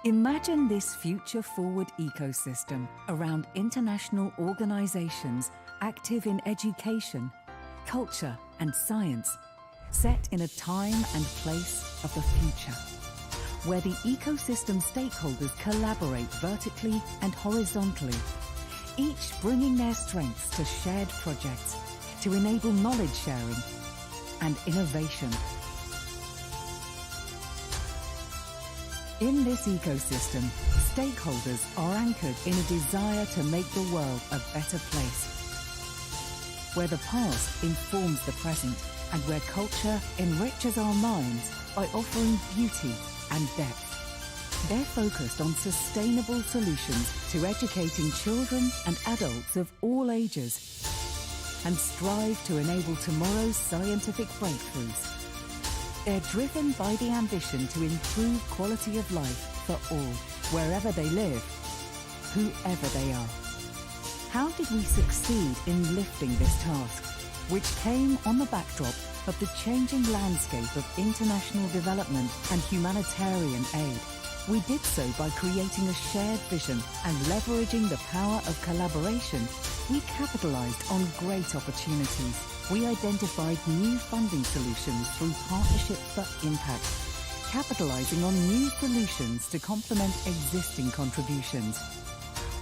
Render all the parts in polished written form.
Imagine this future-forward ecosystem around international organizations active in education, culture and science, set in a time and place of the future, where the ecosystem stakeholders collaborate vertically and horizontally, each bringing their strengths to shared projects to enable knowledge sharing and innovation. In this ecosystem, stakeholders are anchored in a desire to make the world a better place, where the past informs the present and where culture enriches our minds by offering beauty and depth. They're focused on sustainable solutions to educating children and adults of all ages and strive to enable tomorrow's scientific breakthroughs. They're driven by the ambition to improve quality of life for all, wherever they live, whoever they are. How did we succeed in lifting this task, which came on the backdrop of the changing landscape of international development and humanitarian aid? We did so by creating a shared vision and leveraging the power of collaboration. We capitalized on great opportunities. We identified new funding solutions through Partnership for Impact, capitalizing on new solutions to complement existing contributions.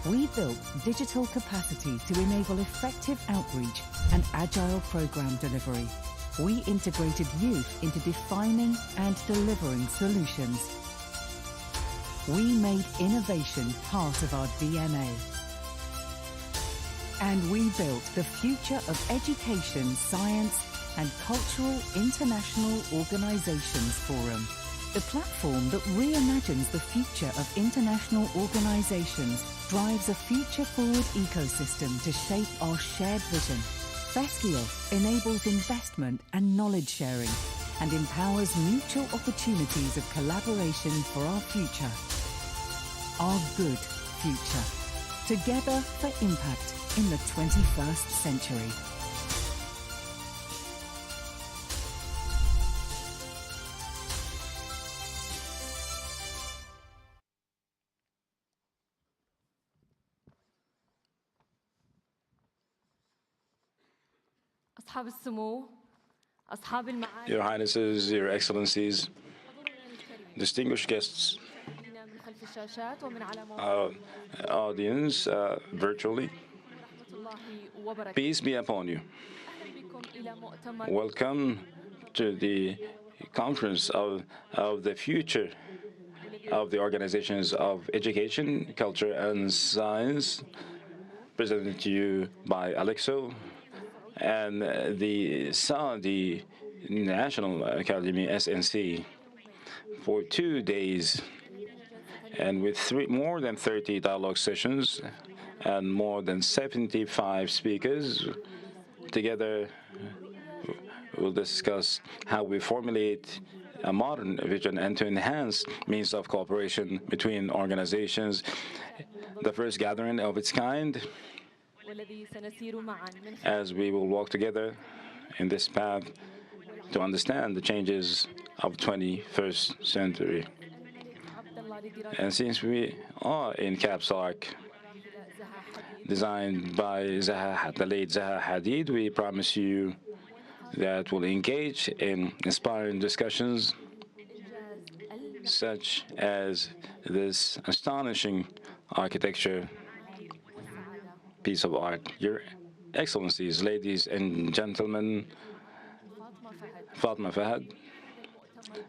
We built digital capacity to enable effective outreach and agile program delivery. We integrated youth into defining and delivering solutions. We made innovation part of our DNA. And we built the Future of Education, Science and Cultural International Organizations Forum, the platform that reimagines the future of international organizations, drives a future-forward ecosystem to shape our shared vision. FESCIO enables investment and knowledge sharing and empowers mutual opportunities of collaboration for our future. Our good future. Together for impact in the 21st century. Your Highnesses, Your Excellencies, distinguished guests, audience virtually, peace be upon you. Welcome to the conference of the future of the organizations of education, culture and science, presented to you by Alexo and the Saudi National Academy, SNC, for 2 days, and with more than 30 dialogue sessions and more than 75 speakers. Together, we'll discuss how we formulate a modern vision and to enhance means of cooperation between organizations, the first gathering of its kind, as we will walk together in this path to understand the changes of the 21st century. And since we are in CAPSARC, designed by the late Zaha Hadid, we promise you that we'll engage in inspiring discussions such as this astonishing architecture piece of art. Your Excellencies, ladies and gentlemen, Fatma Fahad,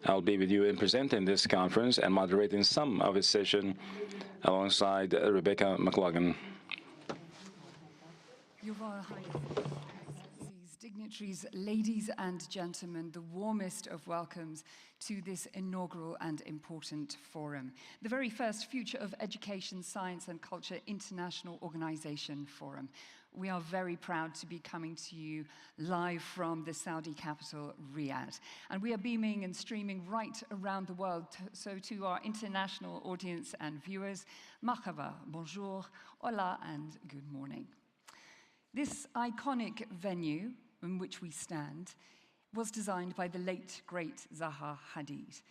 I'll be with you in presenting this conference and moderating some of its session alongside Rebecca McLaughlin. Your Royal Highness, dignitaries, ladies and gentlemen, the warmest of welcomes to this inaugural and important forum, the very first Future of Education, Science and Culture International Organization Forum. We are very proud to be coming to you live from the Saudi capital, Riyadh. And we are beaming and streaming right around the world. So to our international audience and viewers, marhaba, bonjour, hola, and good morning. This iconic venue in which we stand was designed by the late, great Zaha Hadid.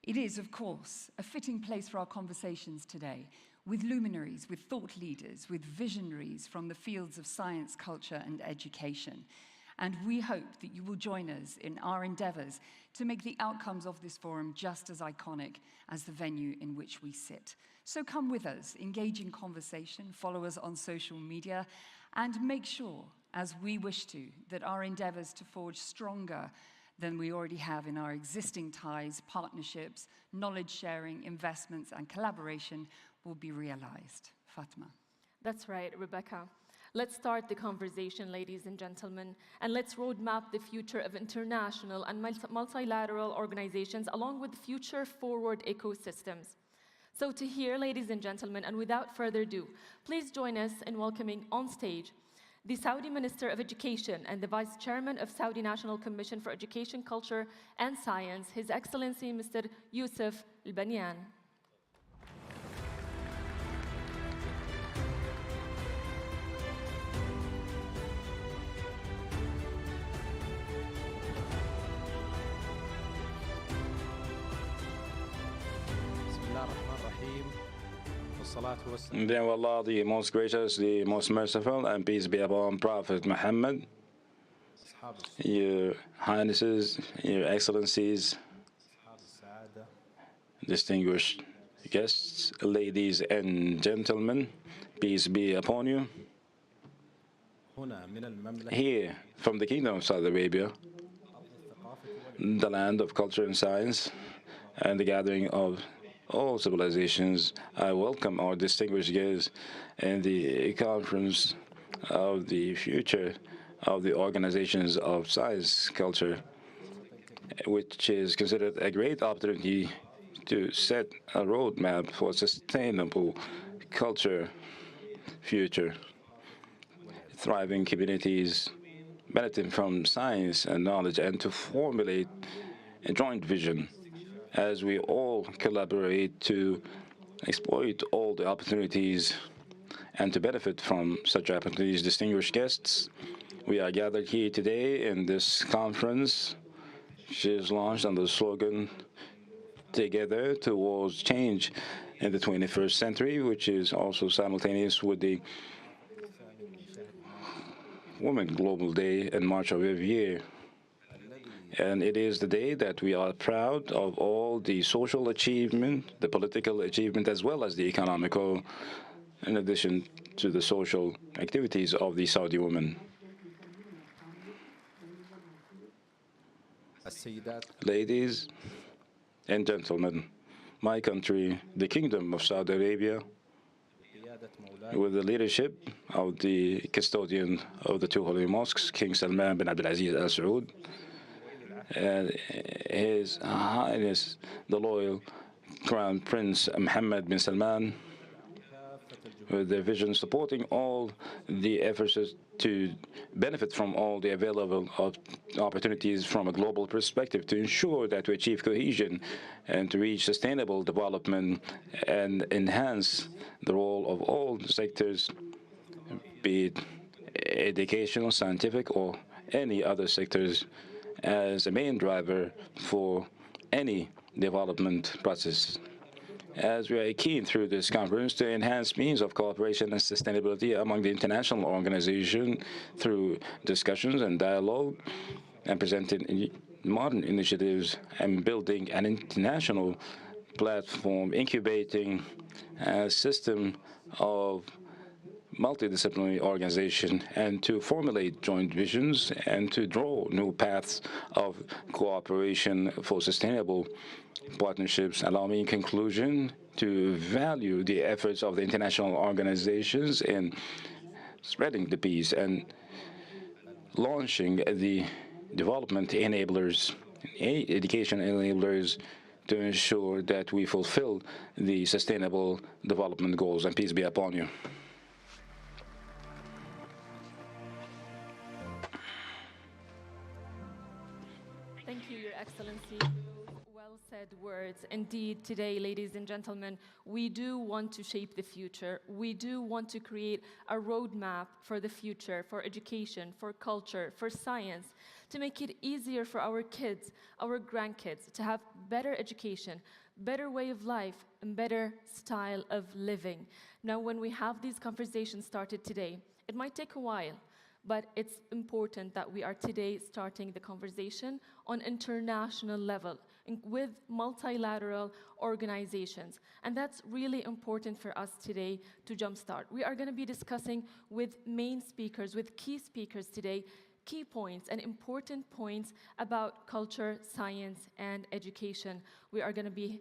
It is, of course, a fitting place for our conversations today, with luminaries, with thought leaders, with visionaries from the fields of science, culture, and education. And we hope that you will join us in our endeavors to make the outcomes of this forum just as iconic as the venue in which we sit. So come with us, engage in conversation, follow us on social media, and make sure, as we wish to, that our endeavors to forge stronger than we already have in our existing ties, partnerships, knowledge sharing, investments, and collaboration will be realized. Fatma. That's right, Rebecca. Let's start the conversation, ladies and gentlemen, and let's roadmap the future of international and multilateral organizations along with future-forward ecosystems. So to hear, ladies and gentlemen, and without further ado, please join us in welcoming on stage the Saudi Minister of Education and the Vice Chairman of Saudi National Commission for Education, Culture, and Science, His Excellency Mr. Youssef Al-Banyan. In the name of Allah, the most gracious, the most merciful, and peace be upon Prophet Muhammad, Your Highnesses, Your Excellencies, distinguished guests, ladies and gentlemen, peace be upon you. Here, from the Kingdom of Saudi Arabia, the land of culture and science, and the gathering of all civilizations, I welcome our distinguished guests in the conference of the future of the organizations of science culture, which is considered a great opportunity to set a roadmap for sustainable culture future, thriving communities benefiting from science and knowledge, and to formulate a joint vision as we all collaborate to exploit all the opportunities and to benefit from such opportunities. Distinguished guests, we are gathered here today in this conference, which is launched under the slogan, Together Towards Change in the 21st Century, which is also simultaneous with the Women Global Day in March of every year. And it is the day that we are proud of all the social achievement, the political achievement, as well as the economical, in addition to the social activities of the Saudi women. Ladies and gentlemen, my country, the Kingdom of Saudi Arabia, with the leadership of the custodian of the two holy mosques, King Salman bin Abdulaziz Al Saud, and His Highness, the loyal Crown Prince Mohammed bin Salman, with their vision supporting all the efforts to benefit from all the available opportunities from a global perspective to ensure that we achieve cohesion and to reach sustainable development and enhance the role of all sectors, be it educational, scientific, or any other sectors, as a main driver for any development process. As we are keen through this conference to enhance means of cooperation and sustainability among the international organization through discussions and dialogue, and presenting modern initiatives and building an international platform, incubating a system of multidisciplinary organization, and to formulate joint visions and to draw new paths of cooperation for sustainable partnerships. Allow me in conclusion to value the efforts of the international organizations in spreading the peace and launching the development enablers, education enablers, to ensure that we fulfill the sustainable development goals. And peace be upon you. Thank you, Your Excellency, for those well-said words. Indeed, today, ladies and gentlemen, we do want to shape the future. We do want to create a roadmap for the future, for education, for culture, for science, to make it easier for our kids, our grandkids, to have better education, better way of life, and better style of living. Now, when we have these conversations started today, it might take a while, but it's important that we are today starting the conversation on international level with multilateral organizations. And that's really important for us today to jumpstart. We are going to be discussing with main speakers, with key speakers today, key points and important points about culture, science, and education. We are going to be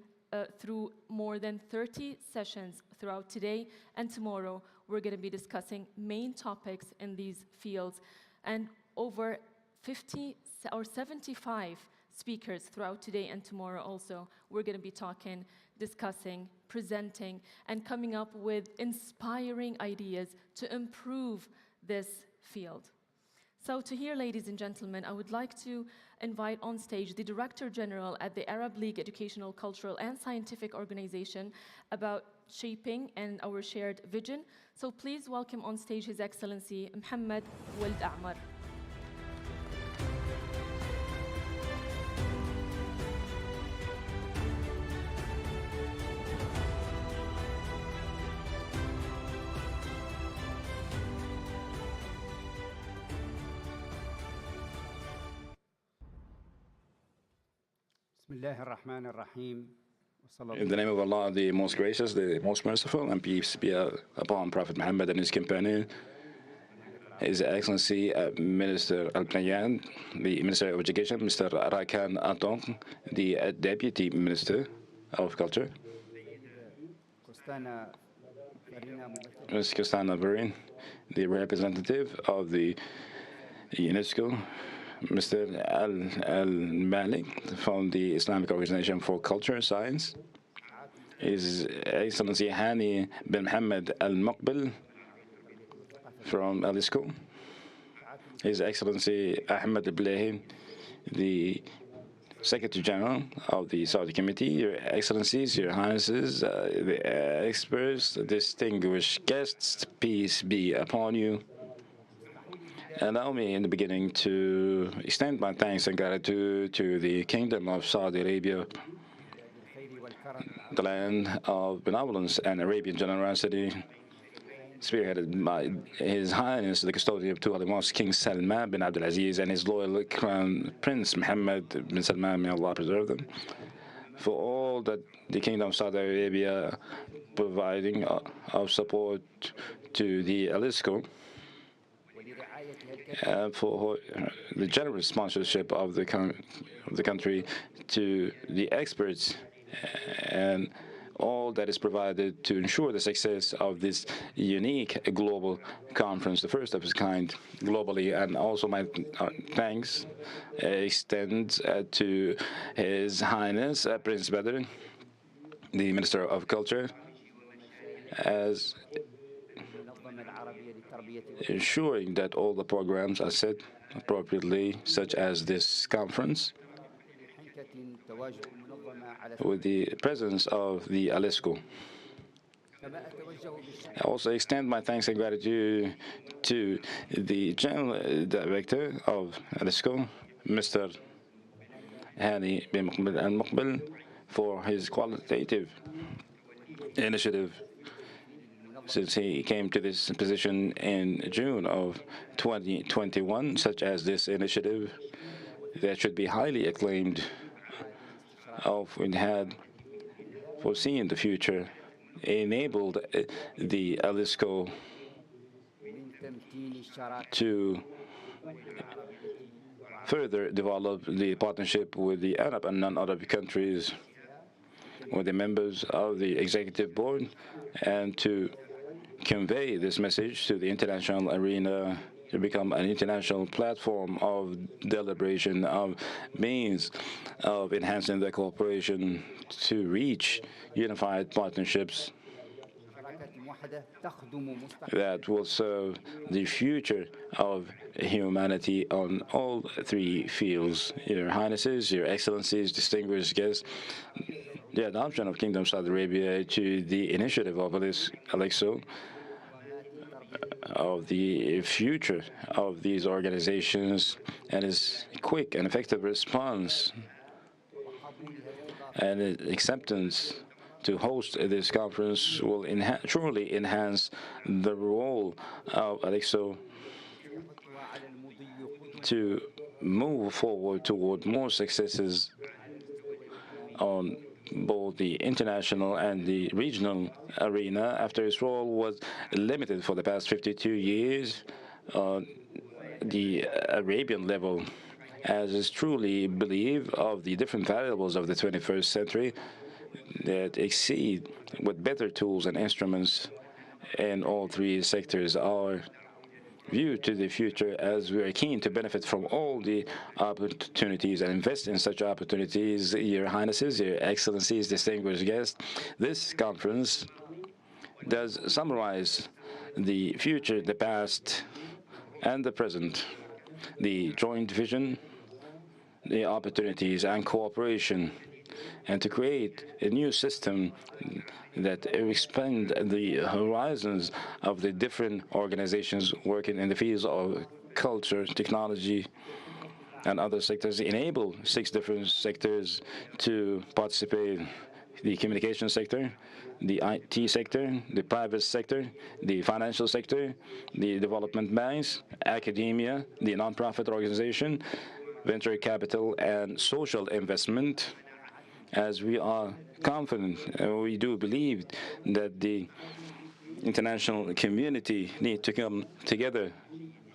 through more than 30 sessions throughout today and tomorrow. We're going to be discussing main topics in these fields, and over 50 or 75 speakers throughout today and tomorrow also. We're going to be talking, discussing, presenting, and coming up with inspiring ideas to improve this field. So to hear, ladies and gentlemen, I would like to invite on stage the Director General at the Arab League Educational, Cultural, and Scientific Organization about shaping and our shared vision. So please welcome on stage His Excellency Mohammed Wald A'mar. In the name of Allah, the most gracious, the most merciful, and peace be upon Prophet Muhammad and his companion, His Excellency Minister Al-Bnayan, the Minister of Education, Mr. Rakan Atong, the Deputy Minister of Culture, Ms. Kostana Barin, the representative of the UNESCO, Mr. Al-Malik from the Islamic Organization for Culture and Science, His Excellency Hani bin Mohammed Al-Muqbil from Alisco, His Excellency Ahmed Ablehi, the Secretary General of the Saudi Committee, Your Excellencies, Your Highnesses, the experts, distinguished guests, peace be upon you. Allow me in the beginning to extend my thanks and gratitude to the Kingdom of Saudi Arabia, the land of benevolence and Arabian generosity, spearheaded by His Highness, the custodian of two holy mosques, King Salman bin Abdulaziz, and his loyal Crown Prince Mohammed bin Salman, may Allah preserve them, for all that the Kingdom of Saudi Arabia providing of support to the Alisco, for the generous sponsorship of the country to the experts and all that is provided to ensure the success of this unique global conference, the first of its kind globally. And also my thanks extend to His Highness Prince Badr, the Minister of Culture, as ensuring that all the programs are set appropriately, such as this conference, with the presence of the Alisco. I also extend my thanks and gratitude to the General Director of Alisco, Mr. Hani bin Mohammed Al-Muqbil, for his qualitative initiative since he came to this position in June of 2021, such as this initiative that should be highly acclaimed of and had foreseen the future, enabled the Alisco to further develop the partnership with the Arab and non-Arab countries, with the members of the executive board, and to convey this message to the international arena, to become an international platform of deliberation, of means of enhancing the cooperation to reach unified partnerships that will serve the future of humanity on all three fields. Your Highnesses, Your Excellencies, distinguished guests, the adoption of Kingdom Saudi Arabia to the initiative of Alexo, of the future of these organizations, and its quick and effective response and its acceptance to host this conference will truly enhance the role of Alexo to move forward toward more successes on both the international and the regional arena after its role was limited for the past 52 years on the Arabian level, as is truly believed of the different variables of the 21st century that exceed with better tools and instruments in all three sectors are view to the future as we are keen to benefit from all the opportunities and invest in such opportunities. Your Highnesses, Your Excellencies, distinguished guests, this conference does summarize the future, the past, and the present, the joint vision, the opportunities and cooperation, and to create a new system that expand the horizons of the different organizations working in the fields of culture, technology, and other sectors, enable 6 different sectors to participate: the communication sector, the IT sector, the private sector, the financial sector, the development banks, academia, the nonprofit organization, venture capital, and social investment. As we are confident, we do believe that the international community need to come together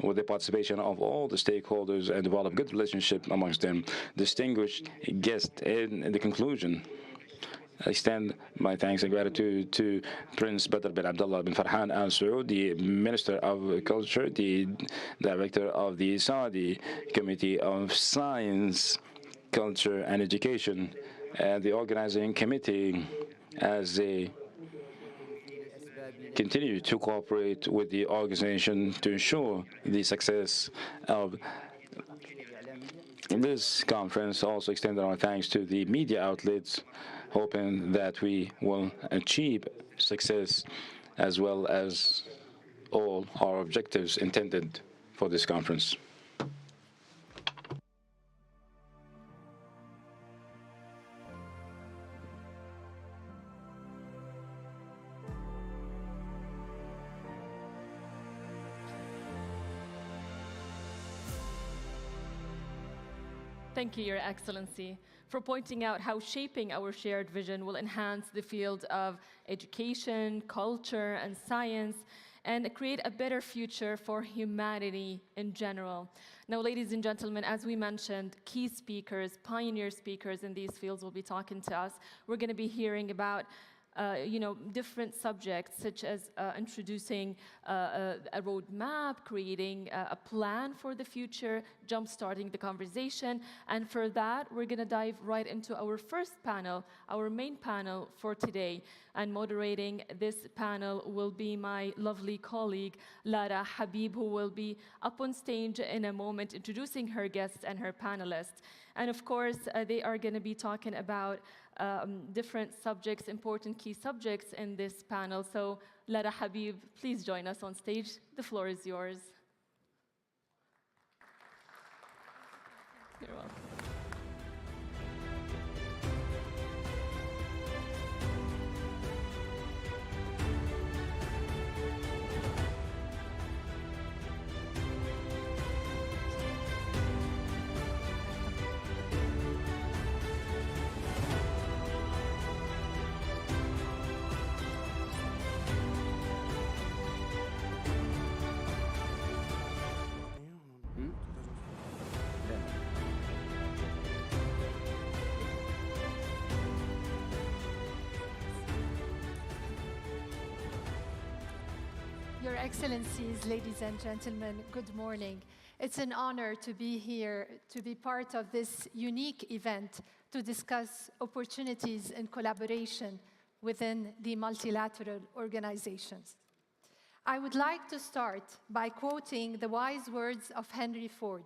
with the participation of all the stakeholders and develop good relationship amongst them. Distinguished guests, in the conclusion, I extend my thanks and gratitude to Prince Badr bin Abdullah bin Farhan Al Saud, the Minister of Culture, the Director of the Saudi Committee of Science, Culture and Education, and the organizing committee as they continue to cooperate with the organization to ensure the success of this conference. Also extend our thanks to the media outlets, hoping that we will achieve success as well as all our objectives intended for this conference. Thank you, Your Excellency, for pointing out how shaping our shared vision will enhance the field of education, culture, and science, and create a better future for humanity in general. Now, ladies and gentlemen, as we mentioned, key speakers, pioneer speakers in these fields will be talking to us. We're going to be hearing about different subjects, such as introducing a roadmap, creating a plan for the future, jump-starting the conversation. And for that, we're going to dive right into our first panel, our main panel for today. And moderating this panel will be my lovely colleague, Lara Habib, who will be up on stage in a moment, introducing her guests and her panelists. And of course, they are going to be talking about different subjects, important key subjects in this panel. So, Lara Habib, please join us on stage. The floor is yours. You're welcome. Your Excellencies, ladies and gentlemen, good morning. It's an honor to be here, to be part of this unique event to discuss opportunities in collaboration within the multilateral organizations. I would like to start by quoting the wise words of Henry Ford.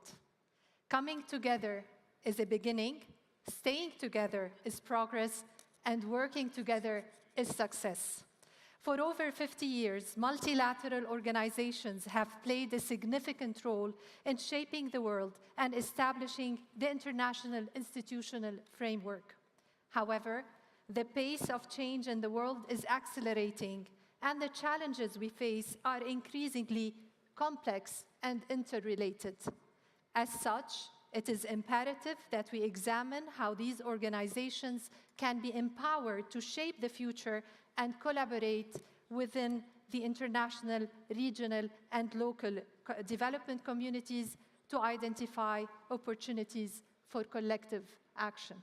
Coming together is a beginning, staying together is progress, and working together is success. For over 50 years, multilateral organizations have played a significant role in shaping the world and establishing the international institutional framework. However, the pace of change in the world is accelerating, and the challenges we face are increasingly complex and interrelated. As such, it is imperative that we examine how these organizations can be empowered to shape the future and collaborate within the international, regional, and local development communities to identify opportunities for collective action.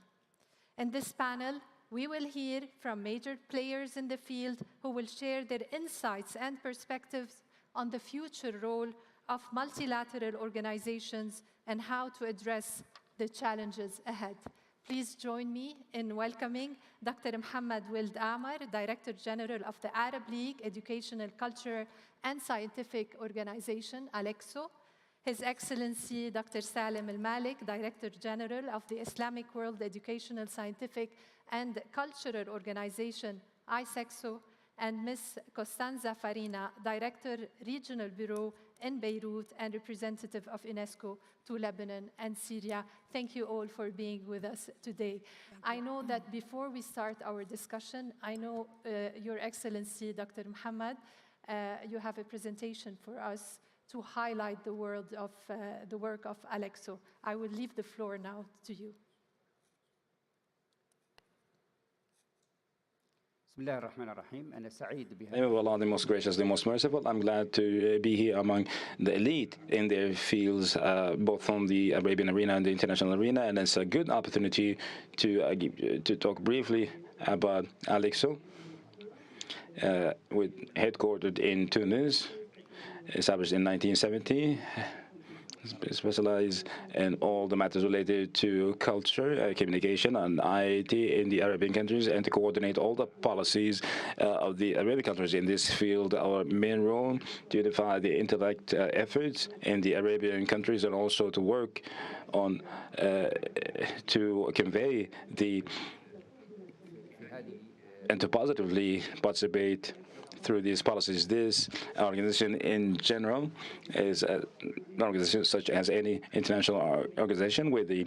In this panel, we will hear from major players in the field who will share their insights and perspectives on the future role of multilateral organizations and how to address the challenges ahead. Please join me in welcoming Dr. Mohammed Wild Amar, Director General of the Arab League Educational, Cultural, and Scientific Organization, ALEXO, His Excellency Dr. Salim Al-Malik, Director General of the Islamic World Educational, Scientific, and Cultural Organization, ISEXO, and Ms. Costanza Farina, Director, Regional Bureau in Beirut and representative of UNESCO to Lebanon and Syria. Thank you all for being with us today. I know that before we start our discussion, I know Your Excellency, Dr. Mohammed, you have a presentation for us to highlight the work of ALEXO. I will leave the floor now to you. Name of Allah, the most gracious, the most merciful. I'm glad to be here among the elite in their fields, both from the Arabian arena and the international arena, and it's a good opportunity to talk briefly about ALEXO, headquartered in Tunis, established in 1970. Specialize in all the matters related to culture, communication, and IT in the Arabian countries, and to coordinate all the policies of the Arabian countries in this field. Our main role to unify the intellect efforts in the Arabian countries, and also to work on to convey and to positively participate through these policies. This organization in general is an organization such as any international organization with the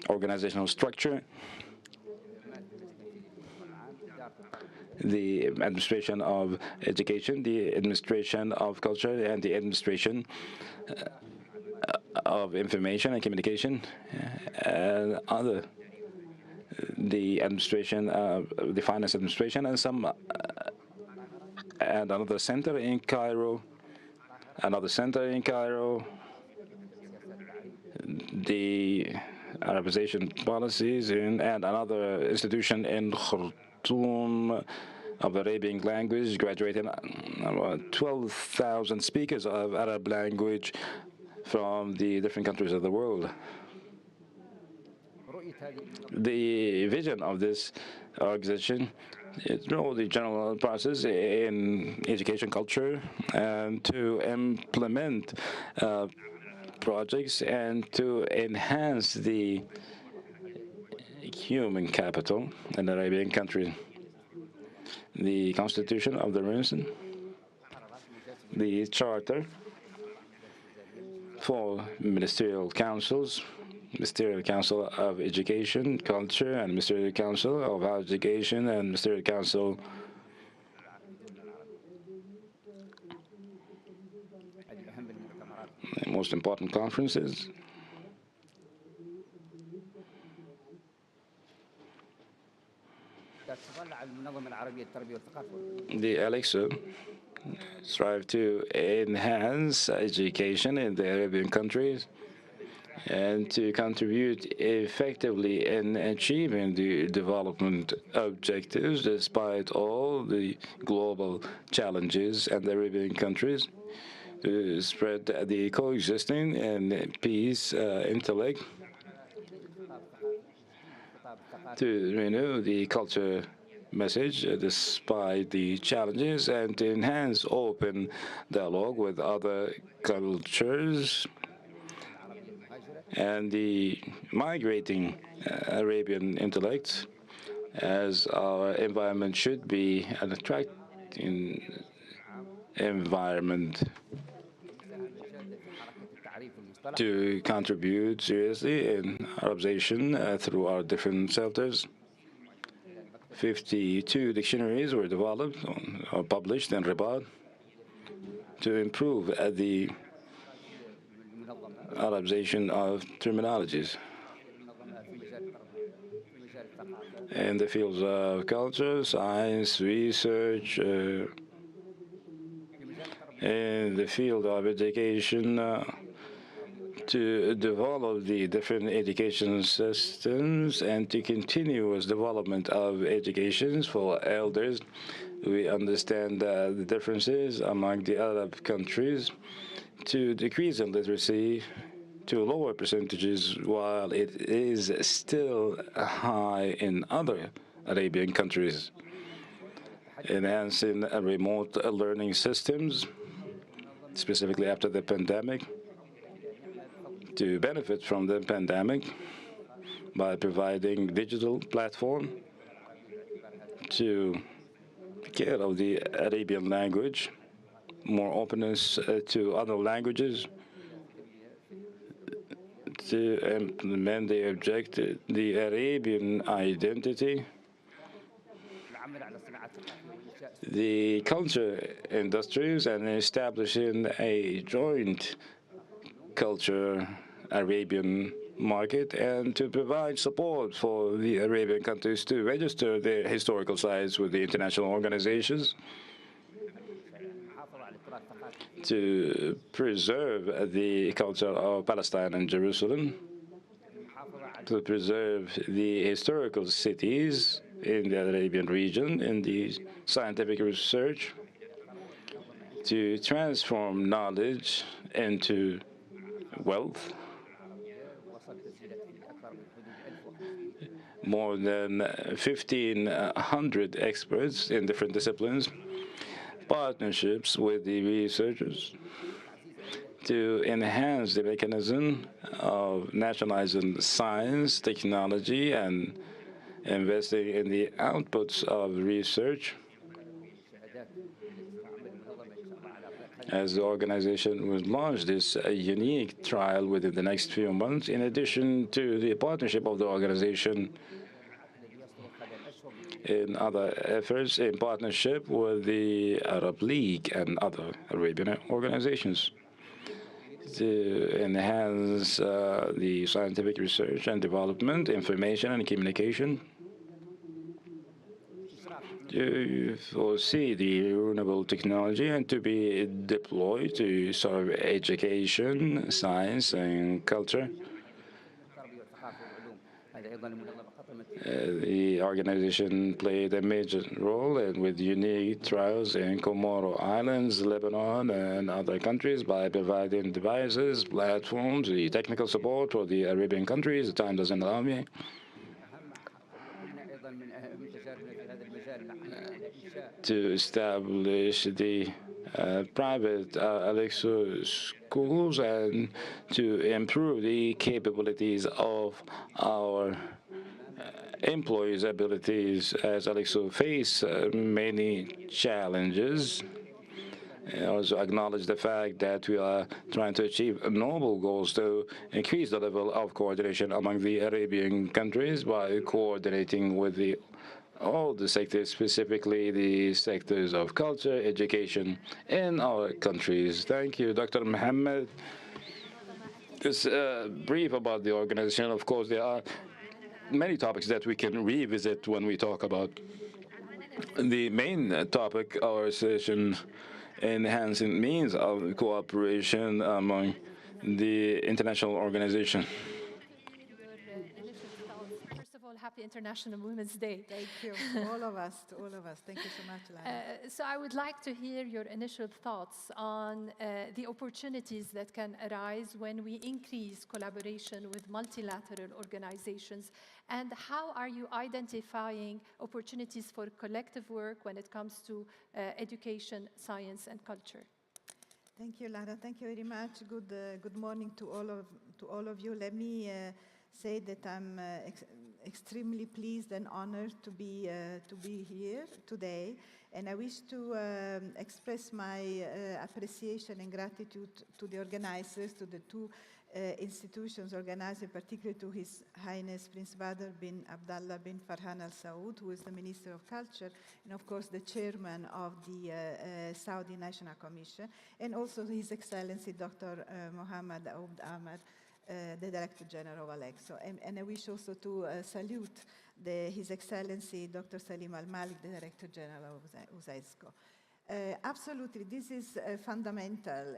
organizational structure, the administration of education, the administration of culture, and the administration of information and communication, and other, the administration, the finance administration, and some and another center in Cairo, the Arabization policies, and another institution in Khartoum of Arabian language, graduating about 12,000 speakers of Arab language from the different countries of the world. The vision of this organization is the general process in education culture, and to implement projects and to enhance the human capital in the Arabian countries. The Constitution of the region, the Charter for Ministerial Councils, Ministerial Council of Education, Culture, and Ministerial Council of Higher Education, and Ministerial Council most important conferences. The ALEXO strive to enhance education in the Arabian countries and to contribute effectively in achieving the development objectives despite all the global challenges in the Arabian countries, to spread the coexisting and peace intellect, to renew the culture message despite the challenges and to enhance open dialogue with other cultures and the migrating Arabian intellect, as our environment should be an attracting environment to contribute seriously in Arabization through our different sectors. 52 dictionaries were developed or published in Rabat to improve the Arabization of terminologies. In the fields of culture, science, research, in the field of education, to develop the different education systems and to continuous development of educations for elders. We understand the differences among the Arab countries to decrease illiteracy to lower percentages, while it is still high in other Arabian countries. Enhancing remote learning systems, specifically after the pandemic, to benefit from the pandemic by providing digital platform to care of the Arabian language, more openness to other languages, to implement the objective, the Arabian identity, the culture industries, and establishing a joint culture Arabian market, and to provide support for the Arabian countries to register their historical sites with the international organizations, to preserve the culture of Palestine and Jerusalem, to preserve the historical cities in the Arabian region, in the scientific research, to transform knowledge into wealth. More than 1,500 experts in different disciplines, partnerships with the researchers to enhance the mechanism of nationalizing science, technology, and investing in the outputs of research. As the organization will launch this unique trial within the next few months, in addition to the partnership of the organization in other efforts in partnership with the Arab League and other Arabian organizations to enhance the scientific research and development, information and communication, to foresee the renewable technology and to be deployed to serve education, science, and culture. The organization played a major role with unique trials in Comoro Islands, Lebanon, and other countries by providing devices, platforms, the technical support for the Arabian countries. Time doesn't allow me. To establish the private Alexo schools and to improve the capabilities of our employees' abilities, as Alexo face many challenges. I also acknowledge the fact that we are trying to achieve noble goals to increase the level of coordination among the Arabian countries by coordinating with all the sectors, specifically the sectors of culture, education in our countries. Thank you, Dr. Mohammed. Just brief about the organization. Of course, there are many topics that we can revisit when we talk about the main topic of our session, enhancing means of cooperation among the international organization. First of all, happy International Women's Day. Thank you, all of us, to all of us. Thank you so much, Lana. So I would like to hear your initial thoughts on the opportunities that can arise when we increase collaboration with multilateral organizations, and how are you identifying opportunities for collective work when it comes to education, science, and culture? Thank you, Lara. Thank you very much. Good morning to all of you. Let me say that I'm extremely pleased and honored to be here today, and I wish to express my appreciation and gratitude to the organizers, to the two institutions organizing, particularly to His Highness Prince Badr bin Abdullah bin Farhan Al Saud, who is the Minister of Culture, and of course the chairman of the Saudi National Commission, and also His Excellency Dr. Mohammed Ould Ahmad, the Director General of Alexo. And I wish also to salute His Excellency Dr. Salim Al Malik, the Director General of UNESCO. Absolutely, this is fundamental.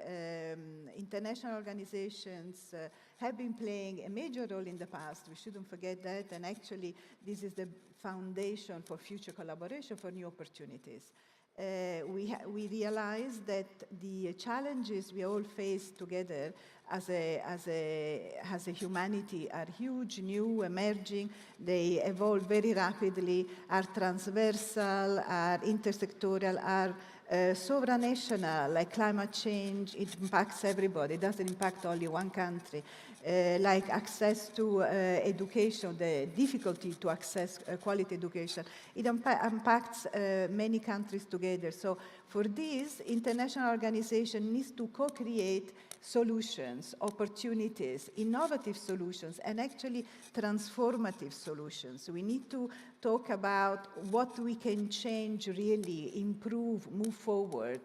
International organizations have been playing a major role in the past. We shouldn't forget that, and actually this is the foundation for future collaboration, for new opportunities. We realize that the challenges we all face together as a humanity are huge, new, emerging. They evolve very rapidly, are transversal, are intersectoral, are supranational, like climate change. It impacts everybody. It doesn't impact only one country. Like access to education, the difficulty to access quality education. It impacts many countries together. So for this, international organization needs to co-create solutions, opportunities, innovative solutions, and actually transformative solutions. We need to talk about what we can change, really improve, move forward.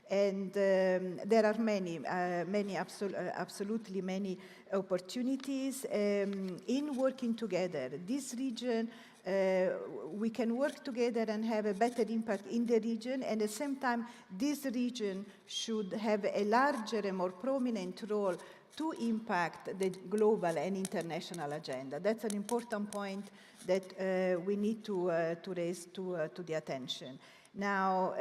And there are absolutely many opportunities in working together. This region, we can work together and have a better impact in the region, and at the same time, this region should have a larger and more prominent role to impact the global and international agenda. That's an important point that we need to raise to the attention. Now,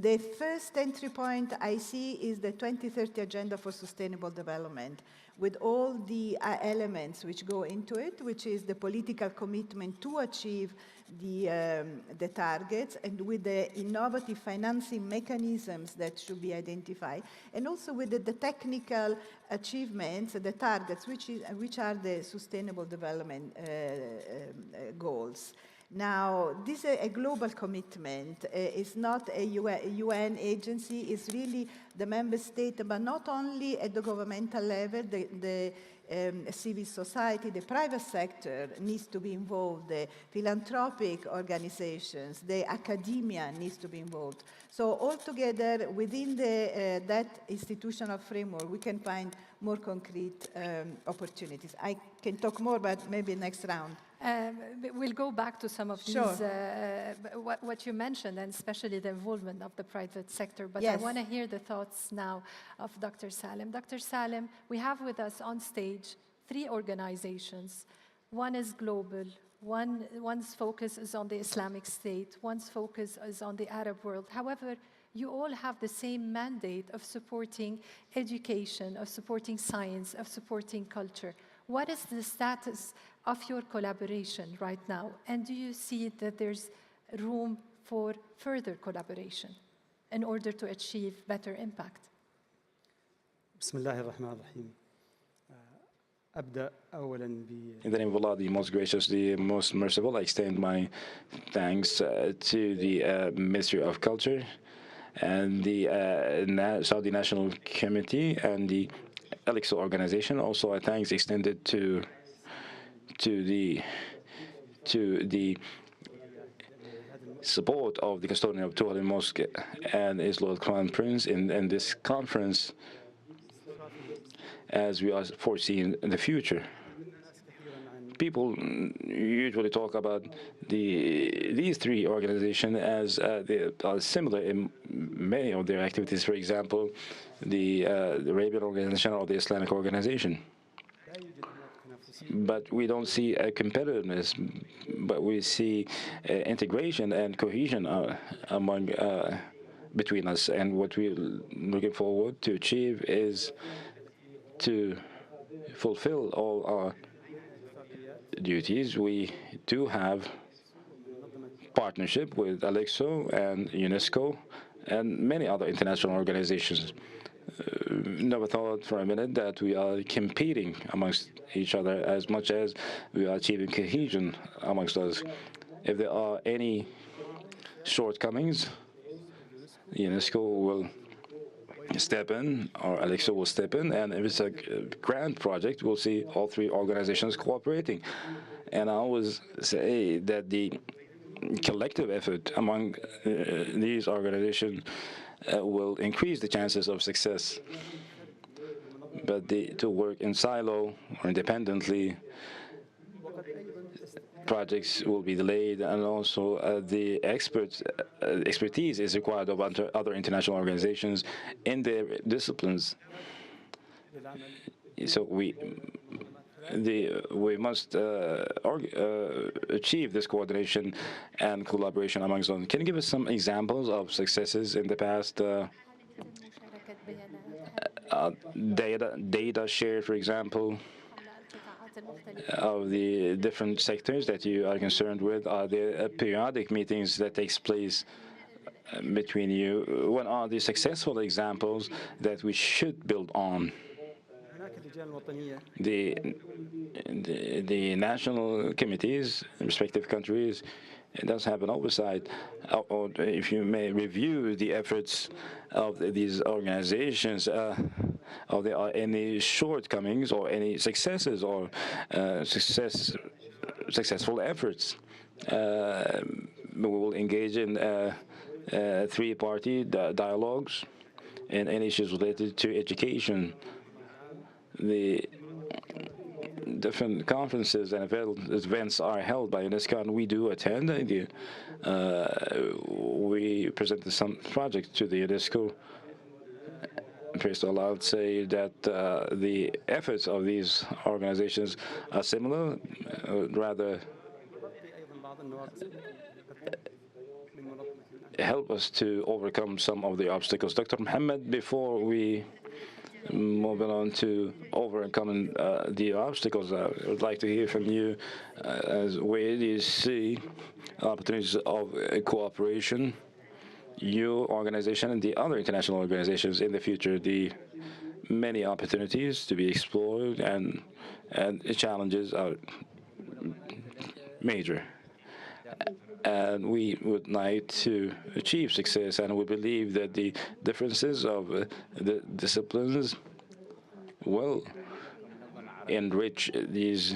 the first entry point I see is the 2030 Agenda for Sustainable Development, with all the elements which go into it, which is the political commitment to achieve the targets, and with the innovative financing mechanisms that should be identified, and also with the technical achievements, the targets, which are the Sustainable Development goals. Now, this is a global commitment. It's not a UN agency. It's really the member state, but not only at the governmental level. The civil society, the private sector needs to be involved. The philanthropic organizations, the academia needs to be involved. So altogether, within that institutional framework, we can find more concrete opportunities. I can talk more, but maybe next round. We'll go back to some of these, what you mentioned, and especially the involvement of the private sector. But yes. I want to hear the thoughts now of Dr. Salem. Dr. Salem, we have with us on stage 3 organizations. One is global. One's focus is on the Islamic State. One's focus is on the Arab world. However, you all have the same mandate of supporting education, of supporting science, of supporting culture. What is the status of your collaboration right now? And do you see that there's room for further collaboration in order to achieve better impact? بسم الله الرحمن الرحيم. أبدأ أولاً In the name of Allah, the most gracious, the most merciful, I extend my thanks to the Ministry of Culture and the Saudi National Committee and the Alexo organization. Also, a thanks extended to the support of the custodian of Tuwali Mosque and his Lord Crown Prince in this conference, as we are foreseeing in the future. People usually talk about these 3 organizations as they are similar in many of their activities. For example, the Arabian Organization or the Islamic Organization. but we don't see a competitiveness, but we see integration and cohesion among between us. And what we're looking forward to achieve is to fulfill all our duties. We do have partnership with Alexo and UNESCO and many other international organizations. Never thought for a minute that we are competing amongst each other as much as we are achieving cohesion amongst us. If there are any shortcomings, UNESCO will step in, or Alexo will step in, and if it's a grand project, we'll see all three organizations cooperating. And I always say that the collective effort among these organizations will increase the chances of success. But to work in silo or independently, projects will be delayed, and also the expertise is required of other international organizations in their disciplines. So we must achieve this coordination and collaboration amongst them. Can you give us some examples of successes in the past? Data share, for example, of the different sectors that you are concerned with. Are there periodic meetings that takes place between you? What are the successful examples that we should build on? The national committees in respective countries, it does have an oversight, or if you may review the efforts of these organizations, are there any shortcomings or any successes or successful efforts? We will engage in three-party dialogues and any issues related to education. The different conferences and events are held by UNESCO, and we do attend. We presented some projects to the UNESCO. First of all, I would say that the efforts of these organizations are similar, rather help us to overcome some of the obstacles. Dr. Mohammed, before we moving on to overcoming the obstacles, I would like to hear from you as where do you see opportunities of cooperation, your organization and the other international organizations in the future, the many opportunities to be explored and the challenges are major. And we would like to achieve success, and we believe that the differences of the disciplines will enrich these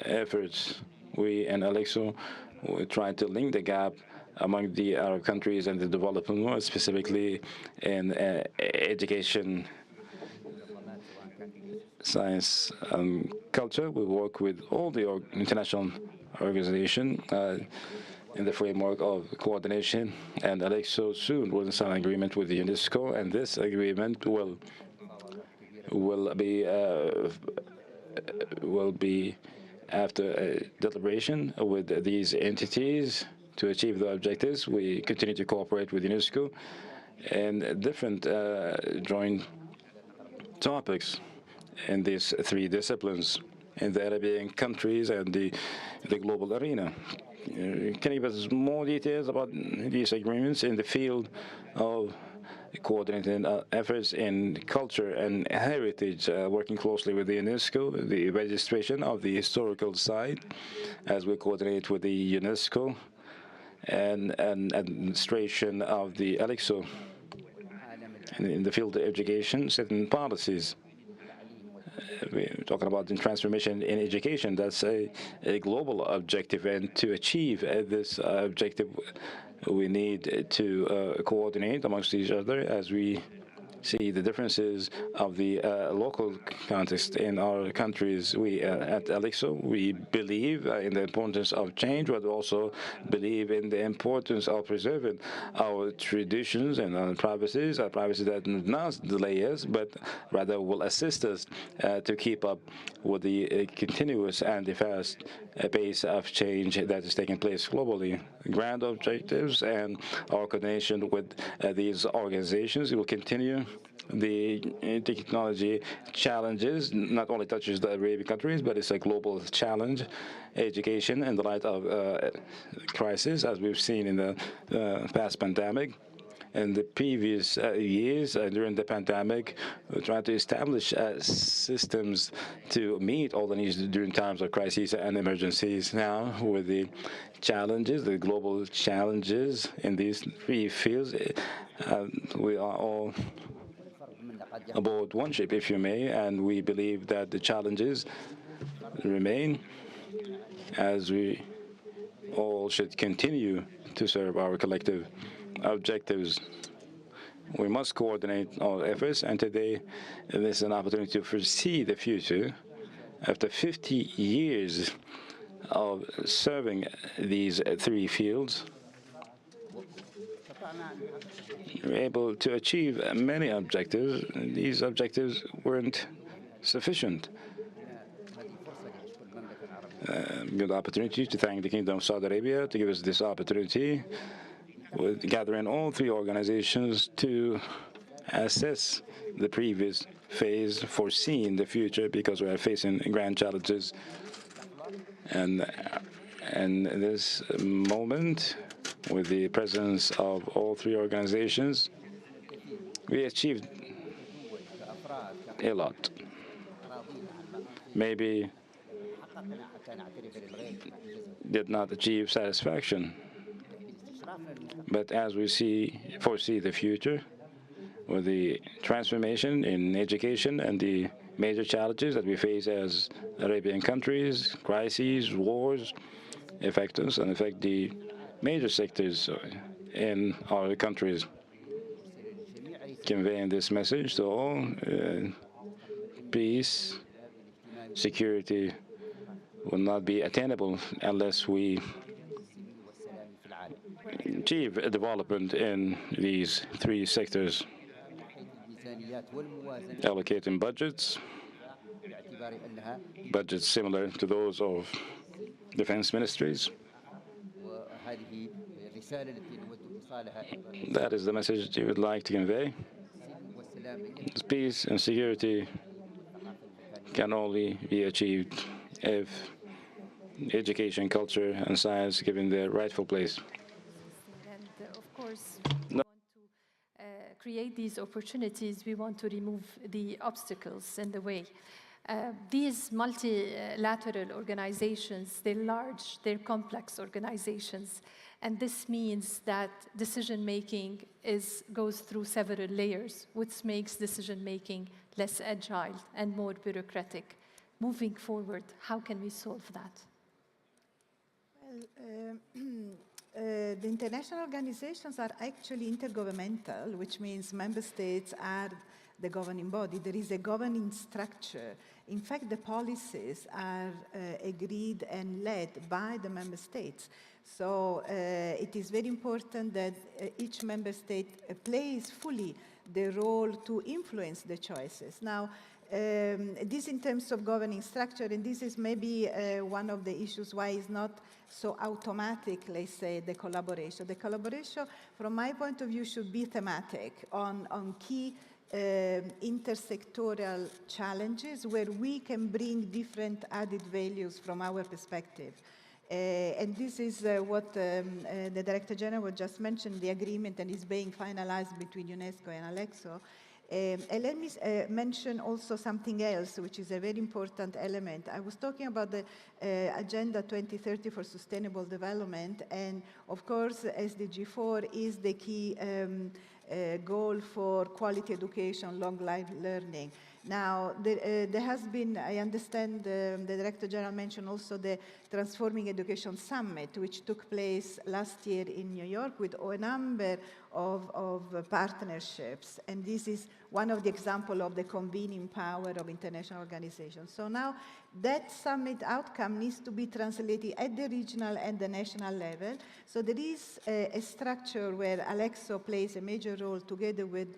efforts. We in Alexo will try to link the gap among the Arab countries and the developing world, specifically in education, science, and culture. We work with all the international organizations in the framework of coordination, and Alexo soon will sign an agreement with the UNESCO, and this agreement will be after a deliberation with these entities to achieve the objectives. We continue to cooperate with UNESCO and different joint topics in these three disciplines in the Arabian countries and the global arena. Can you give us more details about these agreements in the field of coordinating efforts in culture and heritage, working closely with the UNESCO, the registration of the historical site, as we coordinate with the UNESCO, and administration of the Alexo in the field of education, certain policies. We're talking about the transformation in education. That's a global objective, and to achieve this objective, we need to coordinate amongst each other as we see the differences of the local context in our countries. We at Alexo, we believe in the importance of change, but also believe in the importance of preserving our traditions and our privacies that do not delay us, but rather will assist us to keep up with the continuous and the fast pace of change that is taking place globally. Grand objectives and our coordination with these organizations will continue. The technology challenges not only touches the Arabian countries, but it's a global challenge. Education in the light of crisis, as we've seen in the past pandemic. In the previous years, during the pandemic, we tried to establish systems to meet all the needs during times of crises and emergencies. Now, with the challenges, the global challenges in these three fields, we are all aboard one ship, if you may, and we believe that the challenges remain as we all should continue to serve our collective objectives. We must coordinate our efforts, and today this is an opportunity to foresee the future. After 50 years of serving these three fields, we're able to achieve many objectives. These objectives weren't sufficient. Good opportunity to thank the Kingdom of Saudi Arabia to give us this opportunity, with gathering all three organizations to assess the previous phase, foreseeing the future, because we are facing grand challenges. And this moment, with the presence of all three organizations, we achieved a lot. Maybe did not achieve satisfaction, but as we foresee the future, with the transformation in education and the major challenges that we face as Arabian countries, crises, wars, affect us and affect the major sectors in our countries. Conveying this message to all, peace, security will not be attainable unless we achieve a development in these three sectors. Allocating budgets similar to those of defense ministries. That is the message you would like to convey. Peace and security can only be achieved if education, culture, and science given their rightful place. And of course, we want to create these opportunities. We want to remove the obstacles in the way. These multilateral organizations, they're large, they're complex organizations, and this means that decision-making goes through several layers, which makes decision-making less agile and more bureaucratic. Moving forward, how can we solve that? Well, the international organizations are actually intergovernmental, which means member states are the governing body. There is a governing structure. In fact, the policies are agreed and led by the member states. So it is very important that each member state plays fully the role to influence the choices. Now, this in terms of governing structure, and this is maybe one of the issues why it's not so automatic, let's say, the collaboration. The collaboration, from my point of view, should be thematic on key intersectoral challenges where we can bring different added values from our perspective. And this is what the Director General just mentioned, the agreement, and is being finalized between UNESCO and Alexo. And let me mention also something else, which is a very important element. I was talking about the Agenda 2030 for Sustainable Development, and of course, SDG 4 is the key goal for quality education, long life learning. Now, there has been, I understand the Director General mentioned also the Transforming Education Summit, which took place last year in New York with a number of partnerships. And this is one of the examples of the convening power of international organizations. So now that summit outcome needs to be translated at the regional and the national level. So there is a structure where Alexo plays a major role together with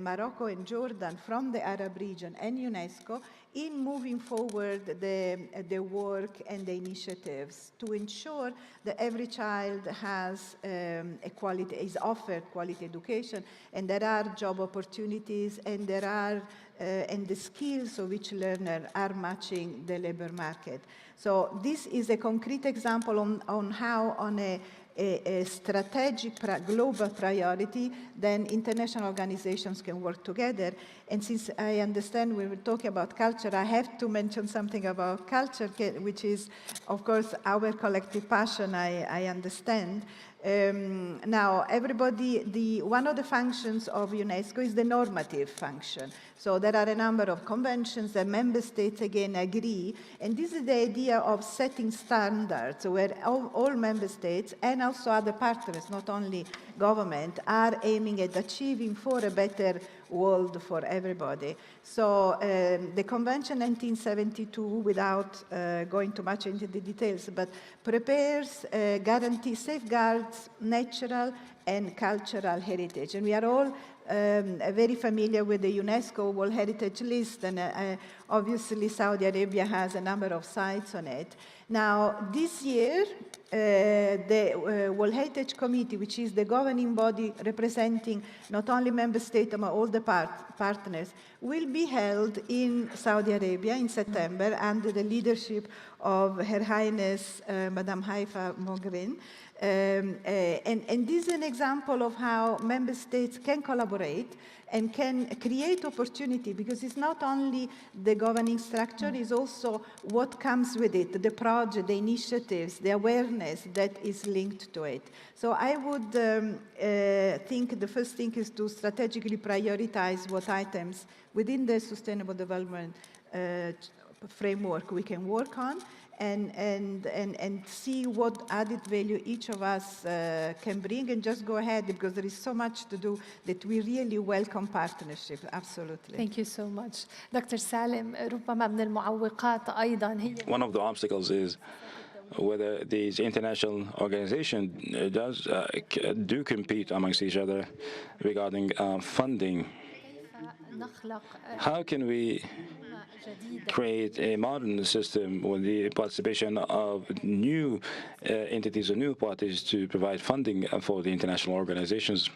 Morocco and Jordan from the Arab region and UNESCO in moving forward the work and the initiatives to ensure that every child has is offered quality education, and there are job opportunities, and there are and the skills of each learner are matching the labor market. So this is a concrete example on how on a strategic global priority, then international organizations can work together. And since I understand we were talking about culture, I have to mention something about culture, which is, of course, our collective passion, I understand. Now, everybody, one of the functions of UNESCO is the normative function. So there are a number of conventions that member states, again, agree. And this is the idea of setting standards where all member states and also other partners, not only government, are aiming at achieving for a better world for everybody. So the Convention 1972, without going too much into the details, but prepares, guarantees, safeguards natural and cultural heritage. And we are all very familiar with the UNESCO World Heritage List, and obviously Saudi Arabia has a number of sites on it. Now, this year, the World Heritage Committee, which is the governing body representing not only member states but all the partners, will be held in Saudi Arabia in September under the leadership of Her Highness Madame Haifa Mogherini. And this is an example of how member states can collaborate and can create opportunity, because it's not only the governing structure, it's also what comes with it, the project, the initiatives, the awareness that is linked to it. So I would think the first thing is to strategically prioritize what items within the Sustainable Development framework we can work on, and see what added value each of us can bring, and just go ahead, because there is so much to do that we really welcome partnership. Absolutely. Thank you so much. Dr. Salim, ربما من المعوقات أيضا هي One of the obstacles is whether these international organizations do compete amongst each other regarding funding. How can we create a modern system with the participation of new entities or new parties to provide funding for the international organizations?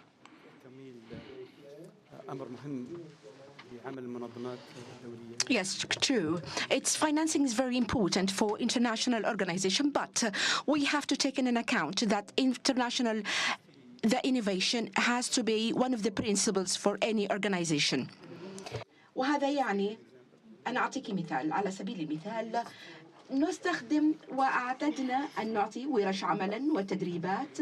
Yes, true. Its financing is very important for international organizations, but we have to take into account that the innovation has to be one of the principles for any organization. وهذا يعني أنا أعطيك مثال على سبيل المثال نستخدم وأعتدنا أن نعطي ورش عملا وتدريبات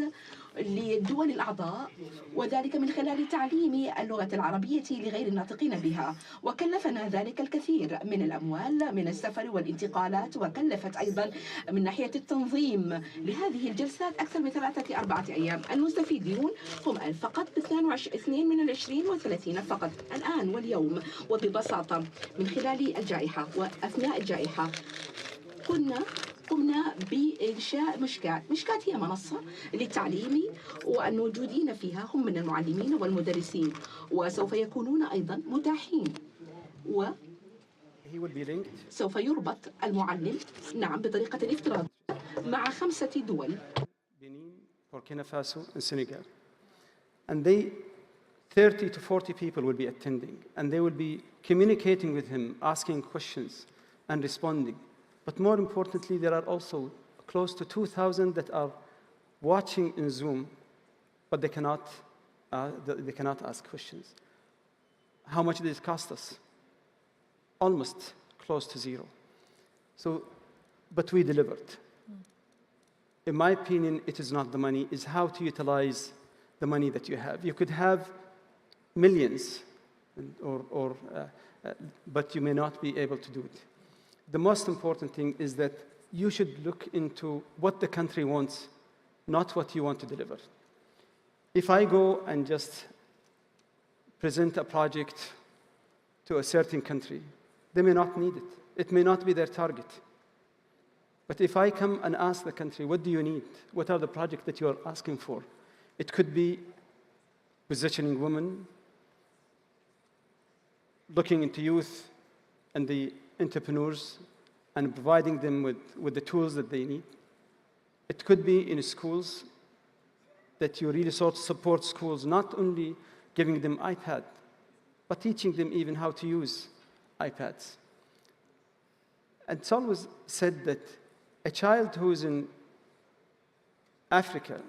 للدول الأعضاء، وذلك من خلال تعليم اللغة العربية لغير الناطقين بها، وكلفنا ذلك الكثير من الأموال من السفر والانتقالات، وكلفت أيضا من ناحية التنظيم لهذه الجلسات أكثر من 3-4 أيام. المستفيدون هم فقط 22 من 20 و30 فقط الآن واليوم. وببساطة من خلال الجائحة وأثناء الجائحة قمنا بإنشاء مشكات هي منصة للتعليم، والموجودين فيها هم من المعلمين والمدرسين، وسوف يكونون أيضا متاحين، سوف يربط المعلم نعم بطريقة افتراضية مع 5 دول. Burkina Faso and Senegal. And 30 to 40 people will be attending, and they will be communicating with him, asking questions and responding. But more importantly, there are also close to 2,000 that are watching in Zoom, but they cannot ask questions. How much did it cost us? Almost close to zero. So, but we delivered. In my opinion, it is not the money, it's how to utilize the money that you have. You could have millions or but you may not be able to do it. The most important thing is that you should look into what the country wants, not what you want to deliver. If I go and just present a project to a certain country, they may not need it. It may not be their target. But if I come and ask the country, what do you need? What are the projects that you are asking for? It could be positioning women, looking into youth and the entrepreneurs and providing them with the tools that they need. It could be in schools that you really sort of support schools, not only giving them iPad, but teaching them even how to use iPads. And it's always said that a child who's in Africa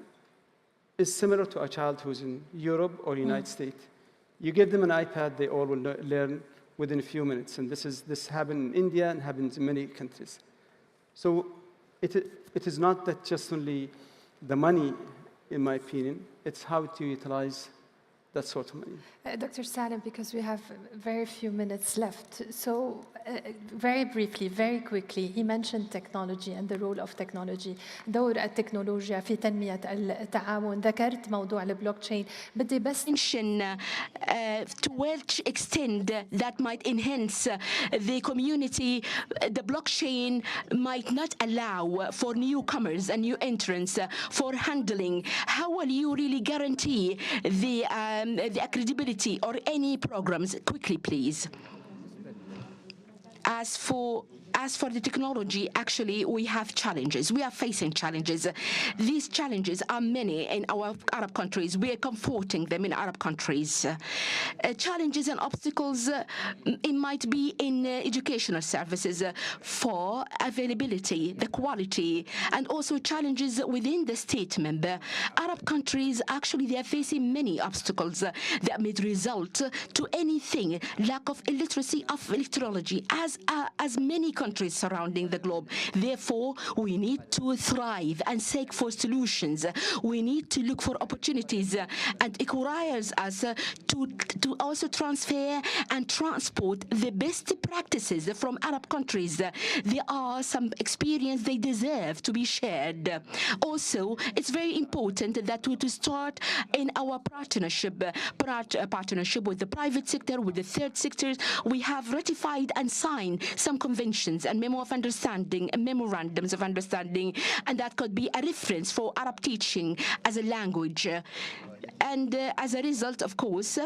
is similar to a child who's in Europe or United States. You give them an iPad, they all will learn within a few minutes. And this happened in India and happens in many countries. So it is not that just only the money, in my opinion, it's how to utilize that sort of money. Dr. Salim, because we have very few minutes left, so very briefly, very quickly, he mentioned technology and the role of technology. دور التكنولوجيا في تنمية التعاون. ذكرت موضوع البلوكتشين. بدي بس to which extent that might enhance the community, the blockchain might not allow for newcomers and new entrants for handling. How will you really guarantee the credibility or any programs? Quickly, please. As for the technology, actually, we have challenges. We are facing challenges. These challenges are many in our Arab countries. We are comforting them in Arab countries. Challenges and obstacles, it might be in educational services for availability, the quality, and also challenges within the state member. Arab countries, actually, they are facing many obstacles that may result to anything, lack of illiteracy of electrology, as many countries surrounding the globe. Therefore, we need to thrive and seek for solutions. We need to look for opportunities, and it requires us to also transfer and transport the best practices from Arab countries. There are some experience they deserve to be shared. Also, it's very important that we to start in our partnership with the private sector, with the third sector. We have ratified and signed some conventions and memo of understanding and memorandums of understanding, and that could be a reference for Arab teaching as a language. And as a result, of course,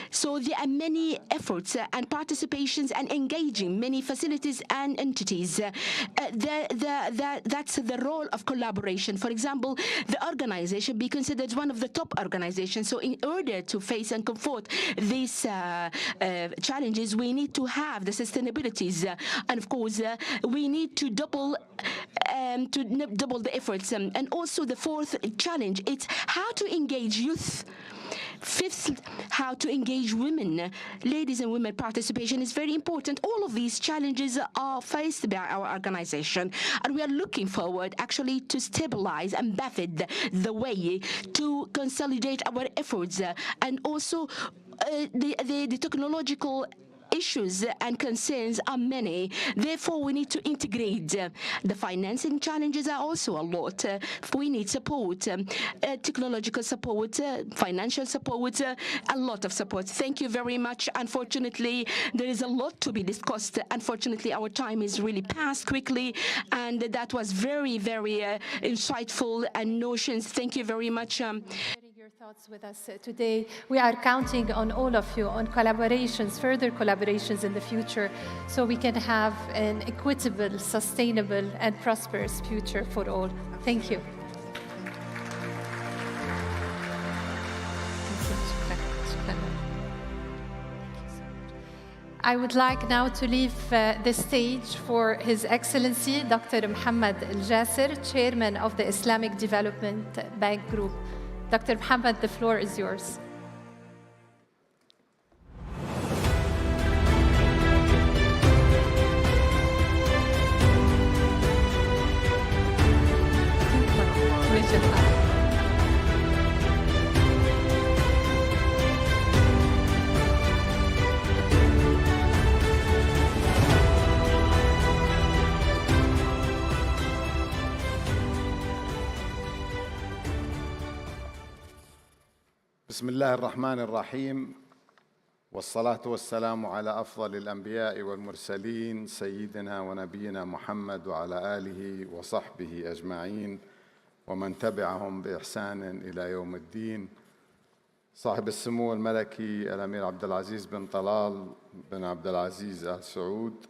so there are many efforts and participations and engaging many facilities and entities. That's the role of collaboration. For example, the organization be considered one of the top organizations. So in order to face and comfort these challenges, we need to have the sustainabilities. And of course, we need to double the efforts. And also the fourth challenge, it's how to engage youth. Fifth, how to engage women. Ladies and women participation is very important. All of these challenges are faced by our organization, and we are looking forward actually to stabilize and buffet the way to consolidate our efforts, and also the technological issues and concerns are many. Therefore, we need to integrate. The financing challenges are also a lot. We need support, technological support, financial support, a lot of support. Thank you very much. Unfortunately, there is a lot to be discussed. Unfortunately, our time is really passed quickly, and that was very, very insightful and notions. Thank you very much. Your thoughts with us today. We are counting on all of you on collaborations, further collaborations in the future, so we can have an equitable, sustainable, and prosperous future for all. Thank you. I would like now to leave the stage for His Excellency Dr. Mohammed Al-Jasser, Chairman of the Islamic Development Bank Group. Dr. Mohammed, the floor is yours. بسم الله الرحمن الرحيم والصلاة والسلام على أفضل الأنبياء والمرسلين سيدنا ونبينا محمد وعلى آله وصحبه أجمعين ومن تبعهم بإحسان إلى يوم الدين. صاحب السمو الملكي الأمير عبد العزيز بن طلال بن عبد العزيز آل سعود،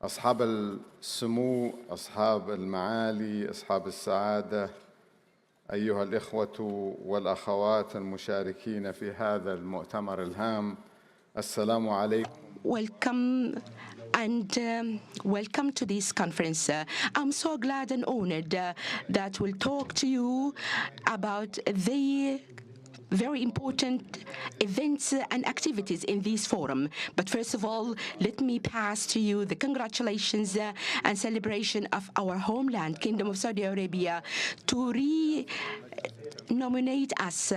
أصحاب السمو، أصحاب المعالي، أصحاب السعادة، أيها الإخوة والأخوات المشاركين في هذا المؤتمر الهام، السلام عليكم. Welcome welcome to this conference. I'm so glad and honored that we'll talk to you about the very important events and activities in this forum. But first of all, let me pass to you the congratulations and celebration of our homeland, Kingdom of Saudi Arabia, to re-nominate us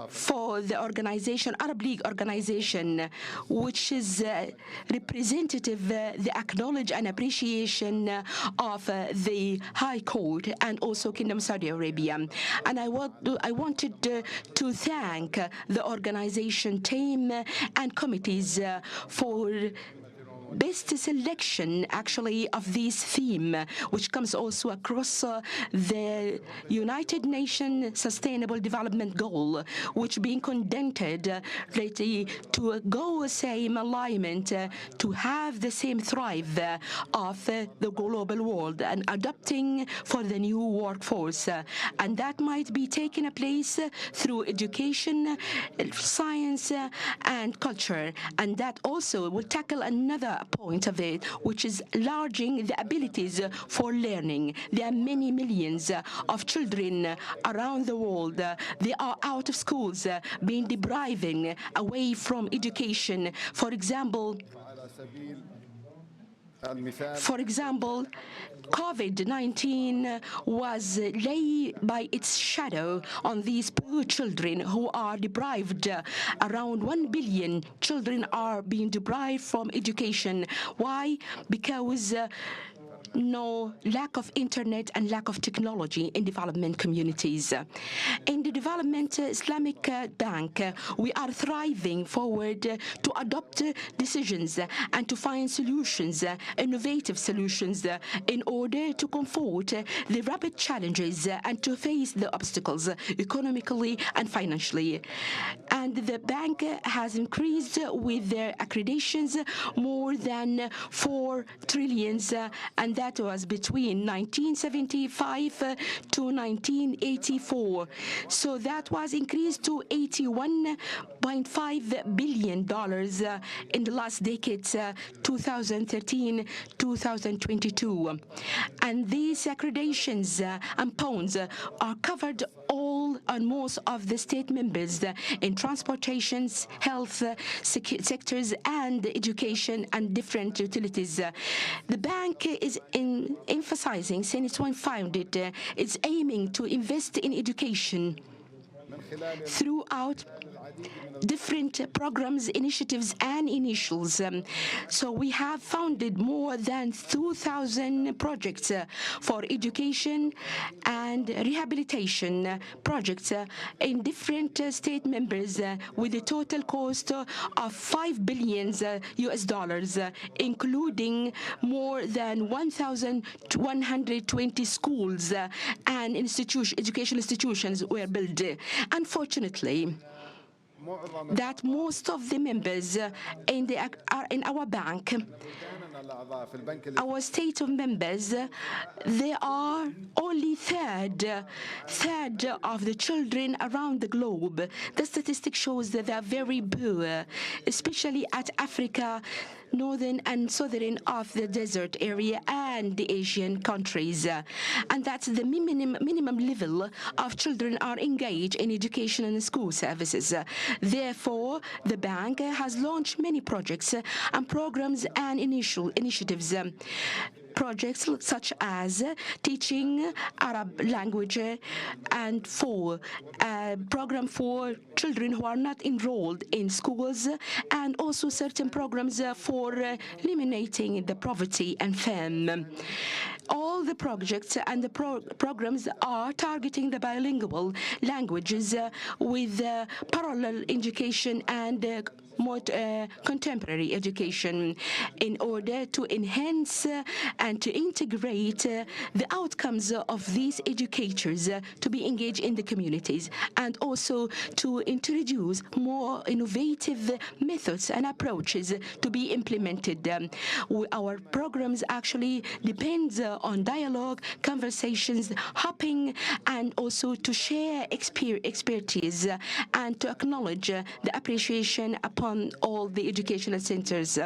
for the organization, Arab League organization, which is representative, the acknowledge and appreciation of the High Court and also Kingdom of Saudi Arabia. And I wanted to thank the organization team and committees for best selection, actually, of this theme, which comes also across the United Nations Sustainable Development Goal, which being condensed ready to go same alignment, to have the same thrive of the global world and adapting for the new workforce. And that might be taking place through education, science, and culture. And that also will tackle another point of it, which is enlarging the abilities for learning. There are many millions of children around the world. They are out of schools, being depriving away from education. For example, COVID-19 was laid by its shadow on these poor children who are deprived. Around 1 billion children are being deprived from education. Why? Because no lack of internet and lack of technology in development communities. In the Development Islamic Bank, we are thriving forward to adopt decisions and to find solutions, innovative solutions, in order to comfort the rapid challenges and to face the obstacles economically and financially. And the bank has increased with their accreditations more than 4 trillion, and that was between 1975 to 1984. So that was increased to $81.5 billion in the last decade, 2013-2022. And these accreditations and pounds are covered all and most of the state members in transportations, health sectors, and education and different utilities. The bank is emphasizing, since when founded, it's aiming to invest in education throughout different programs, initiatives, and initials. So we have founded more than 2,000 projects for education and rehabilitation projects in different state members with a total cost of $5 billion US dollars, including more than 1,120 schools and educational institutions were built. Unfortunately, that most of the members are in our bank, our state of members, they are only third of the children around the globe. The statistic shows that they are very poor, especially at Africa, northern and southern of the desert area and the Asian countries. And that's the minimum level of children are engaged in education and school services. Therefore, the bank has launched many projects and programs and initiatives projects such as teaching Arab language and for a program for children who are not enrolled in schools, and also certain programs for eliminating the poverty and famine. All the projects and the programs are targeting the bilingual languages with parallel education and more contemporary education in order to enhance and to integrate the outcomes of these educators to be engaged in the communities, and also to introduce more innovative methods and approaches to be implemented. Our programs actually depend on dialogue, conversations, hopping, and also to share expertise and to acknowledge the appreciation upon all the educational centers.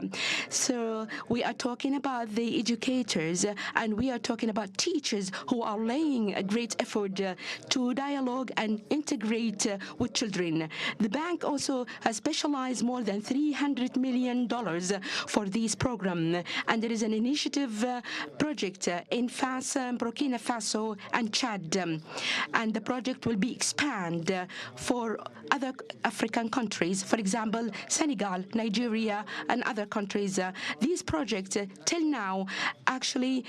So we are talking about the educators, and we are talking about teachers who are laying a great effort to dialogue and integrate with children. The bank also has specialized more than $300 million for this program, and there is an initiative project in FAS, Burkina Faso, and Chad, and the project will be expanded for other African countries, for example, Senegal, Nigeria, and other countries. These projects, till now, actually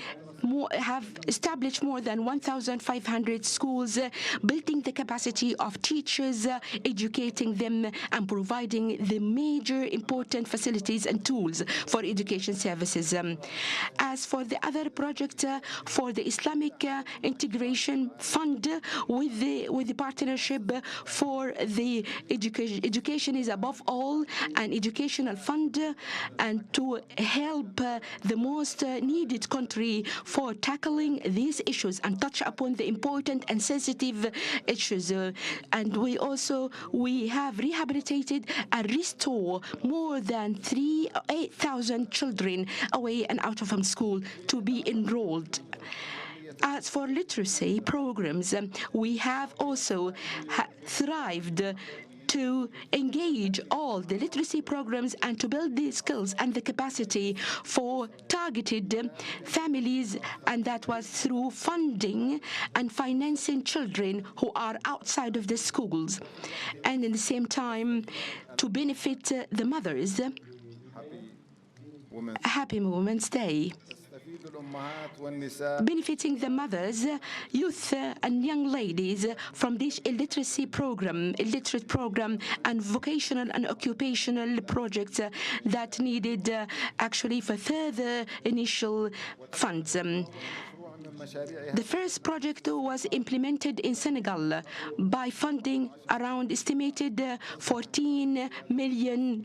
have established more than 1,500 schools, building the capacity of teachers, educating them, and providing the major important facilities and tools for education services. As for the other project for the Islamic Integration Fund, with the partnership for the education is above all an educational fund, and to help the most needed country for tackling these issues and touch upon the important and sensitive issues. And we have rehabilitated and restored more than 8,000 children away and out of school to be enrolled. As for literacy programs, we have also thrived to engage all the literacy programs and to build the skills and the capacity for targeted families, and that was through funding and financing children who are outside of the schools, and in the same time to benefit the mothers. Happy Women's Day. Benefiting the mothers, youth, and young ladies from this illiterate program, and vocational and occupational projects that needed actually for further initial funds. The first project was implemented in Senegal by funding around estimated $14 million,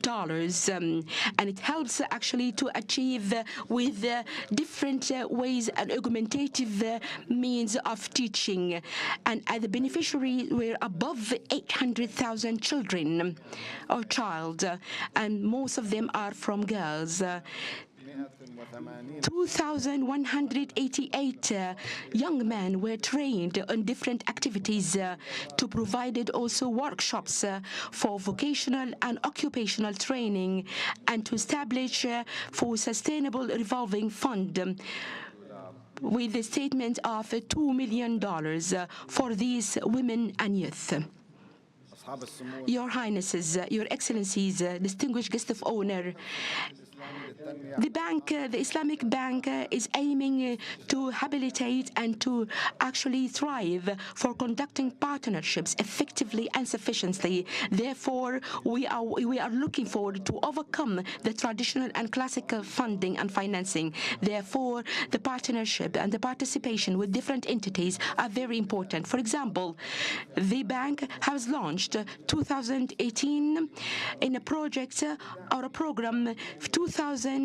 and it helps actually to achieve with different ways and augmentative means of teaching, and the beneficiaries were above 800,000 children or child, and most of them are from girls. 2,188 young men were trained on different activities to provide also workshops for vocational and occupational training, and to establish for sustainable revolving fund with a statement of $2 million for these women and youth. Your Highnesses, Your Excellencies, distinguished guest of honor, the bank, the Islamic Bank, is aiming to habilitate and to actually thrive for conducting partnerships effectively and sufficiently. Therefore, we are looking forward to overcome the traditional and classical funding and financing. Therefore, the partnership and the participation with different entities are very important. For example, the bank has launched 2018 in a project or a program 2016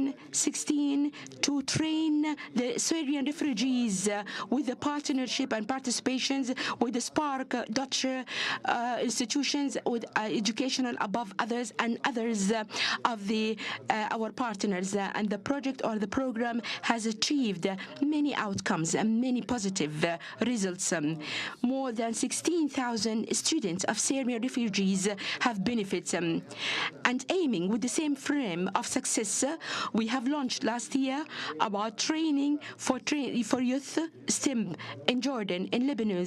to train the Syrian refugees with the partnership and participations with the Spark Dutch institutions, with educational above others and others of the our partners. And the project or the program has achieved many outcomes and many positive results. More than 16,000 students of Syrian refugees have benefited, and aiming with the same frame of success Yes, we have launched last year about training for youth STEM in Jordan, in Lebanon,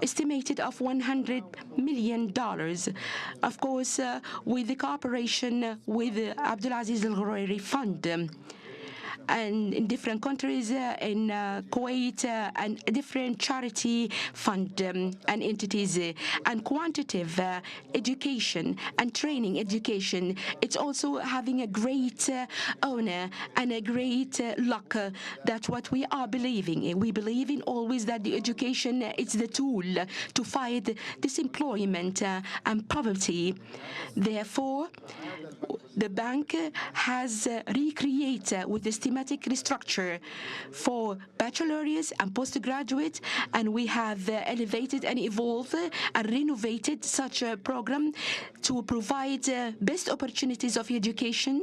estimated of $100 million. Of course, with the cooperation with Abdulaziz Al Ghurairi Fund. And in different countries, in Kuwait, and different charity fund and entities, and quantitative education and training education. It's also having a great honor and a great luck. That's what we are believing in. We believe in always that the education is the tool to fight disemployment and poverty. Therefore, the bank has recreated with the systematic restructure for baccalaureate and postgraduate, and we have elevated and evolved and renovated such a program to provide best opportunities of education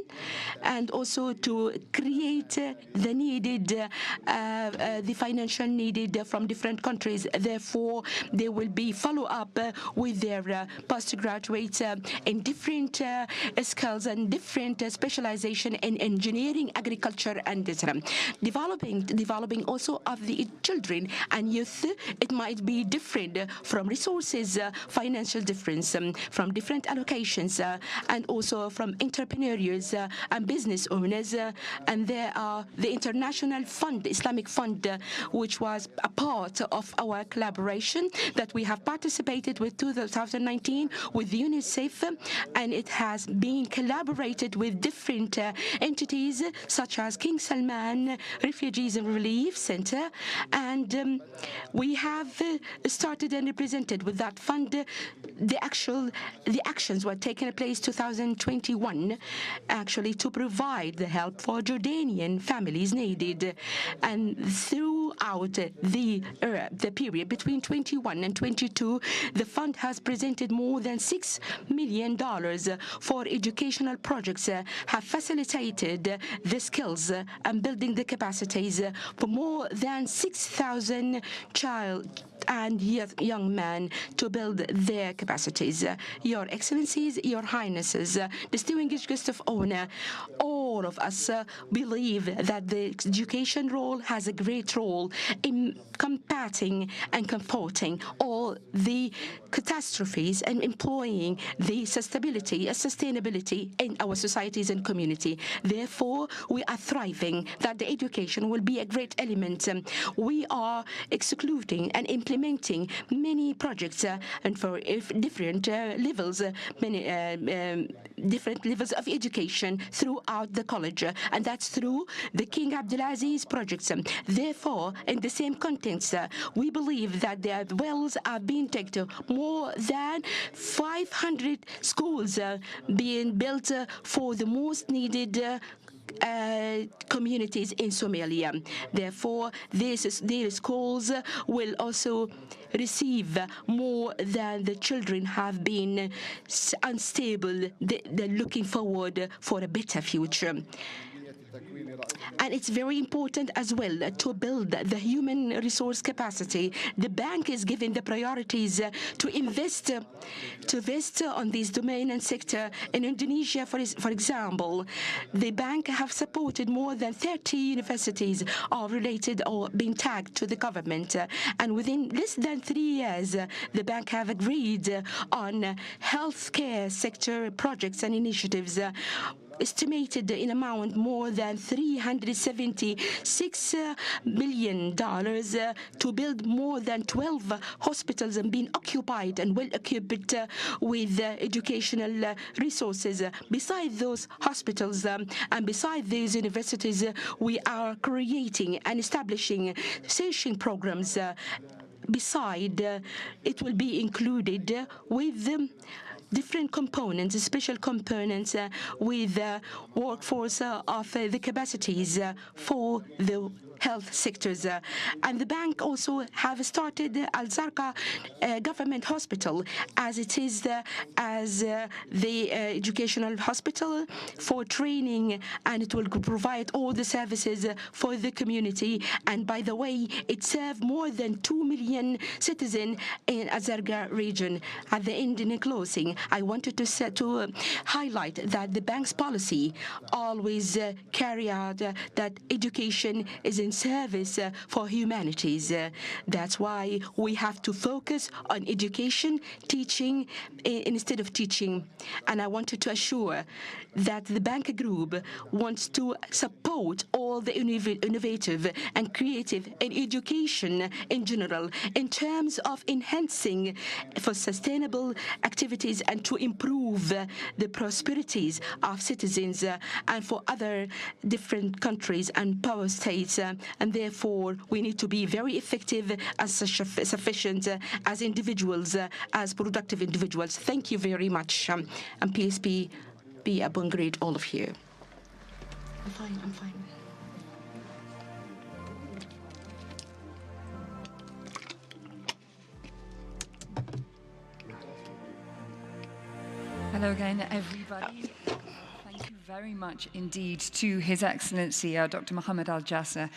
and also to create the needed, the financial needed from different countries. Therefore, they will be follow-up with their postgraduates in different skills and different specialization in engineering, agriculture, and developing also of the children and youth. It might be different from resources, financial difference, from different allocations, and also from entrepreneurs and business owners. And there are the International Fund, Islamic Fund, which was a part of our collaboration that we have participated with 2019 with UNICEF, and it has been collaborated with different entities such as King Salman Refugees and Relief Center, and we have started and represented with that fund. The actions were taking place 2021, actually, to provide the help for Jordanian families needed, and throughout the period between 21 and 22, the fund has presented more than $6 million for educational projects, have facilitated the skills and building the capacities for more than 6,000 child and young men to build their capacities. Your Excellencies, Your Highnesses, distinguished guests of honor, all of us believe that the education role has a great role in combating and comforting all the catastrophes and employing the sustainability in our societies and community. Therefore, we are thriving that the education will be a great element. We are executing and implementing many projects and for different levels, many different levels of education throughout the college, and that's through the King Abdulaziz projects. Therefore, in the same context, we believe that the wells are being taken. More than 500 schools being built for the most needed communities in Somalia. Therefore, these schools will also receive more than the children have been unstable. They're looking forward for a better future. And it's very important as well to build the human resource capacity. The bank is giving the priorities to invest on this domain and sector. In Indonesia, for example, the bank have supported more than 30 universities are related or being tagged to the government. And within less than 3 years, the bank have agreed on healthcare sector projects and initiatives estimated in amount more than $376 million to build more than 12 hospitals and being occupied and well equipped with educational resources. Besides those hospitals and besides these universities, we are creating and establishing research programs. Beside, it will be included with different components, special components with workforce of the capacities for the health sectors. And the bank also have started Al Zarqa government hospital as it is as the educational hospital for training, and it will provide all the services for the community. And by the way, it served more than 2 million citizens in Azarga region. At the end, in closing, I wanted to highlight that the bank's policy always carry out that education is in service for humanities. That's why we have to focus on education, teaching, instead of teaching. And I wanted to assure that the bank group wants to support all the innovative and creative in education in general in terms of enhancing for sustainable activities and to improve the prosperities of citizens and for other different countries and power states. And therefore, we need to be very effective as sufficient as individuals, as productive individuals. Thank you very much. And peace be upon great all of you. I'm fine. Hello again, everybody. Thank you very much indeed to His Excellency Dr. Mohammed Al-Jasser,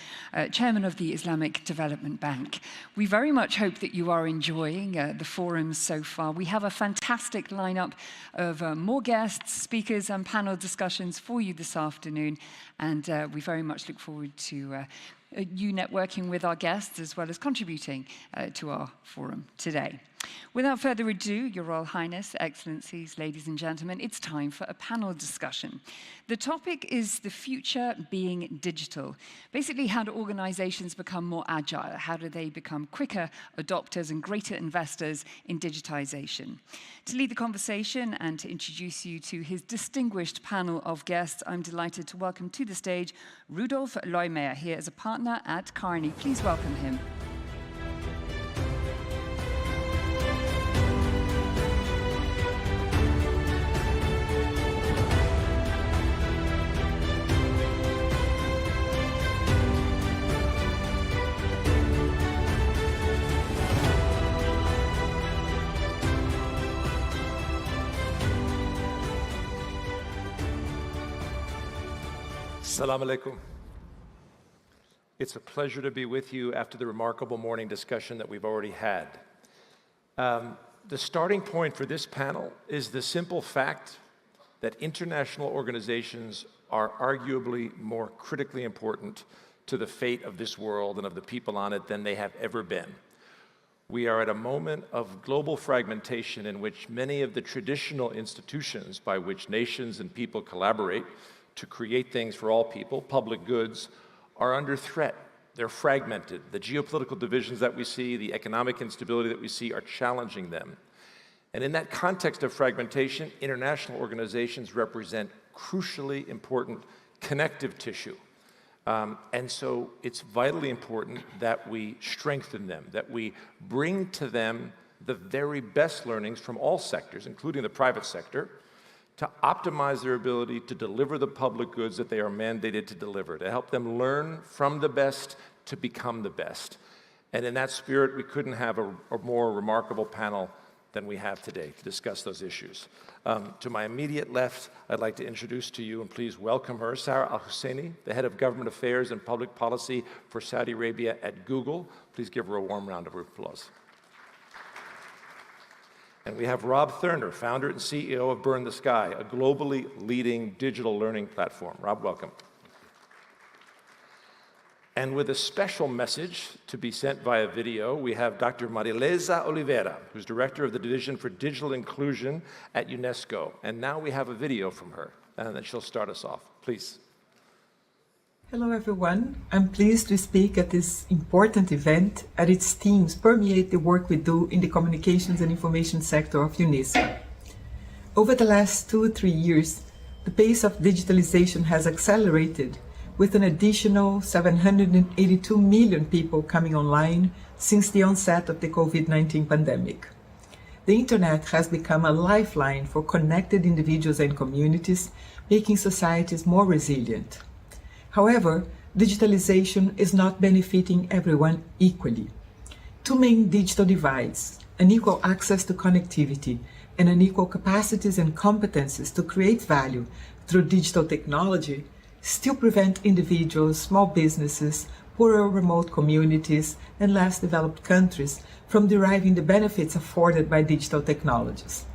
Chairman of the Islamic Development Bank. We very much hope that you are enjoying the forums so far. We have a fantastic lineup of more guests, speakers and panel discussions for you this afternoon, and we very much look forward to you networking with our guests as well as contributing to our forum today. Without further ado, Your Royal Highness, Excellencies, ladies and gentlemen, it's time for a panel discussion. The topic is the future being digital. Basically, how do organizations become more agile? How do they become quicker adopters and greater investors in digitization? To lead the conversation and to introduce you to his distinguished panel of guests, I'm delighted to welcome to the stage Rudolf Leumeyer, here as a partner at Kearney. Please welcome him. Assalamu alaikum. It's a pleasure to be with you after the remarkable morning discussion that we've already had. The starting point for this panel is the simple fact that international organizations are arguably more critically important to the fate of this world and of the people on it than they have ever been. We are at a moment of global fragmentation in which many of the traditional institutions by which nations and people collaborate to create things for all people, public goods, are under threat. They're fragmented. The geopolitical divisions that we see, the economic instability that we see are challenging them. And in that context of fragmentation, international organizations represent crucially important connective tissue. And so it's vitally important that we strengthen them, that we bring to them the very best learnings from all sectors, including the private sector, to optimize their ability to deliver the public goods that they are mandated to deliver, to help them learn from the best to become the best. And in that spirit, we couldn't have a more remarkable panel than we have today to discuss those issues. To my immediate left, I'd like to introduce to you and please welcome her, Sarah Al-Husseini, the Head of Government Affairs and Public Policy for Saudi Arabia at Google. Please give her a warm round of applause. And we have Rob Thurner, founder and CEO of Burn the Sky, a globally leading digital learning platform. Rob, welcome. And with a special message to be sent via video, we have Dr. Marileza Oliveira, who's Director of the Division for Digital Inclusion at UNESCO. And now we have a video from her, and then she'll start us off. Please. Hello, everyone. I'm pleased to speak at this important event as its themes permeate the work we do in the communications and information sector of UNESCO. Over the last 2 or 3 years, the pace of digitalization has accelerated, with an additional 782 million people coming online since the onset of the COVID-19 pandemic. The internet has become a lifeline for connected individuals and communities, making societies more resilient. However, digitalization is not benefiting everyone equally. 2 main digital divides, unequal access to connectivity and unequal capacities and competencies to create value through digital technology, still prevent individuals, small businesses, poorer remote communities, and less developed countries from deriving the benefits afforded by digital technologies.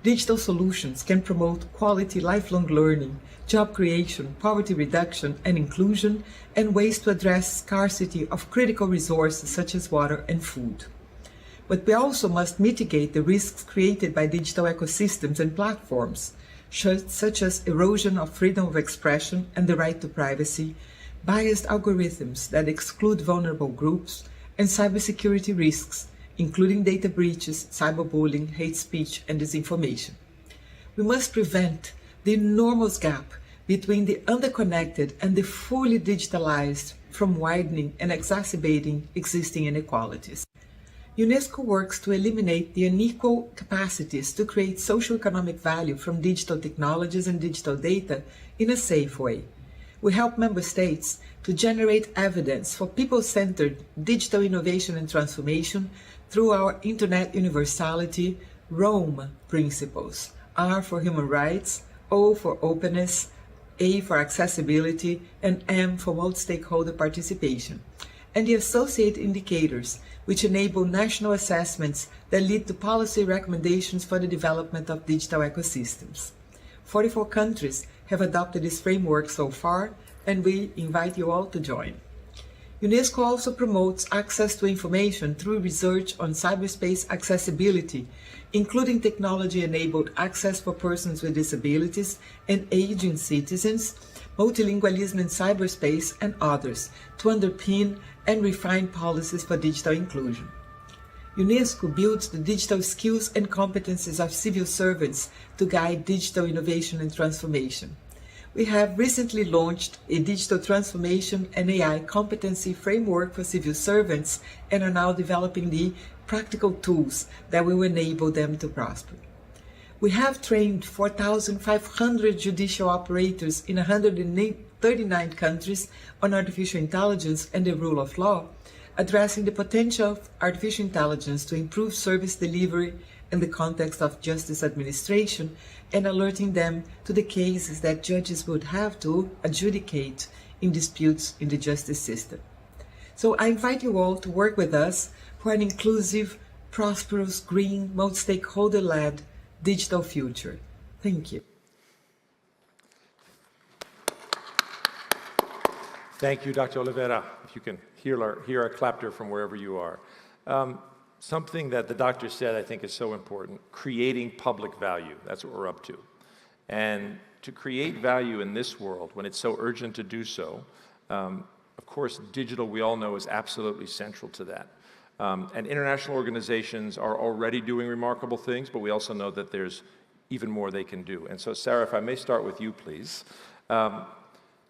Digital solutions can promote quality lifelong learning, job creation, poverty reduction and inclusion, and ways to address scarcity of critical resources such as water and food. But we also must mitigate the risks created by digital ecosystems and platforms, such as erosion of freedom of expression and the right to privacy, biased algorithms that exclude vulnerable groups, and cybersecurity risks, including data breaches, cyberbullying, hate speech, and disinformation. We must prevent the enormous gap between the underconnected and the fully digitalized from widening and exacerbating existing inequalities. UNESCO works to eliminate the unequal capacities to create socio-economic value from digital technologies and digital data in a safe way. We help member states to generate evidence for people-centered digital innovation and transformation through our Internet Universality ROAM principles, R for human rights, O for openness, A for accessibility, and M for multi-stakeholder participation, and the associated indicators which enable national assessments that lead to policy recommendations for the development of digital ecosystems. 44 countries have adopted this framework so far, and we invite you all to join. UNESCO also promotes access to information through research on cyberspace accessibility, including technology-enabled access for persons with disabilities and aging citizens, multilingualism in cyberspace, and others, to underpin and refine policies for digital inclusion. UNESCO builds the digital skills and competencies of civil servants to guide digital innovation and transformation. We have recently launched a digital transformation and AI competency framework for civil servants and are now developing the practical tools that will enable them to prosper. We have trained 4,500 judicial operators in 139 countries on artificial intelligence and the rule of law, addressing the potential of artificial intelligence to improve service delivery in the context of justice administration and alerting them to the cases that judges would have to adjudicate in disputes in the justice system. So I invite you all to work with us for an inclusive, prosperous, green, multi-stakeholder-led digital future. Thank you. Thank you, Dr. Oliveira. If you can hear a clapter from wherever you are. Something that the doctor said I think is so important, creating public value. That's what we're up to. And to create value in this world, when it's so urgent to do so, of course, digital, we all know, is absolutely central to that. And international organizations are already doing remarkable things, but we also know that there's even more they can do. And so, Sarah, if I may start with you, please.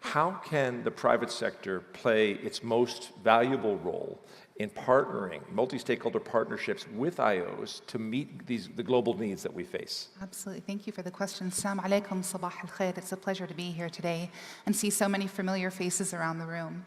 How can the private sector play its most valuable role in partnering, multi-stakeholder partnerships with IOs to meet the global needs that we face? Absolutely. Thank you for the question. Assalamu alaikum, sabah al-khair. It's a pleasure to be here today and see so many familiar faces around the room.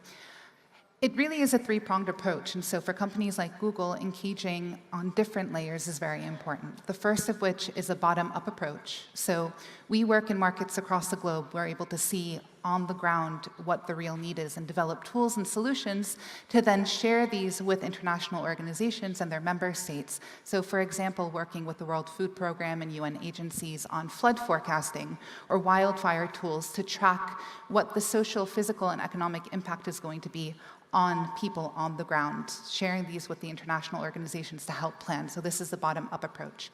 It really is a three-pronged approach, and so for companies like Google, engaging on different layers is very important. The first of which is a bottom-up approach. So we work in markets across the globe. We're able to see on the ground what the real need is and develop tools and solutions to then share these with international organizations and their member states. So for example, working with the World Food Programme and UN agencies on flood forecasting or wildfire tools to track what the social, physical, and economic impact is going to be on people on the ground, sharing these with the international organizations to help plan. So this is the bottom-up approach.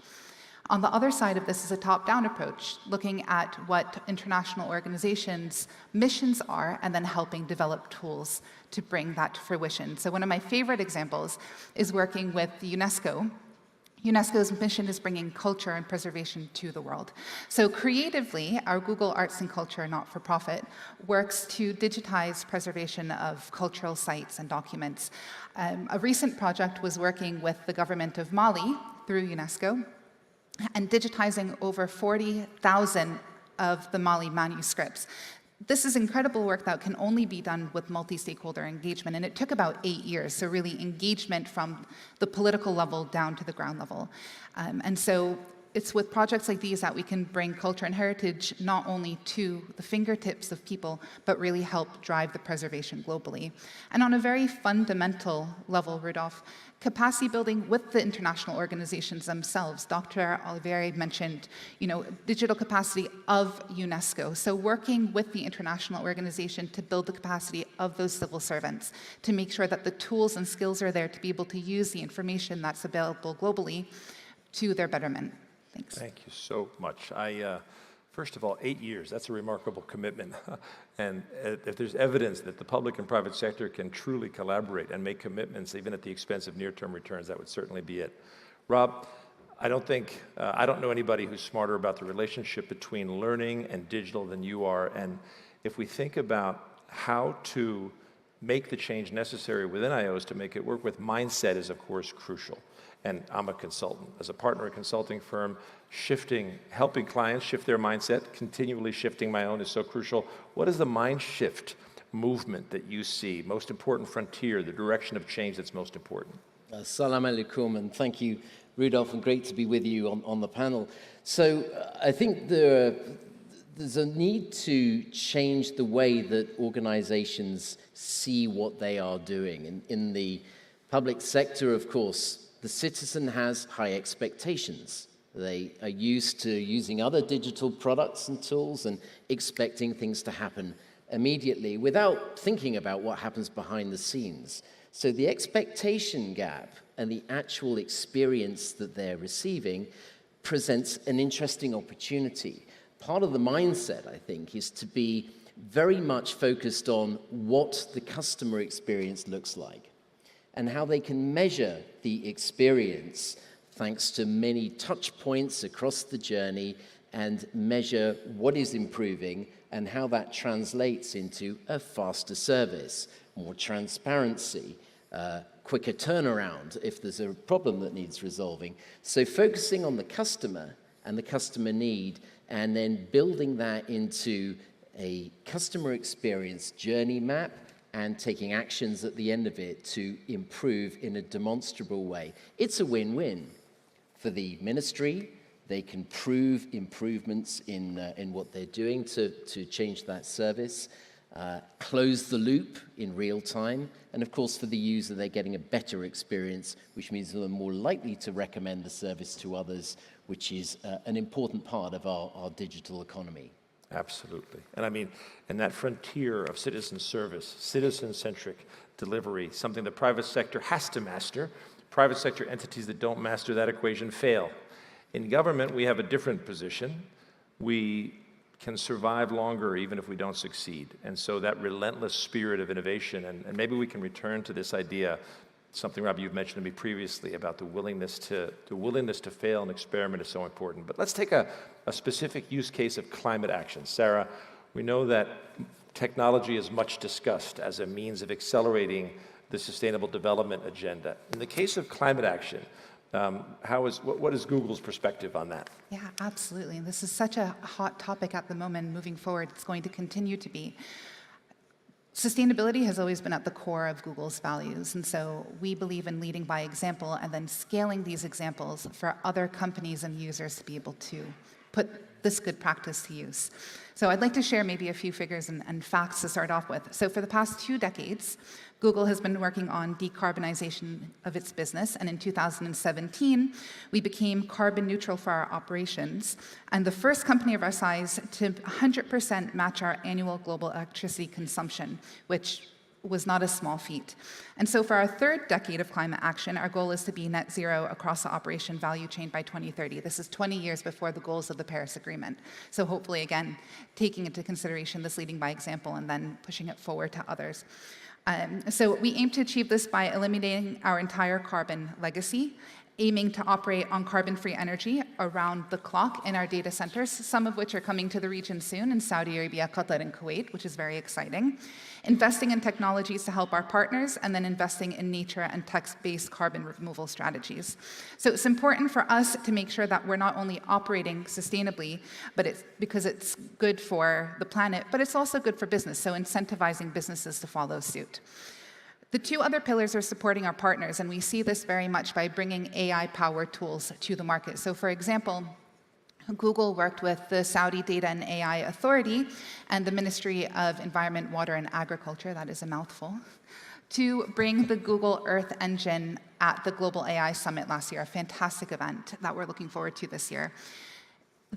On the other side of this is a top-down approach, looking at what international organizations' missions are and then helping develop tools to bring that to fruition. So one of my favorite examples is working with UNESCO. UNESCO's mission is bringing culture and preservation to the world. So creatively, our Google Arts and Culture not-for-profit works to digitize preservation of cultural sites and documents. A recent project was working with the government of Mali through UNESCO and digitizing over 40,000 of the Mali manuscripts. This is incredible work that can only be done with multi-stakeholder engagement, and it took about 8 years, so really engagement from the political level down to the ground level. And so it's with projects like these that we can bring culture and heritage not only to the fingertips of people, but really help drive the preservation globally. And on a very fundamental level, Rudolf, capacity building with the international organizations themselves. Dr. Olivieri mentioned, digital capacity of UNESCO. So working with the international organization to build the capacity of those civil servants, to make sure that the tools and skills are there to be able to use the information that's available globally to their betterment. Thanks. Thank you so much. First of all, 8 years, that's a remarkable commitment. And if there's evidence that the public and private sector can truly collaborate and make commitments, even at the expense of near-term returns, that would certainly be it. Rob, I don't know anybody who's smarter about the relationship between learning and digital than you are. And if we think about how to make the change necessary within IOs to make it work with, mindset is, of course, crucial. And I'm a consultant. As a partner at a consulting firm, helping clients shift their mindset, continually shifting my own is so crucial. What is the mind shift movement that you see, most important frontier, the direction of change that's most important? Assalamu alaikum, and thank you, Rudolf, and great to be with you on the panel. So I think there's a need to change the way that organizations see what they are doing. In the public sector, of course, the citizen has high expectations. They are used to using other digital products and tools and expecting things to happen immediately without thinking about what happens behind the scenes. So the expectation gap and the actual experience that they're receiving presents an interesting opportunity. Part of the mindset, I think, is to be very much focused on what the customer experience looks like and how they can measure the experience thanks to many touch points across the journey and measure what is improving and how that translates into a faster service, more transparency, quicker turnaround if there's a problem that needs resolving. So focusing on the customer and the customer need and then building that into a customer experience journey map and taking actions at the end of it to improve in a demonstrable way. It's a win-win for the ministry. They can prove improvements in what they're doing to change that service, close the loop in real time, and of course for the user they're getting a better experience, which means they're more likely to recommend the service to others, which is an important part of our digital economy. Absolutely. And I mean, in that frontier of citizen service, citizen-centric delivery, something the private sector has to master. Private sector entities that don't master that equation fail. In government, we have a different position. We can survive longer even if we don't succeed. And so that relentless spirit of innovation, and maybe we can return to this idea, something, Rob, you've mentioned to me previously about the willingness to fail and experiment is so important. But let's take a specific use case of climate action. Sarah, we know that technology is much discussed as a means of accelerating the sustainable development agenda. In the case of climate action, what is Google's perspective on that? Yeah, absolutely. This is such a hot topic at the moment. Moving forward, it's going to continue to be. Sustainability has always been at the core of Google's values, and so we believe in leading by example and then scaling these examples for other companies and users to be able to put this good practice to use. So I'd like to share maybe a few figures and facts to start off with. So for the past 2 decades, Google has been working on decarbonization of its business, and in 2017, we became carbon neutral for our operations, and the first company of our size to 100% match our annual global electricity consumption, which was not a small feat. And so for our 3rd decade of climate action, our goal is to be net zero across the operation value chain by 2030. This is 20 years before the goals of the Paris Agreement. So hopefully, again, taking into consideration this leading by example and then pushing it forward to others. So we aim to achieve this by eliminating our entire carbon legacy, aiming to operate on carbon-free energy around the clock in our data centers, some of which are coming to the region soon in Saudi Arabia, Qatar, and Kuwait, which is very exciting. Investing in technologies to help our partners, and then investing in nature and text-based carbon removal strategies. So it's important for us to make sure that we're not only operating sustainably, but it's because it's good for the planet, but it's also good for business, so incentivizing businesses to follow suit. The two other pillars are supporting our partners, and we see this very much by bringing AI-powered tools to the market. So for example, Google worked with the Saudi Data and AI Authority and the Ministry of Environment, Water, and Agriculture, that is a mouthful, to bring the Google Earth Engine at the Global AI Summit last year, a fantastic event that we're looking forward to this year.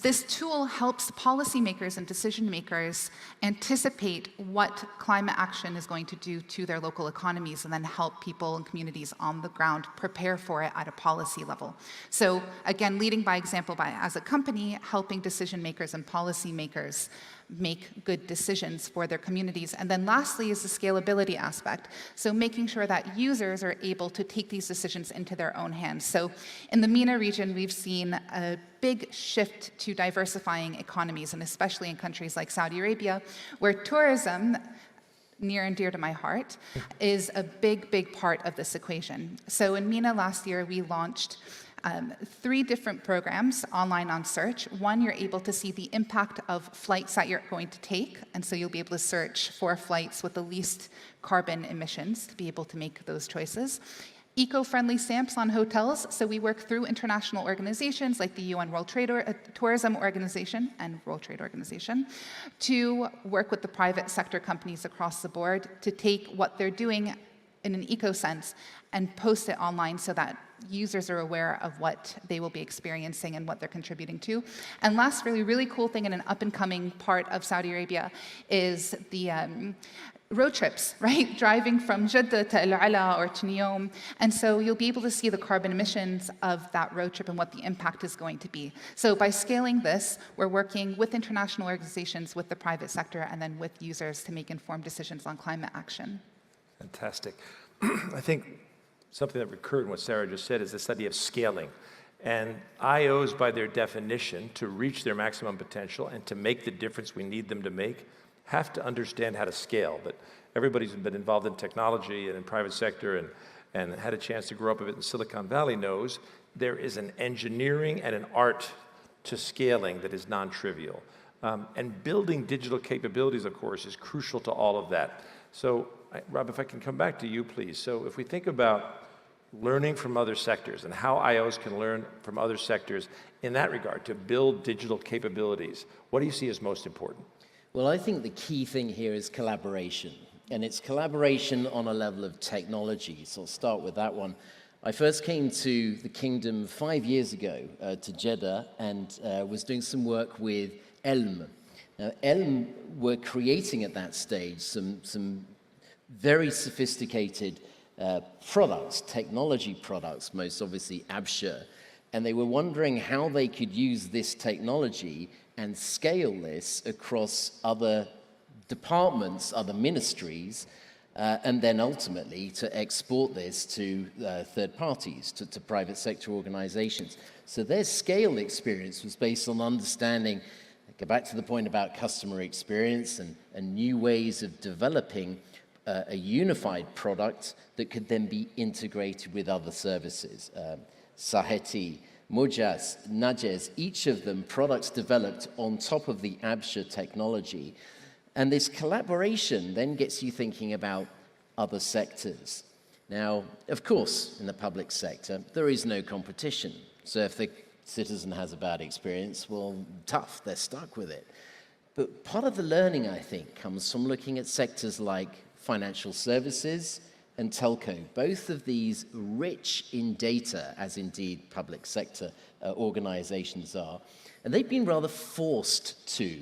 This tool helps policymakers and decision makers anticipate what climate action is going to do to their local economies and then help people and communities on the ground prepare for it at a policy level. So again, leading by example by, as a company, helping decision makers and policymakers make good decisions for their communities. And then lastly is the scalability aspect. So making sure that users are able to take these decisions into their own hands. So in the MENA region, we've seen a big shift to diversifying economies, and especially in countries like Saudi Arabia, where tourism, near and dear to my heart, is a big, big part of this equation. So in MENA last year, we launched 3 different programs online on search. One, you're able to see the impact of flights that you're going to take, and so you'll be able to search for flights with the least carbon emissions to be able to make those choices. Eco-friendly stamps on hotels, so we work through international organizations like the UN World Tourism Organization and World Trade Organization to work with the private sector companies across the board to take what they're doing in an eco-sense and post it online so that users are aware of what they will be experiencing and what they're contributing to. And last really cool thing in an up-and-coming part of Saudi Arabia is the road trips, right? Driving from Jeddah to El Ala or to Neom. And so you'll be able to see the carbon emissions of that road trip and what the impact is going to be. So by scaling this, we're working with international organizations, with the private sector, and then with users to make informed decisions on climate action. Fantastic. I think something that recurred in what Sarah just said is this idea of scaling. And IOs, by their definition, to reach their maximum potential and to make the difference we need them to make, have to understand how to scale. But everybody's been involved in technology and in private sector and had a chance to grow up a bit in Silicon Valley knows there is an engineering and an art to scaling that is non-trivial. And building digital capabilities, of course, is crucial to all of that. So, Rob, if I can come back to you, please. So if we think about learning from other sectors and how IOs can learn from other sectors in that regard to build digital capabilities, what do you see as most important? Well, I think the key thing here is collaboration, and it's collaboration on a level of technology. So I'll start with that one. I first came to the kingdom 5 years ago to Jeddah and was doing some work with Elm. Now, Elm were creating at that stage some very sophisticated products, technology products, most obviously Absher, and they were wondering how they could use this technology and scale this across other departments, other ministries, and then ultimately to export this to third parties, to private sector organizations. So their scale experience was based on understanding, go back to the point about customer experience and new ways of developing a unified product that could then be integrated with other services. Saheti, Mujas, Najes, each of them products developed on top of the Absher technology. And this collaboration then gets you thinking about other sectors. Now, of course, in the public sector, there is no competition. So if the citizen has a bad experience, well, tough, they're stuck with it. But part of the learning, I think, comes from looking at sectors like financial services and telco, both of these rich in data, as indeed public sector organizations are. And they've been rather forced to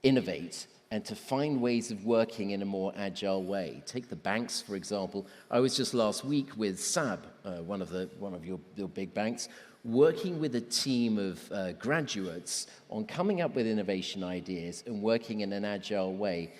innovate and to find ways of working in a more agile way. Take the banks, for example. I was just last week with SAB, one of your big banks, working with a team of graduates on coming up with innovation ideas and working in an agile way.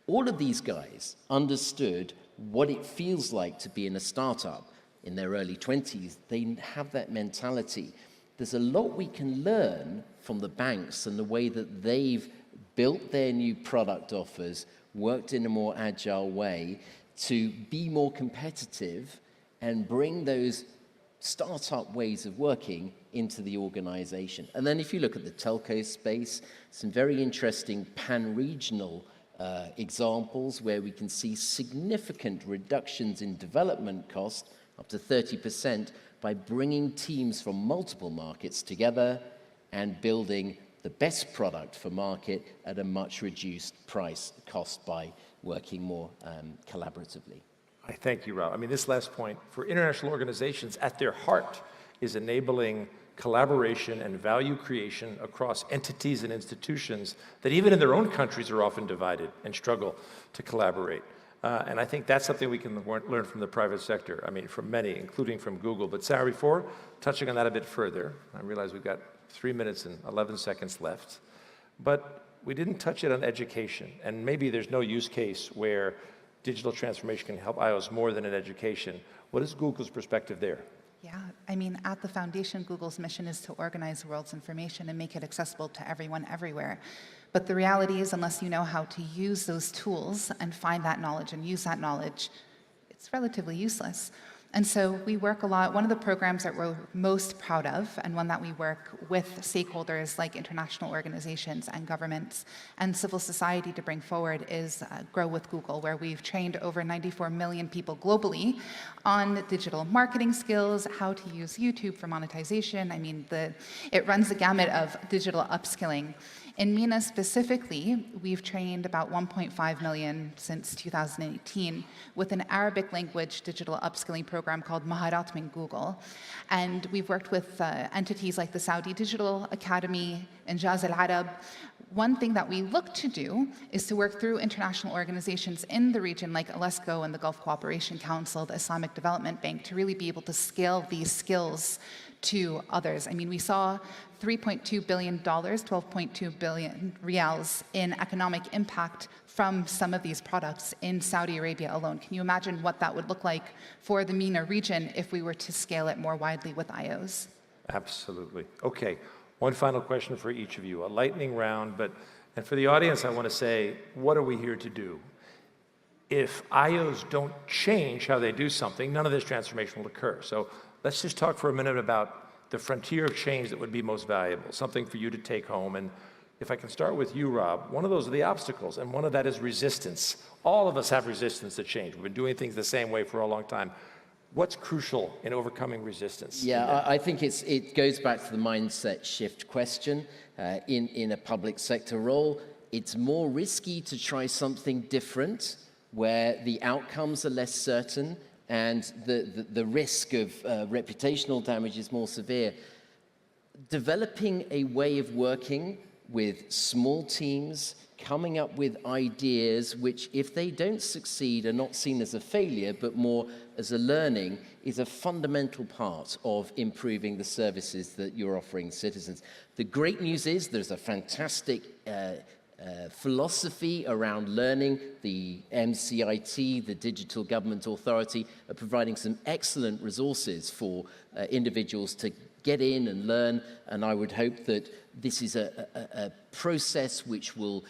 All of these guys understood what it feels like to be in a startup in their early 20s. They have that mentality. There's a lot we can learn from the banks and the way that they've built their new product offers, worked in a more agile way to be more competitive and bring those startup ways of working into the organization. And then if you look at the telco space, some very interesting pan-regional examples where we can see significant reductions in development cost, up to 30%, by bringing teams from multiple markets together and building the best product for market at a much reduced price cost by working more collaboratively. I thank you, Rob. I mean, this last point, for international organizations, at their heart is enabling collaboration and value creation across entities and institutions that even in their own countries are often divided and struggle to collaborate. And I think that's something we can learn from the private sector. I mean, from many, including from Google. But Sarah, before touching on that a bit further, I realize we've got 3 minutes and 11 seconds left, but we didn't touch it on education. And maybe there's no use case where digital transformation can help IOs more than in education. What is Google's perspective there? Yeah, I mean, at the foundation, Google's mission is to organize the world's information and make it accessible to everyone, everywhere. But the reality is, unless you know how to use those tools and find that knowledge and use that knowledge, it's relatively useless. And so we work a lot. One of the programs that we're most proud of, and one that we work with stakeholders like international organizations and governments and civil society to bring forward, is Grow with Google, where we've trained over 94 million people globally on digital marketing skills, how to use YouTube for monetization. I mean, it runs the gamut of digital upskilling. In MENA specifically, we've trained about 1.5 million since 2018 with an Arabic language digital upskilling program called Maharat min Google. And we've worked with entities like the Saudi Digital Academy, Injaz Al Arab. One thing that we look to do is to work through international organizations in the region like ALESCO and the Gulf Cooperation Council, the Islamic Development Bank, to really be able to scale these skills to others. I mean, we saw $3.2 billion, 12.2 billion riyals in economic impact from some of these products in Saudi Arabia alone. Can you imagine what that would look like for the MENA region if we were to scale it more widely with IOs? Absolutely. Okay, one final question for each of you, a lightning round, and for the audience, I want to say, what are we here to do? If IOs don't change how they do something, none of this transformation will occur. So let's just talk for a minute about the frontier of change that would be most valuable, something for you to take home. And if I can start with you, Rob, one of those are the obstacles, and one of that is resistance. All of us have resistance to change. We've been doing things the same way for a long time. What's crucial in overcoming resistance? Yeah, I think it goes back to the mindset shift question. In a public sector role, it's more risky to try something different where the outcomes are less certain and the risk of reputational damage is more severe. Developing a way of working with small teams, coming up with ideas which, if they don't succeed, are not seen as a failure, but more as a learning, is a fundamental part of improving the services that you're offering citizens. The great news is there's a fantastic philosophy around learning. The MCIT, the Digital Government Authority, are providing some excellent resources for individuals to get in and learn, and I would hope that this is a process which will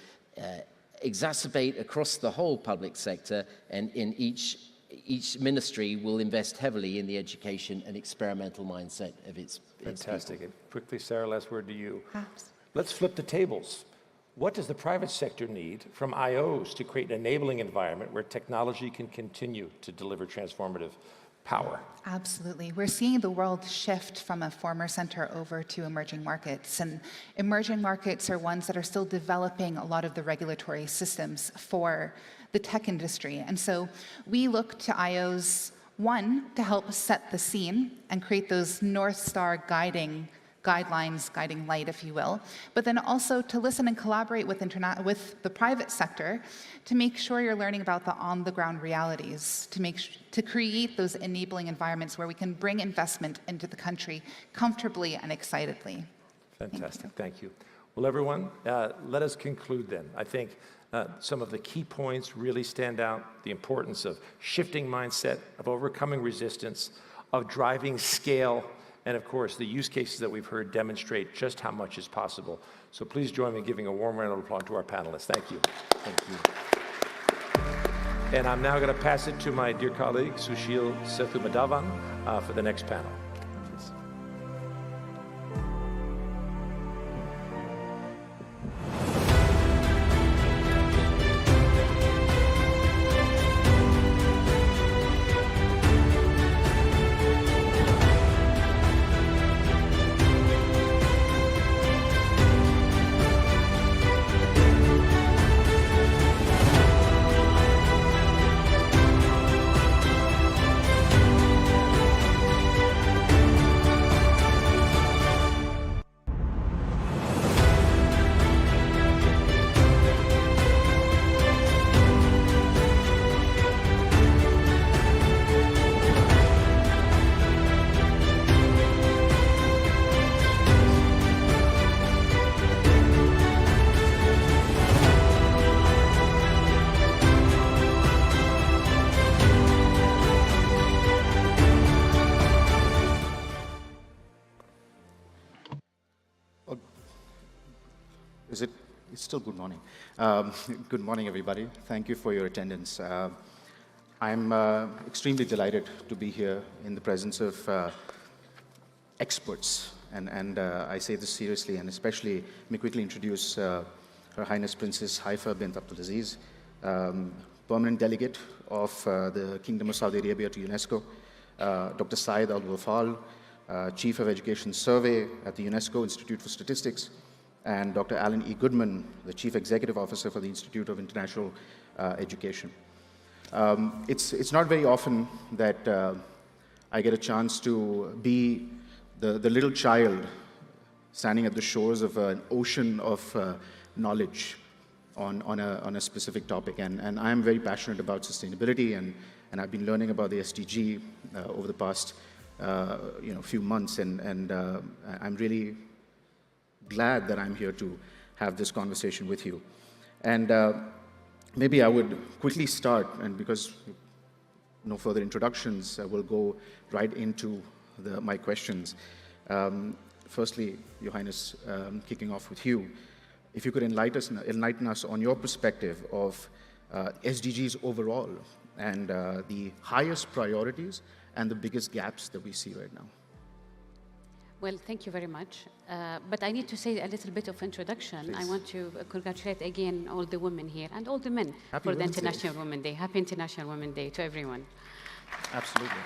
exacerbate across the whole public sector, and in each ministry will invest heavily in the education and experimental mindset of its Fantastic. people. And quickly, Sarah, last word to you. Perhaps. Let's flip the tables. What does the private sector need from IOs to create an enabling environment where technology can continue to deliver transformative power? Absolutely. We're seeing the world shift from a former center over to emerging markets. And emerging markets are ones that are still developing a lot of the regulatory systems for the tech industry. And so we look to IOs, one, to help set the scene and create those North Star guiding light, if you will, but then also to listen and collaborate with the private sector to make sure you're learning about the on-the-ground realities, to create those enabling environments where we can bring investment into the country comfortably and excitedly. Fantastic. Thank you. Well, everyone, let us conclude then. I think some of the key points really stand out: the importance of shifting mindset, of overcoming resistance, of driving scale, and of course, the use cases that we've heard demonstrate just how much is possible. So please join me in giving a warm round of applause to our panelists. Thank you. Thank you. And I'm now going to pass it to my dear colleague, Sushil Sethumadhavan, for the next panel. Please. It's still good morning. Good morning, everybody. Thank you for your attendance. I'm extremely delighted to be here in the presence of experts, and I say this seriously, and especially let me quickly introduce Her Highness Princess Haifa bint Abdulaziz, permanent delegate of the Kingdom of Saudi Arabia to UNESCO, Dr. Saeed Al-Wafal, Chief of Education Survey at the UNESCO Institute for Statistics, and Dr. Alan E. Goodman, the Chief Executive Officer for the Institute of International Education. It's not very often that I get a chance to be the little child standing at the shores of an ocean of knowledge on a specific topic. And I'm very passionate about sustainability, and I've been learning about the SDG over the past few months, and I'm really glad that I'm here to have this conversation with you. And maybe I would quickly start, and because no further introductions, we'll go right into my questions. Firstly, Your Highness, kicking off with you, if you could enlighten us on your perspective of SDGs overall and the highest priorities and the biggest gaps that we see right now. Well, thank you very much. But I need to say a little bit of introduction. Please. I want to congratulate again all the women here and all the men for the International Women's Day. Happy International Women's Day to everyone. Absolutely.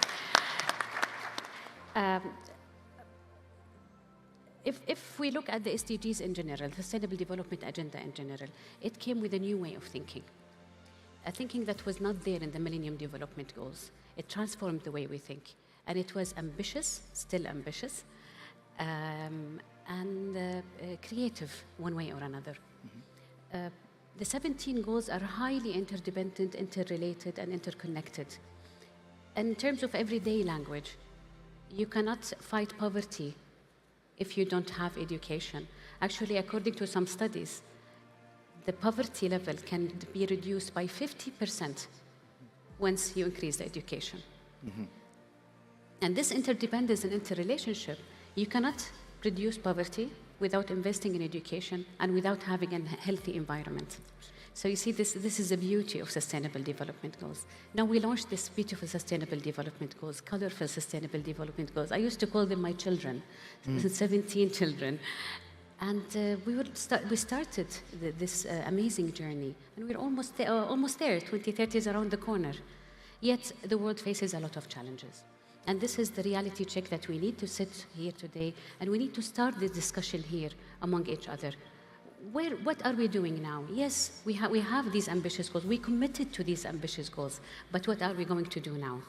If we look at the SDGs in general, the Sustainable Development Agenda in general, it came with a new way of thinking. A thinking that was not there in the Millennium Development Goals. It transformed the way we think. And it was ambitious, still ambitious, and creative one way or another. Mm-hmm. The 17 goals are highly interdependent, interrelated, and interconnected. In terms of everyday language, you cannot fight poverty if you don't have education. Actually, according to some studies, the poverty level can be reduced by 50% once you increase the education. Mm-hmm. And this interdependence and interrelationship, you cannot reduce poverty without investing in education and without having a healthy environment. So you see, this is the beauty of Sustainable Development Goals. Now we launched this beautiful Sustainable Development Goals, colorful Sustainable Development Goals. I used to call them my children, 17 children. And we started this amazing journey, and we're almost there. 2030 is around the corner. Yet the world faces a lot of challenges. And this is the reality check that we need to sit here today, and we need to start the discussion here among each other. What are we doing now? Yes, we have these ambitious goals. We committed to these ambitious goals, but what are we going to do now?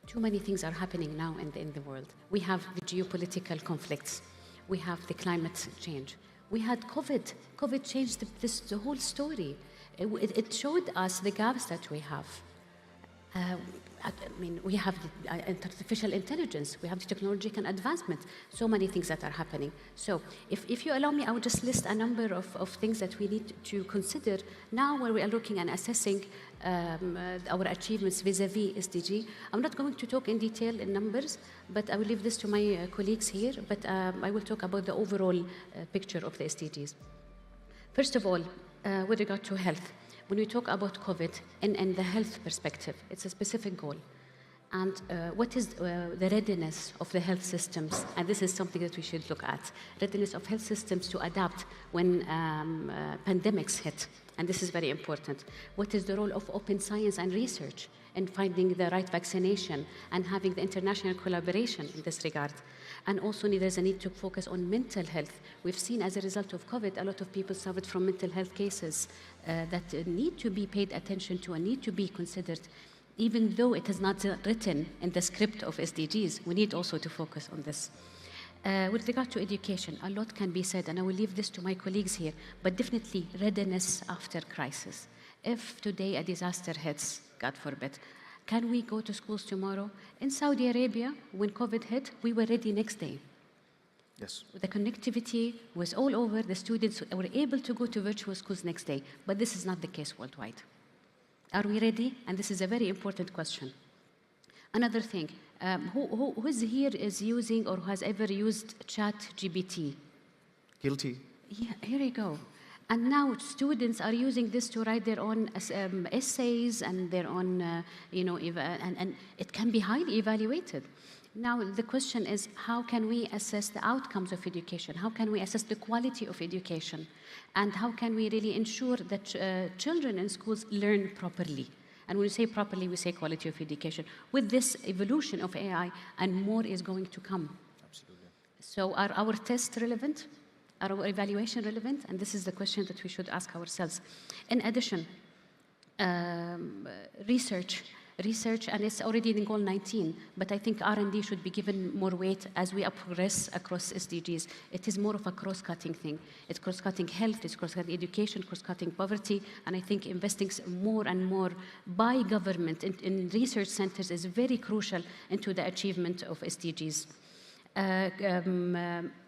Too many things are happening now in the world. We have the geopolitical conflicts. We have the climate change. We had COVID. COVID changed the whole story. It showed us the gaps that we have. I mean, we have the artificial intelligence, we have the technological advancement, so many things that are happening. So if you allow me, I would just list a number of things that we need to consider now when we are looking and assessing our achievements vis-a-vis SDG. I'm not going to talk in detail in numbers, but I will leave this to my colleagues here, but I will talk about the overall picture of the SDGs. First of all, with regard to health, when we talk about COVID and the health perspective, it's a specific goal. And what is the readiness of the health systems? And this is something that we should look at. Readiness of health systems to adapt when pandemics hit. And this is very important. What is the role of open science and research in finding the right vaccination and having the international collaboration in this regard? And also there's a need to focus on mental health. We've seen as a result of COVID, a lot of people suffered from mental health cases that need to be paid attention to and need to be considered. Even though it is not written in the script of SDGs, we need also to focus on this. With regard to education, a lot can be said, and I will leave this to my colleagues here, but definitely readiness after crisis. If today a disaster hits, God forbid, can we go to schools tomorrow? In Saudi Arabia, when COVID hit, we were ready next day. Yes. The connectivity was all over. The students were able to go to virtual schools next day, but this is not the case worldwide. Are we ready? And this is a very important question. Another thing, who is here is using or has ever used ChatGPT? Guilty. Yeah, here you go. And now students are using this to write their own essays and their own, and it can be highly evaluated. Now the question is, how can we assess the outcomes of education? How can we assess the quality of education? And how can we really ensure that children in schools learn properly? And when we say properly, we say quality of education. With this evolution of AI, and more is going to come. Absolutely. So are our tests relevant? Are our evaluation relevant? And this is the question that we should ask ourselves. In addition, research, and it's already in goal 19, but I think R&D should be given more weight as we progress across SDGs. It is more of a cross-cutting thing. It's cross-cutting health, it's cross-cutting education, cross-cutting poverty, and I think investing more and more by government in research centers is very crucial into the achievement of SDGs.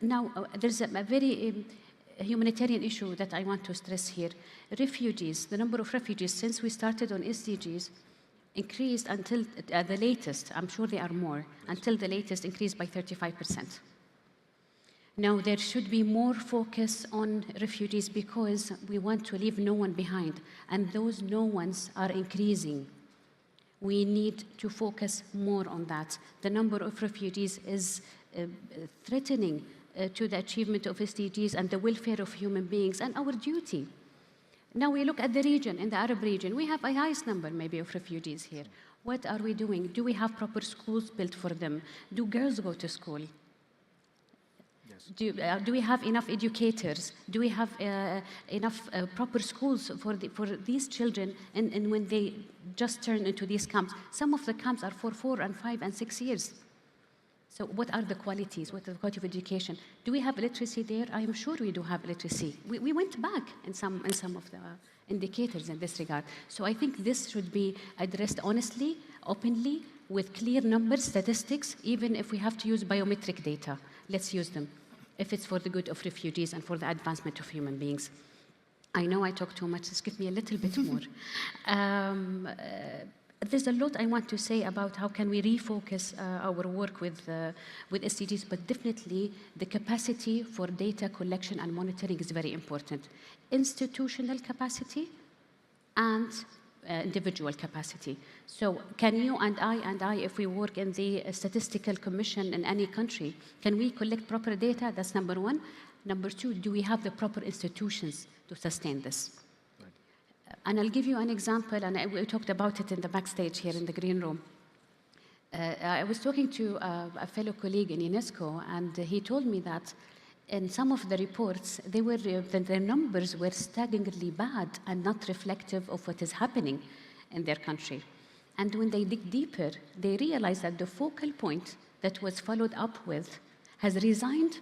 Now, there's a very humanitarian issue that I want to stress here. Refugees, the number of refugees since we started on SDGs increased until the latest, I'm sure there are more, until the latest increased by 35%. Now, there should be more focus on refugees because we want to leave no one behind, and those no ones are increasing. We need to focus more on that. The number of refugees is threatening to the achievement of SDGs and the welfare of human beings and our duty. Now we look at the region, in the Arab region, we have a highest number maybe of refugees here. What are we doing? Do we have proper schools built for them? Do girls go to school? Yes. Do we have enough educators? Do we have enough proper schools for these children and when they just turn into these camps? Some of the camps are for 4 and 5 and 6 years. So what are the qualities? What are the quality of education? Do we have literacy there? I am sure we do have literacy. We went back in some of the indicators in this regard. So I think this should be addressed honestly, openly, with clear numbers, statistics, even if we have to use biometric data. Let's use them, if it's for the good of refugees and for the advancement of human beings. I know I talk too much, just give me a little bit more. There's a lot I want to say about how can we refocus our work with SDGs, but definitely the capacity for data collection and monitoring is very important. Institutional capacity and individual capacity. So can you and I, if we work in the statistical commission in any country, can we collect proper data? That's number one. Number two, do we have the proper institutions to sustain this? And I'll give you an example, and we talked about it in the backstage here in the green room. I was talking to a fellow colleague in UNESCO, and he told me that in some of the reports, their numbers were staggeringly bad and not reflective of what is happening in their country. And when they dig deeper, they realize that the focal point that was followed up with has resigned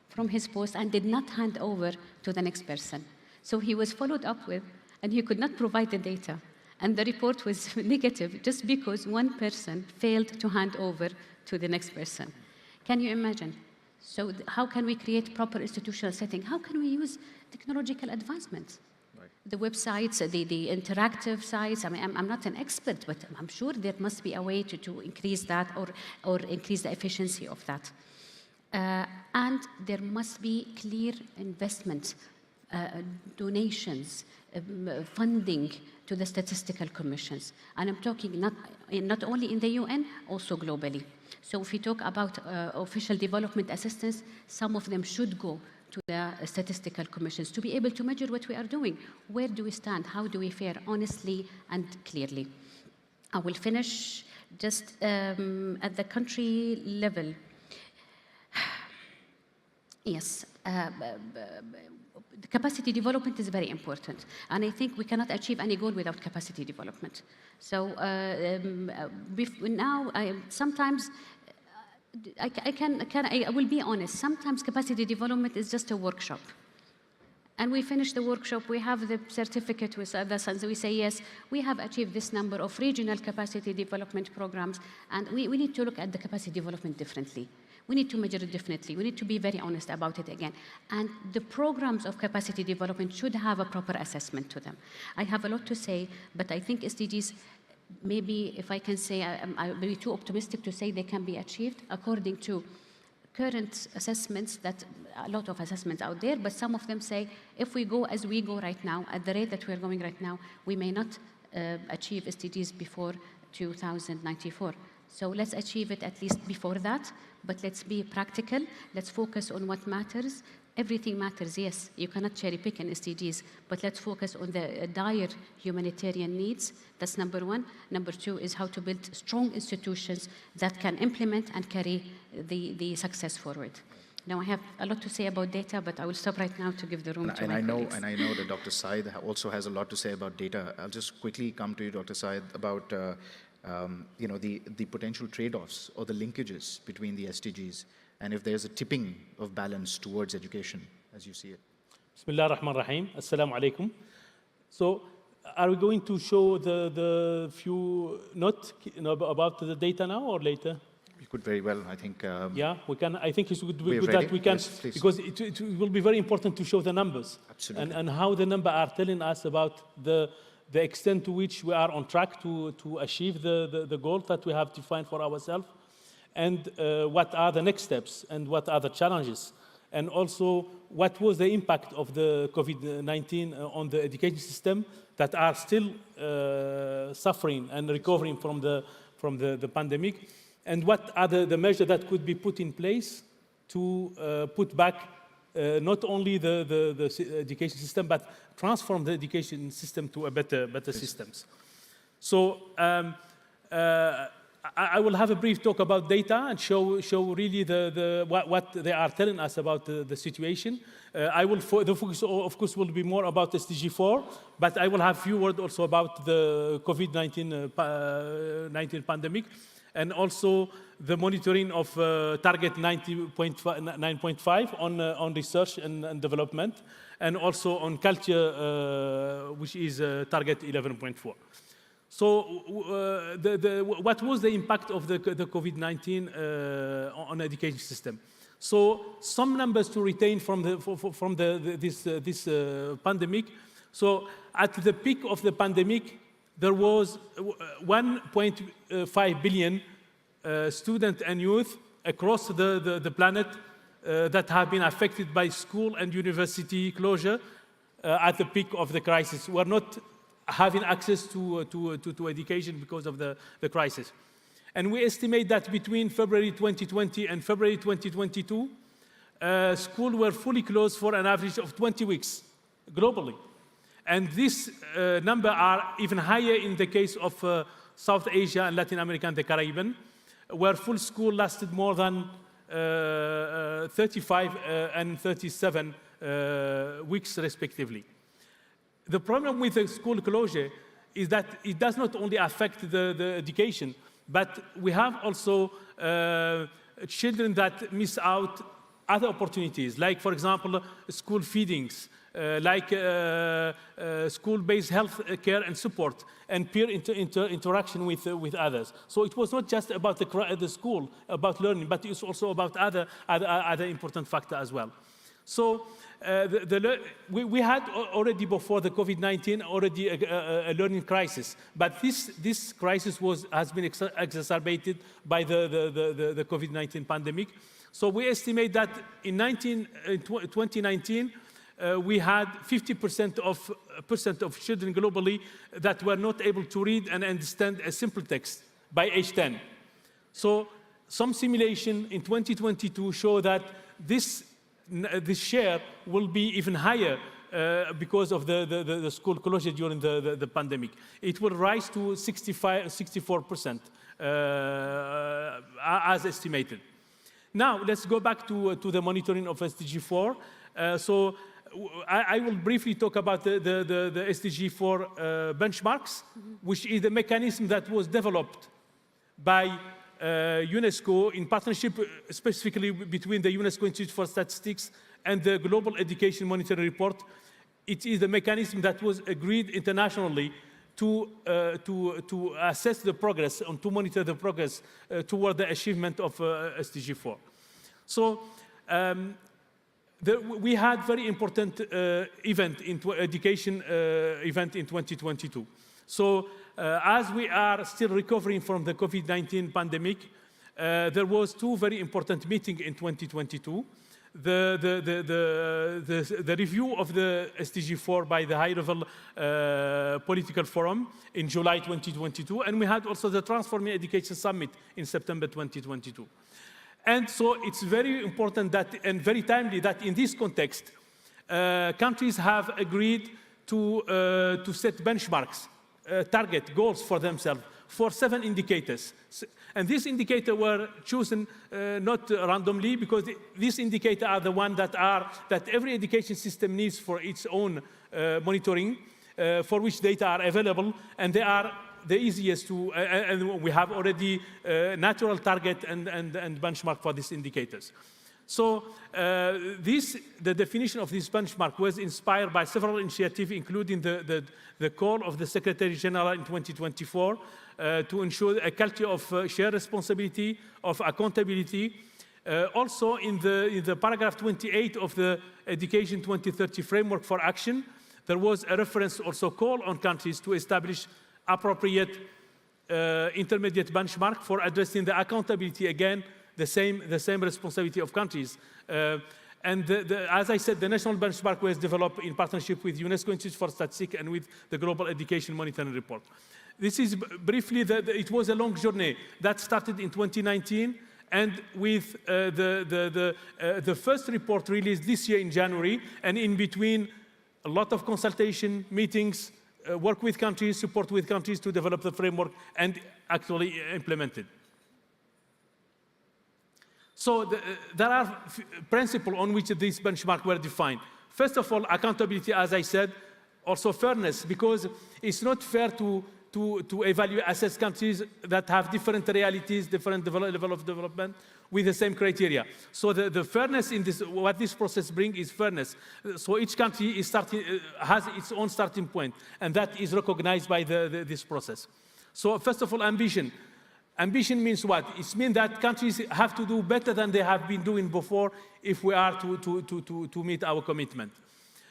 from his post and did not hand over to the next person. So he was followed up with, and he could not provide the data. And the report was negative just because one person failed to hand over to the next person. Can you imagine? So how can we create proper institutional setting? How can we use technological advancements? Right. The websites, the interactive sites, I mean, I'm not an expert, but I'm sure there must be a way to increase that or increase the efficiency of that. And there must be clear investments, donations, funding to the statistical commissions. And I'm talking not only in the UN, also globally. So if we talk about official development assistance, some of them should go to the statistical commissions to be able to measure what we are doing. Where do we stand? How do we fare honestly and clearly? I will finish just at the country level. Yes. The capacity development is very important, and I think we cannot achieve any goal without capacity development. So now, sometimes I will be honest. Sometimes capacity development is just a workshop, and we finish the workshop. We have the certificate with us, and we say yes, we have achieved this number of regional capacity development programs, and we need to look at the capacity development differently. We need to measure it differently. We need to be very honest about it again. And the programs of capacity development should have a proper assessment to them. I have a lot to say, but I think SDGs, maybe if I can say, I will be too optimistic to say they can be achieved according to current assessments, that a lot of assessments out there, but some of them say if we go as we go right now, at the rate that we're going right now, we may not achieve SDGs before 2094. So let's achieve it at least before that, but let's be practical. Let's focus on what matters. Everything matters, yes. You cannot cherry pick in SDGs, but let's focus on the dire humanitarian needs. That's number one. Number two is how to build strong institutions that can implement and carry the success forward. Now, I have a lot to say about data, but I will stop right now to give the room to my colleagues. And I know that Dr. Said also has a lot to say about data. I'll just quickly come to you, Dr. Said, about the potential trade-offs or the linkages between the SDGs, and if there's a tipping of balance towards education, as you see it. Bismillah ar-Rahman ar-Rahim. Assalamu alaikum. So, are we going to show the few notes about the data now or later? We could very well, I think. Yeah, we can. I think it's good that ready? we can, yes, because it will be very important to show the numbers. Absolutely. And how the numbers are telling us about the extent to which we are on track to achieve the goal that we have defined for ourselves, and what are the next steps, and what are the challenges, and also what was the impact of the COVID-19 on the education system that are still suffering and recovering from the pandemic, and what are the measures that could be put in place to put back not only the education system, but transform the education system to a better systems. So I will have a brief talk about data and show really what they are telling us about the situation. The focus, of course, will be more about SDG 4, but I will have a few words also about the COVID-19 pandemic, and also the monitoring of target 9.5 on research and development, and also on culture, which is target 11.4. So what was the impact of the COVID-19 on the education system? So some numbers to retain from this pandemic. So at the peak of the pandemic, there was 1.5 billion students and youth across the planet that have been affected by school and university closure at the peak of the crisis. We're not having access to education because of the crisis. And we estimate that between February 2020 and February 2022, schools were fully closed for an average of 20 weeks globally. And this number are even higher in the case of South Asia and Latin America and the Caribbean, where full school lasted more than 35 and 37 weeks respectively. The problem with the school closure is that it does not only affect the education, but we have also children that miss out other opportunities, like, for example, school feedings, like school-based health care and support, and peer interaction with others. So it was not just about the school, about learning, but it's also about other important factors as well. So we had already before the COVID-19 already a learning crisis, but this crisis has been exacerbated by the COVID-19 pandemic. So we estimate that in 2019, we had 50% of children globally that were not able to read and understand a simple text by age 10. So some simulation in 2022 show that this share will be even higher because of the school closure during the pandemic. It will rise to 64% as estimated. Now, let's go back to the monitoring of SDG 4. So I will briefly talk about the SDG 4 benchmarks, which is the mechanism that was developed by UNESCO in partnership specifically between the UNESCO Institute for Statistics and the Global Education Monitoring Report. It is the mechanism that was agreed internationally to assess the progress and to monitor the progress toward the achievement of SDG 4. So we had very important education event in 2022. So as we are still recovering from the COVID-19 pandemic, there was two very important meetings in 2022. The review of the SDG 4 by the high-level political forum in July 2022, and we had also the Transforming Education Summit in September 2022. And so it's very important that, and very timely, that in this context, countries have agreed to set benchmarks, target goals for themselves for 7 indicators. And these indicators were chosen not randomly, because these indicators are the ones that every education system needs for its own monitoring, for which data are available, and they are the easiest to, and we have already natural target and benchmark for these indicators. So the definition of this benchmark was inspired by several initiatives, including the call of the Secretary General in 2024 to ensure a culture of shared responsibility, of accountability. Also in the paragraph 28 of the Education 2030 Framework for Action, there was a reference also call on countries to establish appropriate intermediate benchmark for addressing the accountability, again, the same responsibility of countries. As I said, the national benchmark was developed in partnership with UNESCO Institute for Statistics and with the Global Education Monitoring Report. This is briefly, it was a long journey that started in 2019, and with the first report released this year in January, and in between a lot of consultation, meetings, work with countries, support with countries to develop the framework and actually implement it. So there are principles on which these benchmarks were defined. First of all, accountability, as I said, also fairness, because it's not fair to evaluate, assess countries that have different realities, different level of development with the same criteria. So the fairness in this, what this process brings is fairness. So each country is has its own starting point, and that is recognized by this process. So first of all, ambition. Ambition means what? It means that countries have to do better than they have been doing before if we are to meet our commitment.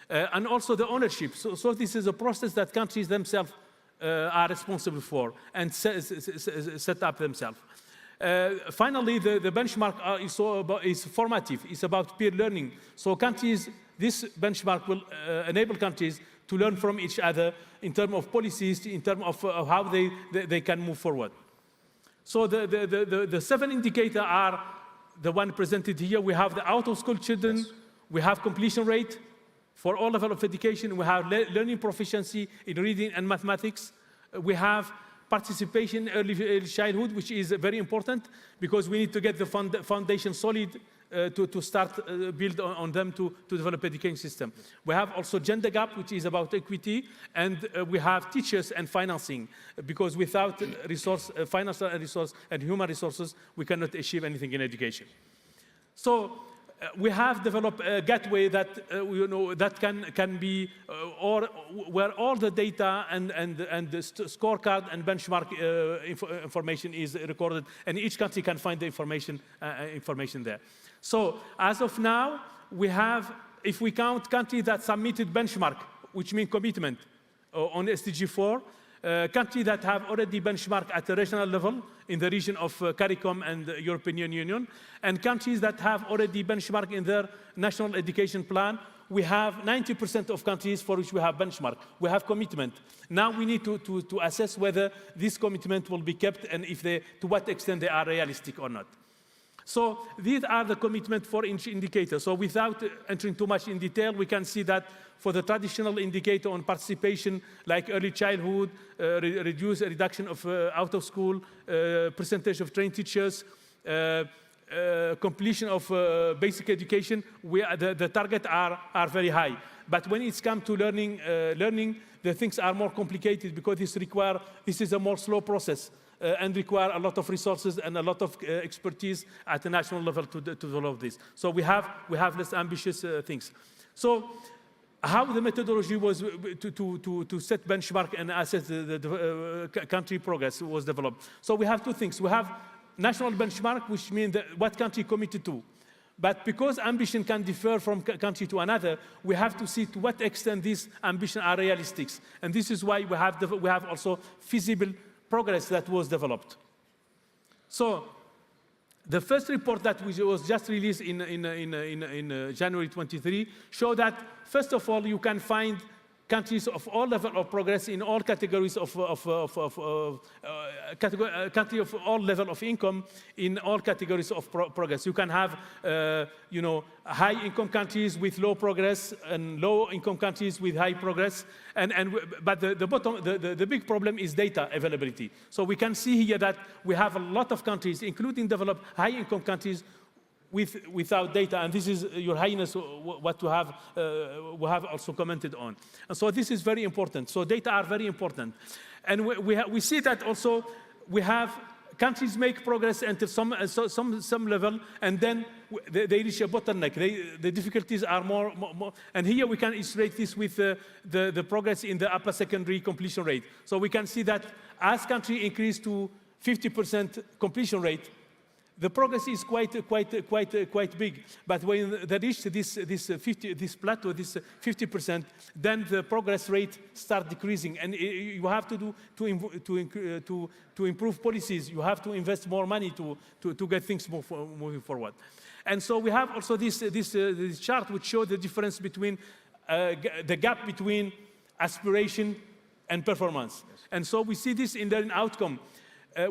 And also the ownership. So this is a process that countries themselves are responsible for and set up themselves. Finally, the benchmark is formative. It's about peer learning. So countries, this benchmark will enable countries to learn from each other in terms of policies, in terms of how they can move forward. So the 7 indicators are the one presented here. We have the out-of-school children. Yes. We have completion rate for all levels of education. We have learning proficiency in reading and mathematics. We have participation in early childhood, which is very important because we need to get the foundation solid to start build on them to develop education system. We have also gender gap, which is about equity, and we have teachers and financing, because without financial resource and human resources, we cannot achieve anything in education. So we have developed a gateway that that can be where all the data and the scorecard and benchmark information is recorded, and each country can find the information there. So as of now, we have, if we count countries that submitted benchmark, which means commitment on SDG 4, countries that have already benchmarked at the regional level in the region of CARICOM and the European Union, and countries that have already benchmarked in their national education plan, we have 90% of countries for which we have benchmark. We have commitment. Now we need to assess whether this commitment will be kept and if to what extent they are realistic or not. So these are the commitment for each indicator. So without entering too much in detail, we can see that for the traditional indicator on participation, like early childhood, reduction of out of school, percentage of trained teachers, completion of basic education, the targets are very high. But when it's come to learning, the things are more complicated because this is a more slow process. And require a lot of resources and a lot of expertise at the national level to develop this. So we have less ambitious things. So how the methodology was to set benchmark and assess the country progress was developed. So we have 2 things. We have national benchmark, which means what country committed to. But because ambition can differ from country to another, we have to see to what extent these ambitions are realistic. And this is why we have also feasible progress that was developed. So The first report that was just released in January 23 showed that, first of all, you can find countries of all level of progress in all categories country of all level of income in all categories of progress. You can have, high income countries with low progress and low income countries with high progress. But the big problem is data availability. So we can see here that we have a lot of countries, including developed high income countries, without data, and this is, Your Highness, what we have also commented on. And so this is very important. So data are very important. And we see that also we have countries make progress until some level, and then they reach a bottleneck. The difficulties are more. And here we can illustrate this with the progress in the upper secondary completion rate. So we can see that as country increase to 50% completion rate, the progress is quite big. But when they reach this plateau, this 50%, then the progress rate starts decreasing. And you have to to improve policies. You have to invest more money to get things moving forward. And so we have also this chart which shows the difference between the gap between aspiration and performance. And so we see this in the outcome.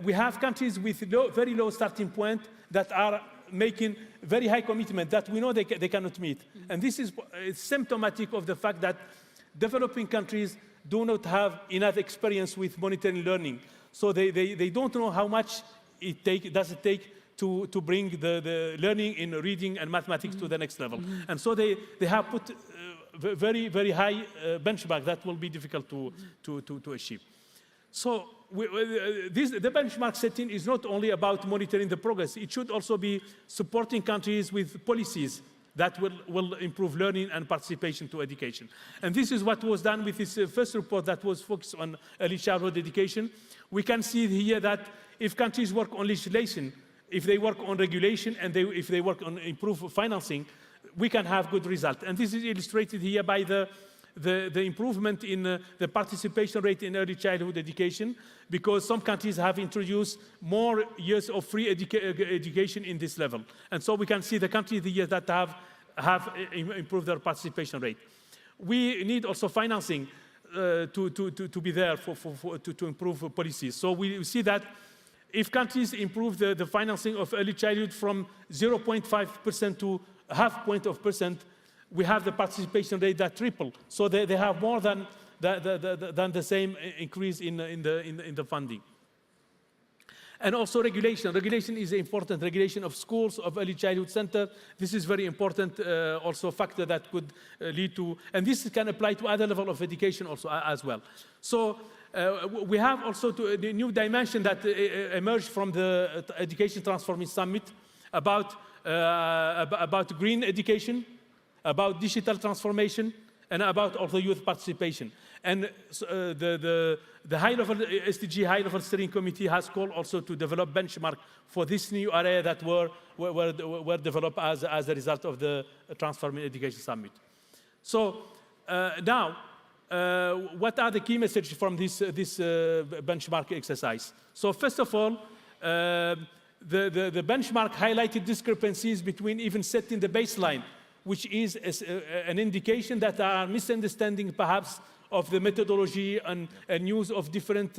We have countries with very low starting point that are making very high commitment that we know they cannot meet. And this is symptomatic of the fact that developing countries do not have enough experience with monitoring learning. So they don't know how much it takes to bring the learning in reading and mathematics to the next level. And so they have put very, very high benchmark that will be difficult to achieve. So the benchmark setting is not only about monitoring the progress. It should also be supporting countries with policies that will improve learning and participation to education. And this is what was done with this first report that was focused on early childhood education. We can see here that if countries work on legislation, if they work on regulation, and if they work on improved financing, we can have good results. And this is illustrated here by the improvement in the participation rate in early childhood education, because some countries have introduced more years of free education in this level. And so we can see the countries that have improved their participation rate. We need also financing to be there to improve policies. So we see that if countries improve the financing of early childhood from 0.5% to 0.5%, we have the participation rate that triple. So they have more than the same increase in the funding. And also regulation. Regulation is important. Regulation of schools, of early childhood center. This is very important also factor that could lead to, and this can apply to other level of education also as well. So we have also the new dimension that emerged from the Education Transforming Summit about green education, about digital transformation, and about also youth participation. And the high-level SDG high-level steering committee has called also to develop benchmark for this new area that were developed as a result of the Transforming Education Summit. So now, what are the key messages from this benchmark exercise? So first of all, the benchmark highlighted discrepancies between even setting the baseline, which is an indication that there are misunderstanding perhaps of the methodology and use of different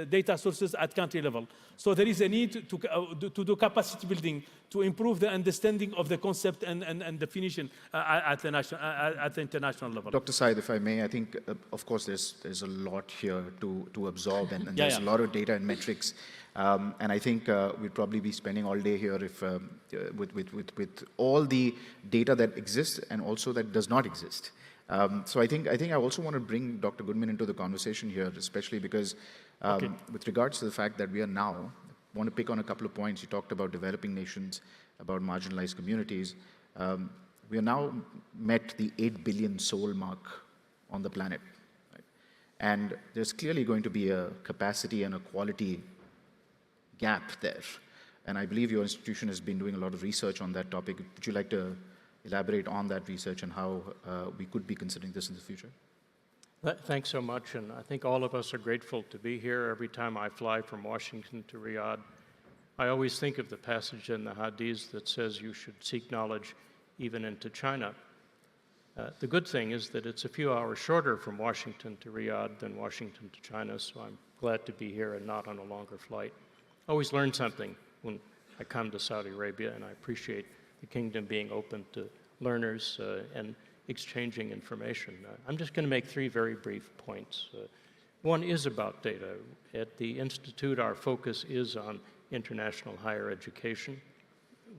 data sources at country level. So there is a need to do capacity building to improve the understanding of the concept and definition at the international level. Dr. Said, if I may, I think, of course, there's a lot here to absorb, and there's a lot of data and metrics. And I think we'd probably be spending all day here if, with all the data that exists and also that does not exist. So I think I also want to bring Dr. Goodman into the conversation here, especially because with regards to the fact that we are now, I want to pick on a couple of points. You talked about developing nations, about marginalized communities. We are now met the 8 billion soul mark on the planet. Right? And there's clearly going to be a capacity and a quality gap there. And I believe your institution has been doing a lot of research on that topic. Would you like to elaborate on that research and how we could be considering this in the future? Thanks so much, and I think all of us are grateful to be here. Every time I fly from Washington to Riyadh, I always think of the passage in the Hadith that says you should seek knowledge even into China. The good thing is that it's a few hours shorter from Washington to Riyadh than Washington to China, so I'm glad to be here and not on a longer flight. Always learn something when I come to Saudi Arabia, and I appreciate the kingdom being open to learners and exchanging information. I'm just going to make three very brief points. One is about data. At the Institute, our focus is on international higher education.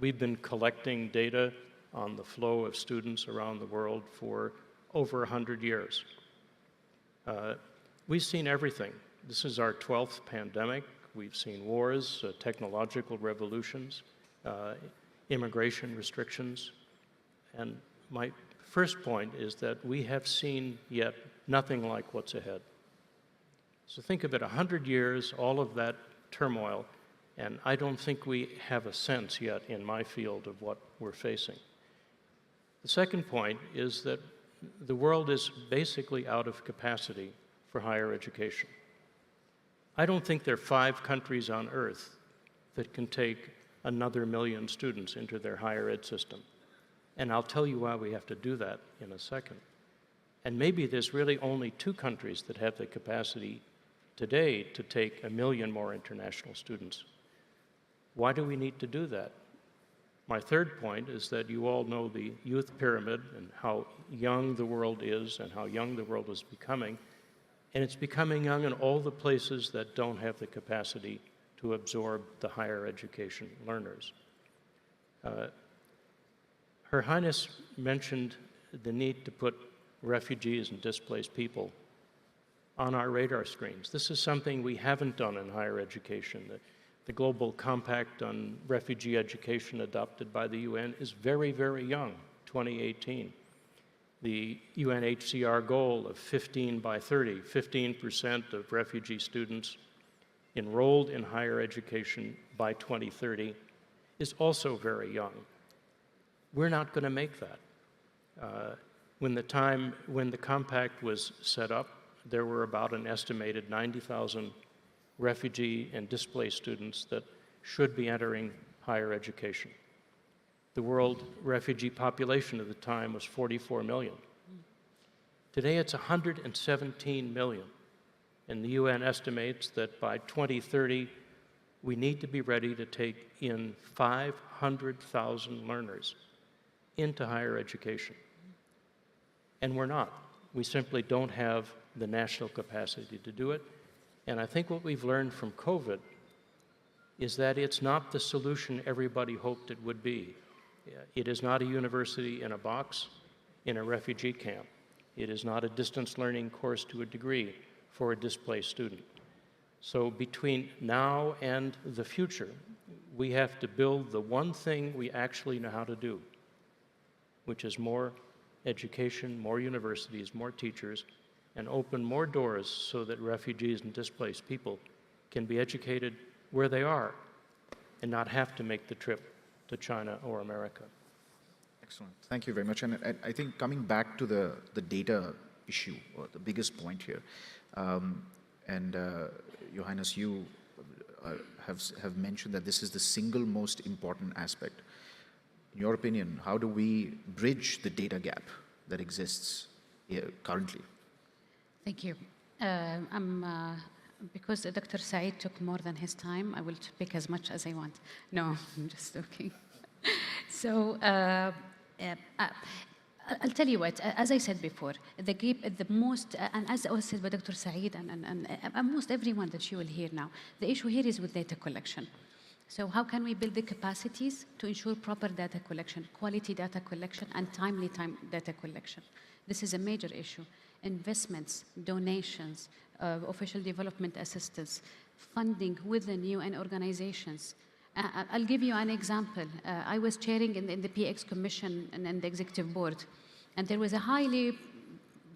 We've been collecting data on the flow of students around the world for over 100 years. We've seen everything. This is our 12th pandemic. We've seen wars, technological revolutions, immigration restrictions. And my first point is that we have seen yet nothing like what's ahead. So think of it, 100 years, all of that turmoil, and I don't think we have a sense yet in my field of what we're facing. The second point is that the world is basically out of capacity for higher education. I don't think there are 5 countries on earth that can take another 1 million students into their higher ed system. And I'll tell you why we have to do that in a second. And maybe there's really only 2 countries that have the capacity today to take 1 million more international students. Why do we need to do that? My third point is that you all know the youth pyramid and how young the world is and how young the world is becoming. And it's becoming young in all the places that don't have the capacity to absorb the higher education learners. Her Highness mentioned the need to put refugees and displaced people on our radar screens. This is something we haven't done in higher education. The Global Compact on Refugee Education adopted by the UN is very, very young, 2018. The UNHCR goal of 15 by 30, 15% of refugee students enrolled in higher education by 2030 is also very young. We're not going to make that. When the compact was set up, there were about an estimated 90,000 refugee and displaced students that should be entering higher education. The world refugee population at the time was 44 million. Today it's 117 million. And the UN estimates that by 2030, we need to be ready to take in 500,000 learners into higher education. And we're not. We simply don't have the national capacity to do it. And I think what we've learned from COVID is that it's not the solution everybody hoped it would be. It is not a university in a box in a refugee camp. It is not a distance learning course to a degree for a displaced student. So between now and the future, we have to build the one thing we actually know how to do, which is more education, more universities, more teachers, and open more doors so that refugees and displaced people can be educated where they are and not have to make the trip to China or America. Excellent. Thank you very much. And I think coming back to the data issue, or the biggest point here, Your Highness, you have mentioned that this is the single most important aspect. In your opinion, how do we bridge the data gap that exists here currently? Thank you. Because Dr. Saeed took more than his time, I will speak as much as I want. No, I'm just joking. So I'll tell you what, as I said before, the most, and as was said by Dr. Saeed and almost everyone that you will hear now, the issue here is with data collection. So how can we build the capacities to ensure proper data collection, quality data collection, and timely data collection? This is a major issue. Investments, donations, official development assistance, funding within UN organizations. I'll give you an example. I was chairing in the PX Commission and the Executive Board, and there was a highly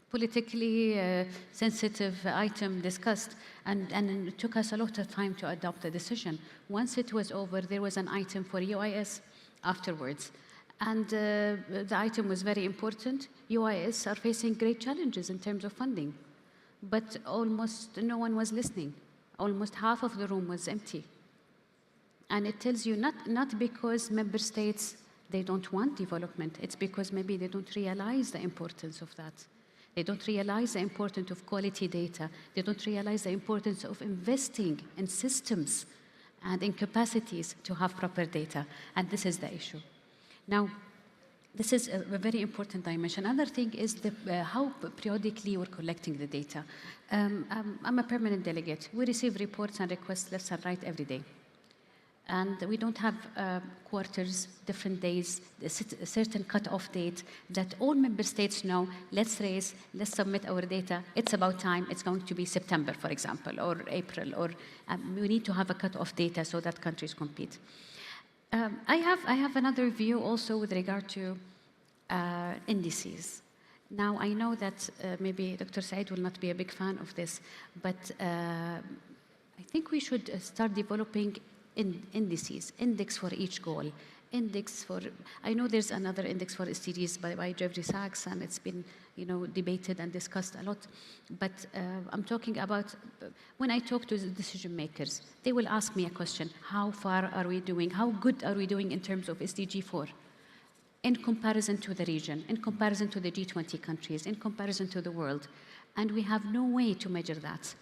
politically sensitive item discussed, and it took us a lot of time to adopt a decision. Once it was over, there was an item for UIS afterwards. And the item was very important. UIS are facing great challenges in terms of funding, but almost no one was listening. Almost half of the room was empty. And it tells you not because member states, they don't want development, it's because maybe they don't realize the importance of that. They don't realize the importance of quality data. They don't realize the importance of investing in systems and in capacities to have proper data. And this is the issue. Now, this is a very important dimension. Another thing is how periodically we're collecting the data. I'm a permanent delegate. We receive reports and requests left and right every day. And we don't have quarters, different days, a certain cut-off date that all member states know, let's submit our data. It's about time. It's going to be September, for example, or April, or we need to have a cut-off data so that countries compete. I have another view also with regard to indices. Now, I know that maybe Dr. Said will not be a big fan of this, but I think we should start developing index for each goal. I know there's another index for SDGs by Jeffrey Sachs, and it's been debated and discussed a lot. But I'm talking about, when I talk to the decision makers, they will ask me a question: how far are we doing? How good are we doing in terms of SDG 4? In comparison to the region, in comparison to the G20 countries, in comparison to the world. And we have no way to measure that.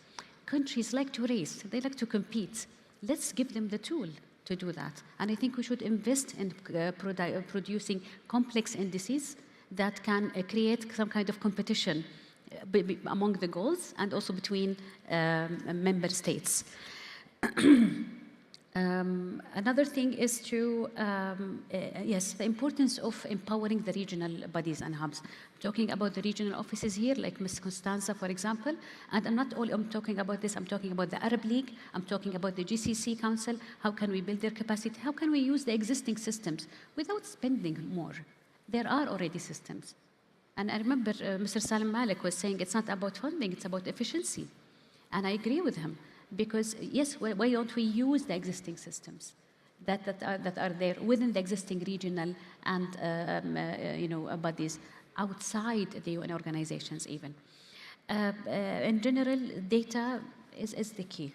Countries like to race, they like to compete. Let's give them the tool to do that. And I think we should invest in producing complex indices that can create some kind of competition among the goals and also between member states. Another thing is the importance of empowering the regional bodies and hubs. I'm talking about the regional offices here, like Ms. Constanza, for example, and I'm talking about this, I'm talking about the Arab League, I'm talking about the GCC Council. How can we build their capacity? How can we use the existing systems without spending more? There are already systems. And I remember Mr. Salim Malik was saying it's not about funding, it's about efficiency. And I agree with him. Because yes, why don't we use the existing systems that are there within the existing regional and bodies outside the UN organizations even. In general, data is the key.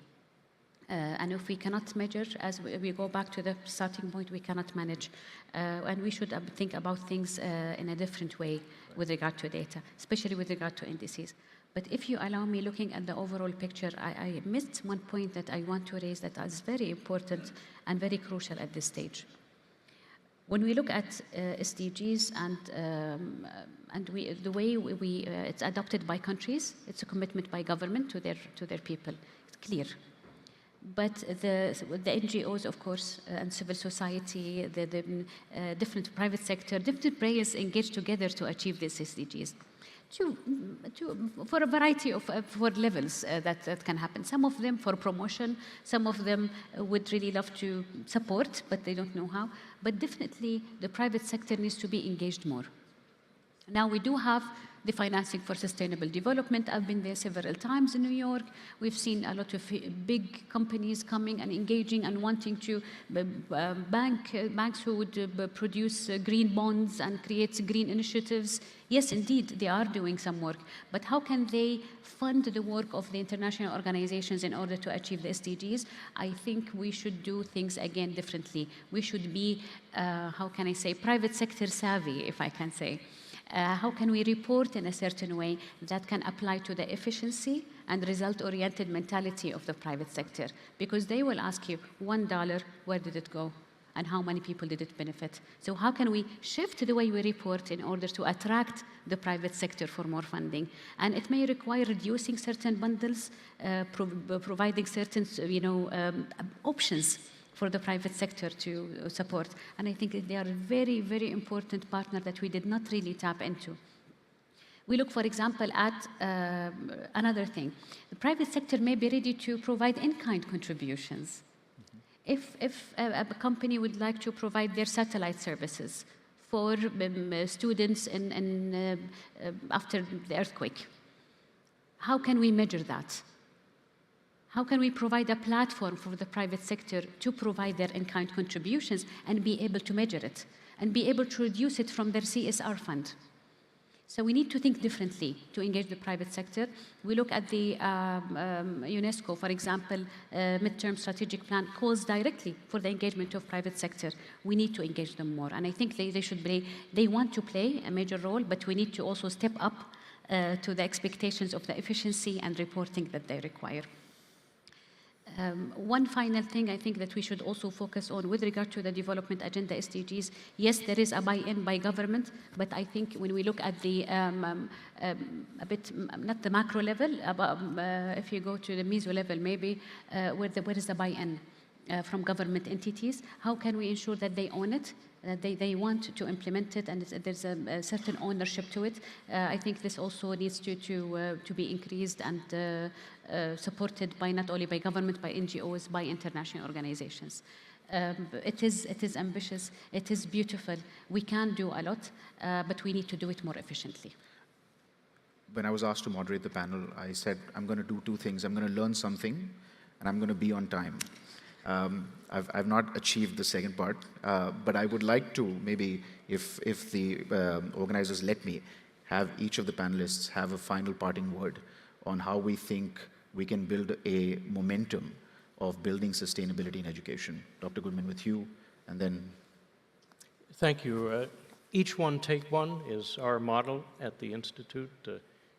And if we cannot measure, as we go back to the starting point, we cannot manage. And we should think about things in a different way with regard to data, especially with regard to indices. But if you allow me looking at the overall picture, I missed one point that I want to raise that is very important and very crucial at this stage. When we look at SDGs and the way it's adopted by countries, it's a commitment by government to their people. It's clear. But the NGOs, of course, and civil society, the different private sector, different players engage together to achieve these SDGs. For a variety of levels that can happen. Some of them for promotion, some of them would really love to support, but they don't know how. But definitely, the private sector needs to be engaged more. Now, we do have the financing for sustainable development. I've been there several times in New York. We've seen a lot of big companies coming and engaging and wanting to, banks who would produce green bonds and create green initiatives. Yes, indeed, they are doing some work. But how can they fund the work of the international organizations in order to achieve the SDGs? I think we should do things again differently. We should be, how can I say, private sector savvy, if I can say. How can we report in a certain way that can apply to the efficiency and result-oriented mentality of the private sector? Because they will ask you, $1, where did it go? And how many people did it benefit? So how can we shift the way we report in order to attract the private sector for more funding? And it may require reducing certain bundles, providing certain options for the private sector to support. And I think they are a very, very important partner that we did not really tap into. We look, for example, at another thing. The private sector may be ready to provide in-kind contributions. If a company would like to provide their satellite services for students after the earthquake, how can we measure that? How can we provide a platform for the private sector to provide their in-kind contributions and be able to measure it and be able to reduce it from their CSR fund? So we need to think differently to engage the private sector. We look at the UNESCO, for example, midterm strategic plan calls directly for the engagement of private sector. We need to engage them more. And I think they should play, they want to play a major role, but we need to also step up to the expectations of the efficiency and reporting that they require. One final thing I think that we should also focus on with regard to the development agenda SDGs, yes, there is a buy-in by government, but I think when we look at the, a bit, not the macro level, but if you go to the meso level maybe, where is the buy-in from government entities, how can we ensure that they own it, that they want to implement it, and there's a certain ownership to it. I think this also needs to be increased and supported by not only by government, by NGOs, by international organizations. It is ambitious, it is beautiful. We can do a lot, but we need to do it more efficiently. When I was asked to moderate the panel, I said, I'm going to do two things. I'm going to learn something, and I'm going to be on time. I've not achieved the second part, but I would like to maybe, if the organizers let me, have each of the panelists have a final parting word on how we think we can build a momentum of building sustainability in education. Dr. Goodman, with you, and then... Thank you. Each one take one is our model at the Institute.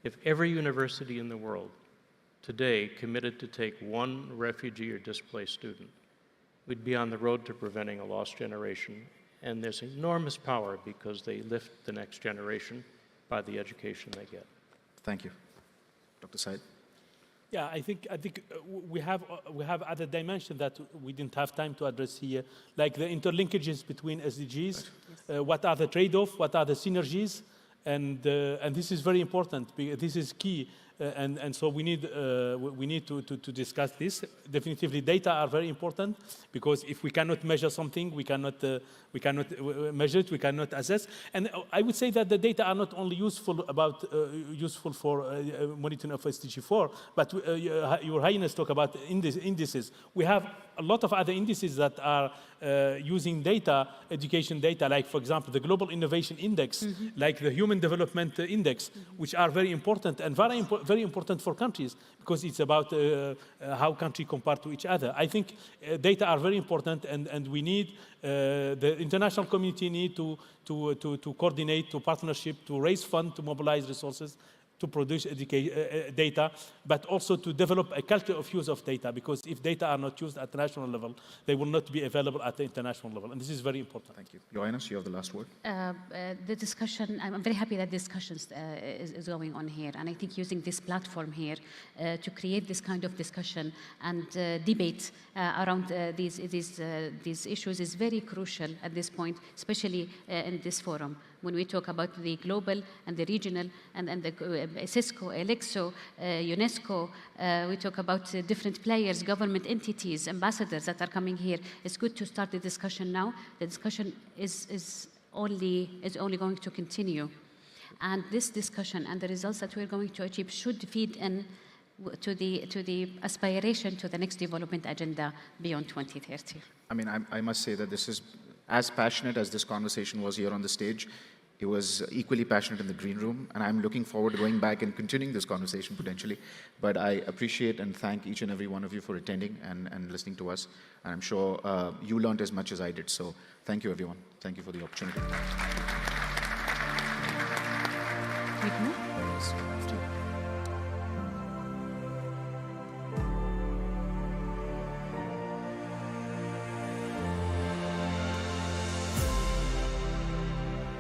If every university in the world today committed to take one refugee or displaced student, we'd be on the road to preventing a lost generation. And there's enormous power because they lift the next generation by the education they get. Thank you. Dr. Said? Yeah, I think we have other dimensions that we didn't have time to address here, like the interlinkages between SDGs. What are the trade-offs? What are the synergies? And this is very important. This is key. And so we need to discuss this. Definitively, data are very important, because if we cannot measure something, we cannot measure it, we cannot assess. And I would say that the data are not only useful for monitoring of SDG 4, but Your Highness talk about indices. We have a lot of other indices that are using data, education data, like, for example, the Global Innovation Index, like the Human Development Index, which are very important and very important for countries, because it's about how countries compare to each other. I think data are very important, and we need, the international community need to coordinate, to partnership, to raise funds, to mobilize resources, to produce data, but also to develop a culture of use of data, because if data are not used at the national level, they will not be available at the international level, and this is very important. Thank you. Your Highness, you have the last word. The discussion, I'm very happy that discussions is going on here, and I think using this platform here to create this kind of discussion and debate around these issues is very crucial at this point, especially in this forum. When we talk about the global and the regional and the Cisco, Elixo, UNESCO, we talk about different players, government entities, ambassadors that are coming here. It's good to start the discussion now. The discussion is only going to continue. And this discussion and the results that we're going to achieve should feed in to the aspiration to the next development agenda beyond 2030. I mean, I must say that this is as passionate as this conversation was here on the stage. It was equally passionate in the green room, and I'm looking forward to going back and continuing this conversation potentially. But I appreciate and thank each and every one of you for attending and listening to us. And I'm sure you learned as much as I did. So thank you, everyone. Thank you for the opportunity.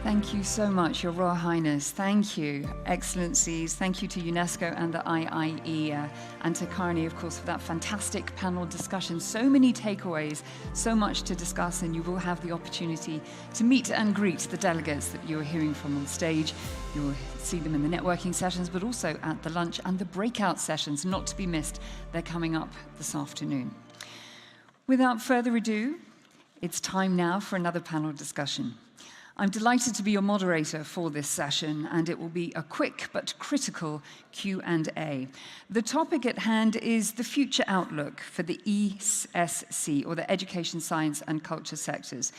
Thank you so much, Your Royal Highness. Thank you, Excellencies. Thank you to UNESCO and the IIE, and to Karni, of course, for that fantastic panel discussion. So many takeaways, so much to discuss, and you will have the opportunity to meet and greet the delegates that you're hearing from on stage. You'll see them in the networking sessions, but also at the lunch and the breakout sessions, not to be missed. They're coming up this afternoon. Without further ado, it's time now for another panel discussion. I'm delighted to be your moderator for this session, and it will be a quick but critical Q&A. The topic at hand is the future outlook for the ESC, or the Education, Science and Culture sectors.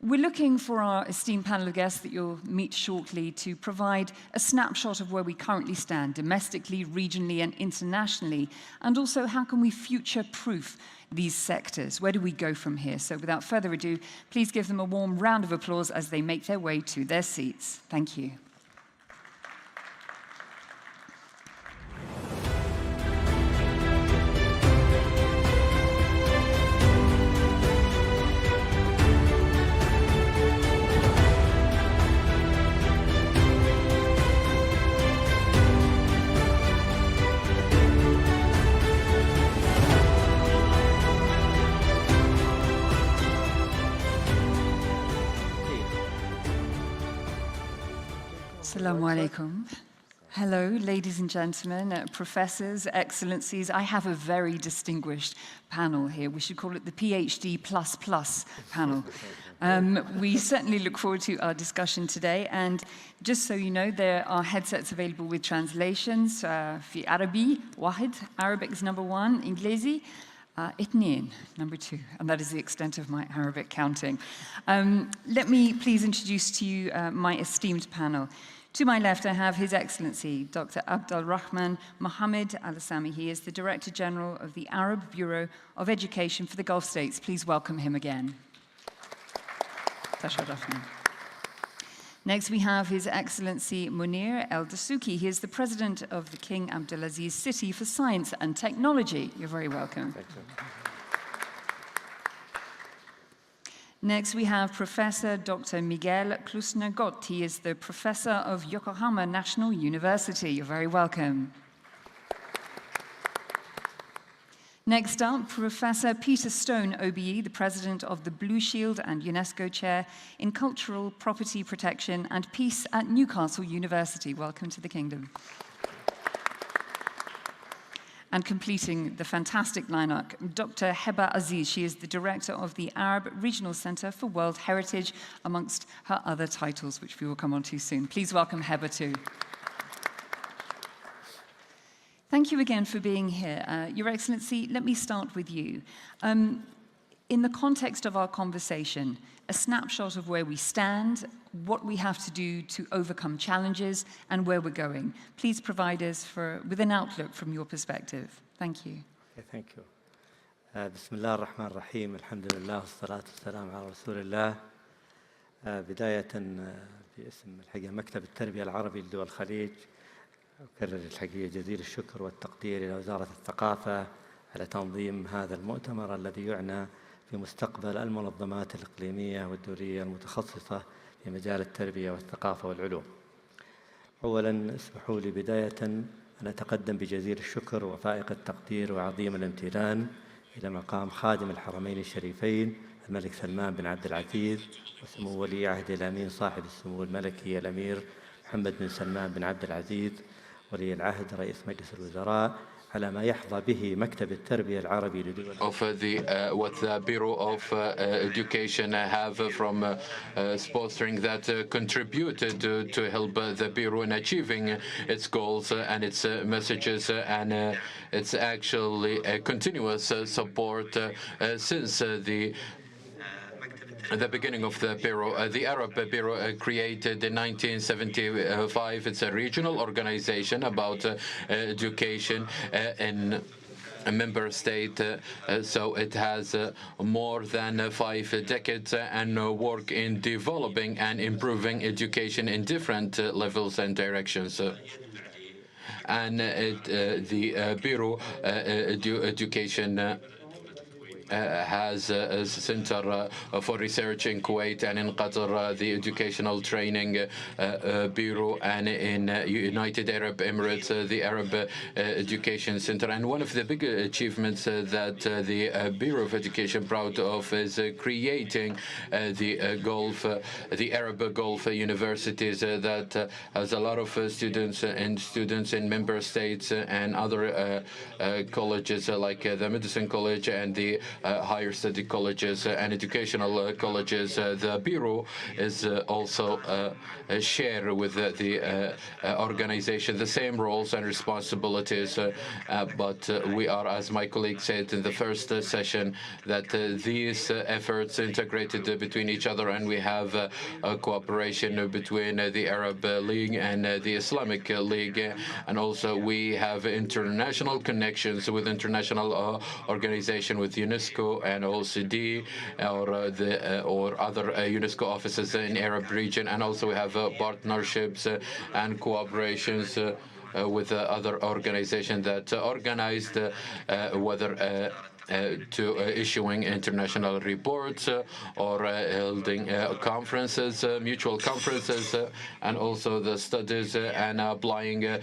We're looking for our esteemed panel of guests that you'll meet shortly to provide a snapshot of where we currently stand, domestically, regionally, and internationally, and also how can we future-proof these sectors? Where do we go from here? So without further ado, please give them a warm round of applause as they make their way to their seats. Thank you. Assalamu alaikum. Hello, ladies and gentlemen, professors, excellencies. I have a very distinguished panel here. We should call it the PhD++ panel. We certainly look forward to our discussion today. And just so you know, there are headsets available with translations. في عربي واحد, Arabic is number 1, Inglesi اثنين, number 2, and that is the extent of my Arabic counting. Let me please introduce to you my esteemed panel. To my left, I have His Excellency, Dr. Abdul Rahman Mohammed Al-Assami. He is the Director General of the Arab Bureau of Education for the Gulf States. Please welcome him again. Next, we have His Excellency Munir El-Dasuki. He is the President of the King Abdulaziz City for Science and Technology. You're very welcome. Thank you. Next, we have Professor Dr. Miguel Klusner-Gott. He is the Professor of Yokohama National University. You're very welcome. Next up, Professor Peter Stone, OBE, the President of the Blue Shield and UNESCO Chair in Cultural Property Protection and Peace at Newcastle University. Welcome to the Kingdom. And completing the fantastic lineup, Dr. Heba Aziz. She is the director of the Arab Regional Center for World Heritage, amongst her other titles, which we will come on to soon. Please welcome Heba too. Thank you again for being here. Your Excellency, let me start with you. In the context of our conversation, a snapshot of where we stand, what we have to do to overcome challenges, and where we're going. Please provide us with an outlook from your perspective. Thank you. Okay, thank you. بسم الله الرحمن الرحيم الحمد لله والصلاة والسلام على رسول الله. بداية باسم الحقيقة مكتب التربية العربي لدول الخليج أكرر الحقيقة جزيل الشكر والتقدير إلى وزارة الثقافة على تنظيم هذا المؤتمر الذي يعنى في مستقبل المنظمات الإقليمية والدولية المتخصصة في مجال التربية والثقافة والعلوم. أولاً اسمحوا لي بداية أن أتقدم بجزيل الشكر وفائق التقدير وعظيم الامتنان إلى مقام خادم الحرمين الشريفين الملك سلمان بن عبد العزيز وسمو ولي عهد الأمين صاحب السمو الملكي الأمير محمد بن سلمان بن عبد العزيز ولي العهد رئيس مجلس الوزراء على ما يحظى به مكتب التربية العربي لدول what the Bureau of Education have from sponsoring that contributed to help the Bureau in achieving its goals and its messages, and it's actually a continuous support since the beginning of the Bureau. The Arab Bureau created in 1975. It's a regional organization about education in a member state, so it has more than 5 decades and work in developing and improving education in different levels and directions. And the Bureau Education has a center for research in Kuwait and in Qatar, the Educational Training Bureau, and in United Arab Emirates, the Arab Education Center. And one of the big achievements that the Bureau of Education proud of is creating the Arab Gulf universities that has a lot of students in member states and other colleges like the Medicine College and the higher study colleges and educational colleges. The Bureau is also share with the organization the same roles and responsibilities, but we are, as my colleague said in the first session, that these efforts integrated between each other, and we have a cooperation between the Arab League and the Islamic League, and also we have international connections with international organization, with UNESCO and OECD or other UNESCO offices in Arab region, and also we have partnerships and cooperations with other organizations that organized whether to issuing international reports or holding conferences, mutual conferences, and also the studies and applying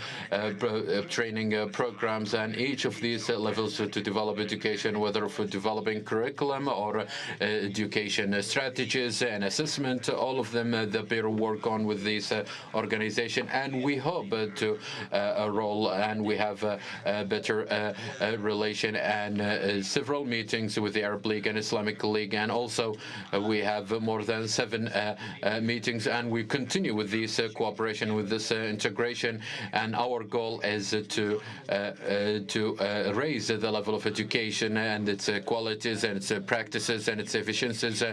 training programs, and each of these levels to develop education, whether for developing curriculum or education strategies and assessment. All of them the Bureau work on with this organization, and we hope to roll, and we have a better relation and several meetings with the Arab League and Islamic League, and also we have more than 7 meetings, and we continue with this cooperation, with this integration, and our goal is to raise the level of education and its qualities and its practices and its efficiencies,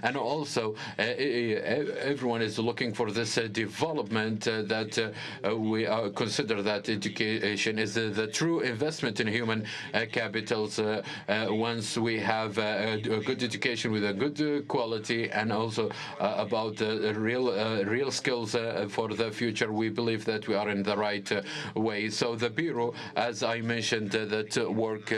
and also everyone is looking for this development that we consider that education is the true investment in human capitals. Once we have a good education with a good quality, and also about real skills for the future, we believe that we are in the right way. So the Bureau, as I mentioned, that work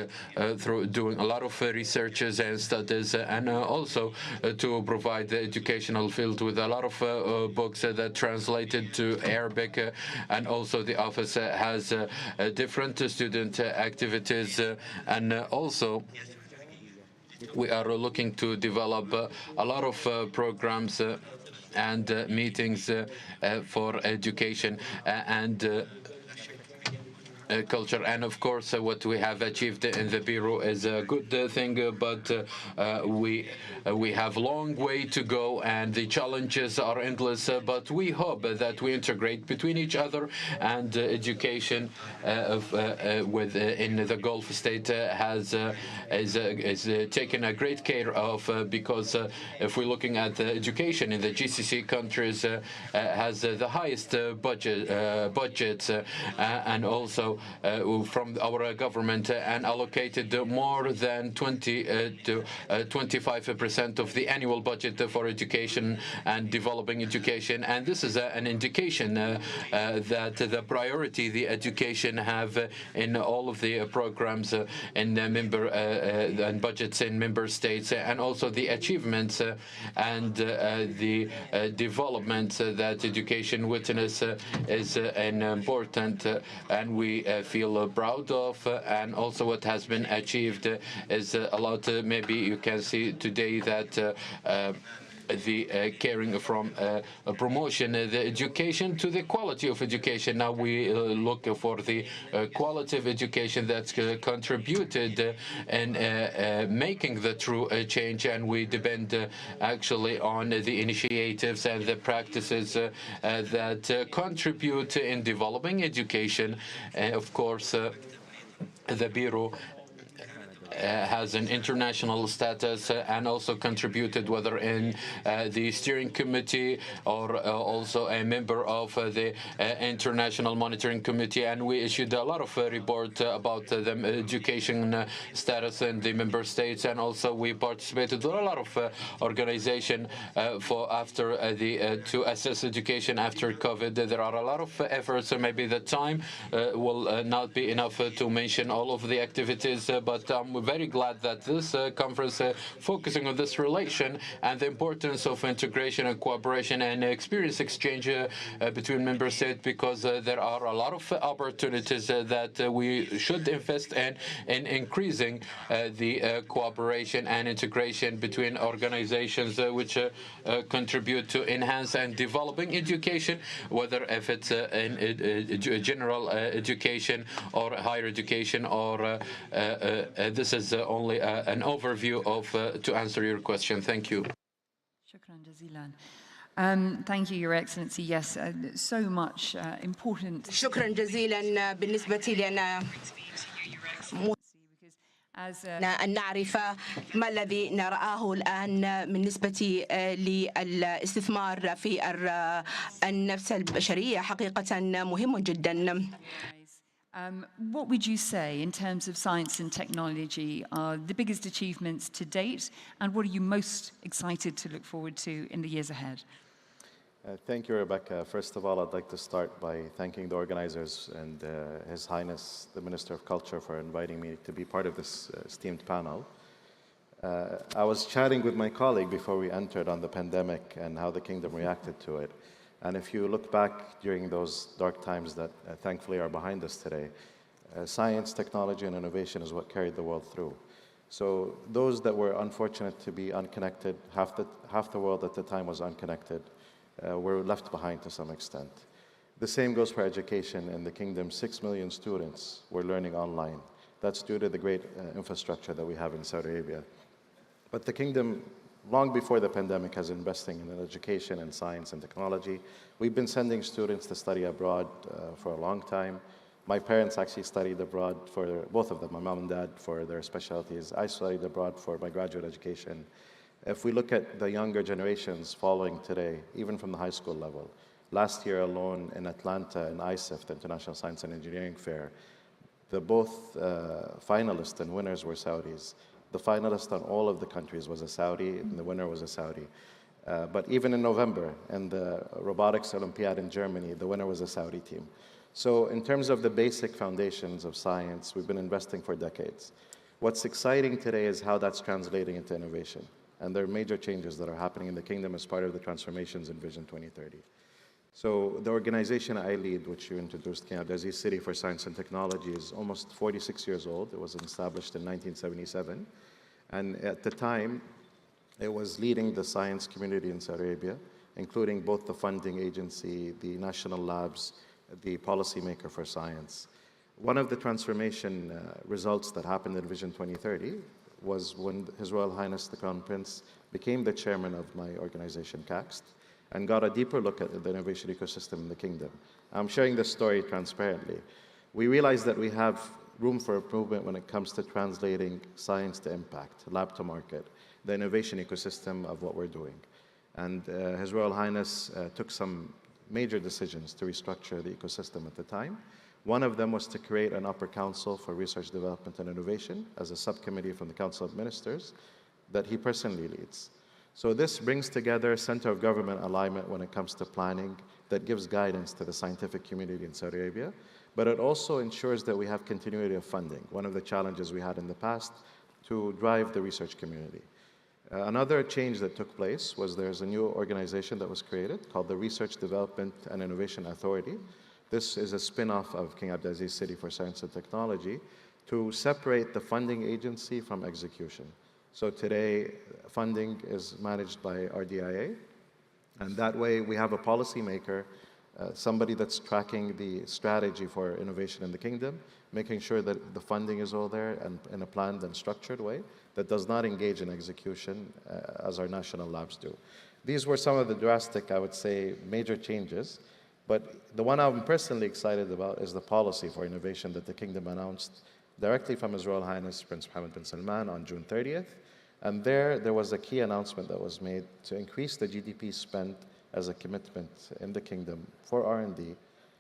through doing a lot of researches and studies, and also to provide the educational field with a lot of books that translated to Arabic, and also the office has different student activities, and also we are looking to develop a lot of programs and meetings for education and culture. And of course, what we have achieved in the Bureau is a good thing, but we have a long way to go, and the challenges are endless, but we hope that we integrate between each other, and education in the Gulf state is taken a great care of, because if we're looking at the education in the GCC countries, has the highest budgets, and also from our government, and allocated more than 20 to 25% of the annual budget for education and developing education. And this is an indication that the priority the education have in all of the programs in member and budgets in member states, and also the achievements and the development that education witness is an important, and we feel proud of, and also what has been achieved is a lot. Maybe you can see today that the caring from promotion, the education to the quality of education. Now we look for the quality of education that's contributed in making the true change, and we depend actually on the initiatives and the practices that contribute in developing education. Of course, the Bureau has an international status, and also contributed, whether in the steering committee or also a member of the International Monitoring Committee, and we issued a lot of report about the education status in the member states, and also we participated in a lot of organization for after to assess education after COVID. There are a lot of efforts, so maybe the time will not be enough to mention all of the activities, but I'm very glad that this conference focusing on this relation and the importance of integration and cooperation and experience exchange between member states, because there are a lot of opportunities that we should invest in increasing the cooperation and integration between organizations which contribute to enhance and developing education, whether if it's in general education or higher education, or this This is only an overview of to answer your question. Thank you. Shukran jazilan. Thank you, Your Excellency. Yes, so much important. شكرا جزيلا. بالنسبة لنا أن نعرف ما الذي نرآه الآن بالنسبة للاستثمار في النفس البشرية حقيقة مهم جدا. What would you say in terms of science and technology are the biggest achievements to date, and what are you most excited to look forward to in the years ahead? Thank you, Rebecca. First of all, I'd like to start by thanking the organizers and His Highness, the Minister of Culture, for inviting me to be part of this esteemed panel. I was chatting with my colleague before we entered on the pandemic and how the kingdom reacted to it. And if you look back during those dark times that thankfully are behind us today, science, technology, and innovation is what carried the world through. So those that were unfortunate to be unconnected, half the world at the time was unconnected, were left behind to some extent. The same goes for education. In the kingdom, 6 million students were learning online. That's due to the great infrastructure that we have in Saudi Arabia. But the kingdom, long before the pandemic, has investing in education and science and technology. We've been sending students to study abroad for a long time. My parents actually studied abroad both of them, my mom and dad, for their specialties. I studied abroad for my graduate education. If we look at the younger generations following today, even from the high school level, last year alone in Atlanta in ISEF, the International Science and Engineering Fair, both finalists and winners were Saudis. The finalist on all of the countries was a Saudi, and the winner was a Saudi. But even in November, in the Robotics Olympiad in Germany, the winner was a Saudi team. So in terms of the basic foundations of science, we've been investing for decades. What's exciting today is how that's translating into innovation. And there are major changes that are happening in the kingdom as part of the transformations in Vision 2030. So the organization I lead, which you introduced, King Abdulaziz City for Science and Technology, is almost 46 years old. It was established in 1977. And at the time, it was leading the science community in Saudi Arabia, including both the funding agency, the national labs, the policymaker for science. One of the transformation results that happened in Vision 2030 was when His Royal Highness the Crown Prince became the chairman of my organization, CAXT, and got a deeper look at the innovation ecosystem in the kingdom. I'm sharing this story transparently. We realized that we have room for improvement when it comes to translating science to impact, lab to market, the innovation ecosystem of what we're doing. And His Royal Highness took some major decisions to restructure the ecosystem at the time. One of them was to create an upper council for research, development, and innovation as a subcommittee from the Council of Ministers that he personally leads. So this brings together center of government alignment when it comes to planning that gives guidance to the scientific community in Saudi Arabia, but it also ensures that we have continuity of funding, one of the challenges we had in the past to drive the research community. Another change that took place was there's a new organization that was created called the Research, Development, and Innovation Authority. This is a spin-off of King Abdulaziz City for Science and Technology to separate the funding agency from execution. So today, funding is managed by RDIA, and that way we have a policymaker, somebody that's tracking the strategy for innovation in the kingdom, making sure that the funding is all there and in a planned and structured way that does not engage in execution as our national labs do. These were some of the drastic, I would say, major changes. But the one I'm personally excited about is the policy for innovation that the kingdom announced directly from His Royal Highness Prince Mohammed bin Salman on June 30th. And there was a key announcement that was made to increase the GDP spent as a commitment in the kingdom for R&D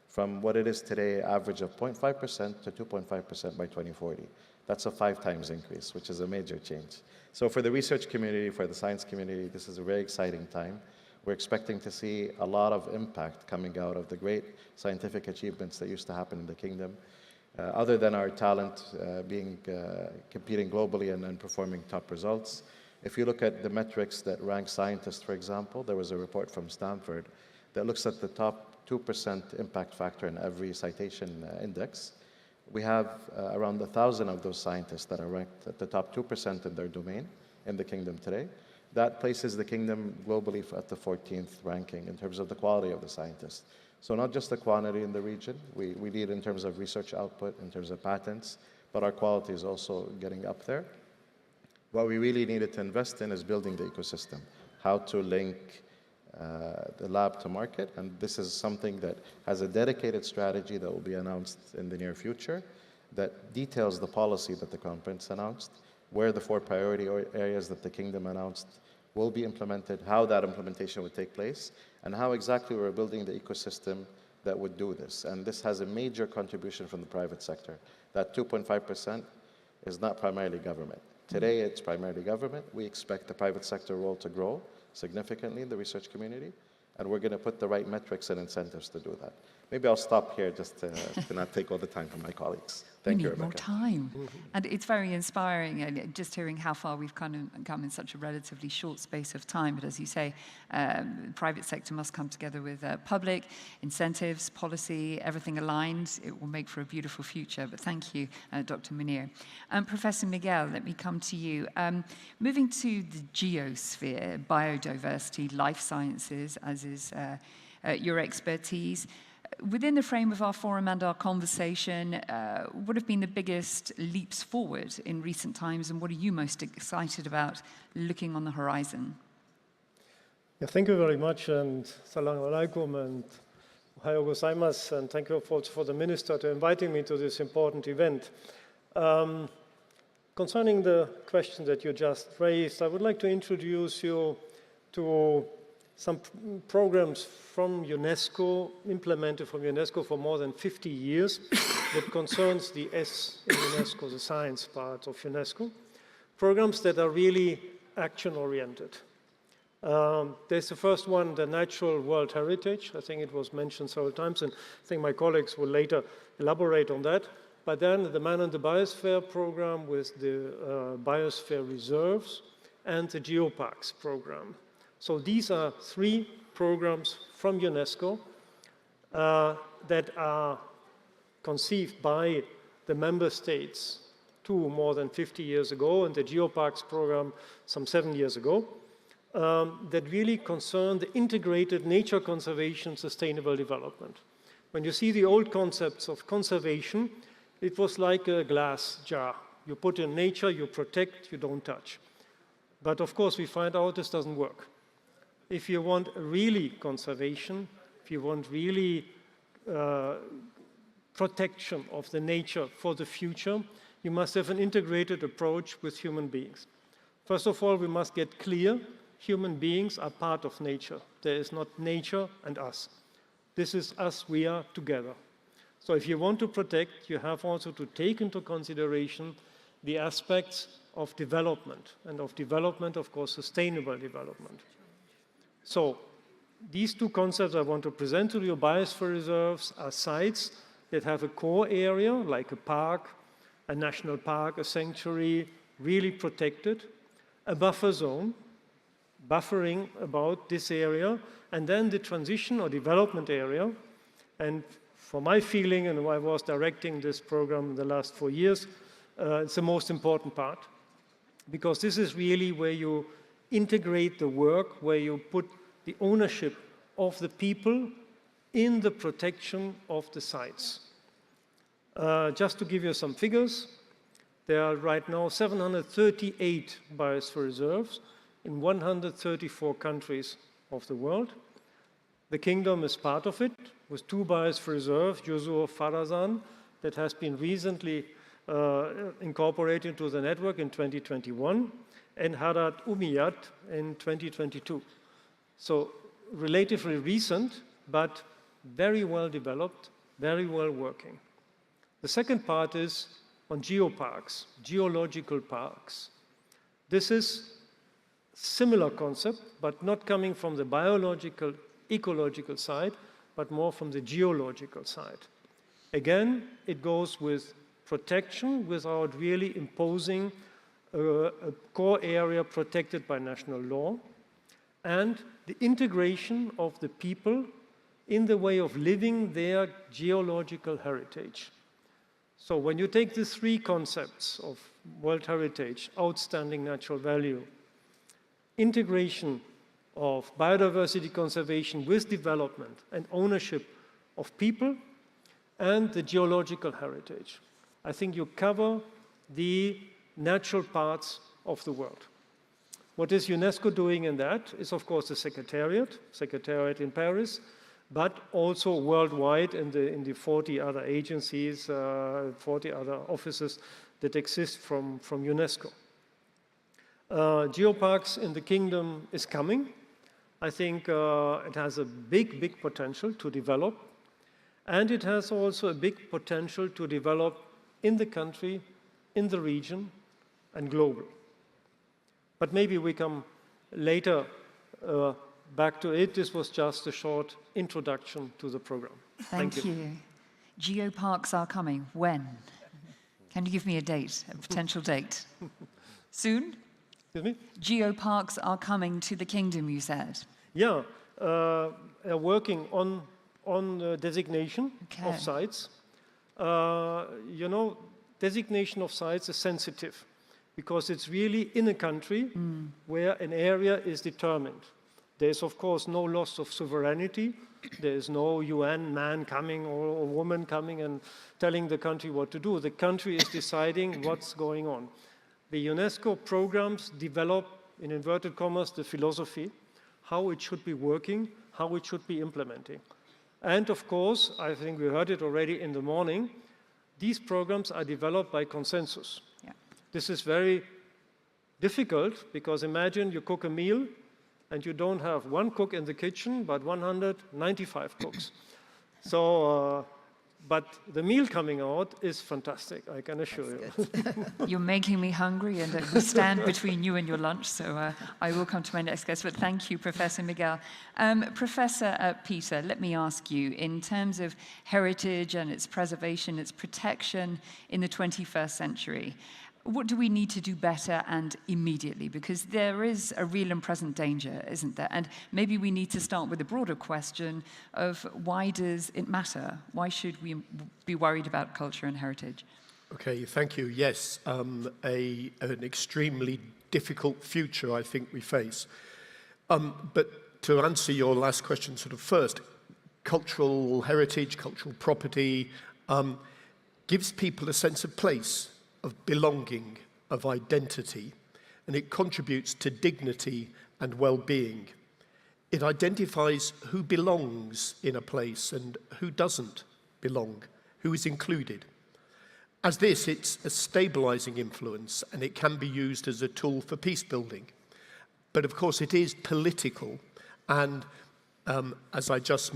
from what it is today, average of 0.5% to 2.5% by 2040. That's a 5 times increase, which is a major change. So for the research community, for the science community, this is a very exciting time. We're expecting to see a lot of impact coming out of the great scientific achievements that used to happen in the kingdom, other than our talent competing globally and performing top results. If you look at the metrics that rank scientists, for example, there was a report from Stanford that looks at the top 2% impact factor in every citation index. We have around 1,000 of those scientists that are ranked at the top 2% in their domain in the kingdom today. That places the kingdom globally at the 14th ranking in terms of the quality of the scientists. So not just the quantity in the region, we lead in terms of research output, in terms of patents, but our quality is also getting up there. What we really needed to invest in is building the ecosystem, how to link the lab to market, and this is something that has a dedicated strategy that will be announced in the near future that details the policy that the Crown Prince announced, where the 4 priority areas that the Kingdom announced will be implemented, how that implementation would take place, and how exactly we're building the ecosystem that would do this. And this has a major contribution from the private sector. That 2.5% is not primarily government. Today, it's primarily government. We expect the private sector role to grow significantly in the research community, and we're going to put the right metrics and incentives to do that. Maybe I'll stop here just to not take all the time from my colleagues. Thank you, Rebecca. More time. And it's very inspiring, and just hearing how far we've come in such a relatively short space of time. But as you say, the private sector must come together with public incentives, policy, everything aligned. It will make for a beautiful future. But thank you, Dr. Munir. Professor Miguel, let me come to you. Moving to the geosphere, biodiversity, life sciences, as is your expertise. Within the frame of our forum and our conversation, what have been the biggest leaps forward in recent times, and what are you most excited about looking on the horizon? Yeah, thank you very much, and Assalamu alaikum, and Ohayo gozaimasu, and thank you for the Minister for inviting me to this important event. Concerning the question that you just raised, I would like to introduce you to some programs from UNESCO, implemented from UNESCO for more than 50 years, that concerns the S in UNESCO, the science part of UNESCO. Programs that are really action-oriented. There's the first one, the Natural World Heritage. I think it was mentioned several times, and I think my colleagues will later elaborate on that. But then the Man and the Biosphere program with the biosphere reserves, and the Geoparks program. So these are 3 programs from UNESCO that are conceived by the member states more than 50 years ago, and the Geoparks program some 7 years ago, that really concern the integrated nature conservation, sustainable development. When you see the old concepts of conservation, it was like a glass jar. You put in nature, you protect, you don't touch. But of course, we find out this doesn't work. If you want really conservation, if you want really protection of the nature for the future, you must have an integrated approach with human beings. First of all, we must get clear, human beings are part of nature. There is not nature and us. This is us, we are together. So if you want to protect, you have also to take into consideration the aspects of development, and of development, of course, sustainable development. So these 2 concepts I want to present to you. Biosphere reserves are sites that have a core area, like a park, a national park, a sanctuary, really protected, a buffer zone, buffering about this area, and then the transition or development area. And for my feeling, and I was directing this program in the last 4 years, it's the most important part, because this is really where you integrate the work, where you put the ownership of the people in the protection of the sites. Just to give you some figures, there are right now 738 biosphere reserves in 134 countries of the world. The Kingdom is part of it, with 2 biosphere reserves, Juzur Farazan, that has been recently incorporated into the network in 2021, and Harat Umiyat in 2022. So relatively recent, but very well developed, very well working. The second part is on geoparks, geological parks. This is similar concept, but not coming from the biological, ecological side, but more from the geological side. Again, it goes with protection without really imposing a core area protected by national law, and the integration of the people in the way of living their geological heritage. So when you take the 3 concepts of World Heritage, outstanding natural value, integration of biodiversity conservation with development and ownership of people, and the geological heritage, I think you cover the natural parts of the world. What is UNESCO doing in that is, of course, the Secretariat in Paris, but also worldwide in the 40 other agencies, 40 other offices that exist from UNESCO. Geoparks in the kingdom is coming. I think it has a big potential to develop, and it has also a big potential to develop in the country, in the region, and global. But maybe we come later back to it. This was just a short introduction to the program. Thank you. Geoparks are coming. When? Can you give me a date, a potential date? Soon? Excuse me? Geoparks are coming to the kingdom, you said. Yeah, working on the designation of sites. You know, designation of sites is sensitive because it's really in a country where an area is determined. There's, of course, no loss of sovereignty. There is no UN man coming or woman coming and telling the country what to do. The country is deciding what's going on. The UNESCO programs develop, in inverted commas, the philosophy, how it should be working, how it should be implementing. And of course, I think we heard it already in the morning, these programs are developed by consensus. Yeah. This is very difficult because imagine you cook a meal and you don't have one cook in the kitchen, but 195 cooks. So, but the meal coming out is fantastic, I can assure you. You're making me hungry, and we stand between you and your lunch, so I will come to my next guest, but thank you, Professor Miguel. Professor Peter, let me ask you, in terms of heritage and its preservation, its protection in the 21st century, what do we need to do better and immediately? Because there is a real and present danger, isn't there? And maybe we need to start with a broader question of why does it matter? Why should we be worried about culture and heritage? Okay, thank you. Yes, an extremely difficult future I think we face. But to answer your last question sort of first, cultural heritage, cultural property gives people a sense of place, of belonging, of identity, and it contributes to dignity and well-being. It identifies who belongs in a place and who doesn't belong, who is included. As this, it's a stabilizing influence, and it can be used as a tool for peace building. But of course, it is political, and as I just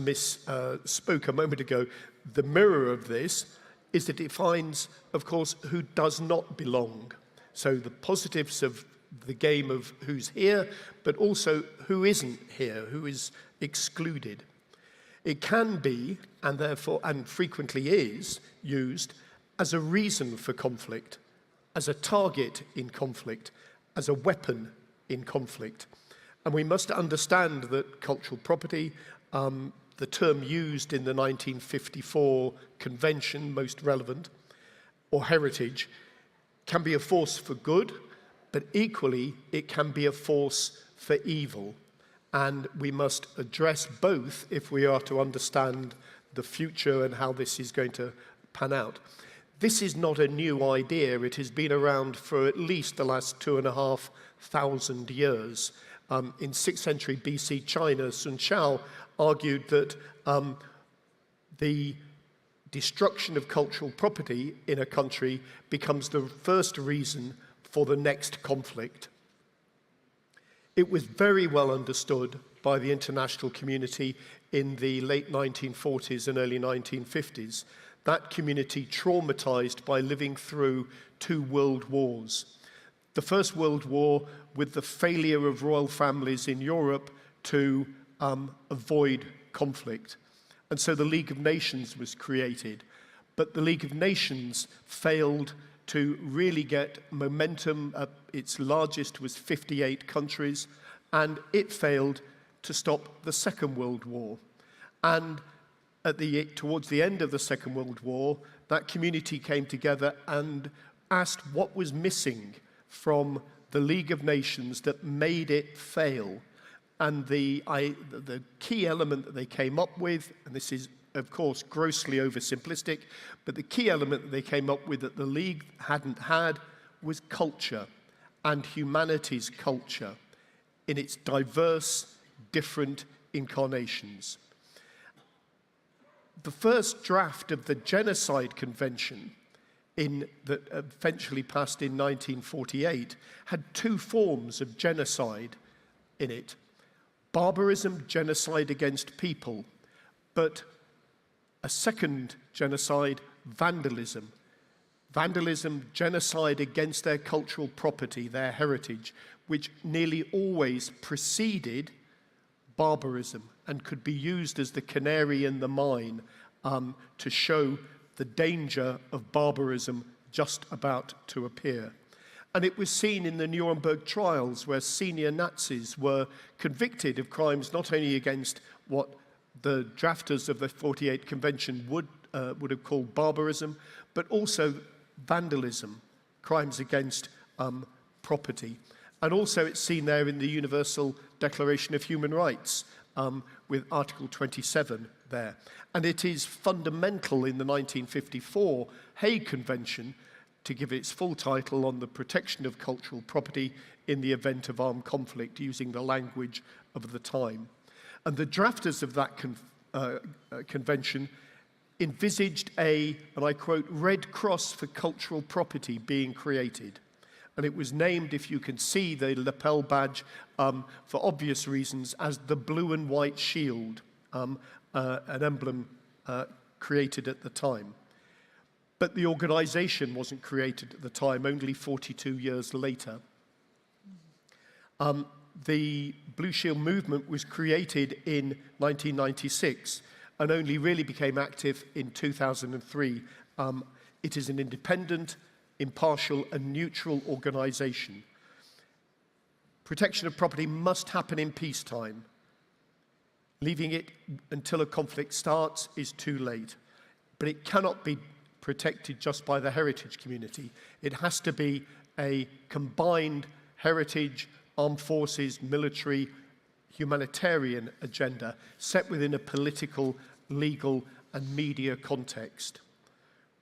spoke a moment ago, the mirror of this is that it defines, of course, who does not belong. So the positives of the game of who's here, but also who isn't here, who is excluded. It can be, and therefore, and frequently is, used as a reason for conflict, as a target in conflict, as a weapon in conflict. And we must understand that cultural property, the term used in the 1954 convention, most relevant, or heritage, can be a force for good, but equally it can be a force for evil. And we must address both if we are to understand the future and how this is going to pan out. This is not a new idea. It has been around for at least the last 2,500 years. In 6th century BC China, Sun Shao argued that the destruction of cultural property in a country becomes the first reason for the next conflict. It was very well understood by the international community in the late 1940s and early 1950s. That community traumatized by living through 2 world wars. The First World War with the failure of royal families in Europe to avoid conflict. And so the League of Nations was created. But the League of Nations failed to really get momentum. Its largest was 58 countries, and it failed to stop the Second World War. And towards the end of the Second World War, that community came together and asked what was missing from the League of Nations that made it fail. And the key element that they came up with, and this is of course, grossly oversimplistic, but the key element that they came up with that the League hadn't had was culture, and humanity's culture in its diverse, different incarnations. The first draft of the Genocide Convention that eventually passed in 1948 had two forms of genocide in it. Barbarism, genocide against people, but a second genocide, vandalism. Vandalism, genocide against their cultural property, their heritage, which nearly always preceded barbarism and could be used as the canary in the mine to show the danger of barbarism just about to appear. And it was seen in the Nuremberg trials where senior Nazis were convicted of crimes not only against what the drafters of the 48 Convention would have called barbarism, but also vandalism, crimes against property. And also it's seen there in the Universal Declaration of Human Rights with Article 27 there. And it is fundamental in the 1954 Hague Convention to give its full title on the protection of cultural property in the event of armed conflict, using the language of the time. And the drafters of that convention envisaged and I quote, Red Cross for cultural property being created. And it was named, if you can see the lapel badge, for obvious reasons, as the blue and white shield, an emblem created at the time. But the organization wasn't created at the time, only 42 years later. The Blue Shield movement was created in 1996 and only really became active in 2003. It is an independent, impartial and neutral organization. Protection of property must happen in peacetime. Leaving it until a conflict starts is too late. But it cannot be protected just by the heritage community. It has to be a combined heritage, armed forces, military, humanitarian agenda set within a political, legal and media context.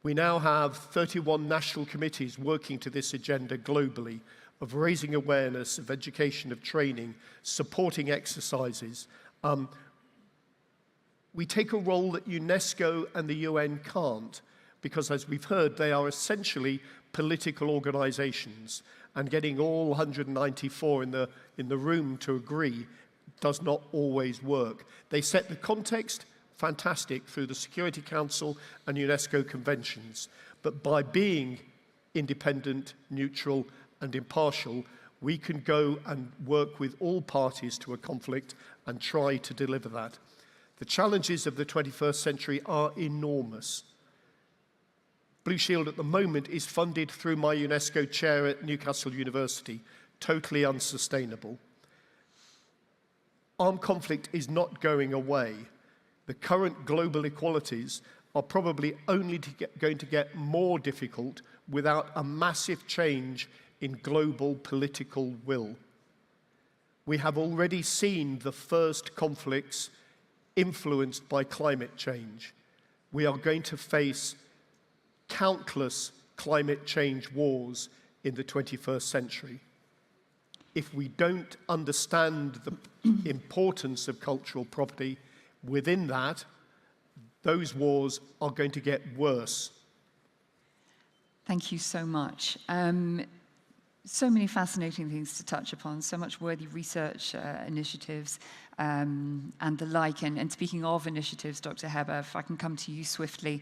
We now have 31 national committees working to this agenda globally of raising awareness, of education, of training, supporting exercises. We take a role that UNESCO and the UN can't, because as we've heard, they are essentially political organizations, and getting all 194 in the room to agree does not always work. They set the context, fantastic, through the Security Council and UNESCO conventions. But by being independent, neutral, and impartial, we can go and work with all parties to a conflict and try to deliver that. The challenges of the 21st century are enormous. Blue Shield at the moment is funded through my UNESCO chair at Newcastle University, totally unsustainable. Armed conflict is not going away. The current global equalities are probably only going to get more difficult without a massive change in global political will. We have already seen the first conflicts influenced by climate change. We are going to face countless climate change wars in the 21st century. If we don't understand the importance of cultural property within that, those wars are going to get worse. Thank you so much. So many fascinating things to touch upon, so much worthy research initiatives and the like. And speaking of initiatives, Dr. Hebba, if I can come to you swiftly.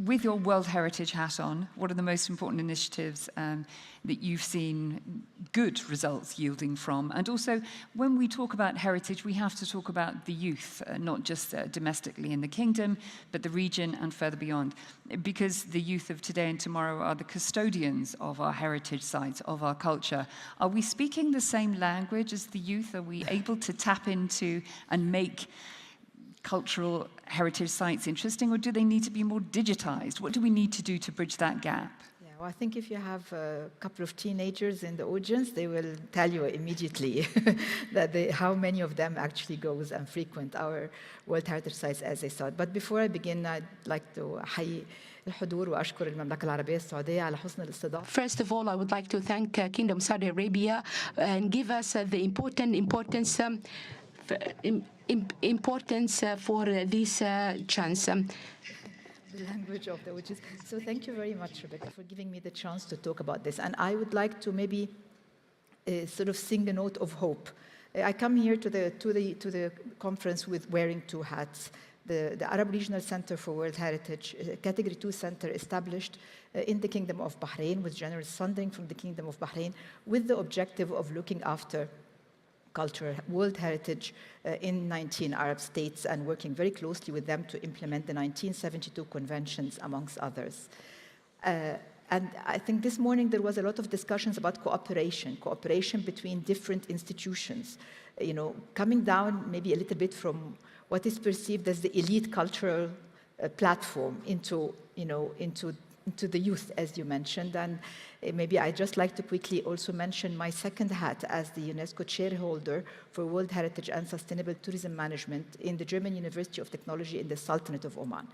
With your World Heritage hat on, what are the most important initiatives that you've seen good results yielding from? And also, when we talk about heritage, we have to talk about the youth, not just domestically in the kingdom, but the region and further beyond. Because the youth of today and tomorrow are the custodians of our heritage sites, of our culture. Are we speaking the same language as the youth? Are we able to tap into and make cultural heritage sites interesting, or do they need to be more digitized? What do we need to do to bridge that gap? Yeah, I think if you have a couple of teenagers in the audience, they will tell you immediately how many of them actually goes and frequent our World Heritage Sites as they saw it. But before I begin, I'd like to أحيي الحضور وأشكر المملكة العربية السعودية على حسن الاستضافة. First of all, I would like to thank Kingdom Saudi Arabia and give us the importance for this chance. The language of the witches. So thank you very much, Rebecca, for giving me the chance to talk about this. And I would like to maybe sort of sing a note of hope. I come here to the conference with wearing two hats. The Arab Regional Center for World Heritage, Category 2 center established in the Kingdom of Bahrain with generous funding from the Kingdom of Bahrain with the objective of looking after cultural World Heritage in 19 Arab states and working very closely with them to implement the 1972 conventions, amongst others. And I think this morning there was a lot of discussions about cooperation between different institutions, coming down maybe a little bit from what is perceived as the elite cultural platform into the youth, as you mentioned. And maybe I'd just like to quickly also mention my second hat as the UNESCO chairholder for World Heritage and Sustainable Tourism Management in the German University of Technology in the Sultanate of Oman.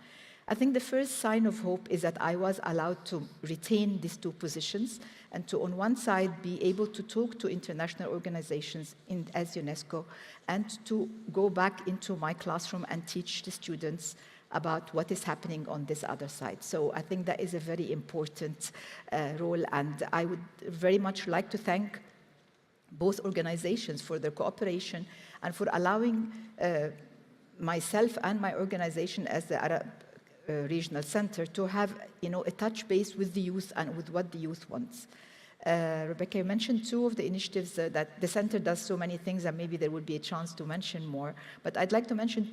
I think the first sign of hope is that I was allowed to retain these two positions and to, on one side, be able to talk to international organizations as UNESCO and to go back into my classroom and teach the students about what is happening on this other side. So I think that is a very important role, and I would very much like to thank both organizations for their cooperation and for allowing myself and my organization as the Arab Regional Center to have a touch base with the youth and with what the youth wants. Rebecca, you mentioned two of the initiatives that the center does so many things, and maybe there would be a chance to mention more. But I'd like to mention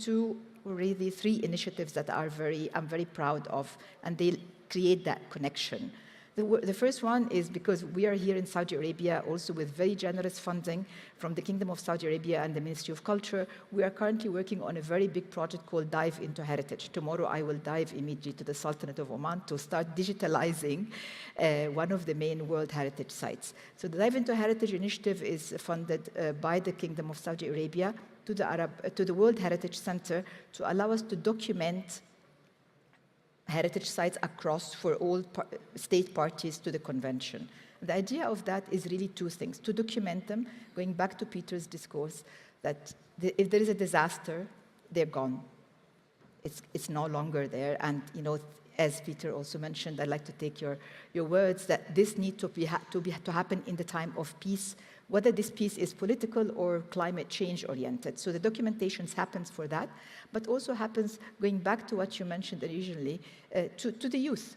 really three initiatives that I'm very proud of, and they create that connection. The first one is because we are here in Saudi Arabia also with very generous funding from the Kingdom of Saudi Arabia and the Ministry of Culture. We are currently working on a very big project called Dive into Heritage. Tomorrow I will dive immediately to the Sultanate of Oman to start digitalizing one of the main World Heritage sites. So the Dive into Heritage initiative is funded by the Kingdom of Saudi Arabia to the World Heritage Center to allow us to document heritage sites across for all state parties to the convention. The idea of that is really two things: to document them, going back to Peter's discourse, that if there is a disaster, they're gone. It's no longer there. And as Peter also mentioned, I'd like to take your words that this needs to happen in the time of peace, whether this peace is political or climate change oriented. So the documentation happens for that, but also happens, going back to what you mentioned originally, to the youth,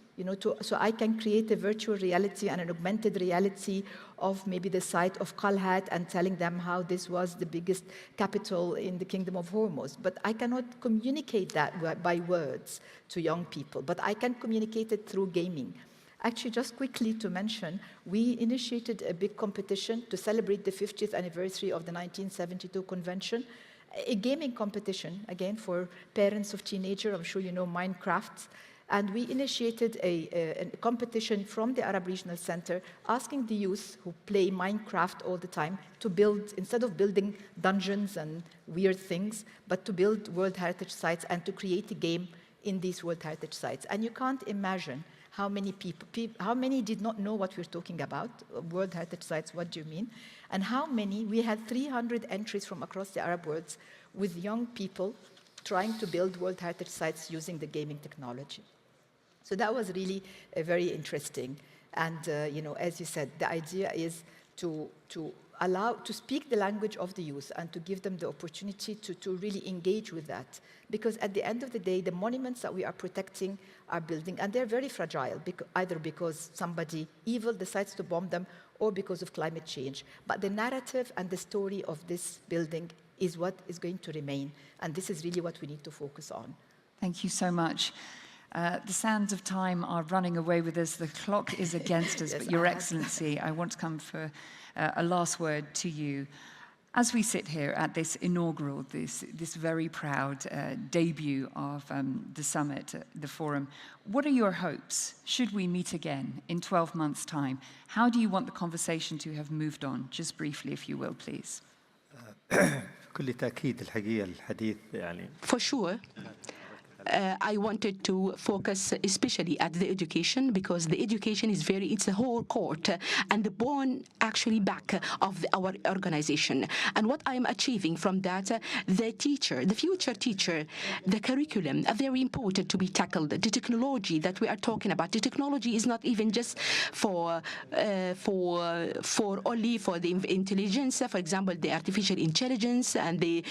so I can create a virtual reality and an augmented reality of maybe the site of Qalhat and telling them how this was the biggest capital in the Kingdom of Hormuz. But I cannot communicate that by words to young people, but I can communicate it through gaming. Actually, just quickly to mention, we initiated a big competition to celebrate the 50th anniversary of the 1972 convention, a gaming competition, again, for parents of teenagers. I'm sure you know Minecraft. And we initiated a competition from the Arab Regional Center, asking the youth who play Minecraft all the time to build, instead of building dungeons and weird things, but to build World Heritage sites and to create a game in these World Heritage sites. And you can't imagine how many how many did not know what we're talking about, World Heritage Sites, what do you mean? And how many, we had 300 entries from across the Arab world with young people trying to build World Heritage Sites using the gaming technology. So that was really very interesting. And, as you said, the idea is to speak the language of the youth and to give them the opportunity to really engage with that. Because at the end of the day, the monuments that we are protecting are building, and they're very fragile, either because somebody evil decides to bomb them or because of climate change. But the narrative and the story of this building is what is going to remain, and this is really what we need to focus on. Thank you so much. The sands of time are running away with us. The clock is against us, Yes, but Your Excellency, I want to come for a last word to you. As we sit here at this inaugural, this very proud debut of the summit, the forum, what are your hopes? Should we meet again in 12 months' time? How do you want the conversation to have moved on? Just briefly, if you will, please. بكل تأكيد الحقيقة الحديث يعني For sure. I wanted to focus especially at the education, because the education is it's the whole court and the bone actually back of our organization. And what I'm achieving from that, the teacher, the future teacher, the curriculum are very important to be tackled. The technology that we are talking about, the technology is not even just for only for the intelligence, for example, the artificial intelligence and the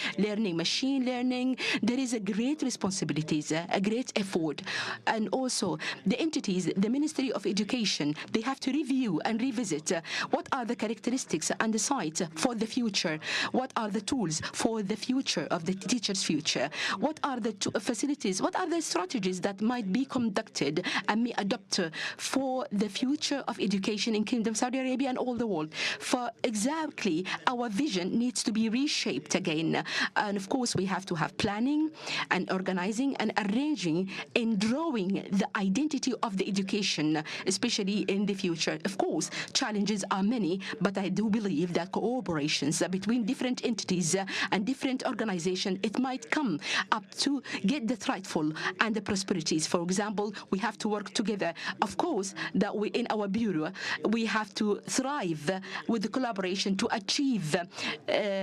machine learning. There is a great responsibility, a great effort. And also the entities, the Ministry of Education, they have to review and revisit what are the characteristics and the sites for the future, what are the tools for the future of the teacher's future, what are the facilities, what are the strategies that might be conducted and may adopt for the future of education in Kingdom Saudi Arabia and all the world. For exactly our vision needs to be reshaped again. And of course we have to have planning and organizing and arranging and drawing the identity of the education, especially in the future. Of course, challenges are many, but I do believe that cooperations between different entities and different organizations, it might come up to get the rightful and the prosperities. For example, we have to work together. Of course, that we in our bureau, we have to thrive with the collaboration to achieve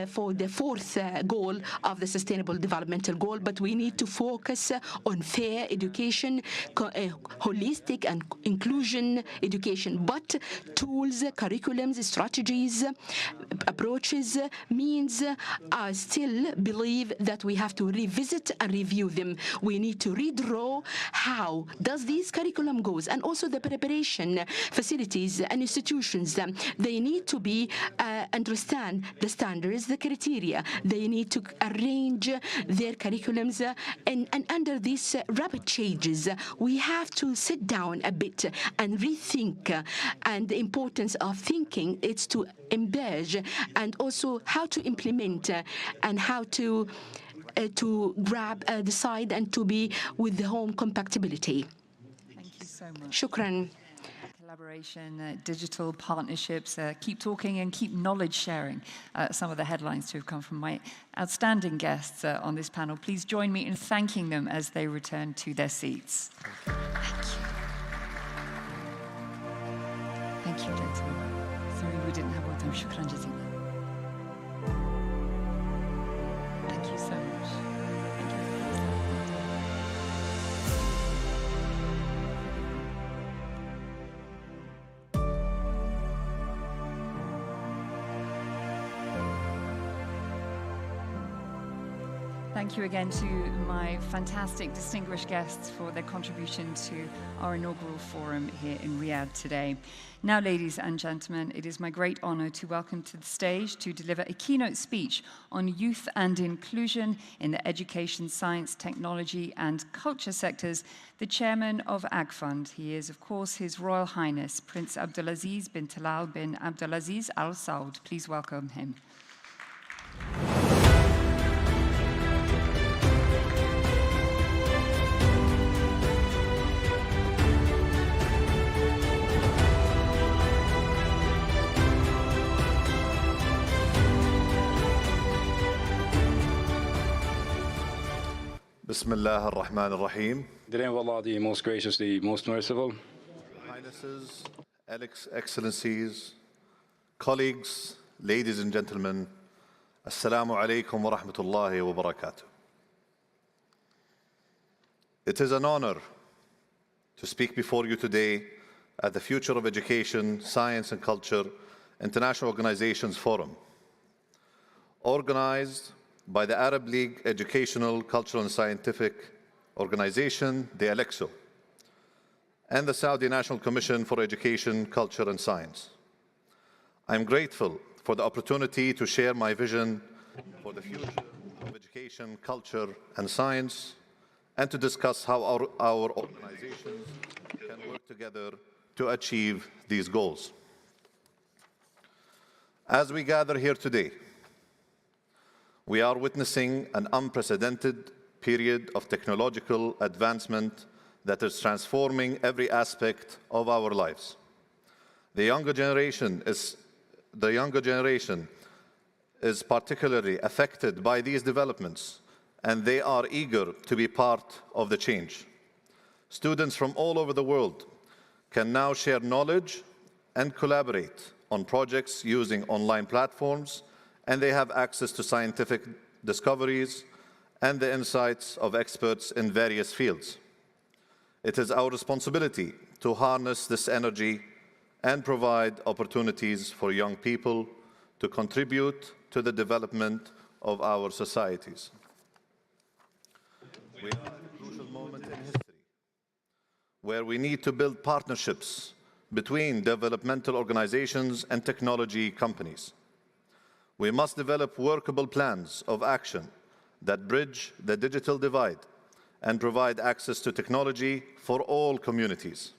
for the fourth goal of the Sustainable Developmental Goal, but we need to focus on fair education, holistic and inclusion education, but tools, curriculums, strategies, approaches, means, I still believe that we have to revisit and review them. We need to redraw how does this curriculum goes, and also the preparation facilities and institutions. They need to be understand the standards, the criteria. They need to arrange their curriculums, and under these rapid changes, we have to sit down a bit and rethink. And the importance of thinking is to embed and also how to implement and how to grab, decide, and to be with the home compatibility. Thank you so much. Shukran. Collaboration, digital partnerships, keep talking and keep knowledge sharing. Some of the headlines to have come from my outstanding guests on this panel. Please join me in thanking them as they return to their seats. Thank you. Thank you, gentlemen. Sorry we didn't have more time. Shukran jazeelan. Thank you so much. Thank you. Thank you again to my fantastic, distinguished guests for their contribution to our inaugural forum here in Riyadh today. Now, ladies and gentlemen, it is my great honor to welcome to the stage to deliver a keynote speech on youth and inclusion in the education, science, technology, and culture sectors, the chairman of AgFund. He is, of course, His Royal Highness, Prince Abdulaziz bin Talal bin Abdulaziz Al Saud. Please welcome him. Bismillah ar-Rahman ar-Rahim. In the name of Allah, the most gracious, the most merciful. Highnesses, Excellencies, colleagues, ladies and gentlemen, Assalamu alaikum wa rahmatullahi wa barakatuh. It is an honor to speak before you today at the Future of Education, Science and Culture International Organizations Forum, organized by the Arab League Educational, Cultural and Scientific Organization, the ALEXO, and the Saudi National Commission for Education, Culture and Science. I am grateful for the opportunity to share my vision for the future of education, culture and science, and to discuss how our organizations can work together to achieve these goals. As we gather here today, We are witnessing an unprecedented period of technological advancement that is transforming every aspect of our lives. The younger generation is particularly affected by these developments, and they are eager to be part of the change. Students from all over the world can now share knowledge and collaborate on projects using online platforms, and they have access to scientific discoveries and the insights of experts in various fields. It is our responsibility to harness this energy and provide opportunities for young people to contribute to the development of our societies. We are at a crucial moment in history where we need to build partnerships between developmental organizations and technology companies. We must develop workable plans of action that bridge the digital divide and provide access to technology for all communities.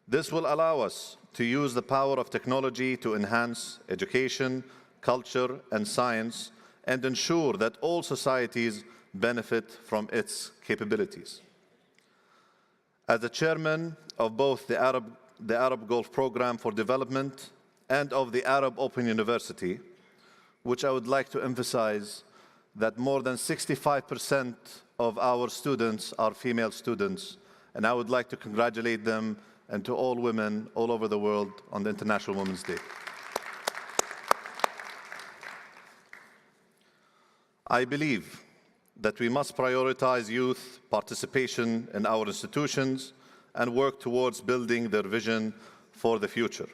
This will allow us to use the power of technology to enhance education, culture, and science, and ensure that all societies benefit from its capabilities. As the chairman of both the Arab Gulf Program for Development and of the Arab Open University, which I would like to emphasize that more than 65% of our students are female students, and I would like to congratulate them and to all women all over the world on the International Women's Day. I believe that we must prioritize youth participation in our institutions and work towards building their vision for the future.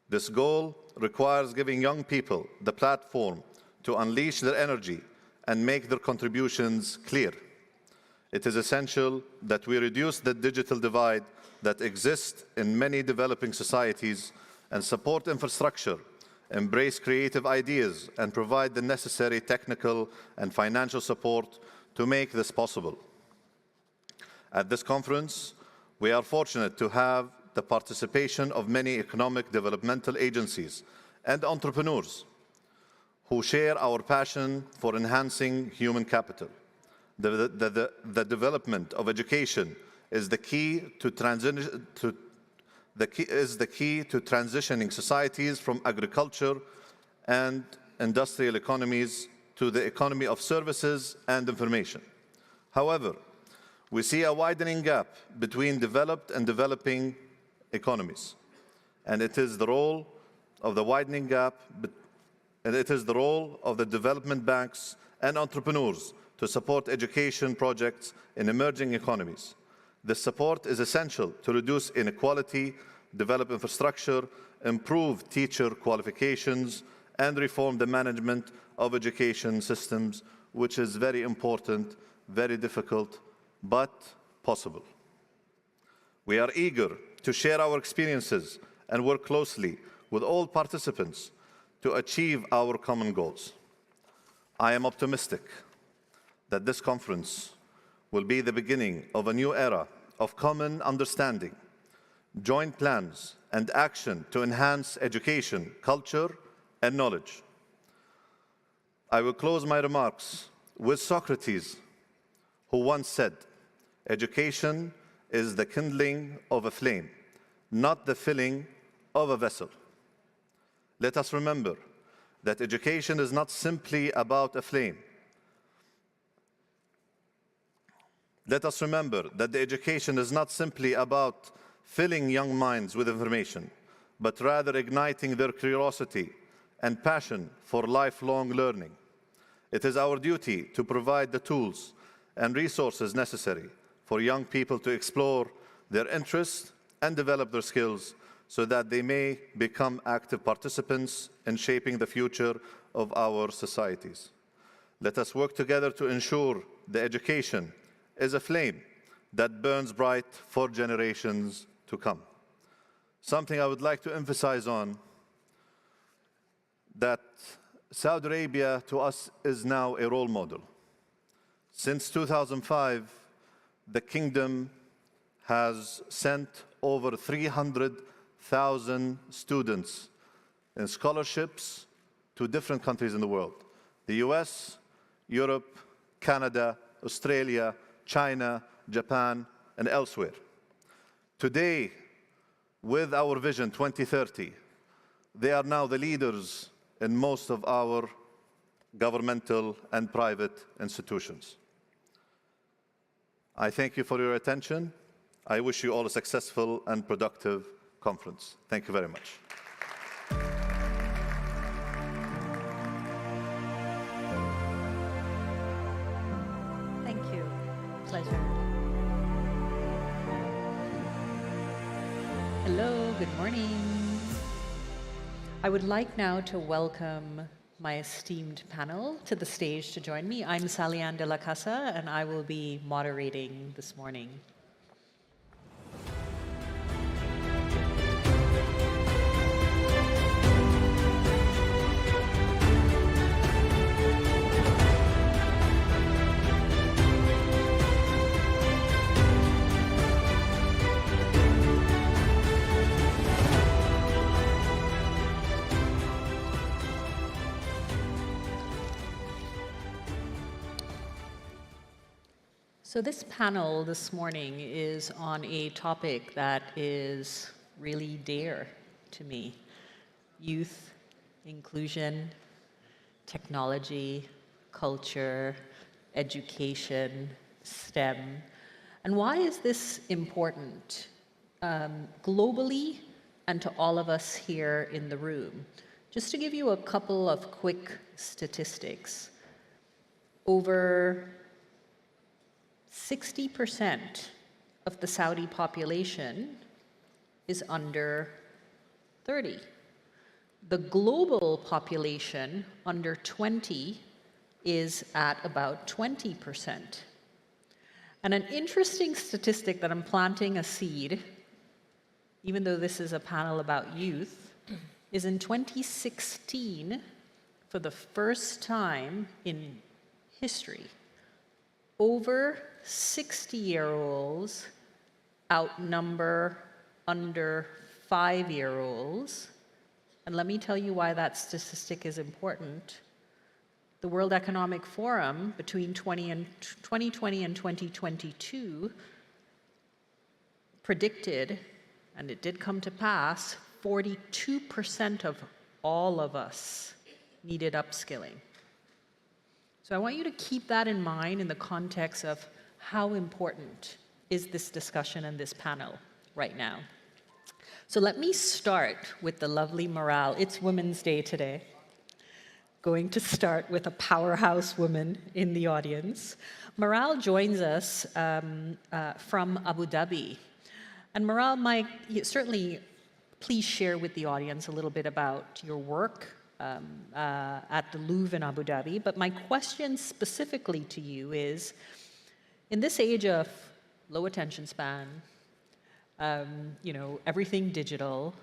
This goal requires giving young people the platform to unleash their energy and make their contributions clear. It is essential that we reduce the digital divide that exists in many developing societies and support infrastructure, embrace creative ideas, and provide the necessary technical and financial support to make this possible. At this conference, we are fortunate to have the participation of many economic developmental agencies and entrepreneurs who share our passion for enhancing human capital. The development of education is the key to transitioning societies from agriculture and industrial economies to the economy of services and information. However, we see a widening gap between developed and developing economies, and it is the role of the widening gap, and it is the role of the development banks and entrepreneurs to support education projects in emerging economies. This support is essential to reduce inequality, develop infrastructure, improve teacher qualifications, and reform the management of education systems, which is very important, very difficult, but possible. We are eager to share our experiences and work closely with all participants to achieve our common goals. I am optimistic that this conference will be the beginning of a new era of common understanding, joint plans, and action to enhance education, culture, and knowledge. I will close my remarks with Socrates, who once said, "Education is the kindling of a flame, not the filling of a vessel." Let us remember that education is not simply about a flame. Let us remember that the education is not simply about filling young minds with information, but rather igniting their curiosity and passion for lifelong learning. It is our duty to provide the tools and resources necessary for young people to explore their interests and develop their skills so that they may become active participants in shaping the future of our societies. Let us work together to ensure the education is a flame that burns bright for generations to come. Something I would like to emphasize on, that Saudi Arabia to us is now a role model. Since 2005, the kingdom has sent over 300,000 students in scholarships to different countries in the world. the US, Europe, Canada, Australia, China, Japan, and elsewhere. Today, with our Vision 2030, they are now the leaders in most of our governmental and private institutions. I thank you for your attention. I wish you all a successful and productive conference. Thank you very much. Thank you. Pleasure. Hello, good morning. I would like now to welcome my esteemed panel to the stage to join me. I'm Sally-Ann de la Casa, and I will be moderating this morning. So this panel this morning is on a topic that is really dear to me: youth, inclusion, technology, culture, education, STEM. And why is this important globally and to all of us here in the room? Just to give you a couple of quick statistics. Over 60% of the Saudi population is under 30. The global population under 20 is at about 20%. And an interesting statistic that I'm planting a seed, even though this is a panel about youth, is in 2016, for the first time in history, over 60-year-olds outnumber under 5-year-olds. And let me tell you why that statistic is important. The World Economic Forum between 2020 and 2022 predicted, and it did come to pass, 42% of all of us needed upskilling. So I want you to keep that in mind in the context of how important is this discussion and this panel right now. So let me start with the lovely Maral. It's Women's Day today. Going to start with a powerhouse woman in the audience. Maral joins us from Abu Dhabi. And Maral, certainly please share with the audience a little bit about your work at the Louvre in Abu Dhabi. But my question specifically to you is, in this age of low attention span, everything digital,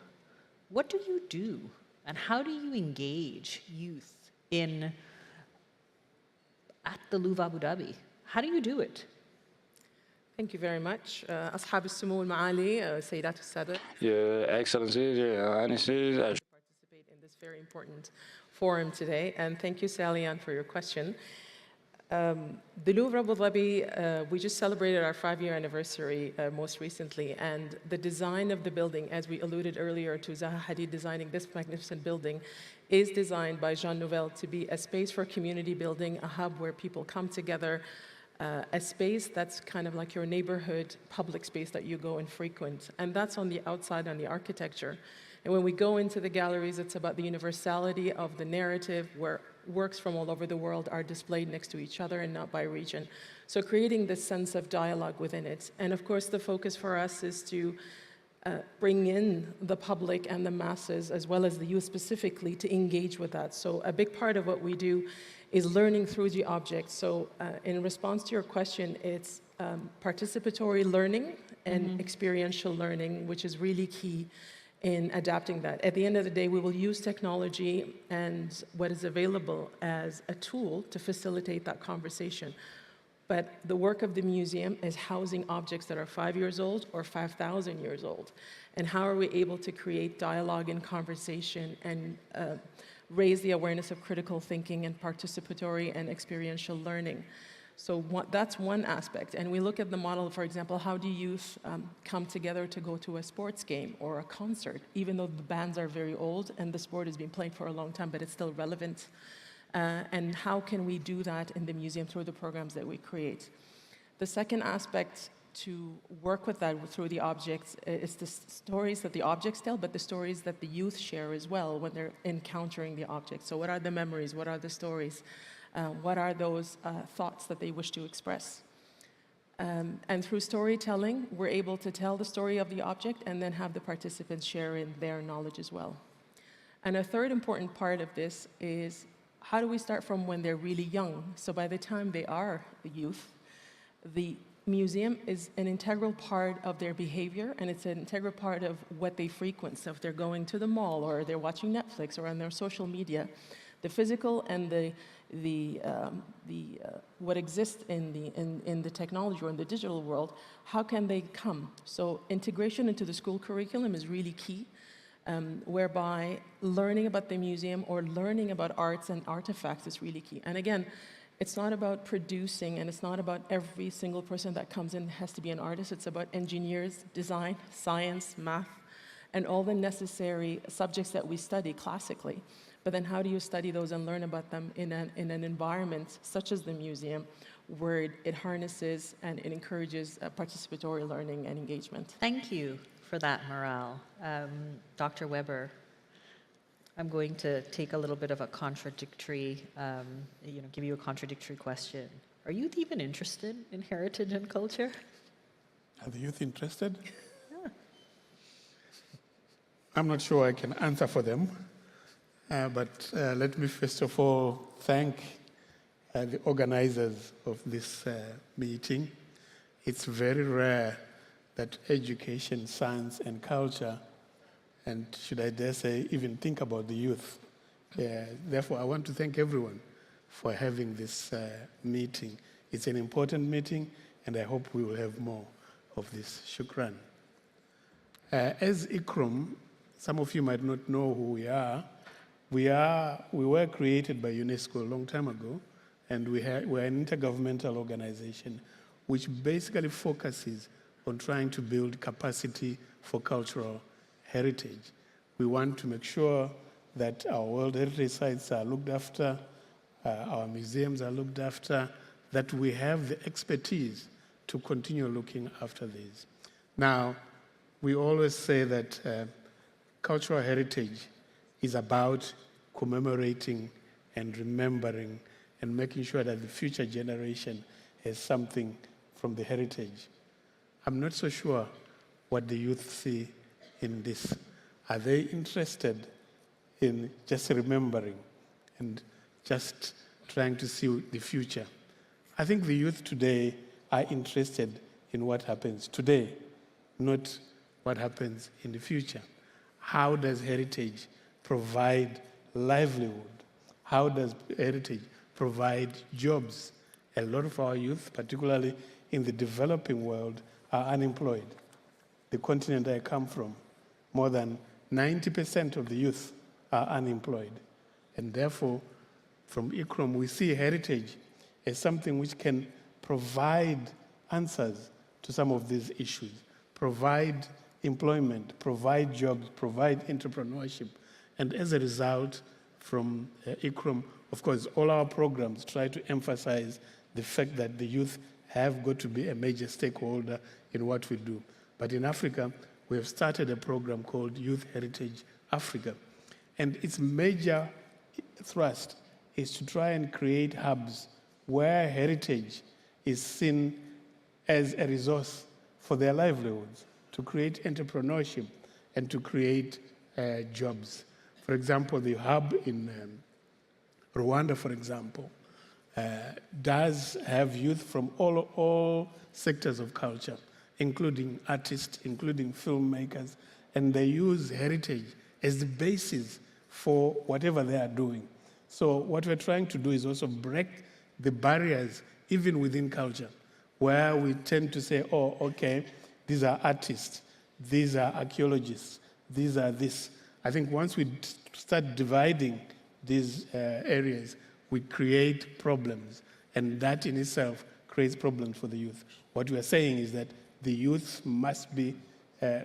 what do you do? And how do you engage youth at the Louvre Abu Dhabi? How do you do it? Thank you very much. أصحاب السمو المعالي, سيدات السادة. Your Excellency, Your Highnesses, Participate in this very important forum today, and thank you, Sally-Ann, for your question. The Louvre Abu Dhabi, we just celebrated our 5-year anniversary most recently, and the design of the building, as we alluded earlier to Zaha Hadid designing this magnificent building, is designed by Jean Nouvel to be a space for community building, a hub where people come together, a space that's kind of like your neighborhood public space that you go and frequent. And that's on the outside, on the architecture. And when we go into the galleries, it's about the universality of the narrative, where works from all over the world are displayed next to each other and not by region. So creating this sense of dialogue within it. And of course, the focus for us is to bring in the public and the masses, as well as the youth specifically, to engage with that. So a big part of what we do is learning through the object. So in response to your question, it's participatory learning and experiential learning, which is really key in adapting that. At the end of the day, we will use technology and what is available as a tool to facilitate that conversation. But the work of the museum is housing objects that are 5 years old or 5,000 years old. And how are we able to create dialogue and conversation and raise the awareness of critical thinking and participatory and experiential learning. So that's one aspect. And we look at the model, for example, how do youth come together to go to a sports game or a concert, even though the bands are very old and the sport has been played for a long time, but it's still relevant. And how can we do that in the museum through the programs that we create? The second aspect to work with that through the objects is the stories that the objects tell, but the stories that the youth share as well when they're encountering the objects. So what are the memories? What are the stories? What are those thoughts that they wish to express? And through storytelling, we're able to tell the story of the object and then have the participants share in their knowledge as well. And a third important part of this is how do we start from when they're really young? So by the time they are the youth, the museum is an integral part of their behavior, and it's an integral part of what they frequent. So if they're going to the mall or they're watching Netflix or on their social media, the physical and what exists in the technology or in the digital world, how can they come? So integration into the school curriculum is really key, whereby learning about the museum or learning about arts and artifacts is really key. And again, it's not about producing, and it's not about every single person that comes in has to be an artist. It's about engineers, design, science, math, and all the necessary subjects that we study classically. But then how do you study those and learn about them in an environment such as the museum, where it harnesses and it encourages participatory learning and engagement? Thank you for that, Maral. Dr. Weber, I'm going to take a little bit of a contradictory, give you a contradictory question. Are youth even interested in heritage and culture? Are the youth interested? Yeah. I'm not sure I can answer for them, but let me first of all thank the organizers of this meeting. It's very rare that education, science, and culture, and should I dare say, even think about the youth. Therefore, I want to thank everyone for having this meeting. It's an important meeting, and I hope we will have more of this. Shukran. As ICROM, some of you might not know who we are. We were created by UNESCO a long time ago, and we're an intergovernmental organization which basically focuses on trying to build capacity for cultural heritage. We want to make sure that our World Heritage Sites are looked after, our museums are looked after, that we have the expertise to continue looking after these. Now, we always say that cultural heritage is about commemorating and remembering and making sure that the future generation has something from the heritage. I'm not so sure what the youth see in this. Are they interested in just remembering and just trying to see the future? I think the youth today are interested in what happens today, not what happens in the future. How does heritage provide livelihood? How does heritage provide jobs? A lot of our youth, particularly in the developing world, are unemployed. The continent I come from, more than 90% of the youth are unemployed. And therefore, from ICROM, we see heritage as something which can provide answers to some of these issues, provide employment, provide jobs, provide entrepreneurship. And as a result, from ICROM, of course, all our programs try to emphasize the fact that the youth have got to be a major stakeholder in what we do. But in Africa, we have started a program called Youth Heritage Africa. And its major thrust is to try and create hubs where heritage is seen as a resource for their livelihoods, to create entrepreneurship and to create jobs. For example, the hub in Rwanda, for example, does have youth from all sectors of culture, including artists, including filmmakers, and they use heritage as the basis for whatever they are doing. So what we're trying to do is also break the barriers, even within culture, where we tend to say, oh, okay, these are artists, these are archaeologists, these are this. I think once we start dividing these areas, we create problems, and that in itself creates problems for the youth. What we are saying is that the youth must be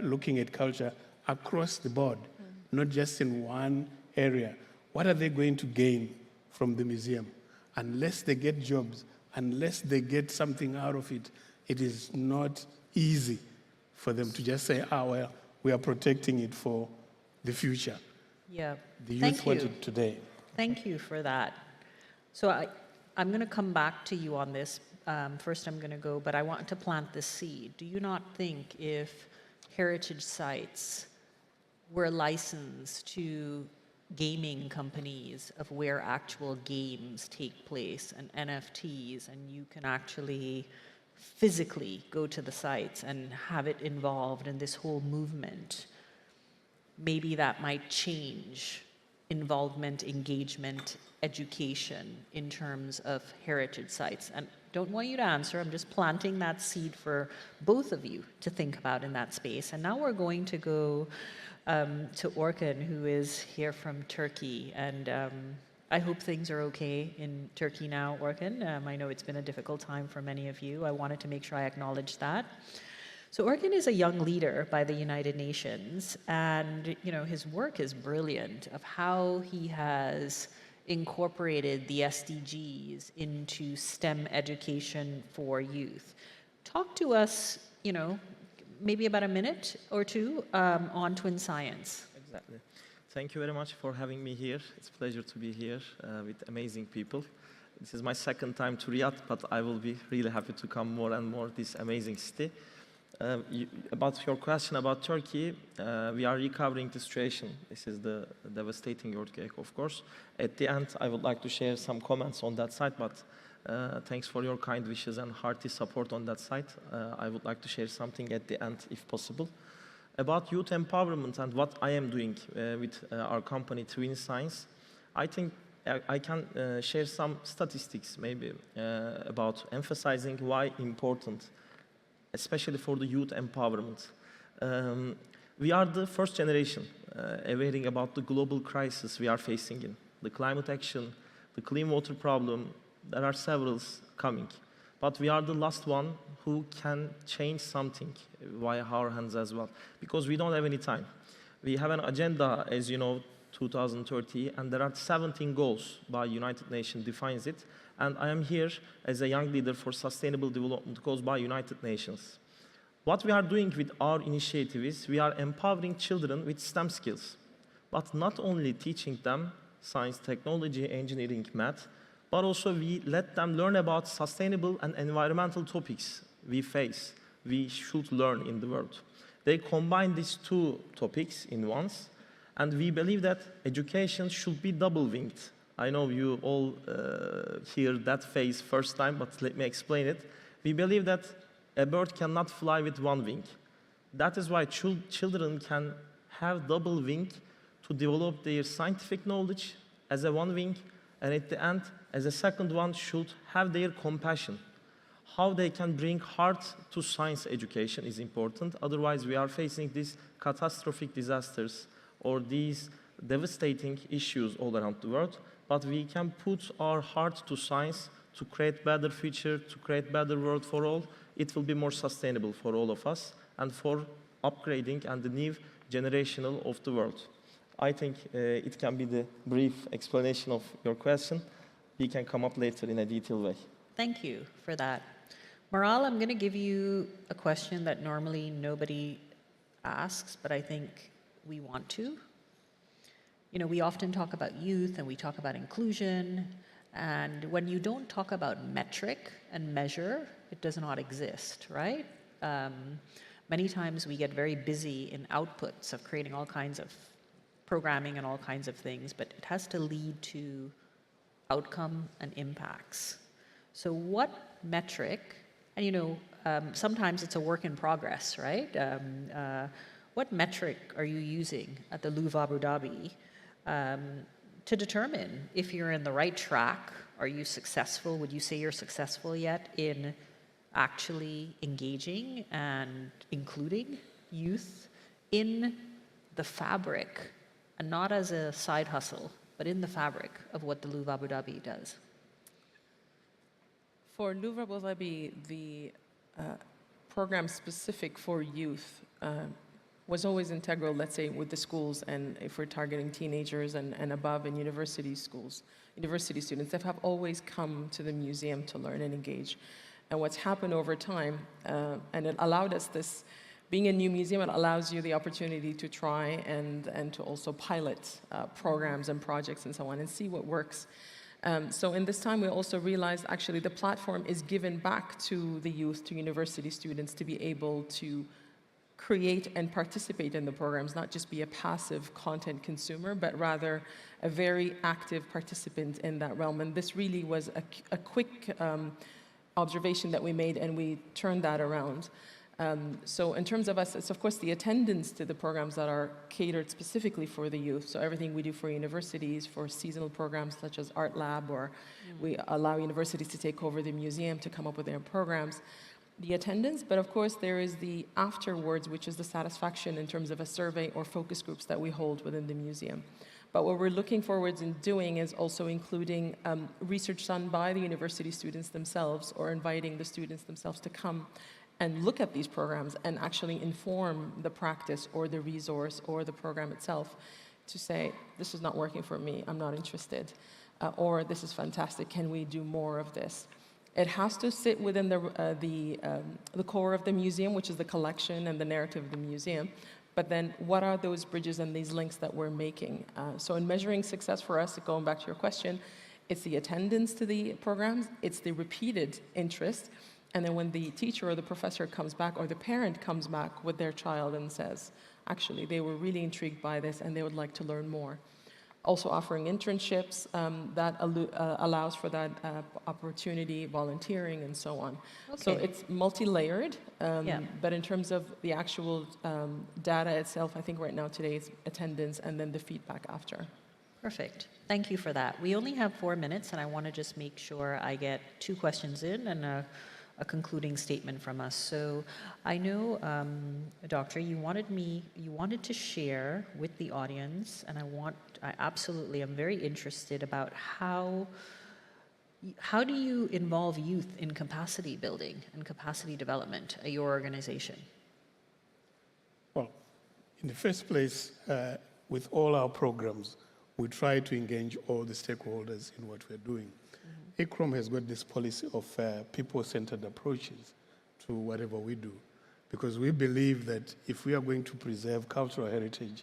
looking at culture across the board, not just in one area. What are they going to gain from the museum? Unless they get jobs, unless they get something out of it, it is not easy for them to just say, well, we are protecting it for the future. Yeah. The Thank youth want you. it today. Thank you for that. So I'm going to come back to you on this. First, I'm going to go, but I want to plant this seed. Do you not think if heritage sites were licensed to gaming companies of where actual games take place and NFTs, and you can actually physically go to the sites and have it involved in this whole movement, maybe that might change involvement, engagement, education in terms of heritage sites? And don't want you to answer, I'm just planting that seed for both of you to think about in that space. And now we're going to go to Orkun, who is here from Turkey. And I hope things are okay in Turkey now, Orkun. I know it's been a difficult time for many of you. I wanted to make sure I acknowledge that. So Orkun is a young leader by the United Nations, and his work is brilliant of how he has incorporated the SDGs into STEM education for youth. Talk to us, maybe about a minute or two on Twin Science. Exactly. Thank you very much for having me here. It's a pleasure to be here with amazing people. This is my second time to Riyadh, but I will be really happy to come more and more to this amazing city. About your question about Turkey, we are recovering the situation. This is the devastating earthquake, of course. At the end, I would like to share some comments on that side, but thanks for your kind wishes and hearty support on that side. I would like to share something at the end, if possible. About youth empowerment and what I am doing with our company, Twin Science, I think I can share some statistics maybe about emphasizing why important, especially for the youth empowerment. We are the first generation aware about the global crisis we are facing in, the climate action, the clean water problem. There are several coming, but we are the last one who can change something via our hands as well, because we don't have any time. We have an agenda, as you know, 2030, and there are 17 goals by United Nations defines it, and I am here as a young leader for sustainable development goals by United Nations. What we are doing with our initiative is we are empowering children with STEM skills, but not only teaching them science, technology, engineering, math, but also we let them learn about sustainable and environmental topics we should learn in the world. They combine these two topics in once, and we believe that education should be double-winged. I know you all hear that phrase first time, but let me explain it. We believe that a bird cannot fly with one wing. That is why children can have double wing to develop their scientific knowledge as a one wing, and at the end, as a second one, should have their compassion. How they can bring heart to science education is important. Otherwise, we are facing these catastrophic disasters or these devastating issues all around the world. But we can put our heart to science to create better future, to create better world for all. It will be more sustainable for all of us and for upgrading and the new generational of the world. I think it can be the brief explanation of your question. We can come up later in a detailed way. Thank you for that. Maral, I'm going to give you a question that normally nobody asks, but I think we want to. We often talk about youth and we talk about inclusion, and when you don't talk about metric and measure, it does not exist, right? Many times we get very busy in outputs of creating all kinds of programming and all kinds of things, but it has to lead to outcome and impacts. So what metric, and sometimes it's a work in progress, right? What metric are you using at the Louvre Abu Dhabi to determine if you're in the right track? Are you successful? Would you say you're successful yet in actually engaging and including youth in the fabric, and not as a side hustle, but in the fabric of what the Louvre Abu Dhabi does? For Louvre Abu Dhabi, the program specific for youth was always integral, let's say, with the schools, and if we're targeting teenagers and above in university schools, university students that have always come to the museum to learn and engage. And what's happened over time, and it allowed us this, being a new museum, it allows you the opportunity to try and to also pilot programs and projects and so on and see what works. So in this time, we also realized actually the platform is given back to the youth, to university students, to be able to create and participate in the programs, not just be a passive content consumer, but rather a very active participant in that realm. And this really was a quick observation that we made, and we turned that around. So in terms of us, it's of course the attendance to the programs that are catered specifically for the youth. So everything we do for universities, for seasonal programs such as Art Lab, or we allow universities to take over the museum to come up with their programs. The attendance, but of course there is the afterwards, which is the satisfaction in terms of a survey or focus groups that we hold within the museum. But what we're looking forward in doing is also including research done by the university students themselves, or inviting the students themselves to come and look at these programs and actually inform the practice or the resource or the program itself to say, this is not working for me, I'm not interested, or this is fantastic, can we do more of this? It has to sit within the core of the museum, which is the collection and the narrative of the museum. But then what are those bridges and these links that we're making? So in measuring success for us, going back to your question, it's the attendance to the programs, it's the repeated interest, and then when the teacher or the professor comes back or the parent comes back with their child and says, actually, they were really intrigued by this and they would like to learn more. Also offering internships that allows for that opportunity, volunteering, and so on. Okay. So it's multi-layered, but in terms of the actual data itself, I think right now today is attendance and then the feedback after. Perfect. Thank you for that. We only have 4 minutes, and I want to just make sure I get 2 questions in and a concluding statement from us. So I know, Doctor, you wanted to share with the audience, and I absolutely am very interested about how do you involve youth in capacity building and capacity development at your organization? Well, in the first place, with all our programs, we try to engage all the stakeholders in what we're doing. ICCROM has got this policy of people-centered approaches to whatever we do, because we believe that if we are going to preserve cultural heritage,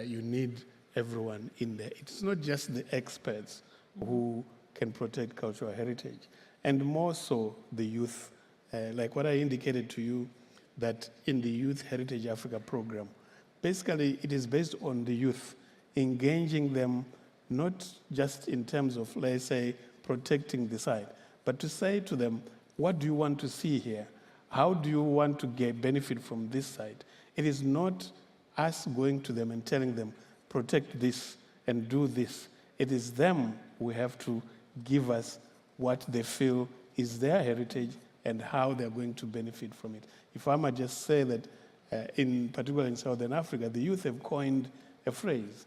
you need everyone in there. It's not just the experts who can protect cultural heritage, and more so the youth. Like what I indicated to you, that in the Youth Heritage Africa program, basically it is based on the youth, engaging them not just in terms of, let's say, protecting the site, but to say to them, what do you want to see here? How do you want to get benefit from this site? It is not us going to them and telling them, protect this and do this. It is them who have to give us what they feel is their heritage and how they're going to benefit from it. If I might just say that, in particular in Southern Africa, the youth have coined a phrase,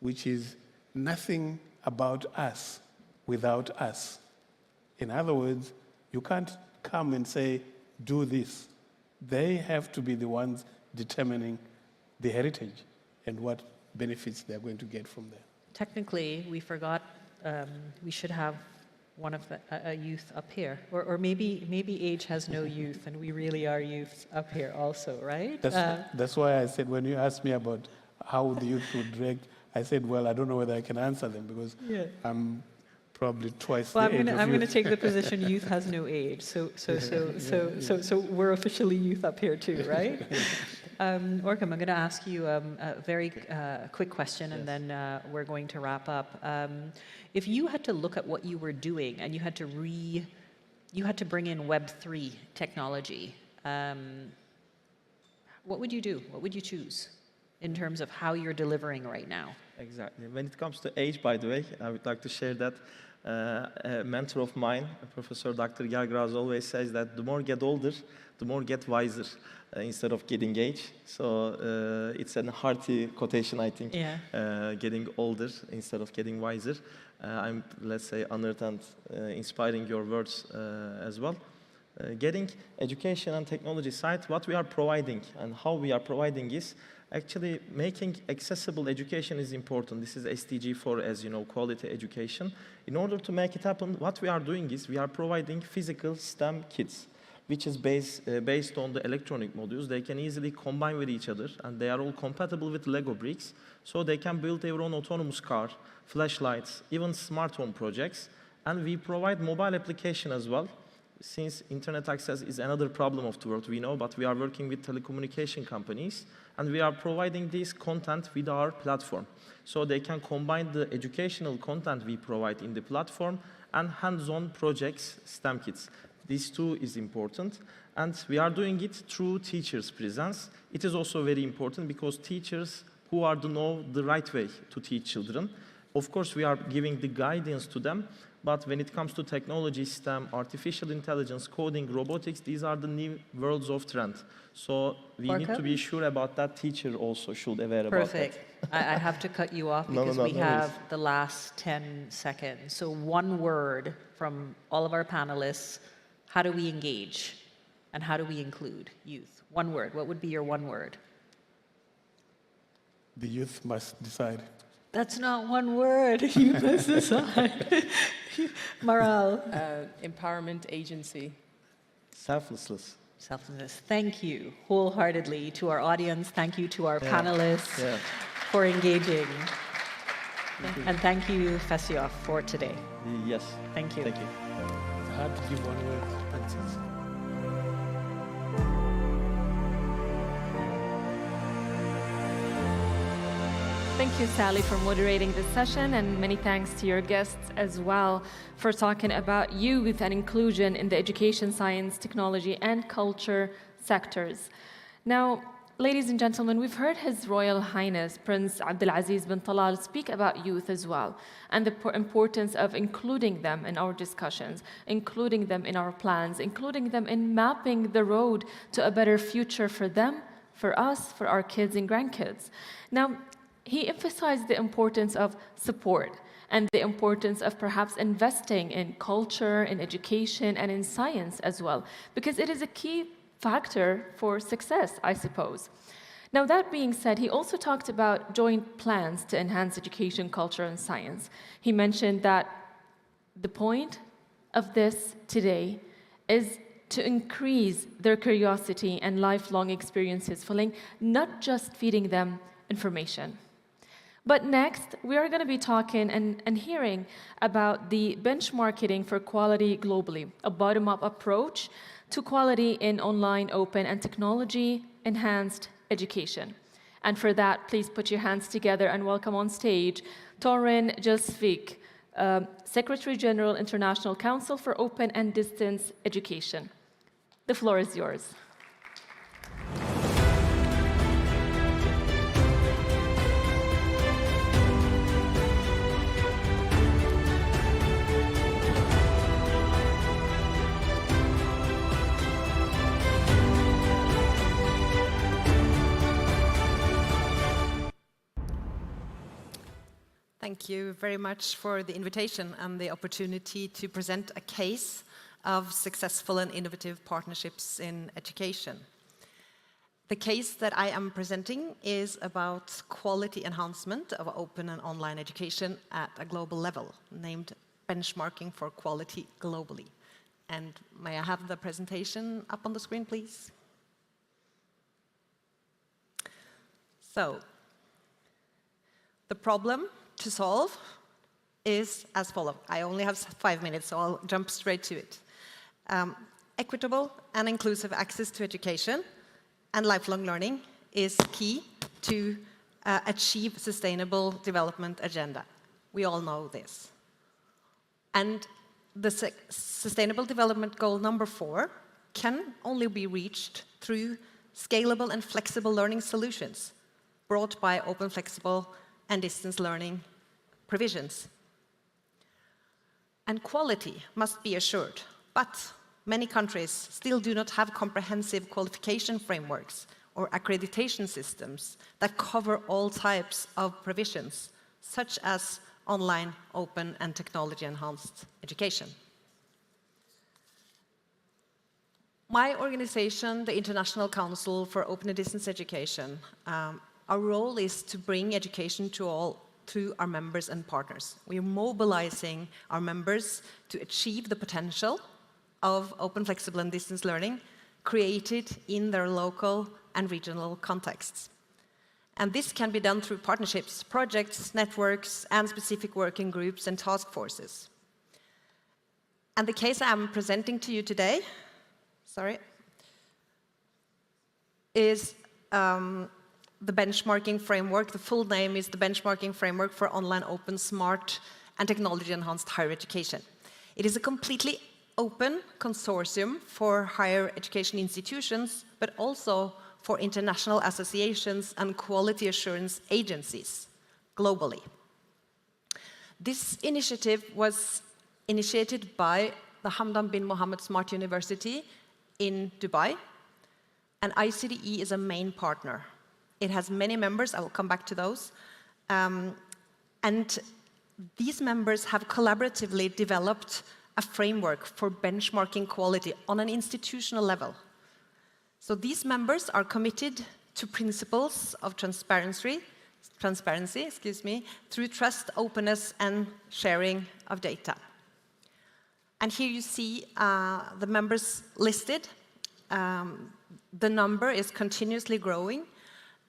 which is nothing about us without us. In other words, you can't come and say, do this. They have to be the ones determining the heritage and what benefits they're going to get from there. Technically, we forgot we should have one of a youth up here, or maybe age has no youth, and we really are youth up here also, right? That's why I said when you asked me about how the youth would react, I said, well, I don't know whether I can answer them because I'm probably twice the age of youth. I'm going to take the position youth has no age, so we're officially youth up here too, right? Orkam, I'm going to ask you a very quick question, and then we're going to wrap up. If you had to look at what you were doing and you had to bring in Web3 technology, what would you do? What would you choose in terms of how you're delivering right now? Exactly. When it comes to age, by the way, I would like to share that A mentor of mine, Professor Dr. Gergraz, always says that the more get older, the more get wiser instead of getting age. So it's a hearty quotation, I think. Yeah. Getting older instead of getting wiser. I'm, let's say, honored and inspiring your words as well. Getting education and technology side, what we are providing and how we are providing is actually making accessible education is important. This is SDG 4, as you know, quality education. In order to make it happen, what we are doing is we are providing physical STEM kits, which is based on the electronic modules. They can easily combine with each other, and they are all compatible with Lego bricks, so they can build their own autonomous car, flashlights, even smart home projects. And we provide mobile application as well. Since internet access is another problem of the world, we know, but we are working with telecommunication companies, and we are providing this content with our platform. So they can combine the educational content we provide in the platform and hands-on projects, STEM kits. This too is important, and we are doing it through teachers' presence. It is also very important because teachers who are to know the right way to teach children. Of course, we are giving the guidance to them, but when it comes to technology, STEM, artificial intelligence, coding, robotics, these are the new worlds of trend. So we need to be sure about that. Teacher also should be aware about that. Perfect. I have to cut you off because we have the last 10 seconds. So one word from all of our panelists. How do we engage? And how do we include youth? One word. What would be your one word? The youth must decide. That's not one word. You must decide. Maral. Empowerment agency. Selflessness. Selflessness. Thank you wholeheartedly to our audience. Thank you to our panelists for engaging. And thank you, Fessiof, for today. Yes. Thank you. Thank you. It's hard to give one word. Thank you, Sally, for moderating this session, and many thanks to your guests as well for talking about youth and inclusion in the education, science, technology, and culture sectors. Now, ladies and gentlemen, we've heard His Royal Highness Prince Abdulaziz bin Talal speak about youth as well, and the importance of including them in our discussions, including them in our plans, including them in mapping the road to a better future for them, for us, for our kids and grandkids. Now, he emphasized the importance of support and the importance of perhaps investing in culture, in education, and in science as well, because it is a key factor for success, I suppose. Now, that being said, he also talked about joint plans to enhance education, culture, and science. He mentioned that the point of this today is to increase their curiosity and lifelong experiences filling, not just feeding them information. But next, we are going to be talking and hearing about the benchmarking for quality globally, a bottom-up approach to quality in online, open, and technology-enhanced education. And for that, please put your hands together and welcome on stage Torin Jalsvik, Secretary General, International Council for Open and Distance Education. The floor is yours. Thank you very much for the invitation and the opportunity to present a case of successful and innovative partnerships in education. The case that I am presenting is about quality enhancement of open and online education at a global level, named Benchmarking for Quality Globally. And may I have the presentation up on the screen, please? So, the problem to solve is as follows. I only have 5 minutes, so I'll jump straight to it. Equitable and inclusive access to education and lifelong learning is key to achieve Sustainable Development Agenda. We all know this. And the Sustainable Development Goal number 4 can only be reached through scalable and flexible learning solutions brought by open, flexible, and distance learning provisions. and quality must be assured. But many countries still do not have comprehensive qualification frameworks or accreditation systems that cover all types of provisions, such as online, open, and technology-enhanced education. My organization, the International Council for Open and Distance Education, our role is to bring education to all through our members and partners. We are mobilizing our members to achieve the potential of open, flexible, and distance learning created in their local and regional contexts. And this can be done through partnerships, projects, networks, and specific working groups and task forces. And the case I'm presenting to you today, is the benchmarking framework. The full name is the Benchmarking Framework for Online Open, Smart, and Technology-Enhanced Higher Education. It is a completely open consortium for higher education institutions, but also for international associations and quality assurance agencies globally. This initiative was initiated by the Hamdan bin Mohammed Smart University in Dubai, and ICDE is a main partner. It has many members, I will come back to those, and these members have collaboratively developed a framework for benchmarking quality on an institutional level. So these members are committed to principles of transparency, through trust, openness, and sharing of data. And here you see the members listed. The number is continuously growing.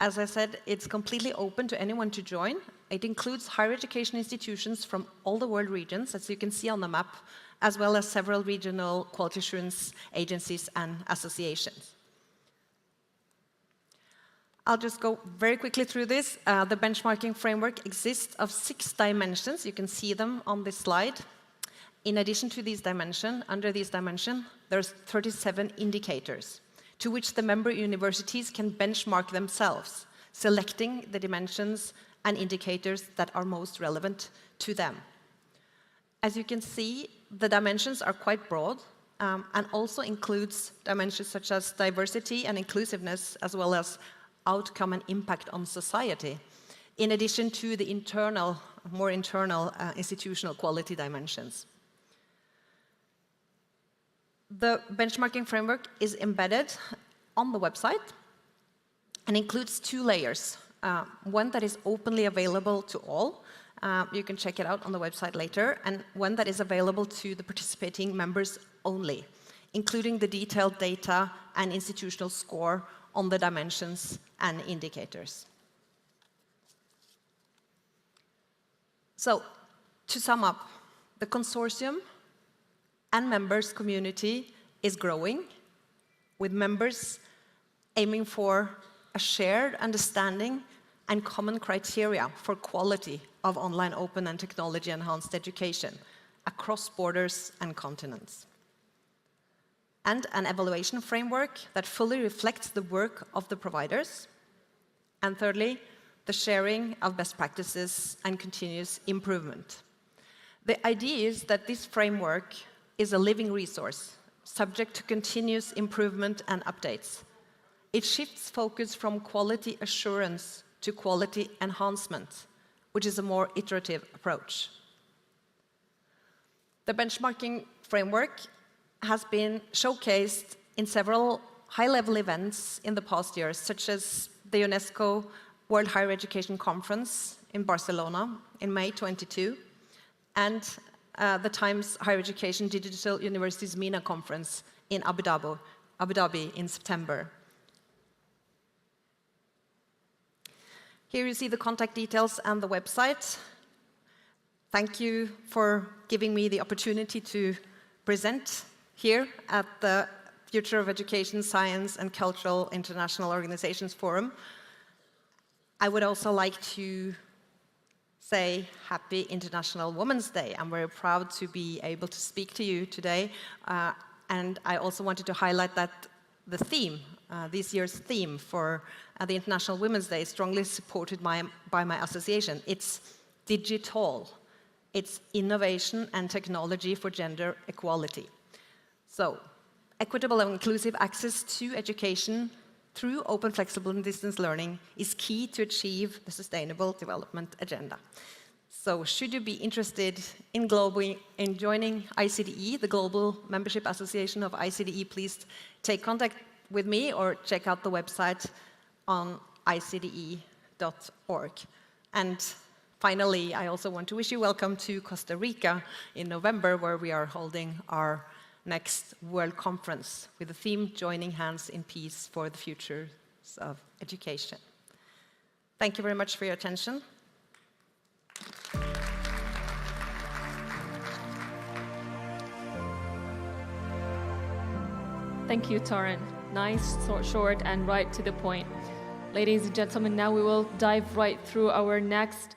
As I said, it's completely open to anyone to join. It includes higher education institutions from all the world regions, as you can see on the map, as well as several regional quality assurance agencies and associations. I'll just go very quickly through this. The benchmarking framework exists of 6 dimensions. You can see them on this slide. In addition to these dimensions, under these dimensions, there's 37 indicators to which the member universities can benchmark themselves, selecting the dimensions and indicators that are most relevant to them. As you can see, the dimensions are quite broad and also includes dimensions such as diversity and inclusiveness, as well as outcome and impact on society, in addition to the internal, more internal institutional quality dimensions. The benchmarking framework is embedded on the website and includes 2 layers. One that is openly available to all. You can check it out on the website later. And one that is available to the participating members only, including the detailed data and institutional score on the dimensions and indicators. So, to sum up, the consortium and members' community is growing, with members aiming for a shared understanding and common criteria for quality of online open and technology-enhanced education across borders and continents. And an evaluation framework that fully reflects the work of the providers. And thirdly, the sharing of best practices and continuous improvement. The idea is that this framework is a living resource, subject to continuous improvement and updates. It shifts focus from quality assurance to quality enhancement, which is a more iterative approach. The benchmarking framework has been showcased in several high-level events in the past years, such as the UNESCO World Higher Education Conference in Barcelona in May 22, and the Times Higher Education Digital Universities MENA Conference in Abu Dhabi in September. Here you see the contact details and the website. Thank you for giving me the opportunity to present here at the Future of Education, Science and Cultural International Organizations Forum. I would also like to say Happy International Women's Day. I'm very proud to be able to speak to you today. And I also wanted to highlight that the theme, this year's theme for the International Women's Day is strongly supported by my association. It's digital. It's innovation and technology for gender equality. So, equitable and inclusive access to education through open, flexible, and distance learning is key to achieve the Sustainable Development Agenda. So, should you be interested in joining ICDE, the Global Membership Association of ICDE, please take contact with me or check out the website on icde.org. And finally, I also want to wish you welcome to Costa Rica in November, where we are holding our next World Conference with the theme Joining Hands in Peace for the Futures of Education. Thank you very much for your attention. Thank you, Torun. Nice, short, and right to the point. Ladies and gentlemen, now we will dive right through our next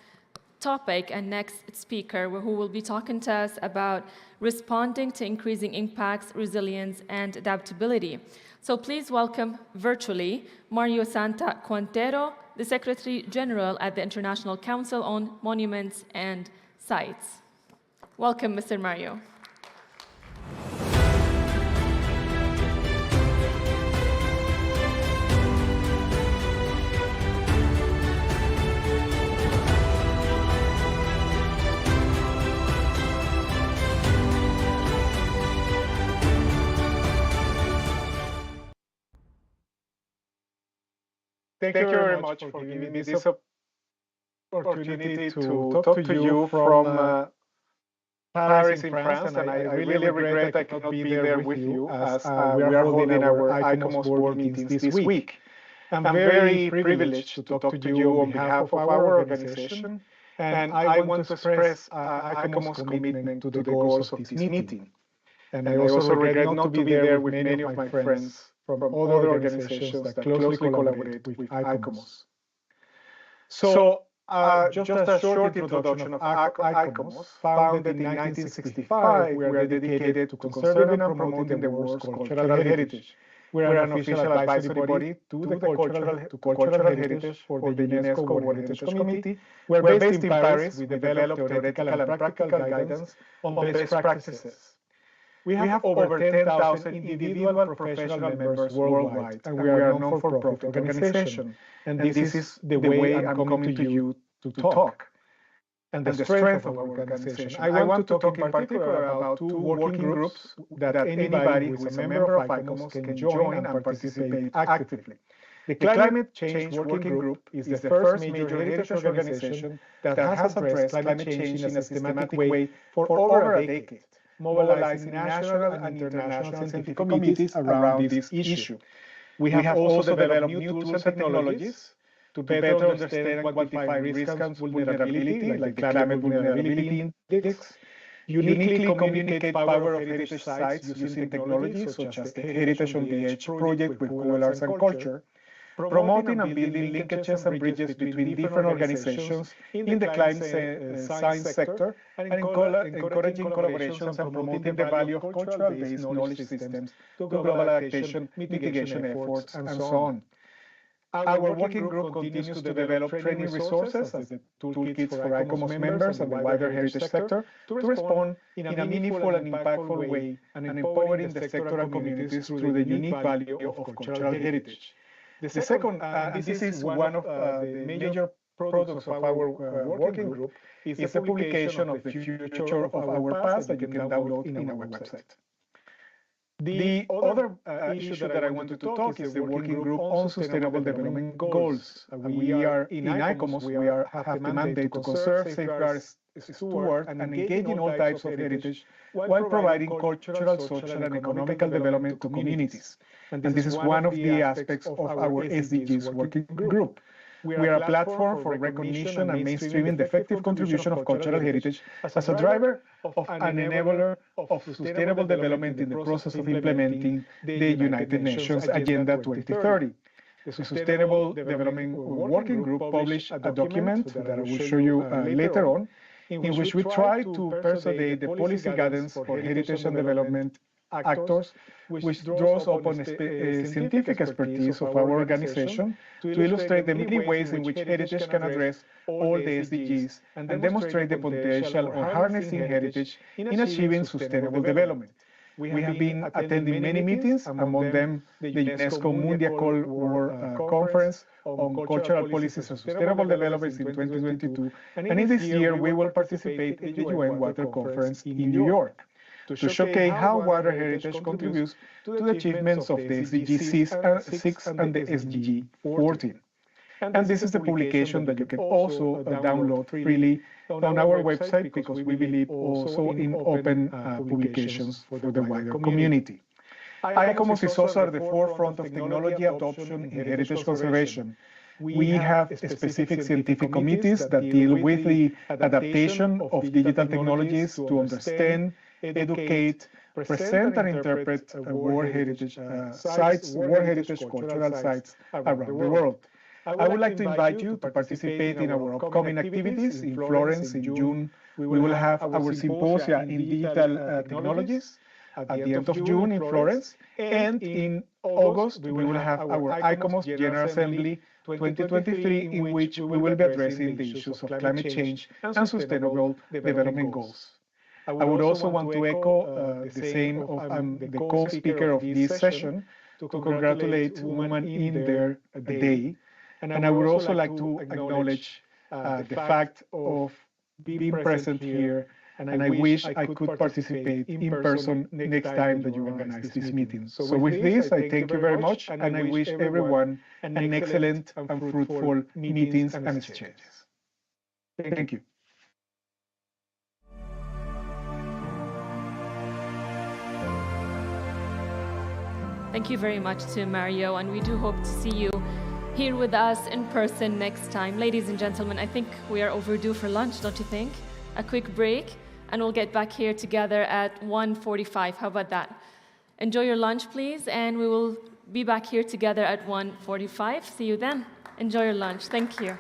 topic and next speaker, who will be talking to us about responding to increasing impacts, resilience, and adaptability. So please welcome virtually Mario Santa Quintero, the Secretary General at the International Council on Monuments and Sites. Welcome, Mr. Mario. Thank you very much for giving me this opportunity to talk to you from Paris in France, and I really regret I cannot be there with you as we are holding our ICOMOS board meetings this week. I'm very privileged to talk to you on behalf of our organization, and I want to express ICOMOS commitment to the goals of this meeting. And I also regret not to be there with many of my friends from other organizations that closely collaborate with ICOMOS. So, just a short introduction of ICOMOS. Founded in 1965, we are dedicated to conserving and promoting the world's cultural heritage. We are an official advisory body to cultural heritage for the UNESCO World Heritage Committee. We are based in Paris. We develop theoretical and practical guidance on best practices. We have over 10,000 individual and professional members worldwide, and we are a non-for-profit organization. And this is the way I'm coming to you to talk, and the strength of our organization. I want to talk in particular about two working groups that anybody who is a member of ICOMOS can join and participate actively. The Climate Change Working Group is the first major heritage organization that has addressed climate change in a systematic way for over a decade, mobilizing national and international scientific committees around this issue. We have also developed new tools and technologies to better understand and quantify risk and vulnerability, like the Climate Vulnerability Index, uniquely communicate power of heritage sites using technology such as the Heritage on the Edge project with Google Arts and Culture, promoting and building linkages and bridges between different organizations in the climate science sector, and encouraging collaborations and promoting the value of cultural-based knowledge systems to global adaptation, mitigation efforts, and so on. Our working group continues to develop training resources as the toolkits for ICOMOS members and the wider heritage sector to respond in a meaningful and impactful way, and empowering the sector and communities through the unique value of cultural heritage. The second, and this is one of the major products of our working group, is the publication of the future of our past that you can download in our website. The other issue that I wanted to talk is the working group on sustainable development goals. We are in ICOMOS, we have the mandate to conserve, safeguard, steward, and engage in all types of heritage while providing cultural, social, and economical development to communities. And this is one of the aspects of our SDGs working group. We are a platform for recognition and mainstreaming the effective contribution of cultural heritage as a driver of an enabler of sustainable development in the process of implementing the United Nations Agenda 2030. The Sustainable Development Working Group published a document that I will show you later on, in which we try to persuade the policy guidance for heritage and development actors, which draws upon scientific expertise of our organization to illustrate the many ways in which heritage can address all the SDGs and demonstrate the potential of harnessing heritage in achieving sustainable development. We have been attending many meetings, among them the UNESCO Mundial Cold War Conference on Cultural Policies and Sustainable Development in 2022, and in this year we will participate in the UN Water Conference in New York to showcase how water heritage contributes to the achievements of the SDG 6 and the SDG 14. And this is the publication that you can also download freely on our website, because we believe also in open publications for the wider community. ICOMOS is also at the forefront of technology adoption in heritage conservation. We have specific scientific committees that deal with the adaptation of digital technologies to understand, educate, present and interpret World Heritage sites, World Heritage cultural sites around the world. I would like to invite you to participate in our upcoming activities. In Florence in June, we will have our symposia in digital technologies at the end of June in Florence. And in August, we will have our ICOMOS General Assembly 2023, in which we will be addressing the issues of climate change and sustainable development goals. I would also want to echo the same of the co-speaker of this session to congratulate women in their day. And I would also like to acknowledge the fact of being present here, and I wish I could participate in person next time that you organize these meetings. So with this, I thank you very much, and I wish everyone an excellent and fruitful meetings and exchanges. Thank you. Thank you very much to Mario, and we do hope to see you here with us in person next time. Ladies and gentlemen, I think we are overdue for lunch, don't you think? A quick break, and we'll get back here together at 1:45. How about that? Enjoy your lunch, please, and we will be back here together at 1:45. See you then. Enjoy your lunch. Thank you.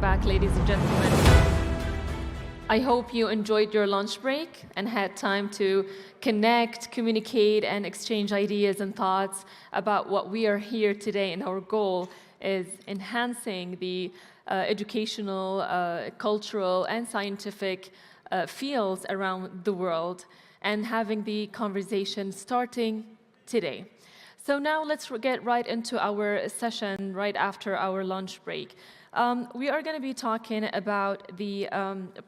Welcome back, ladies and gentlemen. I hope you enjoyed your lunch break and had time to connect, communicate, and exchange ideas and thoughts about what we are here today. And our goal is enhancing the educational, cultural, and scientific fields around the world and having the conversation starting today. So now let's get right into our session right after our lunch break. We are going to be talking about the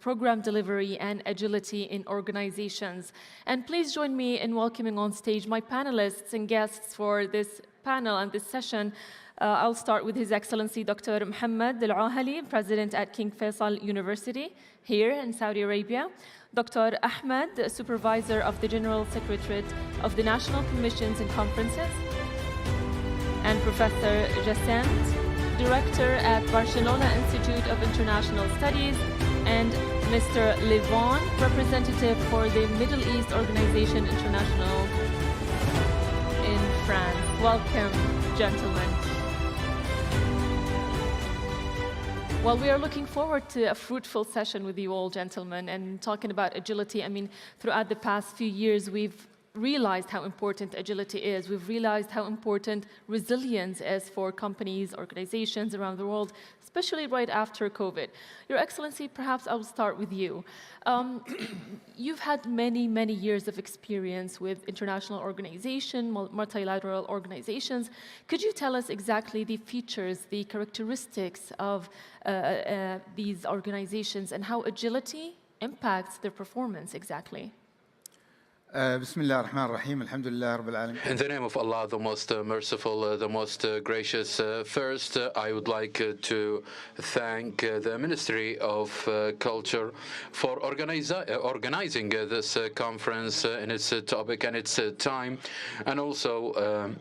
program delivery and agility in organizations. And please join me in welcoming on stage my panelists and guests for this panel and this session. I'll start with His Excellency Dr. Mohammed Al-Ahali, President at King Faisal University here in Saudi Arabia. Dr. Ahmed, Supervisor of the General Secretariat of the National Commissions and Conferences. And Professor Jacint, Director at Barcelona Institute of International Studies, and Mr. Levon, Representative for the Middle East Organization International in France. Welcome, gentlemen. Well, we are looking forward to a fruitful session with you all, gentlemen, and talking about agility. I mean, throughout the past few years, we've realized how important agility is. We've realized how important resilience is for companies, organizations around the world, especially right after COVID. Your Excellency, perhaps I'll start with you. You've had many, many years of experience with international organizations, multilateral organizations. Could you tell us exactly the features, the characteristics of these organizations and how agility impacts their performance exactly? In the name of Allah, the most merciful, the most gracious, first I would like to thank the Ministry of Culture for organizing this conference in its topic and its time, and also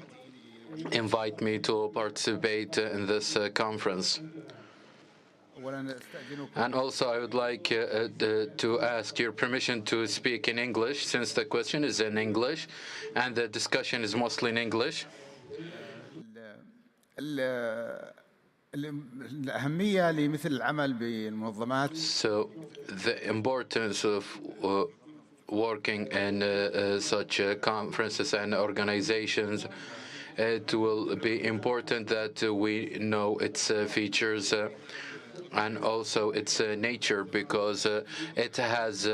invite me to participate in this conference. And also, I would like to ask your permission to speak in English, since the question is in English and the discussion is mostly in English. So, the importance of working in such conferences and organizations, it will be important that we know its features and also its nature, because it has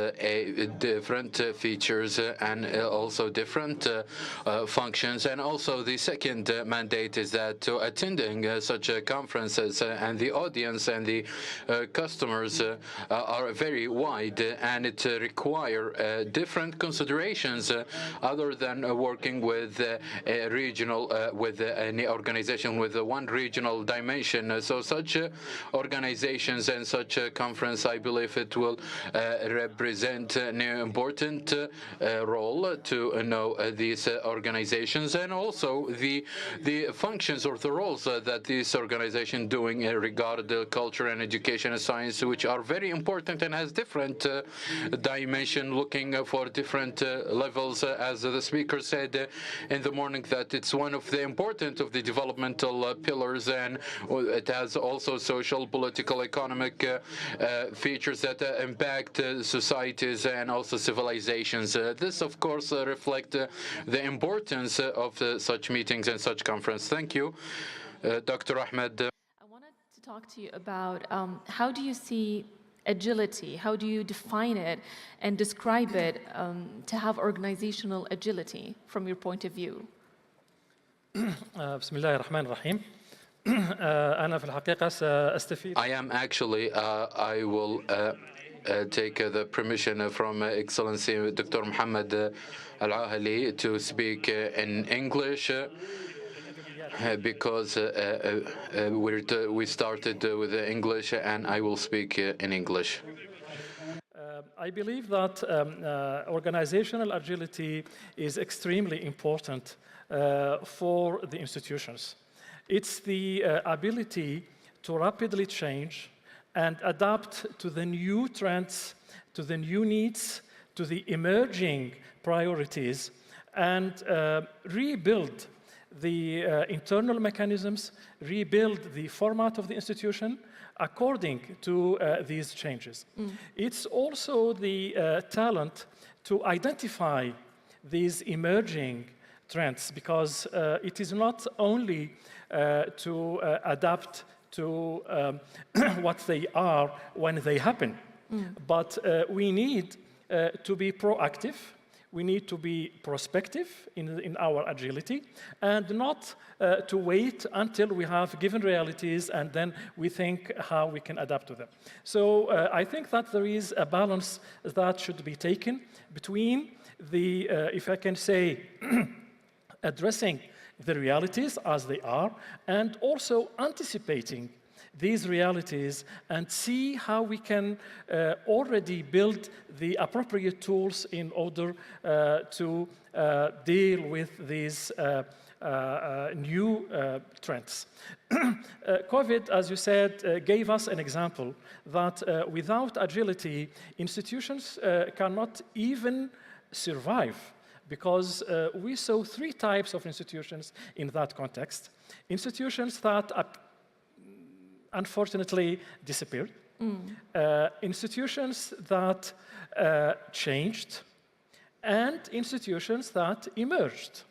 different features and also different functions. And also the second mandate is that to attending such conferences and the audience and the customers are very wide, and it require different considerations other than working with a regional, with any organization with one regional dimension. So such organizations and such a conference, I believe it will represent an important role to know these organizations, and also the functions or the roles that these organizations doing regard culture and education and science, which are very important and has different dimension, looking for different levels. As the speaker said in the morning, that it's one of the important of the developmental pillars, and it has also social, political, economic features that impact societies and also civilizations. This, of course, reflects the importance of such meetings and such conference. Thank you, Dr. Ahmed. I wanted to talk to you about how do you see agility? How do you define it and describe it to have organizational agility from your point of view? بسم الله الرحمن الرحيم. أنا في الحقيقة سأستفيد. I am actually, I will take the permission from Excellency Dr. Mohammed Al-Ahali to speak in English, because we started with English, and I will speak in English. I believe that organizational agility is extremely important for the institutions. It's the ability to rapidly change and adapt to the new trends, to the new needs, to the emerging priorities, and rebuild the internal mechanisms, rebuild the format of the institution, according to these changes. It's also the talent to identify these emerging trends, because it is not only to adapt to what they are when they happen, but we need to be proactive. We need to be prospective in our agility, and not to wait until we have given realities and then we think how we can adapt to them. So I think that there is a balance that should be taken between the, if I can say, addressing the realities as they are, and also anticipating these realities and see how we can already build the appropriate tools in order to deal with these new trends. COVID, as you said, gave us an example that without agility, institutions cannot even survive, because we saw three types of institutions in that context. Institutions that unfortunately disappeared, institutions that changed, and institutions that emerged.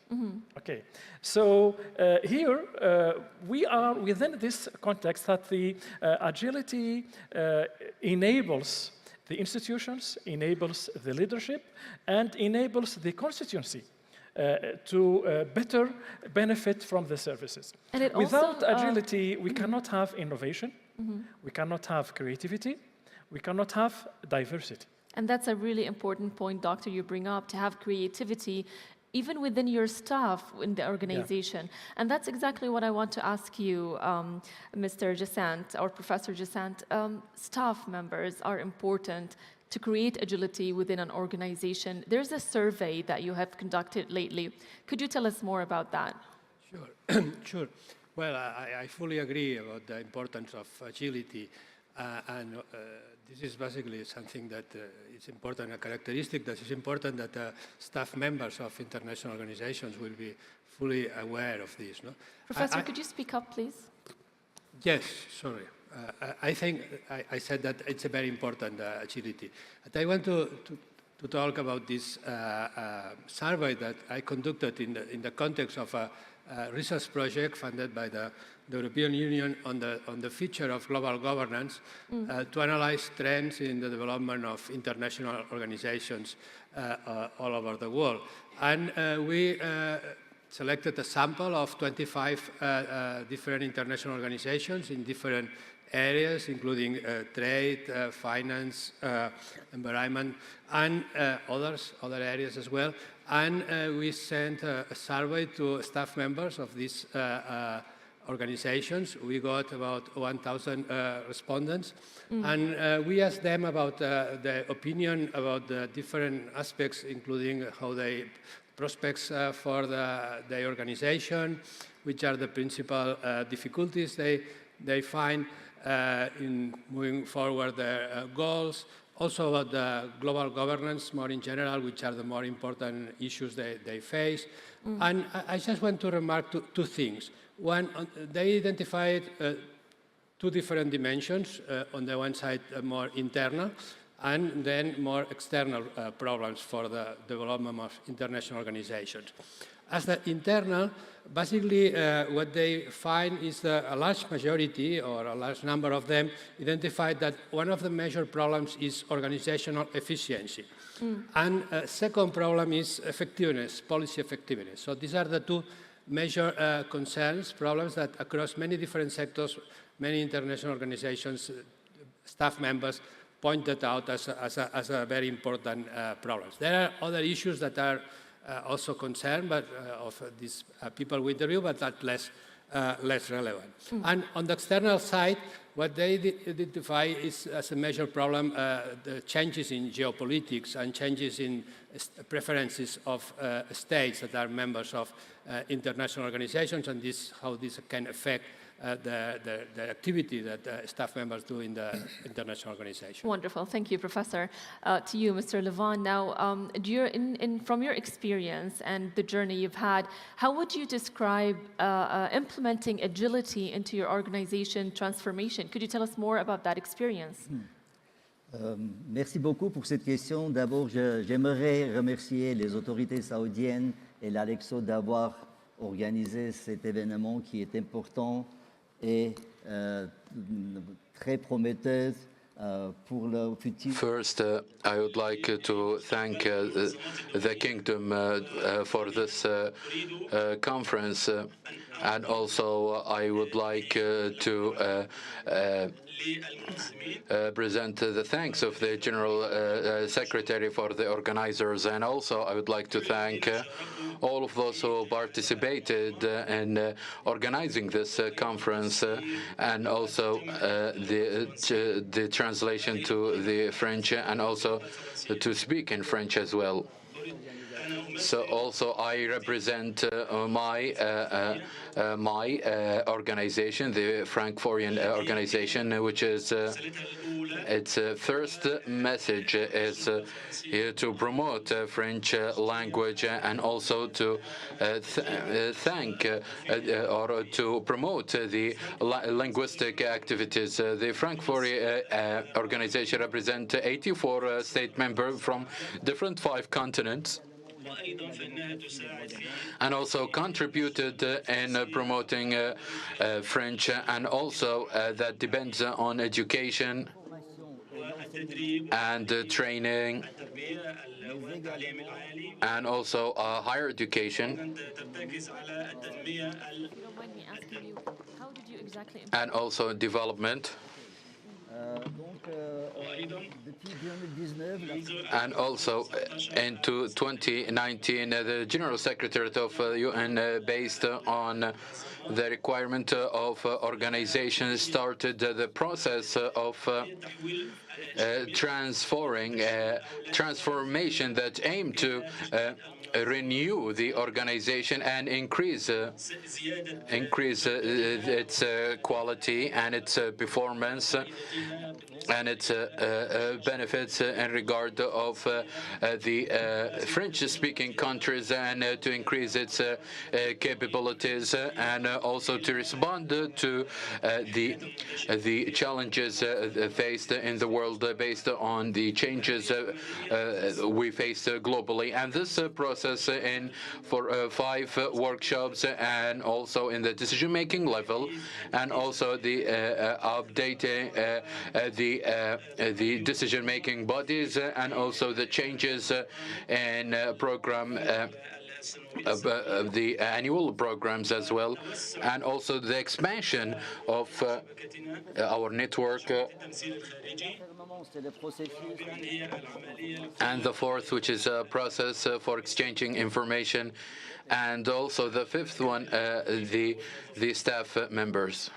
Okay, so here we are within this context that the agility enables the institutions, enables the leadership, and enables the constituency to better benefit from the services. And it Without also, agility, we cannot have innovation, we cannot have creativity, we cannot have diversity. And that's a really important point, Doctor, you bring up, to have creativity even within your staff in the organization. Yeah. And that's exactly what I want to ask you, Mr. Jassant, or Professor Jassant. Staff members are important to create agility within an organization. There's a survey that you have conducted lately. Could you tell us more about that? Sure, sure. Well, I fully agree about the importance of agility, and this is basically something that is important, a characteristic that is important that staff members of international organizations will be fully aware of this. No? Professor, could you speak up, please? Yes, sorry. I think I said that it's a very important agility. But I want to talk about this survey that I conducted in the context of a research project funded by the European Union on the future of global governance to analyze trends in the development of international organizations all over the world. And we selected a sample of 25 different international organizations in different areas, including trade, finance, environment, and other areas as well. And we sent a survey to staff members of these organizations. We got about 1,000 respondents. And we asked them about their opinion about the different aspects, including how they prospects for the organization, which are the principal difficulties they find in moving forward their goals, also about the global governance more in general, which are the more important issues they face. And I just want to remark two things. One, they identified two different dimensions. On the one side, more internal, and then more external problems for the development of international organizations. As the internal, basically what they find is a large majority, or a large number of them, identified that one of the major problems is organizational efficiency. And a second problem is effectiveness, policy effectiveness. So these are the two major concerns, problems that across many different sectors, many international organizations, staff members, pointed out as a very important problems. There are other issues that are also concerned of these people with the view, but that less relevant. And on the external side, what they identify is as a major problem the changes in geopolitics and changes in preferences of states that are members of international organizations, and how this can affect the activity that staff members do in the international organization. Wonderful. Thank you, Professor. To you, Mr. Levon. Now, from your experience and the journey you've had, how would you describe implementing agility into your organization transformation? Could you tell us more about that experience? Merci beaucoup pour cette question. D'abord, j'aimerais remercier les autorités saoudiennes et l'Alexo d'avoir organisé cet événement qui est important et très prometteur pour le futur. First, I would like to thank the Kingdom for this conference, and also I would like to present the thanks of the General Secretary for the organizers, and also I would like to thank all of those who participated in organizing this conference, and also the translation to the French, and also to speak in French as well. So also I represent my organization, the Francophonie organization, which is its first message is here to promote French language, and also to thank or to promote the linguistic activities. The Francophonie organization represents 84 state members from different 5 continents, and also contributed in promoting French, and also that depends on education and training, and also higher education, and also development. And also into 2019, the General Secretariat of UN, based on the requirement of organizations, started the process of transformation that aim to renew the organization and increase its quality and its performance and its benefits in regard of the French-speaking countries, and to increase its capabilities, and also to respond to the challenges faced in the world based on the changes we face globally. And this process for 5 workshops, and also in the decision-making level, and also the updating the decision-making bodies, and also the changes in program of the annual programs as well, and also the expansion of our network. And the 4th, which is a process for exchanging information, and also the 5th one, the staff members.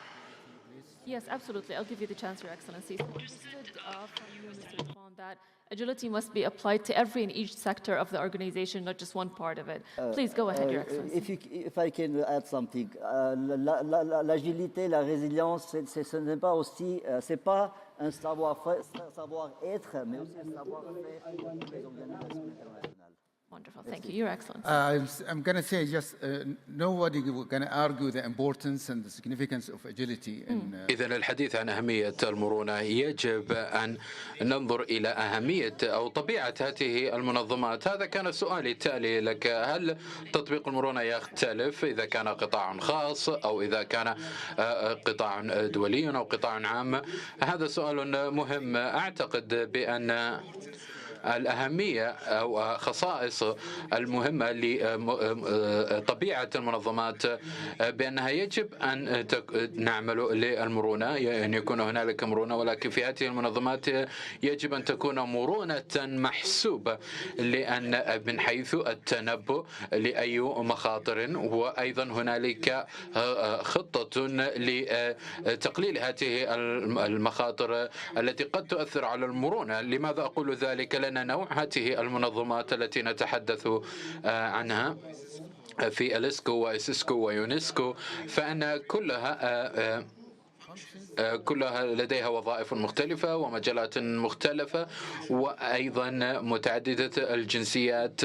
Yes, absolutely. I'll give you the chance, Your Excellency. So understood from you, Mr. Levon, that agility must be applied to every and each sector of the organization, not just one part of it. Please go ahead, Your Excellency. If I can add something, l'agilité, la résilience, ce n'est pas aussi, c'est pas un savoir-être, mais aussi un savoir-faire pour les organisations internationales. Wonderful. Thank you, Your Excellency. I'm going to say just nobody going to argue the importance and the significance of agility. إذا الحديث عن أهمية المرونة، يجب أن ننظر إلى أهمية أو طبيعة هذه المنظمات. هذا كان سؤالي التالي لك: هل تطبيق المرونة يختلف إذا كان قطاع خاص أو إذا كان قطاع دولي أو قطاع عام؟ هذا سؤال مهم. أعتقد بأن الأهمية أو خصائص المهمة لطبيعة المنظمات بأنها يجب أن نعمل للمرونة، أن يكون هنالك مرونة، ولكن في هذه المنظمات يجب أن تكون مرونة محسوبة، لأن من حيث التنبؤ لأي مخاطر، وأيضا هنالك خطة لتقليل هذه المخاطر التي قد تؤثر على المرونة. لماذا أقول ذلك؟ لأن نوع هذه المنظمات التي نتحدث عنها في الإسكو وإسسكو ويونسكو، فإن كلها لديها وظائف مختلفة ومجالات مختلفة، وأيضا متعددة الجنسيات،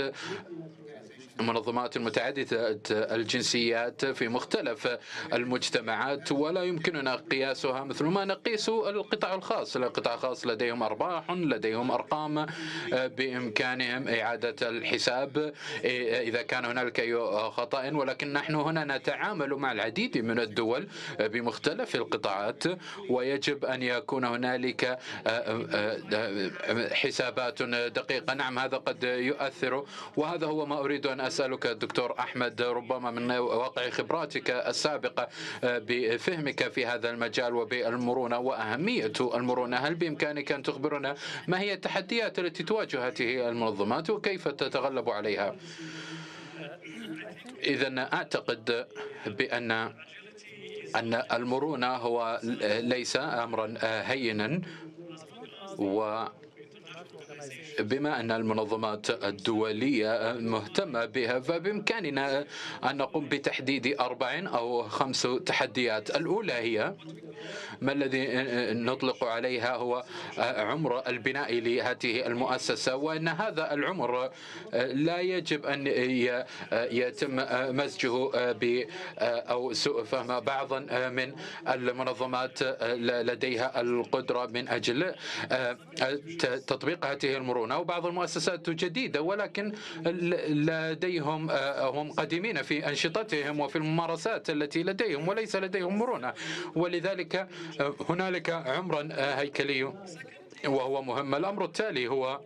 منظمات متعددة الجنسيات في مختلف المجتمعات، ولا يمكننا قياسها مثل ما نقيس القطاع الخاص. القطاع الخاص لديهم أرباح، لديهم أرقام، بإمكانهم إعادة الحساب إذا كان هنالك أي خطأ، ولكن نحن هنا نتعامل مع العديد من الدول بمختلف القطاعات، ويجب أن يكون هنالك حسابات دقيقة. نعم، هذا قد يؤثر، وهذا هو ما أريد أن أسألك دكتور أحمد، ربما من واقع خبراتك السابقة بفهمك في هذا المجال وبالمرونة وأهمية المرونة، هل بإمكانك أن تخبرنا ما هي التحديات التي تواجه هذه المنظمات وكيف تتغلب عليها؟ إذن أعتقد بأن المرونة هو ليس أمرا هينا، بما أن المنظمات الدولية مهتمة بها، فبإمكاننا أن نقوم بتحديد 4 أو 5 تحديات. الأولى هي ما الذي نطلق عليها هو عمر البناء لهذه المؤسسة، وأن هذا العمر لا يجب أن يتم مزجه أو سوء فهم. بعضا من المنظمات لديها القدرة من أجل تطبيق هذه المرونة، وبعض المؤسسات جديدة ولكن لديهم هم قديمين في أنشطتهم وفي الممارسات التي لديهم وليس لديهم مرونة، ولذلك هنالك عمرا هيكلي وهو مهم. الأمر التالي هو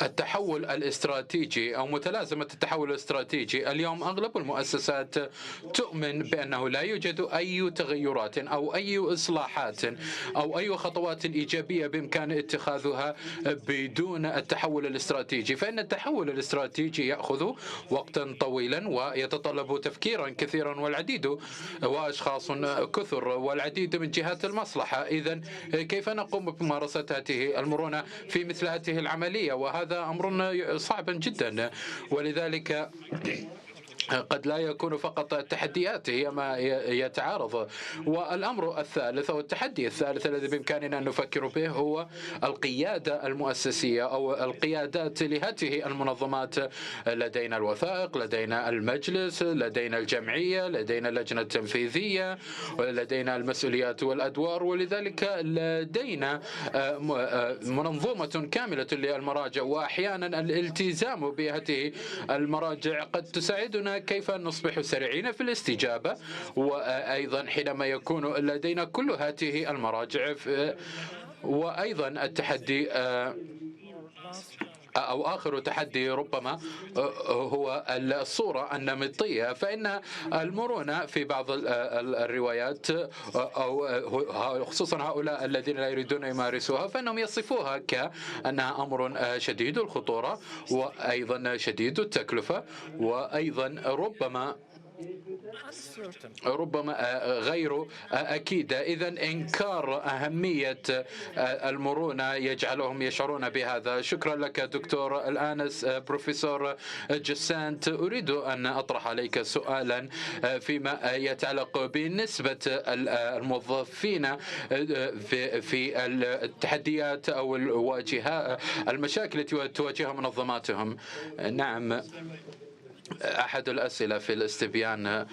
التحول الاستراتيجي أو متلازمة التحول الاستراتيجي. اليوم أغلب المؤسسات تؤمن بأنه لا يوجد أي تغيرات أو أي إصلاحات أو أي خطوات إيجابية بإمكان اتخاذها بدون التحول الاستراتيجي، فإن التحول الاستراتيجي يأخذ وقتا طويلا ويتطلب تفكيرا كثيرا والعديد وأشخاص كثر والعديد من جهات المصلحة. إذن كيف نقوم بممارسة هذه المرونة في مثل هذه العملية؟ وهذا أمر صعب جدا، ولذلك قد لا يكون فقط التحديات هي ما يتعارض. والأمر الثالث أو التحدي الثالث الذي بإمكاننا أن نفكر به هو القيادة المؤسسية أو القيادات لهذه المنظمات. لدينا الوثائق، لدينا المجلس، لدينا الجمعية، لدينا اللجنة التنفيذية، لدينا المسؤوليات والأدوار، ولذلك لدينا منظومة كاملة للمراجع، وأحيانا الالتزام بهذه المراجع قد تساعدنا كيف نصبح سريعين في الاستجابة، وأيضا حينما يكون لدينا كل هذه المراجع. وأيضا التحدي أو آخر تحدي ربما هو الصورة النمطية، فإن المرونة في بعض الروايات أو خصوصا هؤلاء الذين لا يريدون يمارسوها فإنهم يصفوها كأنها أمر شديد الخطورة وأيضا شديد التكلفة وأيضا ربما غير أكيدة. إذن إنكار أهمية المرونة يجعلهم يشعرون بهذا. شكرا لك دكتور الآنس. بروفيسور جسانت، أريد أن أطرح عليك سؤالا فيما يتعلق بنسبة الموظفين في التحديات أو المشاكل التي تواجهها منظماتهم. نعم، أحد الأسئلة في الاستبيان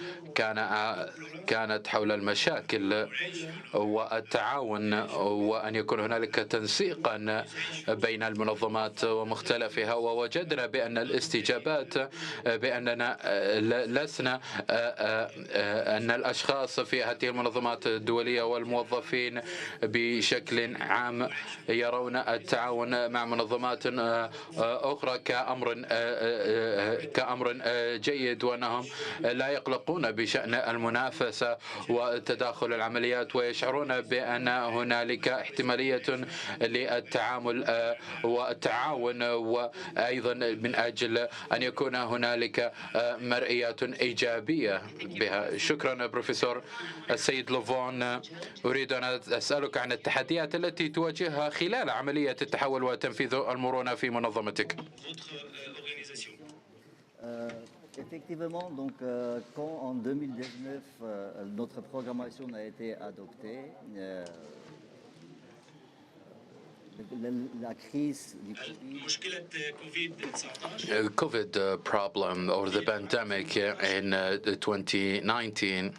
كانت حول المشاكل والتعاون وأن يكون هنالك تنسيقا بين المنظمات ومختلفها، ووجدنا بأن الاستجابات بأننا لسنا أن الأشخاص في هذه المنظمات الدولية والموظفين بشكل عام يرون التعاون مع منظمات أخرى كأمر جيد، وأنهم لا يقلقون بشأن المنافسة وتداخل العمليات، ويشعرون بأن هنالك احتمالية للتعامل والتعاون، وأيضا من أجل أن يكون هنالك مرئيات إيجابية بها. شكرا بروفيسور. السيد لوفون، أريد أن أسألك عن التحديات التي تواجهها خلال عملية التحول وتنفيذ المرونة في منظمتك. Effectivement, donc, quand en 2019, notre programmation a été adoptée, la crise du COVID problem or the pandemic in 2019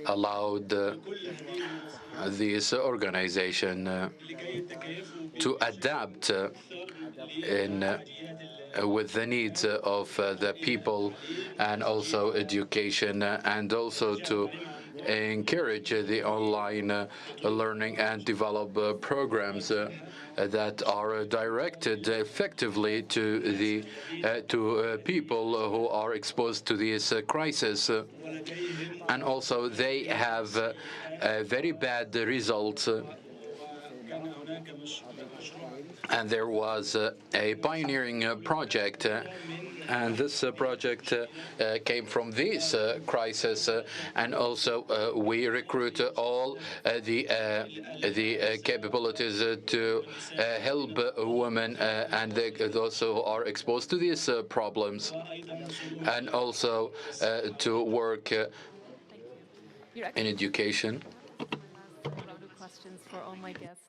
allowed this organization to adapt with the needs of the people and also education, and also to encourage the online learning and develop programs that are directed effectively to the people who are exposed to this crisis. And also they have very bad results. And there was a pioneering project, and this project came from this crisis, and also we recruit all the capabilities to help women and those who are exposed to these problems, and also to work in education. Questions for all my guests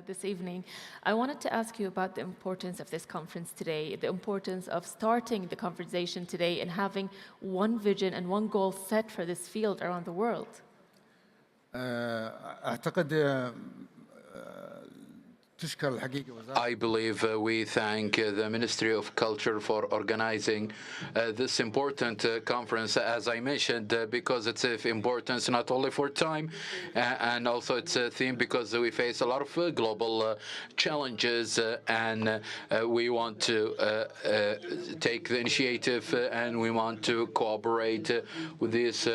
this evening. I wanted to ask you about the importance of this conference today, the importance of starting the conversation today and having one vision and one goal set for this field around the world. أعتقد I believe we thank the Ministry of Culture for organizing this important conference, as I mentioned, because it's of importance not only for time, and also it's a theme because we face a lot of global challenges, and we want to take the initiative, and we want to cooperate with these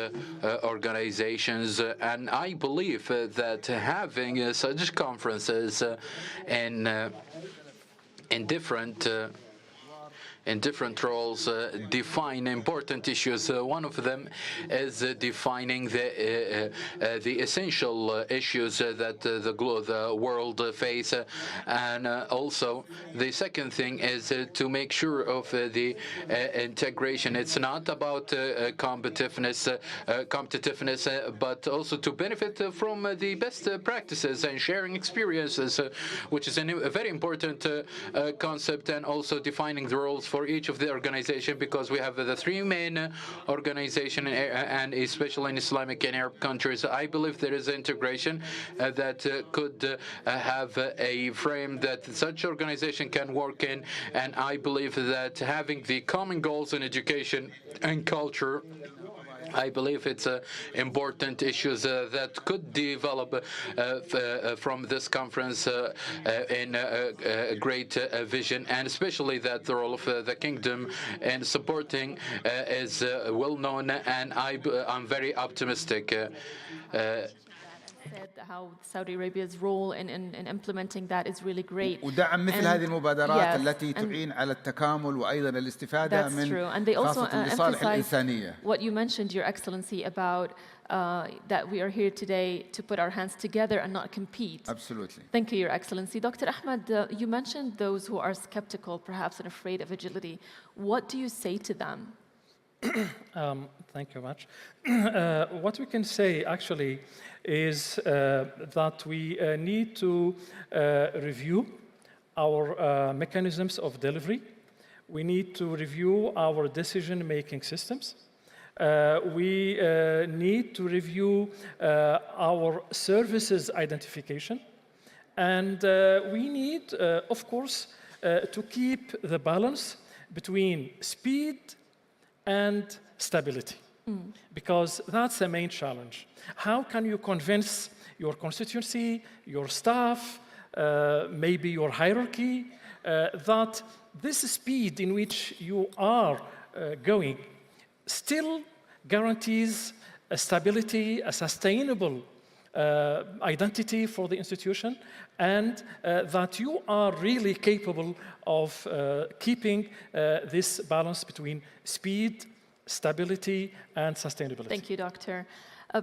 organizations. And I believe that having such conferences in different roles define important issues. One of them is defining the essential issues that the world face, and also the second thing is to make sure of the integration. It's not about competitiveness, but also to benefit from the best practices and sharing experiences, which is a very important concept, and also defining the roles for each of the organization, because we have the three main organizations, and especially in Islamic and Arab countries. I believe there is integration that could have a frame that such organization can work in, and I believe that having the common goals in education and culture, I believe it's important issues that could develop from this conference in a great vision, and especially that the role of the kingdom in supporting is well known, and I'm very optimistic. Said how Saudi Arabia's role in implementing that is really great. ودعم مثل هذه المبادرات التي تعين على التكامل وأيضا الاستفادة من خاصة لصالح الإنسانية. What you mentioned, Your Excellency, about that we are here today to put our hands together and not compete. Absolutely. Thank you, Your Excellency. Dr. Ahmed, you mentioned those who are skeptical, perhaps, and afraid of agility. What do you say to them? Thank you very much. What we can say, actually, is that we need to review our mechanisms of delivery. We need to review our decision-making systems. We need to review our services identification. And we need, of course, to keep the balance between speed and stability, because that's the main challenge. How can you convince your constituency, your staff, maybe your hierarchy, that this speed in which you are going still guarantees a stability, a sustainable identity for the institution, and that you are really capable of keeping this balance between speed, stability, and sustainability. Thank you, Doctor.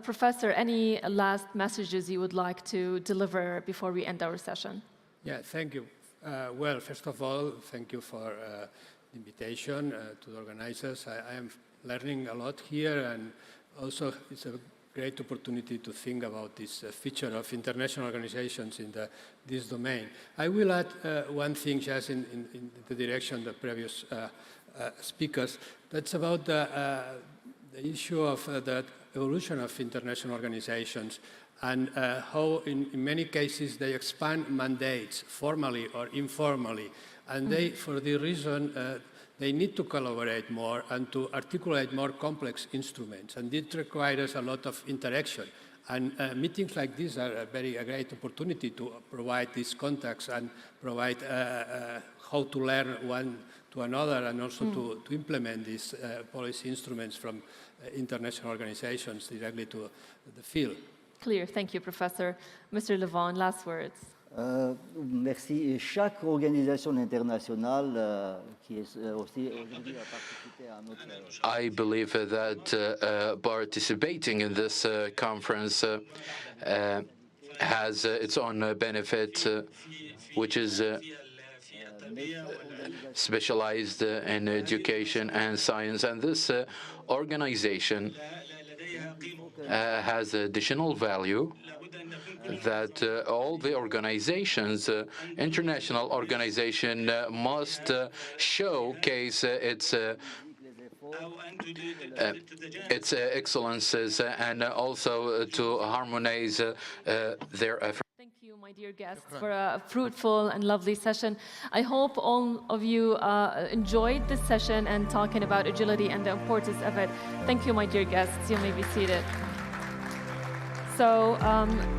Professor, any last messages you would like to deliver before we end our session? Yeah, thank you. Well, first of all, thank you for invitation to the organizers. I am learning a lot here, and also it's a great opportunity to think about this feature of international organizations in this domain. I will add one thing just in the direction of the previous speakers. That's about the issue of the evolution of international organizations and how in many cases they expand mandates formally or informally. And they, for the reason, they need to collaborate more and to articulate more complex instruments. And it requires a lot of interaction. And meetings like this are a great opportunity to provide these contacts and provide how to learn one to another, and also to implement these policy instruments from international organizations directly to the field. Clear. Thank you, Professor. Mr. Levon, last words. Merci. Chaque organisation internationale qui est aussi aujourd'hui a participé à notre... I believe that participating in this conference has its own benefit, which is specialized in education and science. And this organization has additional value that all the organizations, international organization, must showcase its excellences and also to harmonize their efforts. Thank you, my dear guests, for a fruitful and lovely session. I hope all of you enjoyed this session and talking about agility and the importance of it. Thank you, my dear guests. You may be seated. So,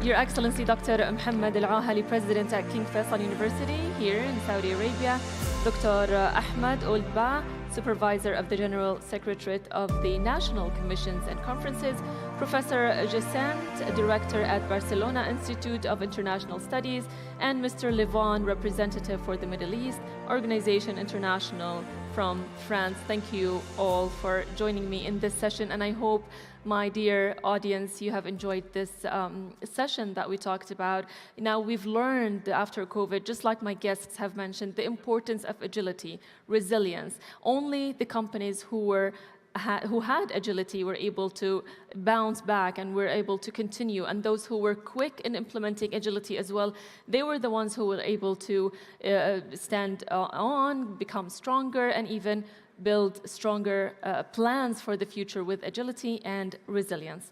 Your Excellency Dr. Mohammed Al-Ahali, President at King Faisal University here in Saudi Arabia, Dr. Ahmed Oldba, Supervisor of the General Secretariat of the National Commissions and Conferences, Professor Jacint, Director at Barcelona Institute of International Studies, and Mr. Levon, Representative for the Middle East, Organization International from France. Thank you all for joining me in this session, and I hope, my dear audience, you have enjoyed this session that we talked about. Now, we've learned after COVID, just like my guests have mentioned, the importance of agility, resilience. Only the companies who had agility were able to bounce back and were able to continue. And those who were quick in implementing agility as well, they were the ones who were able to stand on, become stronger, and even build stronger plans for the future with agility and resilience.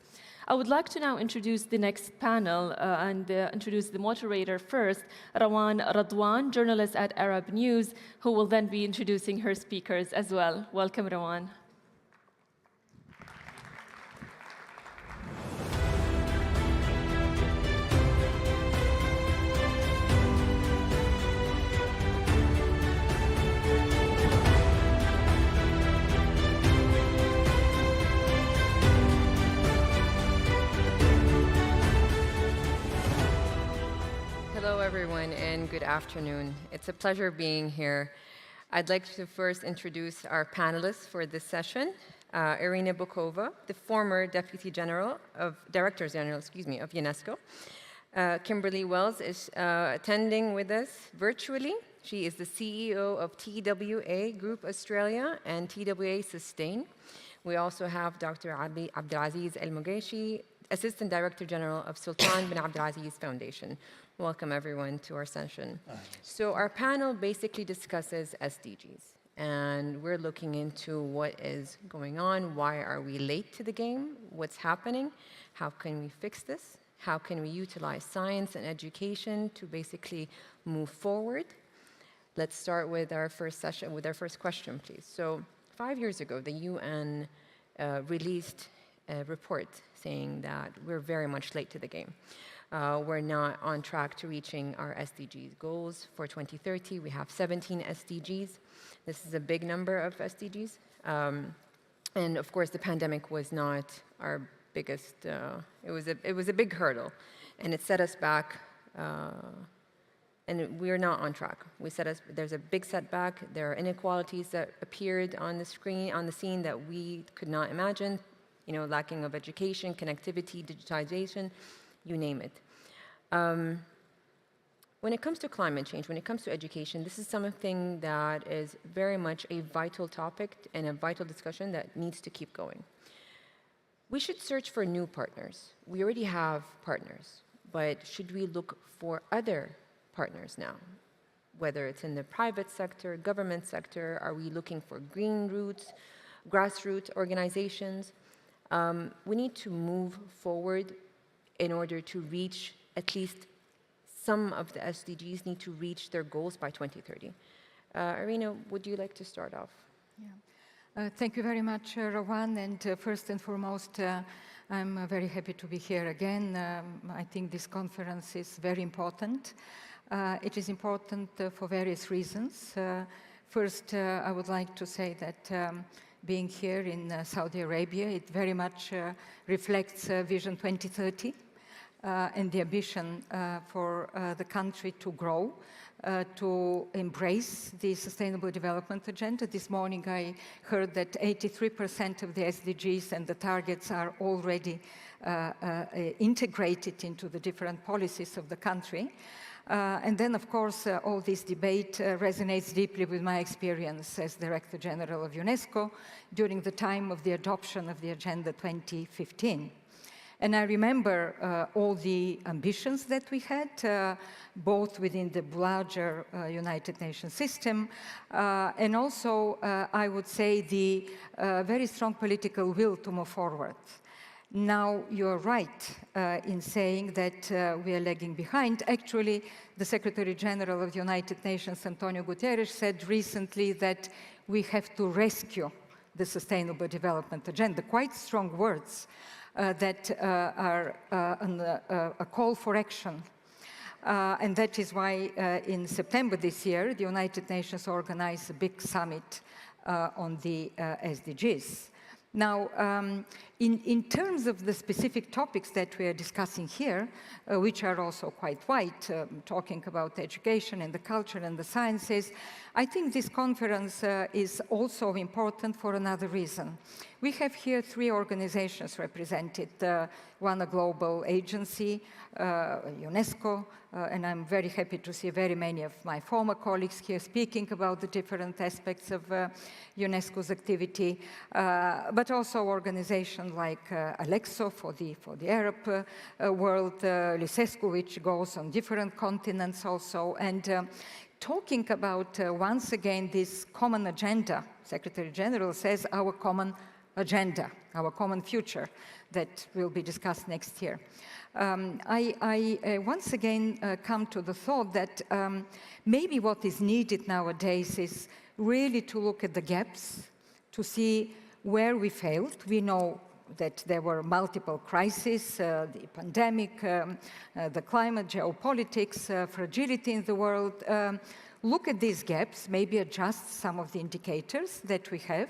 I would like to now introduce the next panel and introduce the moderator first, Rawan Radwan, journalist at Arab News, who will then be introducing her speakers as well. Welcome, Rawan. Hello, everyone, and good afternoon. It's a pleasure being here. I'd like to first introduce our panelists for this session. Irina Bokova, the former Director General of UNESCO. Kimberly Wells is attending with us virtually. She is the CEO of TWA Group Australia and TWA Sustain. We also have Dr. Abdulaziz Al-Mughaishi, Assistant Director General of Sultan bin Abdulaziz Foundation. Welcome, everyone, to our session. So our panel basically discusses SDGs, and we're looking into what is going on, why are we late to the game, what's happening, how can we fix this, how can we utilize science and education to basically move forward. Let's start with our first session, with our first question, please. So 5 years ago, the UN released a report saying that we're very much late to the game. We're not on track to reaching our SDGs goals. For 2030, we have 17 SDGs. This is a big number of SDGs. And of course, the pandemic was not our biggest, it was a big hurdle. And it set us back, and we're not on track. There's a big setback. There are inequalities that appeared on the screen, on the scene that we could not imagine. You know, lacking of education, connectivity, digitization, you name it. when it comes to climate change, when it comes to education, this is something that is very much a vital topic and a vital discussion that needs to keep going. We should search for new partners. We already have partners, but should we look for other partners now? Whether it's in the private sector, government sector, are we looking for green roots, grassroots organizations? We need to move forward in order to reach at least some of the SDGs need to reach their goals by 2030. Irina, would you like to start off? Yeah. Thank you very much, Rowan. And first and foremost, I'm very happy to be here again. I think this conference is very important. It is important for various reasons. First, I would like to say that being here in Saudi Arabia, it very much reflects Vision 2030 and the ambition for the country to grow, to embrace the Sustainable Development Agenda. This morning I heard that 83% of the SDGs and the targets are already integrated into the different policies of the country. And then, of course, all this debate resonates deeply with my experience as Director General of UNESCO during the time of the adoption of the Agenda 2015. And I remember all the ambitions that we had, both within the larger United Nations system, and also, I would say, the very strong political will to move forward. Now, you're right in saying that we are lagging behind. Actually, the Secretary General of the United Nations, Antonio Guterres, said recently that we have to rescue the Sustainable Development Agenda. Quite strong words that are a call for action. And that is why in September this year, the United Nations organized a big summit on the SDGs. Now, in terms of the specific topics that we are discussing here, which are also quite wide, talking about education and the culture and the sciences, I think this conference is also important for another reason. We have here 3 organizations represented, one a global agency, UNESCO, and I'm very happy to see very many of my former colleagues here speaking about the different aspects of UNESCO's activity, but also organizations like Alexo for the Arab world, Lisescu, which goes on different continents also, and talking about, once again, this common agenda. Secretary General says our common agenda, our common future that will be discussed next year. I once again come to the thought that maybe what is needed nowadays is really to look at the gaps, to see where we failed. We know that there were multiple crises, the pandemic, the climate, geopolitics, fragility in the world. Look at these gaps, maybe adjust some of the indicators that we have,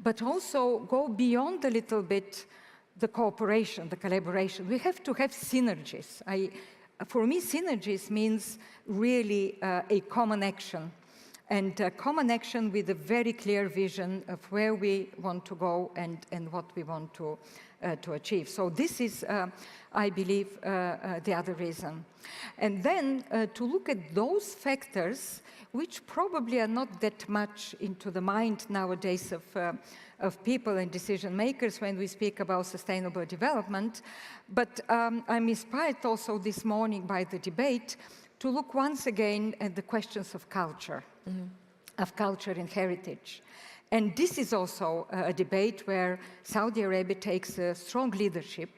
but also go beyond a little bit the cooperation, the collaboration. We have to have synergies. For me, synergies means really a common action, and a common action with a very clear vision of where we want to go and what we want to achieve. So this is, I believe, the other reason. And then to look at those factors which probably are not that much into the mind nowadays of people and decision makers when we speak about sustainable development. But I'm inspired also this morning by the debate to look once again at the questions of culture, of culture and heritage. And this is also a debate where Saudi Arabia takes a strong leadership,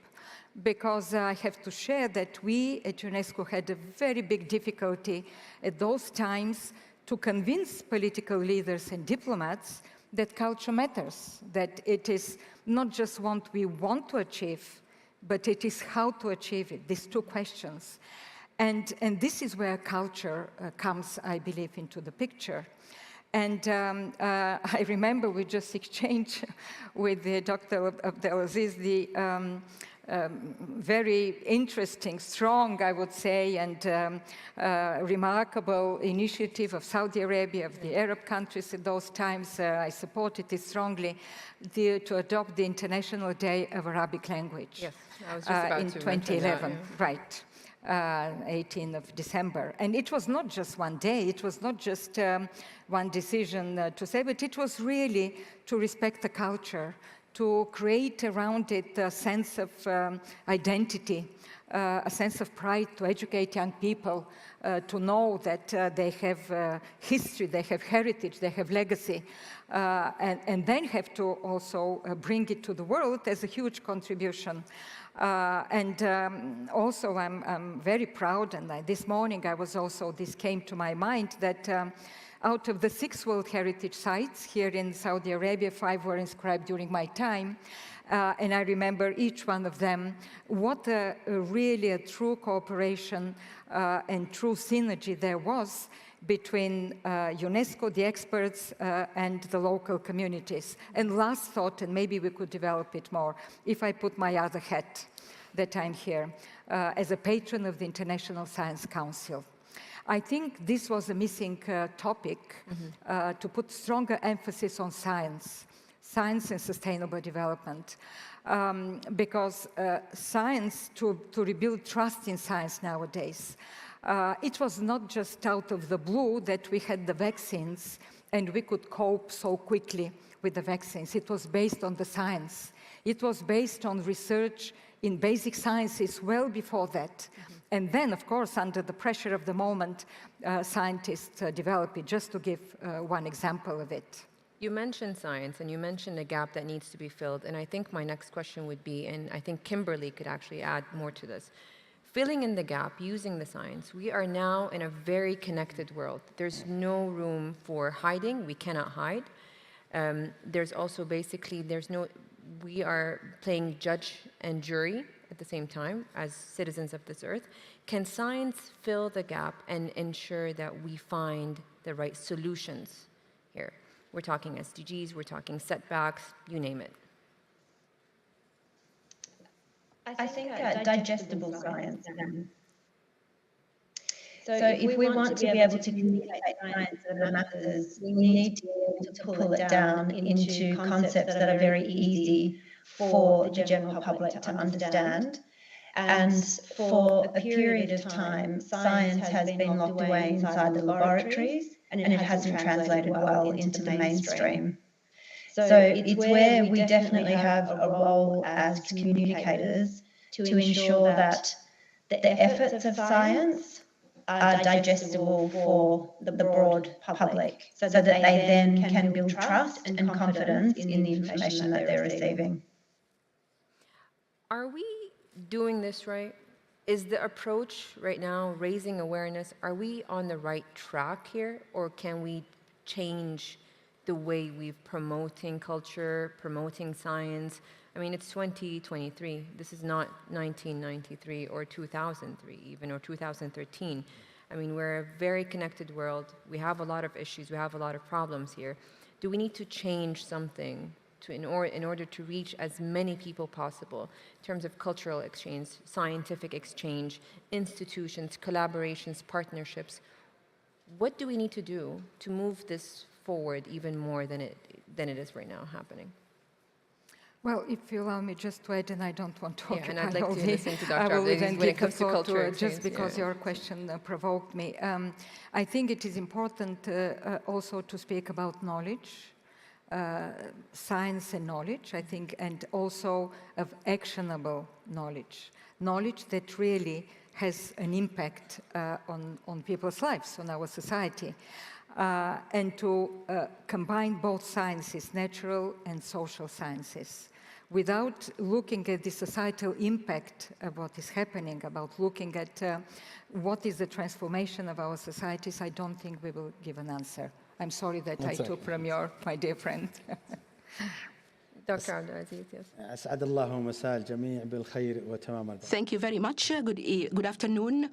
because I have to share that we at UNESCO had a very big difficulty at those times to convince political leaders and diplomats that culture matters, that it is not just what we want to achieve, but it is how to achieve it, these 2 questions. And this is where culture comes, I believe, into the picture. And I remember we just exchanged with Dr. Abdelaziz the very interesting, strong, I would say, and remarkable initiative of Saudi Arabia, of the Arab countries at those times. I supported it strongly, to adopt the International Day of Arabic Language. Yes, I was just about in to 2011, mention that, yeah. Right. 18th of December. And it was not just one day, it was not just one decision to say, but it was really to respect the culture, to create around it a sense of identity, a sense of pride, to educate young people, to know that they have history, they have heritage, they have legacy, and then have to also bring it to the world as a huge contribution. Also, I'm very proud, and this morning this came to my mind, that out of the 6 World Heritage Sites here in Saudi Arabia, 5 were inscribed during my time. And I remember each one of them, what really a true cooperation and true synergy there was between UNESCO, the experts, and the local communities. And last thought, and maybe we could develop it more, if I put my other hat that I'm here, as a patron of the International Science Council. I think this was a missing topic, to put stronger emphasis on science and sustainable development. Because science, to rebuild trust in science nowadays, it was not just out of the blue that we had the vaccines and we could cope so quickly with the vaccines. It was based on the science. It was based on research in basic sciences well before that. And then, of course, under the pressure of the moment, scientists develop it, just to give one example of it. You mentioned science, and you mentioned a gap that needs to be filled, and I think my next question would be, and I think Kimberly could actually add more to this, filling in the gap using the science. We are now in a very connected world. There's no room for hiding. We cannot hide. There's also basically, we are playing judge and jury at the same time as citizens of this earth. Can science fill the gap and ensure that we find the right solutions here? We're talking SDGs, we're talking setbacks, you name it. I think digestible science. So if we want to be able to communicate science to the masses, we need to be able to pull it down into concepts that are very easy for the general public to understand. And for a period of time, science has been locked away inside the laboratories, and it hasn't translated well into the mainstream. So it's where we definitely have a role as communicators to ensure that the efforts of science are digestible for the broad public, so that they then can build trust and confidence in the information that they're receiving. Are we doing this right? Is the approach right now, raising awareness, are we on the right track here, or can we change the way we're promoting culture, promoting science? I mean, it's 2023. This is not 1993 or 2003 even, or 2013. I mean, we're a very connected world. We have a lot of issues. We have a lot of problems here. Do we need to change something in order to reach as many people possible in terms of cultural exchange, scientific exchange, institutions, collaborations, partnerships? What do we need to do to move this forward even more than it is right now happening? Well, if you allow me just to add, and I don't want to occupy and I'd like to listen to Dr. Abdulaziz when it comes to culture just because your question provoked me. I think it is important also to speak about knowledge, science and knowledge, I think, and also of actionable knowledge, knowledge that really has an impact on people's lives, on our society. And to combine both sciences, natural and social sciences, without looking at the societal impact of what is happening, about looking at what is the transformation of our societies, I don't think we will give an answer. I'm sorry that I took from my dear friend. Dr. Abdulaziz, yes. أسعد الله مساء الجميع بالخير وتمام البركة. Thank you very much. Good afternoon.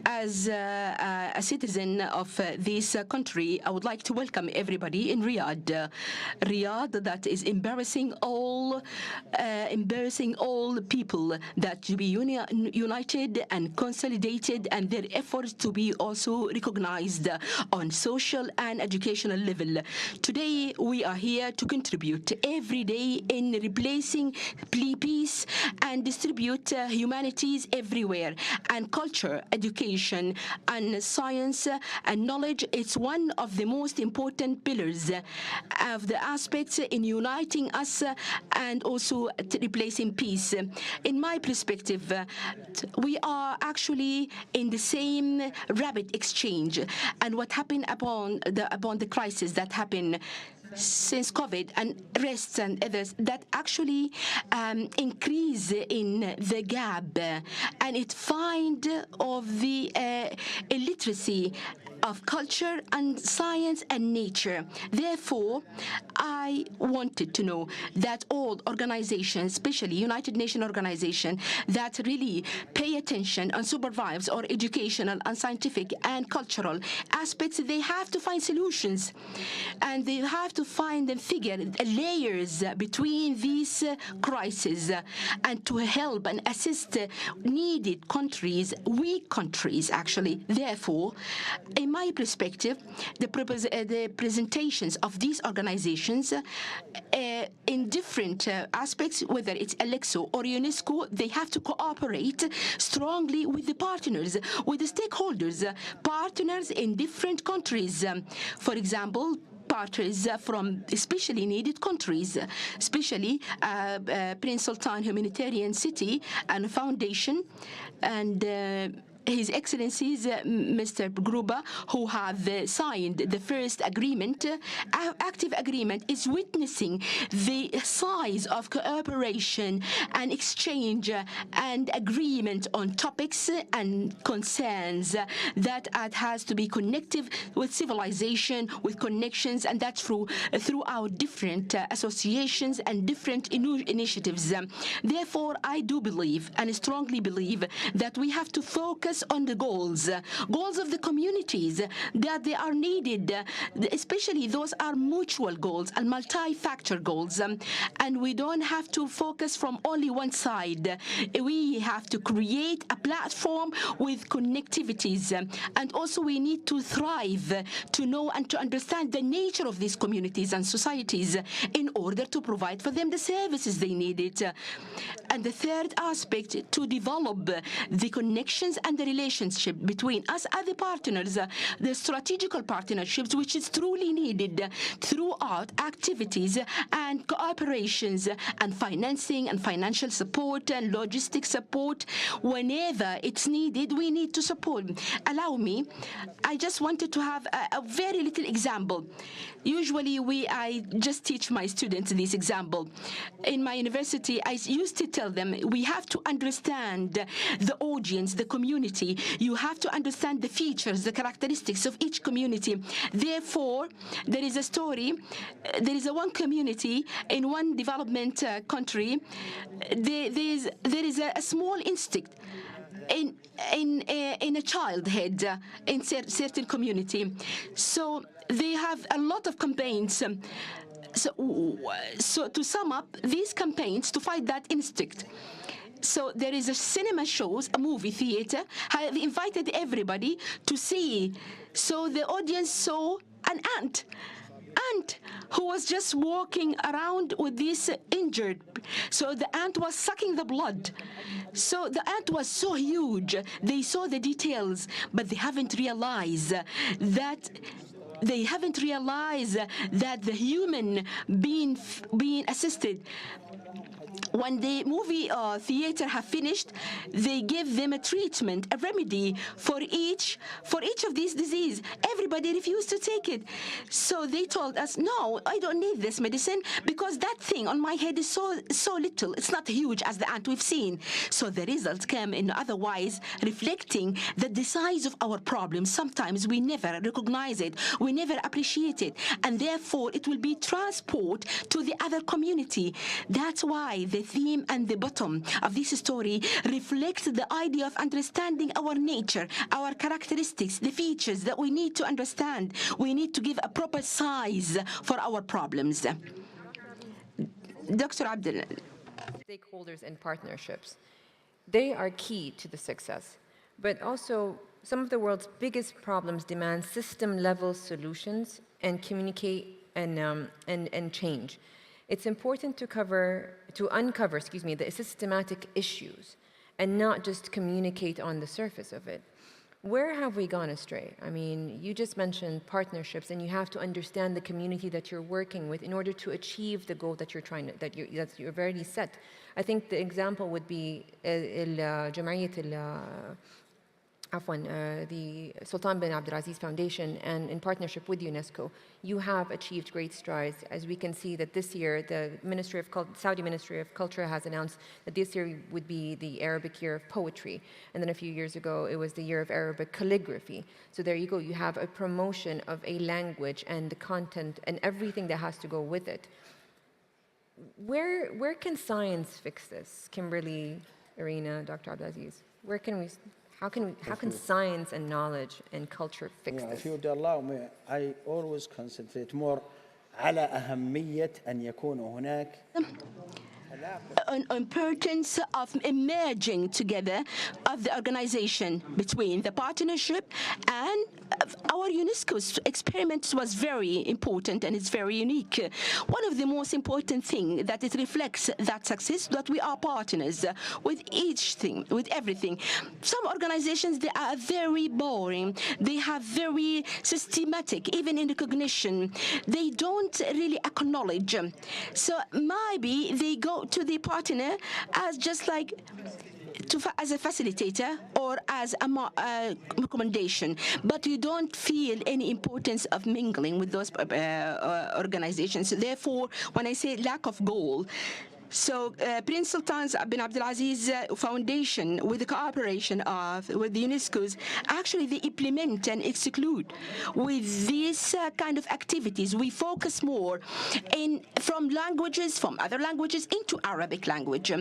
As a citizen of this country, I would like to welcome everybody in Riyadh. Riyadh that is embarrassing all people that to be united and consolidated, and their efforts to be also recognized on social and educational level. Today, we are here to contribute every day in replacing peace and distribute humanities everywhere. And culture, education, and science and knowledge, it's one of the most important pillars of the aspects in uniting us and also replacing peace. In my perspective, we are actually in the same rapid exchange. And what happened upon the crisis that happened since COVID and rest and others, that actually increase in the gap, and it find of the illiteracy of culture and science and nature. Therefore, I wanted to know that all organizations, especially United Nations organization, that really pay attention and supervise our educational and scientific and cultural aspects, they have to find solutions, and they have to find and figure layers between these crises, and to help and assist needed countries, weak countries actually. Therefore, in my perspective, the presentations of these organizations in different aspects, whether it's Alexo or UNESCO, they have to cooperate strongly with the partners, with the stakeholders, partners in different countries. For example, partners from especially needed countries, especially Prince Sultan Humanitarian City and Foundation, and His Excellencies Mr. Gruba, who have signed the first agreement, active agreement, is witnessing the size of cooperation and exchange and agreement on topics and concerns that has to be connected with civilization, with connections, and that's through our different associations and different initiatives. Therefore, I do believe and strongly believe that we have to focus on the goals of the communities, that they are needed, especially those are mutual goals and multi-factor goals, and we don't have to focus from only one side. We have to create a platform with connectivities, and also we need to thrive to know and to understand the nature of these communities and societies in order to provide for them the services they needed. And the third aspect, to develop the connections and the relationship between us as the partners, the strategical partnerships, which is truly needed throughout activities and cooperations and financing and financial support and logistic support. Whenever it's needed, we need to support. Allow me, I just wanted to have a very little example. Usually I just teach my students this example. In my university, I used to tell them, we have to understand the audience, the community. You have to understand the features, the characteristics of each community. Therefore, there is a story. There is one community in one development country. There is a small insect in a child head in certain community. So they have a lot of campaigns. So to sum up, these campaigns to fight that instinct. So there is a cinema shows, a movie theater, have invited everybody to see. So the audience saw an ant who was just walking around with this injured. So the ant was sucking the blood. So the ant was so huge. They saw the details, but they haven't realized that the human being assisted. When the movie theater have finished, they give them a treatment, a remedy for each of these disease. Everybody refused to take it. So they told us, no, I don't need this medicine because that thing on my head is so little. It's not huge as the ant we've seen. So the results came in otherwise reflecting that the size of our problem, sometimes we never recognize it, we never appreciate it, and therefore it will be transport to the other community. That's why actually the theme and the bottom of this story reflects the idea of understanding our nature, our characteristics, the features that we need to understand. We need to give a proper size for our problems. Dr. Abdel. Stakeholders and partnerships. They are key to the success, but also some of the world's biggest problems demand system-level solutions and communicate and change. It's important to uncover the systematic issues and not just communicate on the surface of it. Where have we gone astray? I mean, you just mentioned partnerships, and you have to understand the community that you're working with in order to achieve the goal that you've already set. I think the example would be the Sultan bin Abdulaziz Foundation, and in partnership with UNESCO, you have achieved great strides. As we can see that this year, the Saudi Ministry of Culture has announced that this year would be the Arabic Year of Poetry. And then a few years ago, it was the Year of Arabic Calligraphy. So there you go, you have a promotion of a language and the content and everything that has to go with it. Where can science fix this? Kimberly, Irina, Dr. Abdulaziz, how can science and knowledge and culture fix this? If you would allow me, I always concentrate more على أهمية أن يكون هناك importance of emerging together of the organization between the partnership and our UNESCO's experiment was very important and it's very unique. One of the most important things that it reflects that success that we are partners with each thing, with everything. Some organizations, they are very boring. They have very systematic, even in recognition. They don't really acknowledge. So maybe they go to the partner as just like as a facilitator or as a recommendation, but you don't feel any importance of mingling with those organizations. Therefore, when I say lack of goal, so Prince Sultan bin Abdulaziz Foundation, with the cooperation with the UNESCO's, actually they implement and execute with these kind of activities. We focus more from other languages into Arabic language.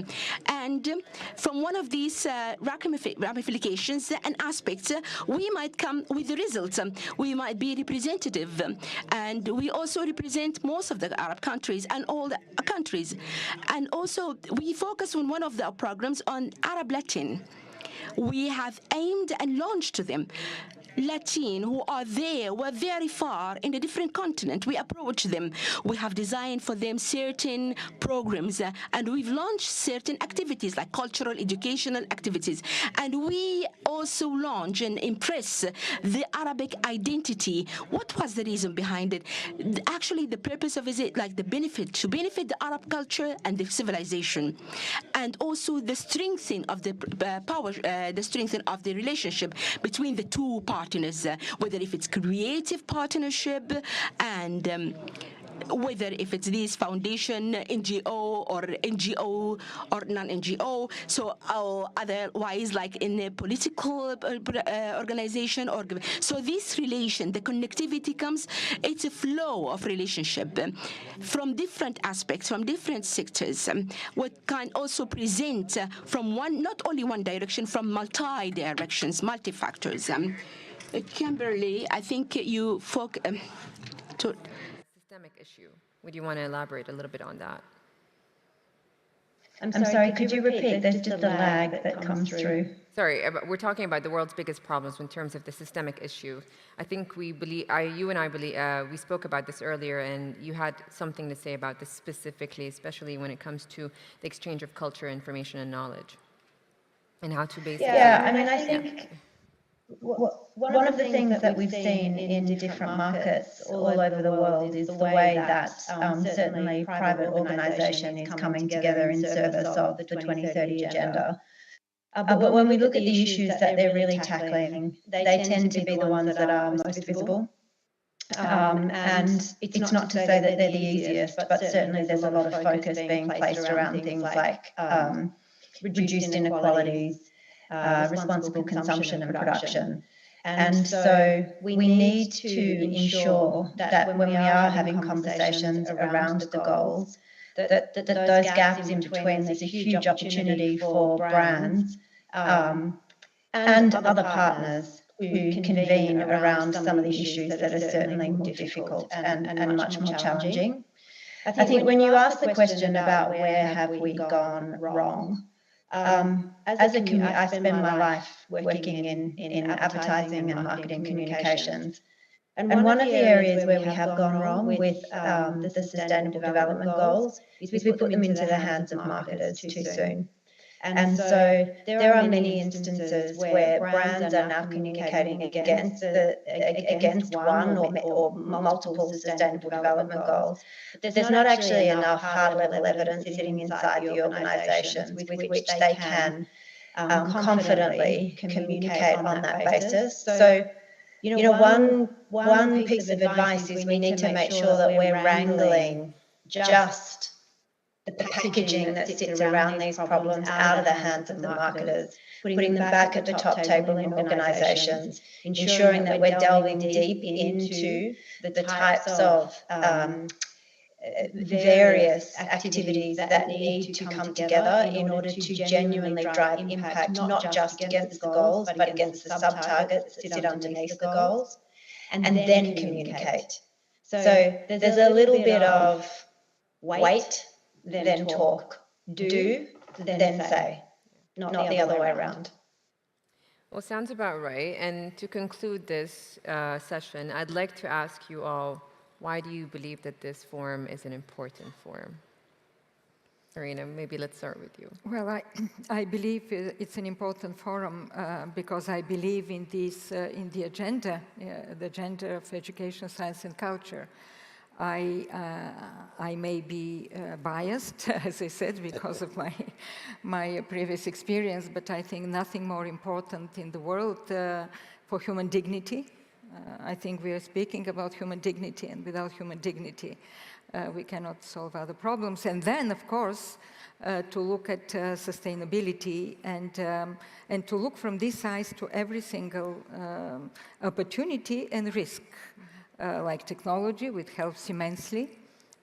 And from one of these ramifications and aspects, we might come with the results. We might be representative. And we also represent most of the Arab countries and all the countries. And also, we focus on one of the programs on Arab Latin. We have aimed and launched them. Latin who are there, were very far in a different continent. We approach them. We have designed for them certain programs and we've launched certain activities like cultural, educational activities. And we also launch and impress the Arabic identity. What was the reason behind it? Actually, the purpose of it, like to benefit the Arab culture and the civilization, and also the strengthening of the the strengthening of the relationship between the two partners, whether if it's creative partnership and whether if it's this foundation, NGO or non-NGO, so otherwise like in a political organization. So this relation, the connectivity comes, it's a flow of relationship from different aspects, from different sectors, what can also present from not only one direction, from multi-directions, multi-factors. Kimberly, I think you systemic issue. Would you want to elaborate a little bit on that? I'm sorry, could you repeat? There's just a lag that comes through. Sorry, we're talking about the world's biggest problems in terms of the systemic issue. I think we spoke about this earlier, and you had something to say about this specifically, especially when it comes to the exchange of culture, information, and knowledge, and how to basically. Yeah, I mean, I think. One of the things that we've seen in different markets all over the world is the way that certainly private organisation is coming together in service of the 2030 agenda. But when we look at the issues that they're really tackling, they tend to be the ones that are most visible. And it's not to say that they're the easiest, but certainly there's a lot of focus being placed around things like reduced inequalities, responsible consumption and production. And so we need to ensure that when we are having conversations around the goals, that those gaps in between, there's a huge opportunity for brands and other partners who convene around some of the issues that are certainly more difficult and much more challenging. I think when you ask the question about where have we gone wrong, as a community, I spend my life working in advertising and marketing communications. And one of the areas where we have gone wrong with the Sustainable Development Goals is we put them into the hands of marketers too soon. And so there are many instances where brands are now communicating against one or multiple Sustainable Development Goals. There's not actually enough hard-level evidence sitting inside the organisations with which they can confidently communicate on that basis. So, one piece of advice is we need to make sure that we're wrangling just the packaging that sits around these problems out of the hands of the marketers, putting them back at the top table in organisations, ensuring that we're delving deep into the types of various activities that need to come together in order to genuinely drive impact, not just against the goals, but against the sub-targets that sit underneath the goals, and then communicate. So there's a little bit of wait, then talk, do, then say, not the other way around. Well, sounds about right. And to conclude this session, I'd like to ask you all, why do you believe that this forum is an important forum? Irina, maybe let's start with you. Well, I believe it's an important forum because I believe in this, in the agenda of education, science, and culture. I may be biased, as I said, because of my previous experience, but I think nothing more important in the world for human dignity. I think we are speaking about human dignity, and without human dignity, we cannot solve other problems. And then, of course, to look at sustainability and to look from this size to every single opportunity and risk. Like technology, which helps immensely,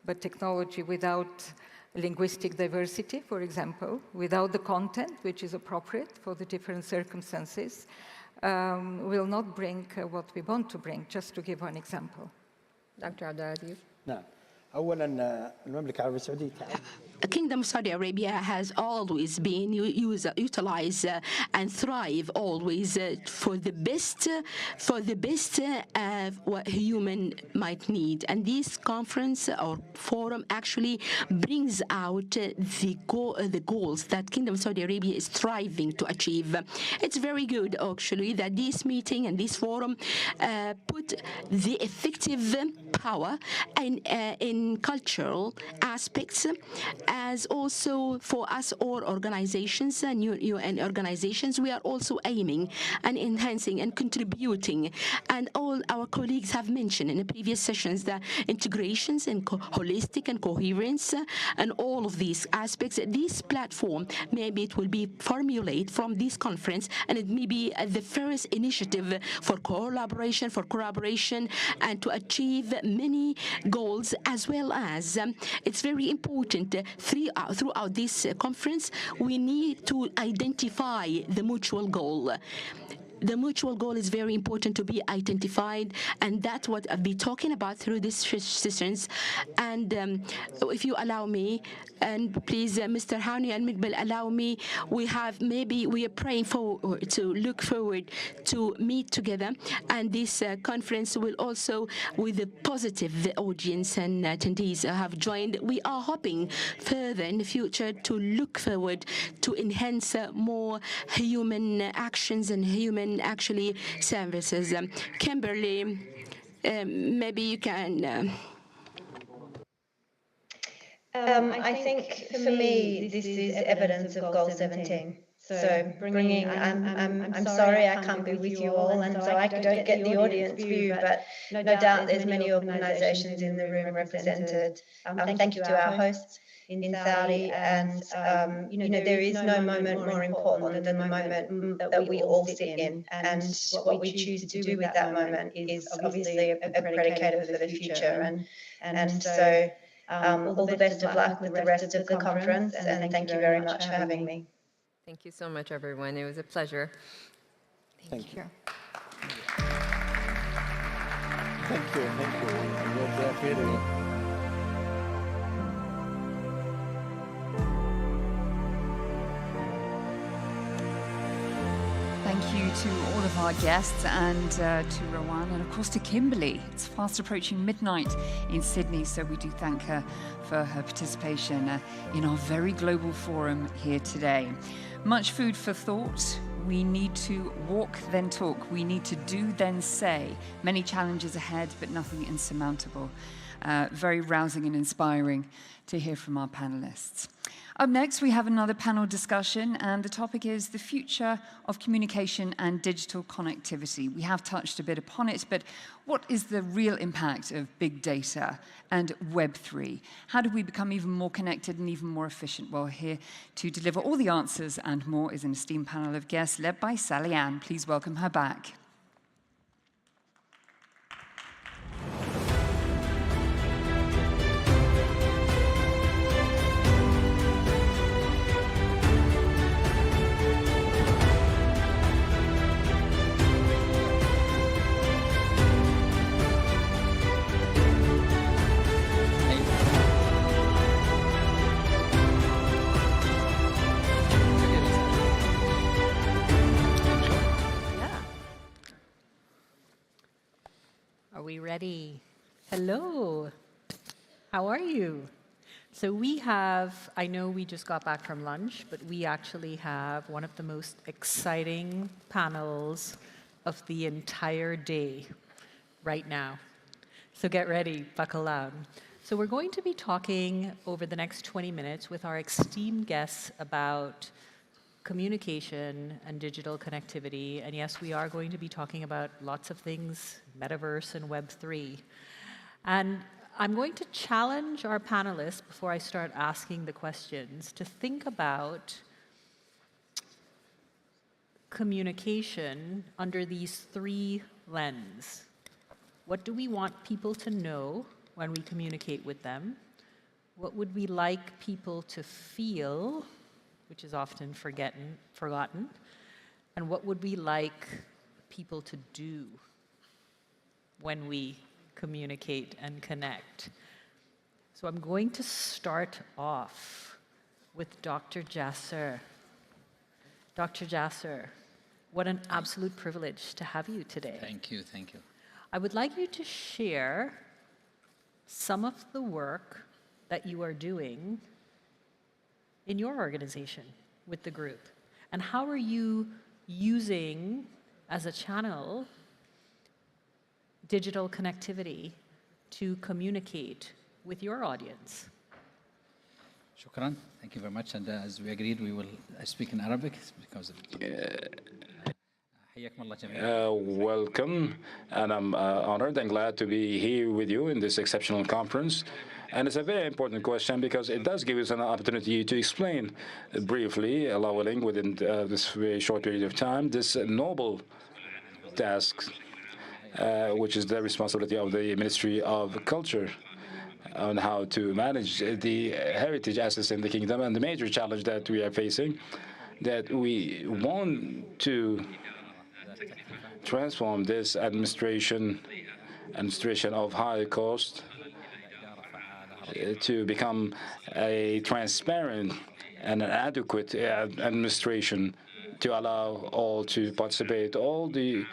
but technology without linguistic diversity, for example, without the content which is appropriate for the different circumstances, will not bring what we want to bring, just to give one example. Dr. Abdelaziz. نعم. أولاً المملكة العربية السعودية Kingdom of Saudi Arabia has always been utilized and thrive always for the best what human might need. And this conference or forum actually brings out the goals that Kingdom of Saudi Arabia is striving to achieve. It's very good actually that this meeting and this forum put the effective power in cultural aspects, as also for us all organizations and UN organizations, we are also aiming and enhancing and contributing. And all our colleagues have mentioned in the previous sessions the integrations and holistic and coherence and all of these aspects. This platform, maybe it will be formulated from this conference, and it may be the first initiative for collaboration, for collaboration, and to achieve many goals, as well as it's very important throughout this conference, we need to identify the mutual goal. The mutual goal is very important to be identified, and that's what I'll be talking about through these sessions. And if you allow me, and please, Mr. Hani and Mikbel, allow me, we are praying to look forward to meet together, and this conference will also, with the positive audience and attendees have joined, we are hoping further in the future to look forward to enhance more human actions and human actually services. Kimberly, maybe you can. I think for me, this is evidence of Goal 17. So bringing, I'm sorry I can't be with you all, and so I don't get the audience view, but no doubt there's many organisations in the room represented. Thank you to our hosts in Saudi, and there is no moment more important than the moment that we all sit in, and what we choose to do with that moment is obviously a predicator for the future, and so All the best of luck with the rest of the conference, and thank you very much for having me. Thank you so much, everyone. It was a pleasure. Thank you. Thank you. Thank you to all of our guests and to Rowan and of course to Kimberly. It's fast approaching midnight in Sydney, so we do thank her for her participation in our very global forum here today. Much food for thought. We need to walk, then talk. We need to do, then say. Many challenges ahead, but nothing insurmountable. Very rousing and inspiring to hear from our panelists. Up next, we have another panel discussion, and the topic is the future of communication and digital connectivity. We have touched a bit upon it, but what is the real impact of big data and Web3? How do we become even more connected and even more efficient? Well, here to deliver all the answers and more is an esteemed panel of guests led by Sally Ann. Please welcome her back. Are we ready? Hello. How are you? So we have, I know we just got back from lunch, but we actually have one of the most exciting panels of the entire day right now. So get ready, buckle down. So we're going to be talking over the next 20 minutes with our esteemed guests about communication and digital connectivity. And yes, we are going to be talking about lots of things, metaverse and Web3. And I'm going to challenge our panelists before I start asking the questions to think about communication under these three lenses. What do we want people to know when we communicate with them? What would we like people to feel, which is often forgotten? And what would we like people to do when we communicate and connect? So I'm going to start off with Dr. Jasser. Dr. Jasser, what an absolute privilege to have you today. Thank you, thank you. I would like you to share some of the work that you are doing in your organization with the group. And how are you using, as a channel, digital connectivity to communicate with your audience? Shukran. Thank you very much. And as we agreed, we will speak in Arabic because of welcome, and I'm honored and glad to be here with you in this exceptional conference. And it's a very important question because it does give us an opportunity to explain briefly, allowing within this very short period of time, this noble task, which is the responsibility of the Ministry of Culture on how to manage the heritage assets in the kingdom, and the major challenge that we are facing, that we want to transform this administration of high cost to become a transparent and an adequate administration to allow all to participate. All the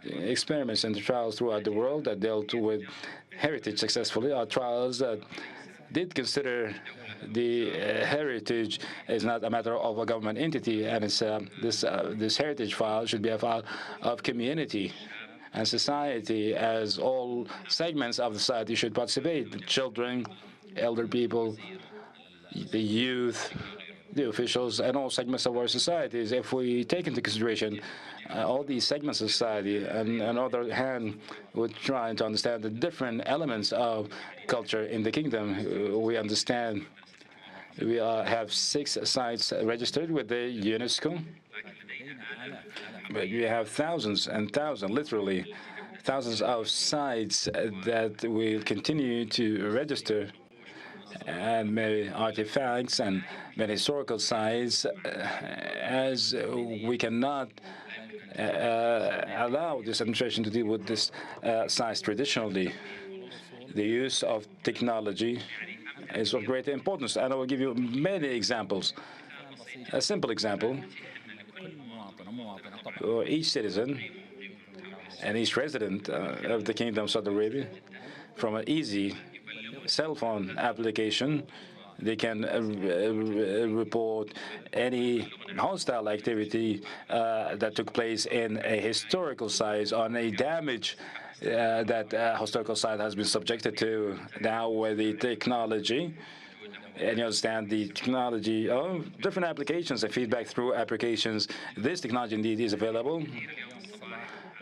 experiments and trials throughout the world that dealt with heritage successfully are trials that did consider the heritage is not a matter of a government entity, and it's this heritage file should be a file of community and society, as all segments of the society should participate: the children, elder people, the youth, the officials, and all segments of our societies. If we take into consideration all these segments of society, and on the other hand, we're trying to understand the different elements of culture in the kingdom, we understand we have 6 sites registered with the UNESCO, but we have thousands and thousands, literally thousands of sites that will continue to register and many artifacts and many historical sites, as we cannot allow this administration to deal with this sites traditionally. The use of technology is of great importance, and I will give you many examples. A simple example: each citizen and each resident of the Kingdom of Saudi Arabia, from an easy cell phone application, they can report any hostile activity that took place in a historical site, on a damage that historical site has been subjected to. Now with the technology, and you understand the technology of different applications and feedback through applications, this technology indeed is available.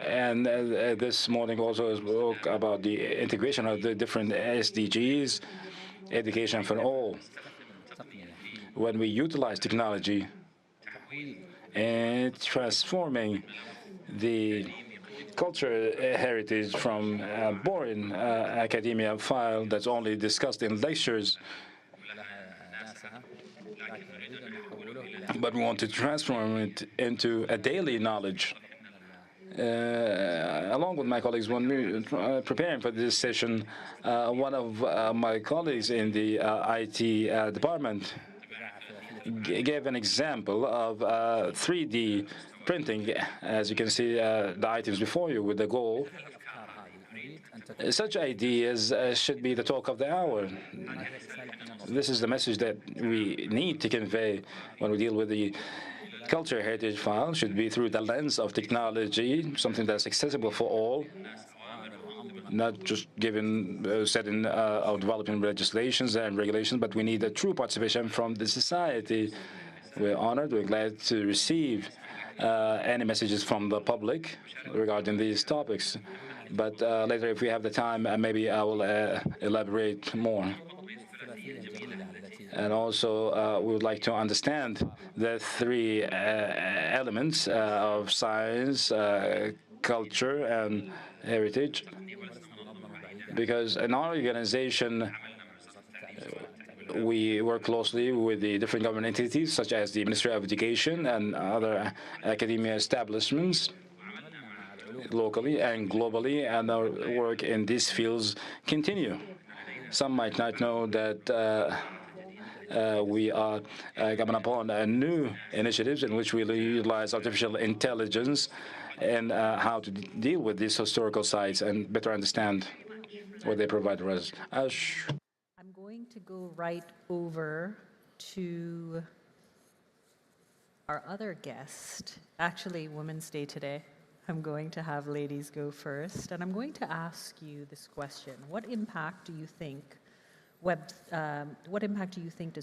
And this morning also spoke about the integration of the different SDGs, education for all. When we utilize technology and transforming the cultural heritage from a boring academia file that's only discussed in lectures, but we want to transform it into a daily knowledge. Along with my colleagues, when we preparing for this session, one of my colleagues in the IT department gave an example of 3D printing. As you can see, the items before you with the goal. Such ideas should be the talk of the hour. This is the message that we need to convey when we deal with the culture heritage file. Should be through the lens of technology, something that's accessible for all, not just given setting or developing legislations and regulations, but we need a true participation from the society. We're honored, we're glad to receive any messages from the public regarding these topics. But later, if we have the time, maybe I will elaborate more. And also, we would like to understand the three elements of science, culture, and heritage. Because in our organization, we work closely with the different government entities, such as the Ministry of Education and other academia establishments, locally and globally, and our work in these fields continue. Some might not know that we are coming upon new initiatives in which we utilize artificial intelligence and how to deal with these historical sites and better understand what they provide for us. I'm going to go right over to our other guest. Actually, Women's Day today. I'm going to have ladies go first, and I'm going to ask you this question: what impact do you think does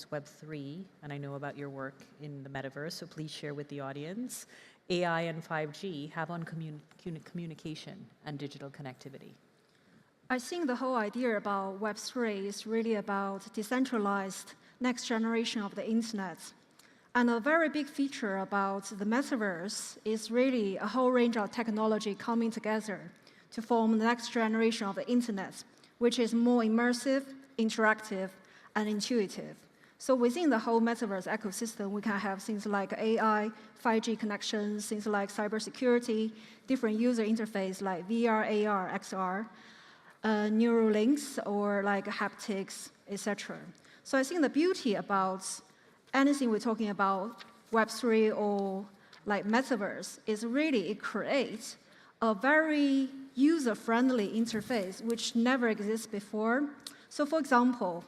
Web3, and I know about your work in the metaverse, so please share with the audience, AI and 5G have on communication and digital connectivity? I think the whole idea about Web3 is really about decentralized next generation of the internet. And a very big feature about the metaverse is really a whole range of technology coming together to form the next generation of the internet, which is more immersive, interactive, and intuitive. So within the whole metaverse ecosystem, we can have things like AI, 5G connections, things like cybersecurity, different user interface like VR, AR, XR, neural links or like haptics, etc. So I think the beauty about anything we're talking about, Web3 or like metaverse, is really it creates a very user-friendly interface which never exists before. So for example,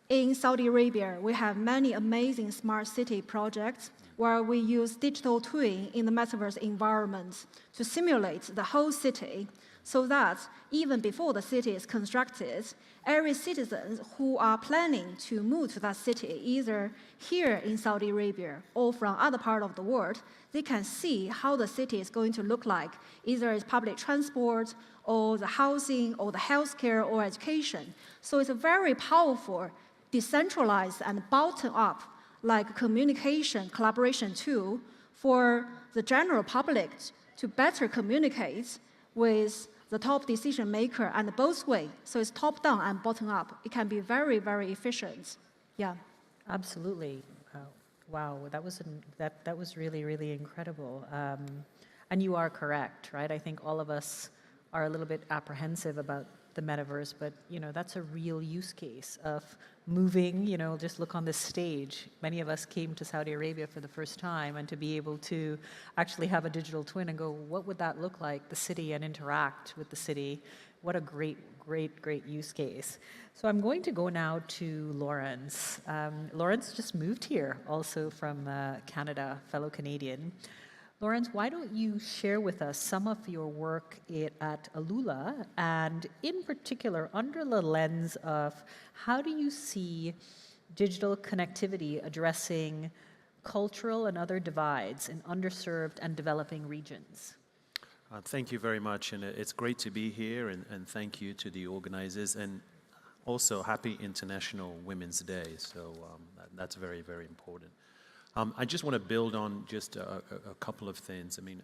in Saudi Arabia, we have many amazing smart city projects where we use digital twin in the metaverse environment to simulate the whole city, so that even before the city is constructed, every citizen who are planning to move to that city, either here in Saudi Arabia or from other part of the world, they can see how the city is going to look like, either it's public transport or the housing or the healthcare or education. So it's a very powerful, decentralized and bottom-up like communication, collaboration tool for the general public to better communicate with the top decision maker, and both way. So it's top down and bottom up. It can be very, very efficient. Yeah. Absolutely. Wow, that was really, really incredible. And you are correct, right? I think all of us are a little bit apprehensive about the metaverse, but that's a real use case of moving. Just look on this stage. Many of us came to Saudi Arabia for the first time, and to be able to actually have a digital twin and go, what would that look like, the city, and interact with the city? What a great use case. So I'm going to go now to Lawrence. Lawrence just moved here, also from Canada, fellow Canadian. Lawrence, why don't you share with us some of your work at Alula, and in particular, under the lens of how do you see digital connectivity addressing cultural and other divides in underserved and developing regions? Thank you very much, and it's great to be here, and thank you to the organizers, and also happy International Women's Day, so that's very, very important. I just want to build on just a couple of things. I mean,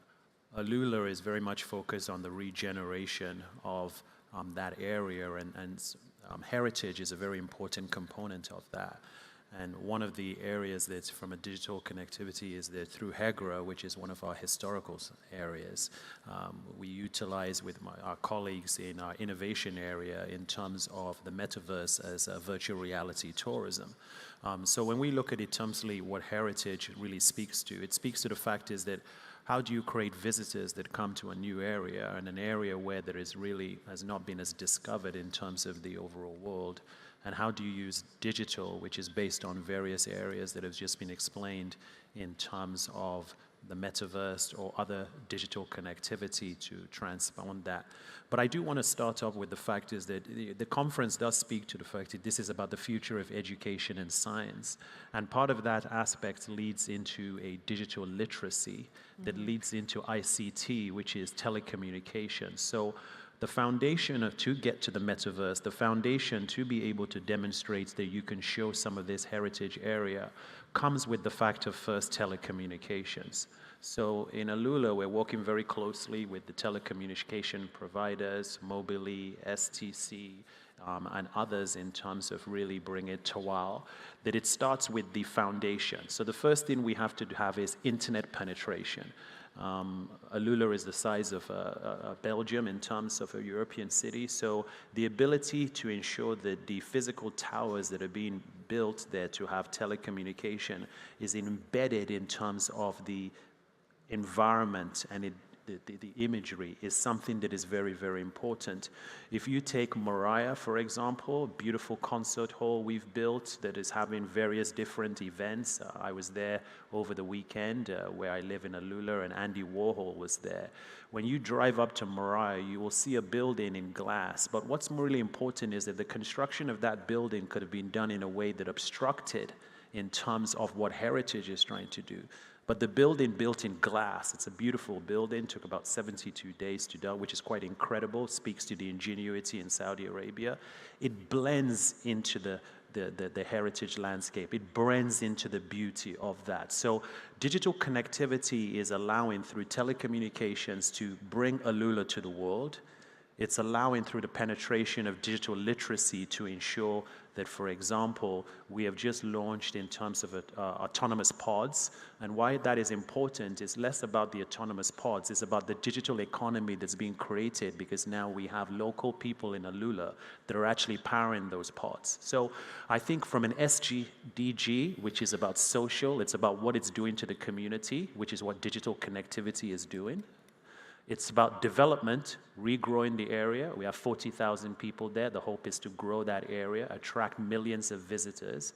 Alula is very much focused on the regeneration of that area, and heritage is a very important component of that. And one of the areas that's from a digital connectivity is that through HEGRA, which is one of our historical areas, we utilize with our colleagues in our innovation area in terms of the metaverse as a virtual reality tourism. So when we look at it termsly, what heritage really speaks to, it speaks to the fact is that how do you create visitors that come to a new area, and an area where there is really has not been as discovered in terms of the overall world? And how do you use digital, which is based on various areas that have just been explained in terms of the metaverse or other digital connectivity to transpond that? But I do want to start off with the fact is that the conference does speak to the fact that this is about the future of education and science. And part of that aspect leads into a digital literacy that leads into ICT, which is telecommunications. So the foundation to get to the metaverse, the foundation to be able to demonstrate that you can show some of this heritage area comes with the fact of first telecommunications. So in Alula, we're working very closely with the telecommunication providers, Mobily, STC, and others in terms of really bringing it to wow, that it starts with the foundation. So the first thing we have to have is internet penetration. Alula is the size of Belgium in terms of a European city, so the ability to ensure that the physical towers that are being built there to have telecommunication is embedded in terms of the environment and the imagery is something that is very, very important. If you take Moriah, for example, beautiful concert hall we've built that is having various different events. I was there over the weekend where I live in Alula, and Andy Warhol was there. When you drive up to Moriah, you will see a building in glass, but what's really important is that the construction of that building could have been done in a way that obstructed in terms of what heritage is trying to do. But the building built in glass, it's a beautiful building, took about 72 days to do, which is quite incredible, speaks to the ingenuity in Saudi Arabia. It blends into the heritage landscape. It blends into the beauty of that. So digital connectivity is allowing through telecommunications to bring Alula to the world. It's allowing through the penetration of digital literacy to ensure that, for example, we have just launched in terms of autonomous pods. And why that is important is less about the autonomous pods, it's about the digital economy that's being created, because now we have local people in Alula that are actually powering those pods. So I think from an SDG, which is about social, it's about what it's doing to the community, which is what digital connectivity is doing. It's about development, regrowing the area. We have 40,000 people there. The hope is to grow that area, attract millions of visitors.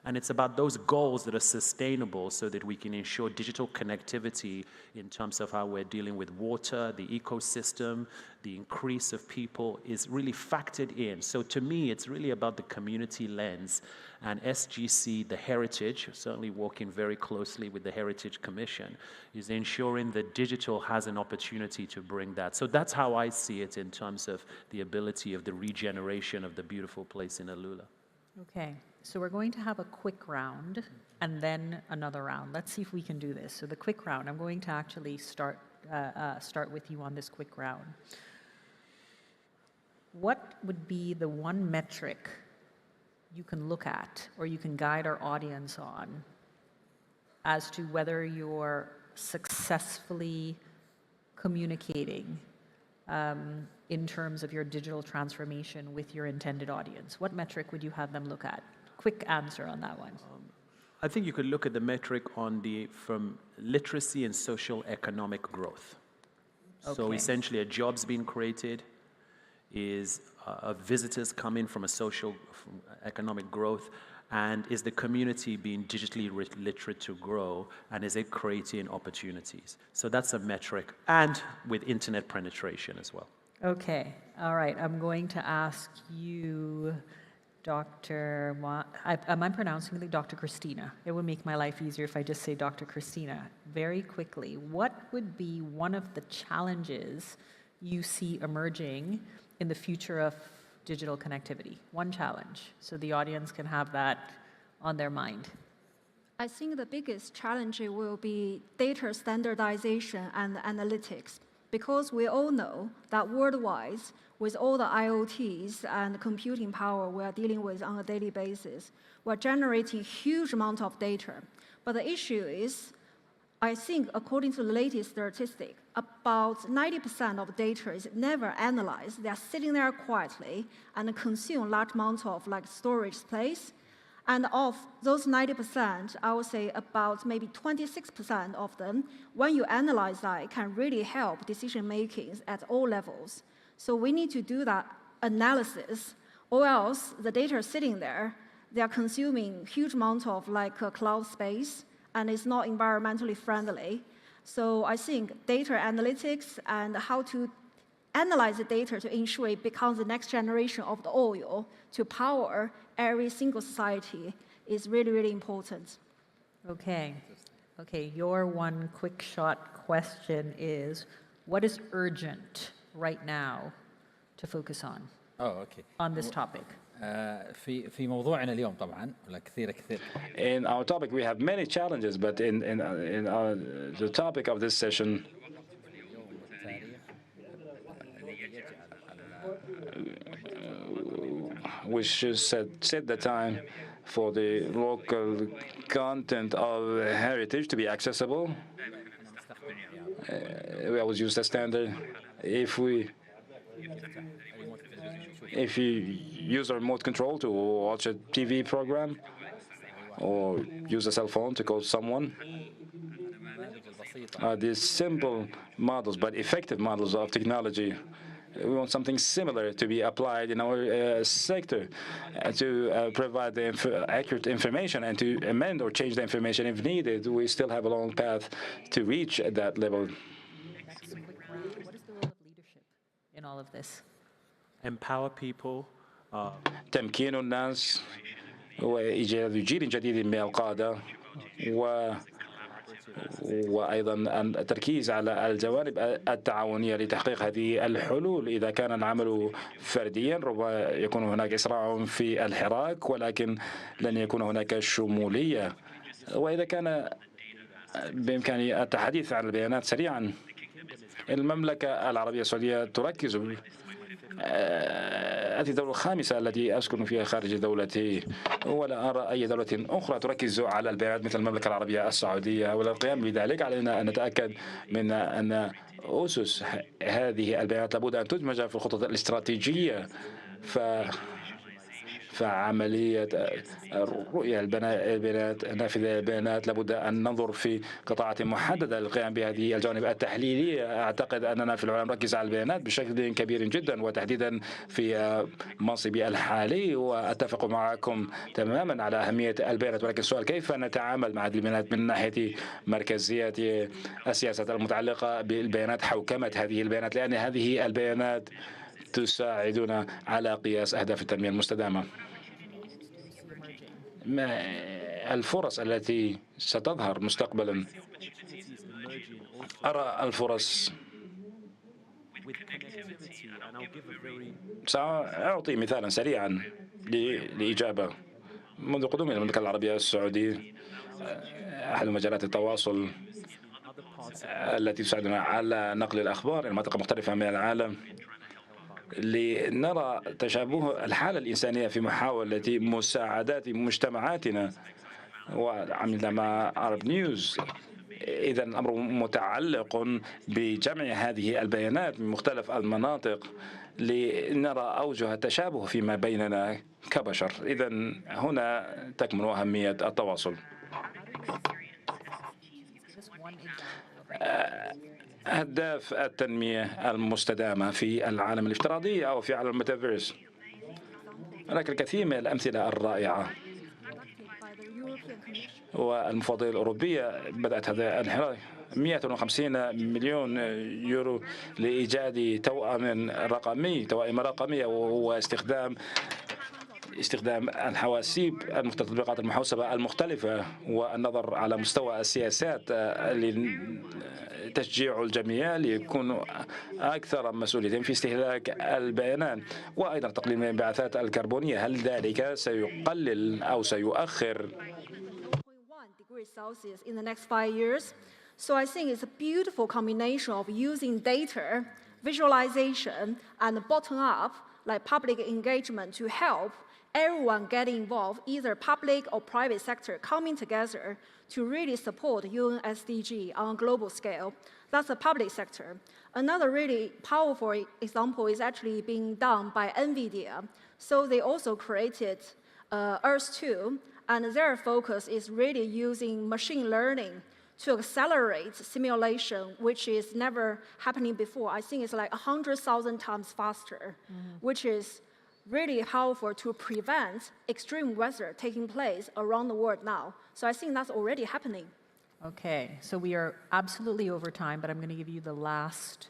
And it's about those goals that are sustainable so that we can ensure digital connectivity in terms of how we're dealing with water, the ecosystem, the increase of people is really factored in. So to me, it's really about the community lens. And SGC, the heritage, certainly working very closely with the Heritage Commission, is ensuring that digital has an opportunity to bring that. So that's how I see it in terms of the ability of the regeneration of the beautiful place in Alula. Okay, so we're going to have a quick round and then another round. Let's see if we can do this. So the quick round, I'm going to actually start with you on this quick round. what would be the one metric you can look at or you can guide our audience on as to whether you're successfully communicating in terms of your digital transformation with your intended audience? What metric would you have them look at? Quick answer on that one. I think you could look at the metric from literacy and social economic growth. So Okay. essentially, a job's being created, is visitors coming from from economic growth, and is the community being digitally literate to grow, and is it creating opportunities? So that's a metric, and with internet penetration as well. Okay, all right. I'm going to ask you, am I pronouncing it Dr. Christina? It would make my life easier if I just say Dr. Christina. Very quickly, what would be one of the challenges you see emerging in the future of digital connectivity? One challenge, so the audience can have that on their mind. I think the biggest challenge will be data standardization and analytics, because we all know that worldwide, with all the IoTs and computing power we are dealing with on a daily basis, we're generating huge amount of data. But the issue is, I think according to the latest statistic, about 90% of data is never analyzed. They are sitting there quietly and consume large amount of storage space. And of those 90%, I would say about maybe 26% of them, when you analyze that, it can really help decision making at all levels. So we need to do that analysis, or else the data is sitting there, they are consuming huge amount of cloud space, and it's not environmentally friendly. So I think data analytics and how to analyze the data to ensure it becomes the next generation of the oil to power every single society is really, really important. Okay, your one quick shot question is, what is urgent right now to focus on this topic? في موضوعنا اليوم طبعا ولا كثير. In our topic, we have many challenges, but in the topic of this session, we should set the time for the local content of heritage to be accessible. We always use the standard. If you use a remote control to watch a TV program or use a cell phone to call someone, these simple models but effective models of technology. We want something similar to be applied in our sector to provide the accurate information and to amend or change the information if needed. We still have a long path to reach that level. What is the role of leadership in all of this? Empower people. تمكين الناس وإيجاد جيل جديد من القادة وأيضا التركيز على الجوانب التعاونية لتحقيق هذه الحلول. إذا كان العمل فرديا ربما يكون هناك إسراع في الحراك، ولكن لن يكون هناك شمولية. وإذا كان بإمكاني التحديث عن البيانات سريعا، المملكة العربية السعودية تركز هذه الدولة الخامسة التي أسكن فيها خارج دولتي، ولا أرى أي دولة أخرى تركز على البيانات مثل المملكة العربية السعودية. وللقيام بذلك علينا أن نتأكد من أن أسس هذه البيانات لابد أن تدمج في الخطط الاستراتيجية. فعملية رؤية البيانات، نافذة البيانات، لابد أن ننظر في قطاعات محددة للقيام بهذه الجوانب التحليلية. أعتقد أننا في العالم نركز على البيانات بشكل كبير جدا، وتحديدا في منصبي الحالي، وأتفق معكم تماما على أهمية البيانات. ولكن السؤال كيف نتعامل مع هذه البيانات من ناحية مركزية السياسات المتعلقة بالبيانات، حوكمة هذه البيانات، لأن هذه البيانات تساعدنا على قياس أهداف التنمية المستدامة. الفرص التي ستظهر مستقبلا، أرى الفرص. سأعطي مثالا سريعا لإجابة. منذ قدومي إلى المملكة العربية السعودية، أحد مجالات التواصل التي تساعدنا على نقل الأخبار إلى مناطق مختلفة من العالم لنرى تشابه الحالة الإنسانية في محاولة مساعدة مجتمعاتنا. وعملنا مع عرب نيوز. إذا الأمر متعلق بجمع هذه البيانات من مختلف المناطق لنرى أوجه التشابه فيما بيننا كبشر. إذا هنا تكمن أهمية التواصل. أهداف التنمية المستدامة في العالم الافتراضي أو في عالم الميتافيرس، هناك الكثير من الأمثلة الرائعة. والمفوضية الأوروبية بدأت هذا الحراك 150 مليون يورو لإيجاد توائم رقمية، وهو استخدام الحواسيب التطبيقات المحوسبة المختلفة، والنظر على مستوى السياسات لتشجيع الجميع ليكونوا أكثر مسؤولية في استهلاك البيانات، وأيضا تقليل من الانبعاثات الكربونية. هل ذلك سيقلل أو سيؤخر Celsius in the next 5 years? So I think it's a beautiful combination of using data, visualization, and bottom-up, like public engagement, to help everyone get involved, either public or private sector, coming together to really support UN SDG on a global scale. That's the public sector. Another really powerful example is actually being done by NVIDIA. So they also created Earth-2, and their focus is really using machine learning to accelerate simulation, which is never happening before. I think it's like 100,000 times faster, which is really powerful to prevent extreme weather taking place around the world now. So I think that's already happening. Okay, so we are absolutely over time, but I'm going to give you the last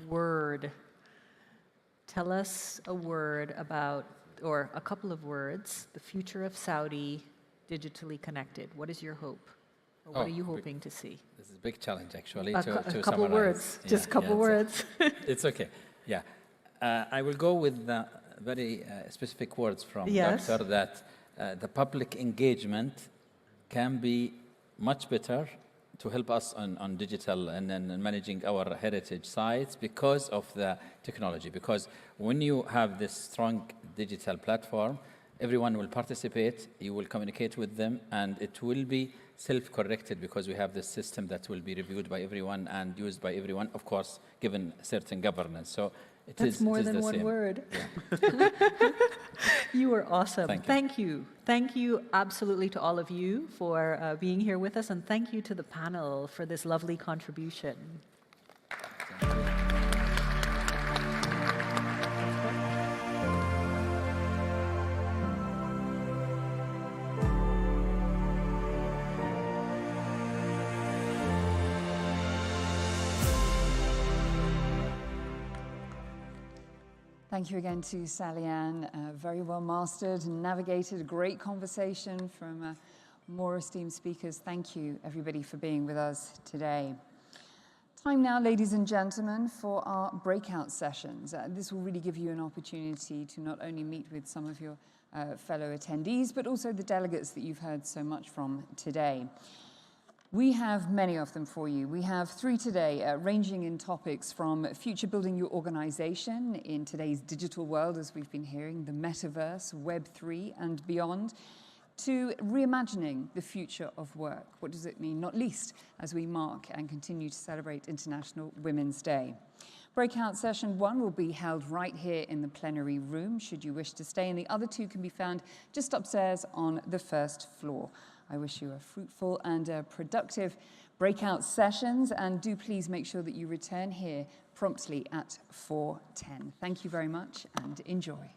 word. Tell us a word about, or a couple of words, the future of Saudi digitally connected. What is your hope? Or what are you hoping to see? This is a big challenge, actually. A couple of words, just a couple words. It's okay. Yeah. I will go with the very specific words from Doctor that the public engagement can be much better to help us on digital and managing our heritage sites because of the technology. Because when you have this strong digital platform, everyone will participate, you will communicate with them, and it will be self-corrected because we have this system that will be reviewed by everyone and used by everyone, of course, given certain governance. So That's more than one word. Yeah. You were awesome. Thank you. Thank you absolutely to all of you for being here with us, and thank you to the panel for this lovely contribution. Thank you again to Sally-Ann. Very well mastered and navigated, a great conversation from more esteemed speakers. Thank you, everybody, for being with us today. Time now, ladies and gentlemen, for our breakout sessions. This will really give you an opportunity to not only meet with some of your fellow attendees, but also the delegates that you've heard so much from today. We have many of them for you. We have 3 today, ranging in topics from future building your organization in today's digital world, as we've been hearing, the metaverse, Web3, and beyond, to reimagining the future of work. What does it mean, not least as we mark and continue to celebrate International Women's Day. Breakout session 1 will be held right here in the plenary room, should you wish to stay, and the other 2 can be found just upstairs on the first floor. I wish you a fruitful and productive breakout sessions, and do please make sure that you return here promptly at 4:10. Thank you very much and enjoy.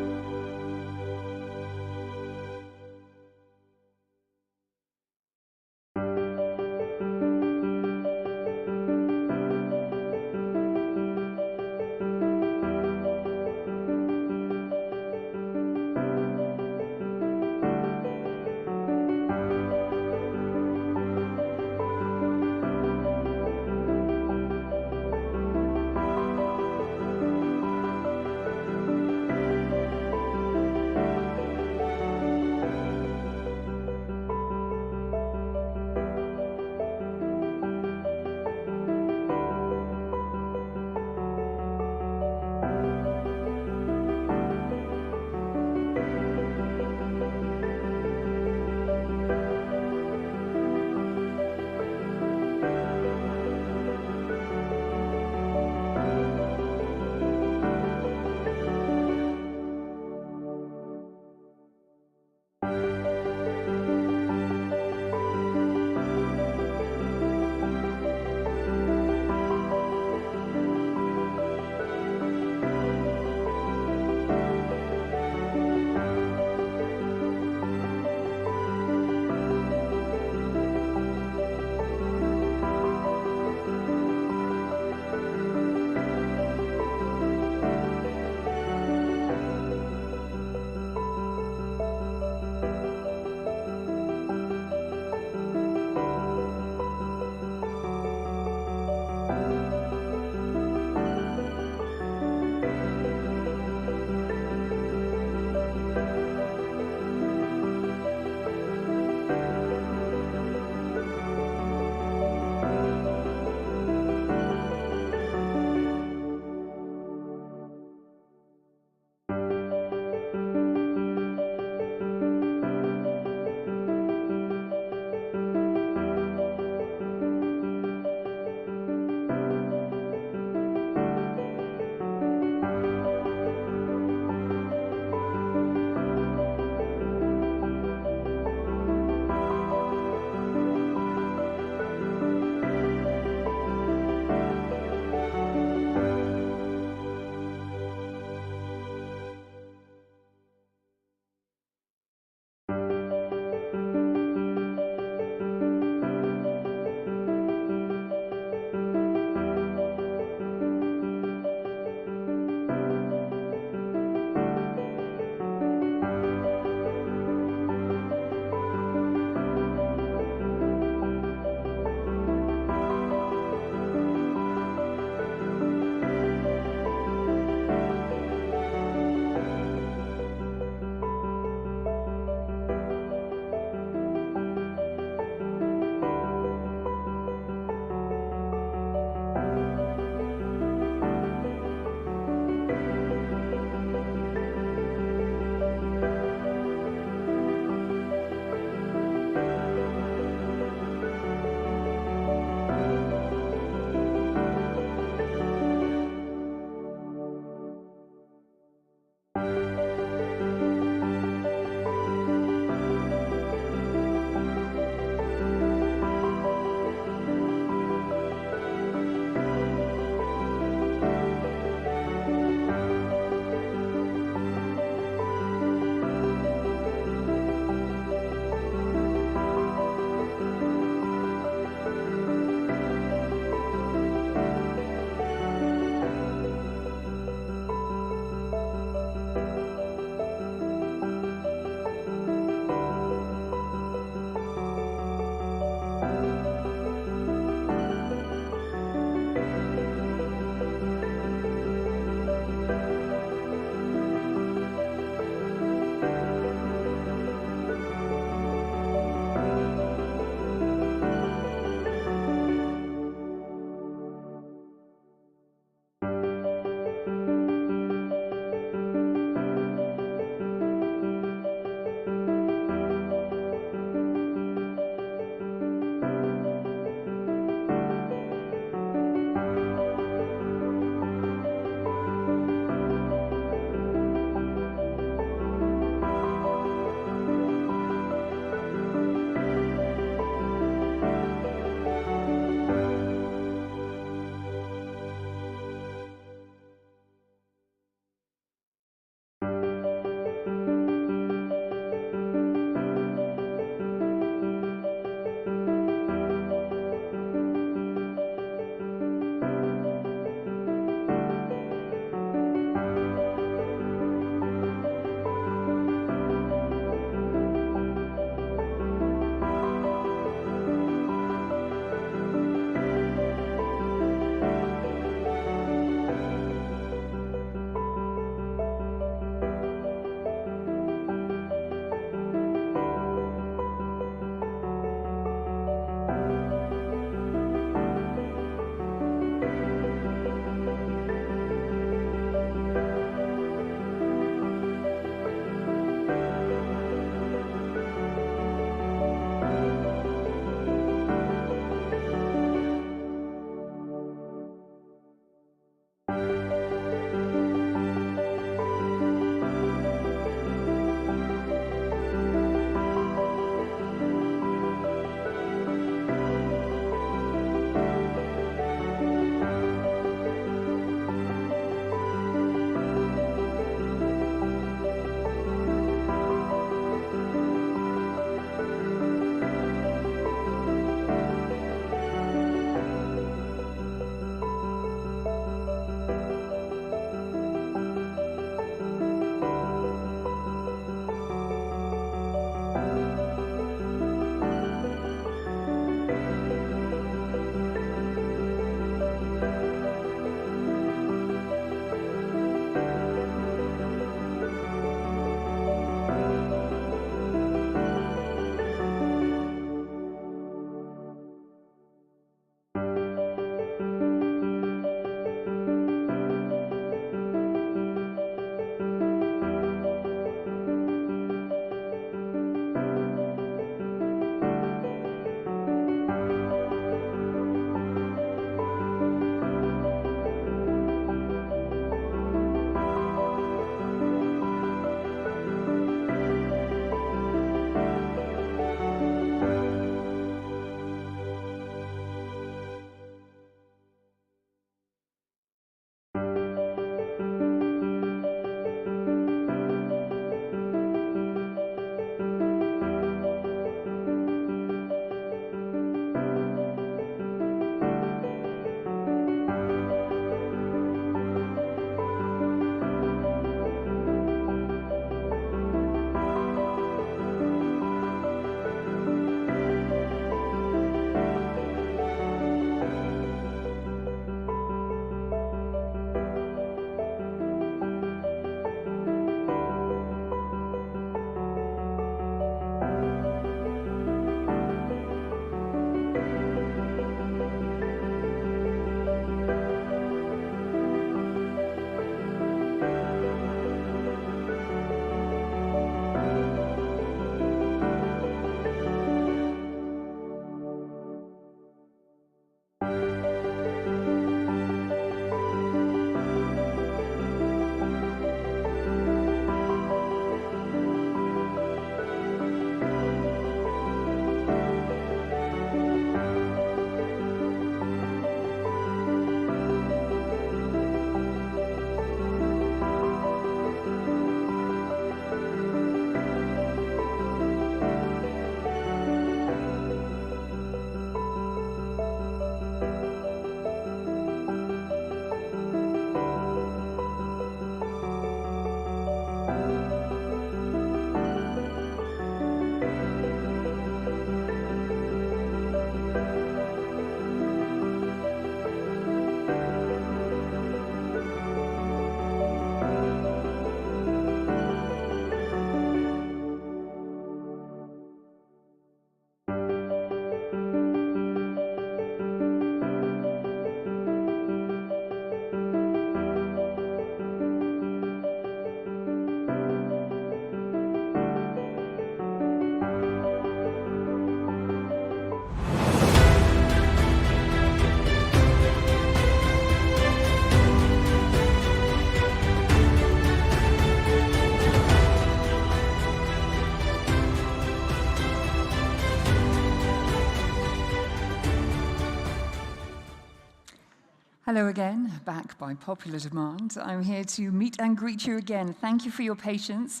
Hello again, back by popular demand. I'm here to meet and greet you again. Thank you for your patience.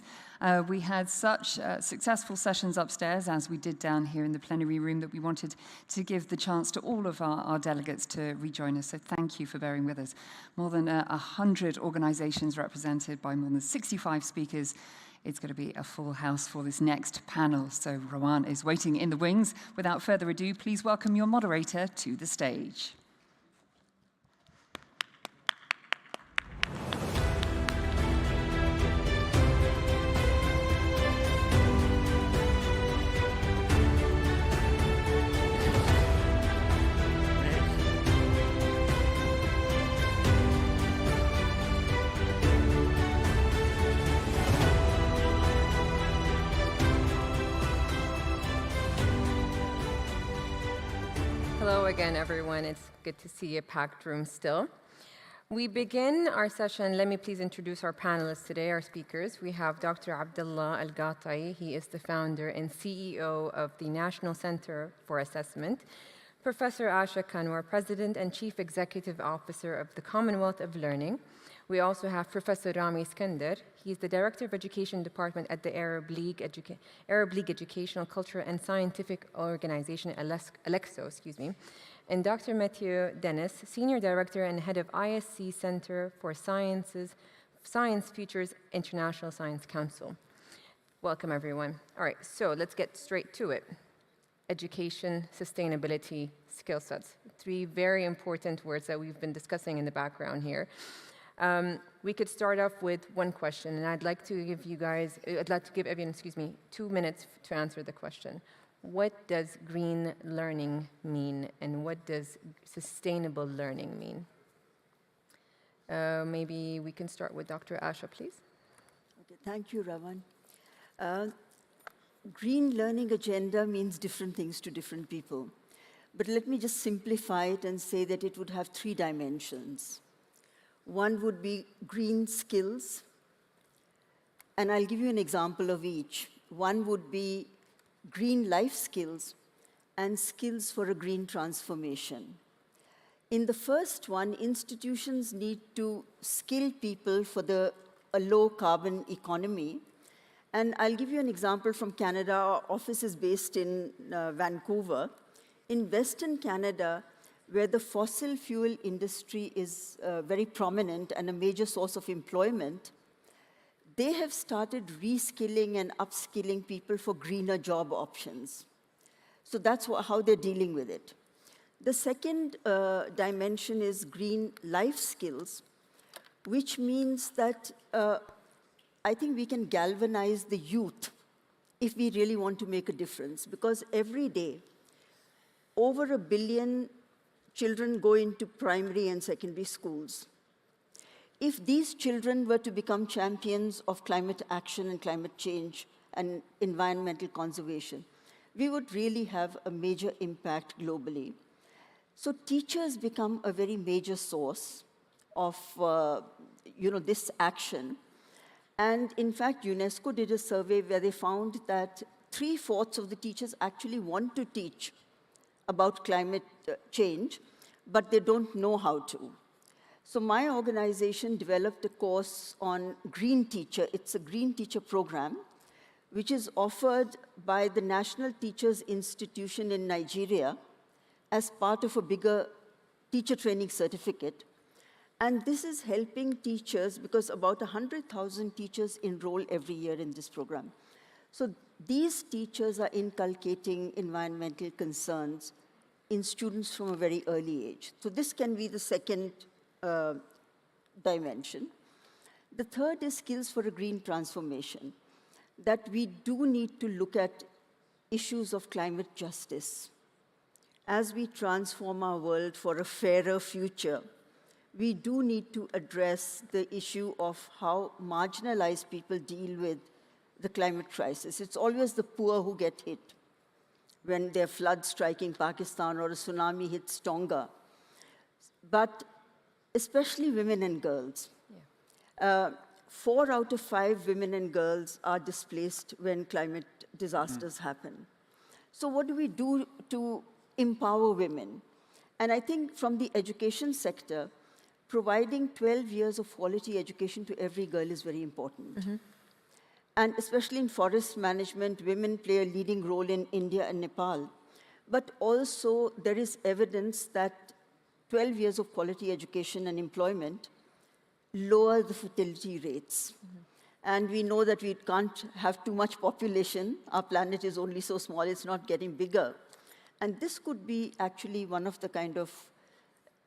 We had such successful sessions upstairs, as we did down here in the plenary room, that we wanted to give the chance to all of our delegates to rejoin us. So thank you for bearing with us. More than 100 organizations represented by more than 65 speakers. It's going to be a full house for this next panel. So Rowan is waiting in the wings. Without further ado, please welcome your moderator to the stage. Hello again, everyone. It's good to see a packed room still. We begin our session. Let me please introduce our panelists today, our speakers. We have Dr. Abdullah Al-Ghatai. He is the founder and CEO of the National Center for Assessment. Professor Asha Kanwar, President and Chief Executive Officer of the Commonwealth of Learning. We also have Professor Rami Iskandar. He's the Director of Education Department at the Arab League Educational, Cultural and Scientific Organization, ALEXO, and Dr. Mathieu Dennis, Senior Director and Head of ISC Center for Science Futures International Science Council. Welcome, everyone. All right, so let's get straight to it. Education, sustainability, skill sets. Three very important words that we've been discussing in the background here. We could start off with one question, and I'd like to give everyone, 2 minutes to answer the question. What does green learning mean, and what does sustainable learning mean? Maybe we can start with Dr. Asha, please. Okay, thank you, Ravan. Green learning agenda means different things to different people. But let me just simplify it and say that it would have 3 dimensions. One would be green skills, and I'll give you an example of each. One would be green life skills and skills for a green transformation. In the first one, institutions need to skill people for a low carbon economy. And I'll give you an example from Canada. Our office is based in Vancouver. In Western Canada, where the fossil fuel industry is very prominent and a major source of employment, they have started reskilling and upskilling people for greener job options. So that's how they're dealing with it. The second dimension is green life skills, which means that I think we can galvanize the youth if we really want to make a difference, because every day, over 1 billion children go into primary and secondary schools. If these children were to become champions of climate action and climate change and environmental conservation, we would really have a major impact globally. So teachers become a very major source of this action. And in fact, UNESCO did a survey where they found that 3/4 of the teachers actually want to teach about climate change, but they don't know how to. So my organization developed a course on Green Teacher. It's a Green Teacher program, which is offered by the National Teachers Institution in Nigeria as part of a bigger teacher training certificate. And this is helping teachers, because about 100,000 teachers enroll every year in this program. So these teachers are inculcating environmental concerns in students from a very early age. So this can be the second dimension. The third is skills for a green transformation, that we do need to look at issues of climate justice. As we transform our world for a fairer future, we do need to address the issue of how marginalized people deal with the climate crisis. It's always the poor who get hit when there are floods striking Pakistan or a tsunami hits Tonga. But especially women and girls. Yeah. 4 out of 5 women and girls are displaced when climate disasters happen. So what do we do to empower women? And I think from the education sector, providing 12 years of quality education to every girl is very important. And especially in forest management, women play a leading role in India and Nepal. But also, there is evidence that 12 years of quality education and employment lower the fertility rates. And we know that we can't have too much population. Our planet is only so small, it's not getting bigger. And this could be actually one of the kind of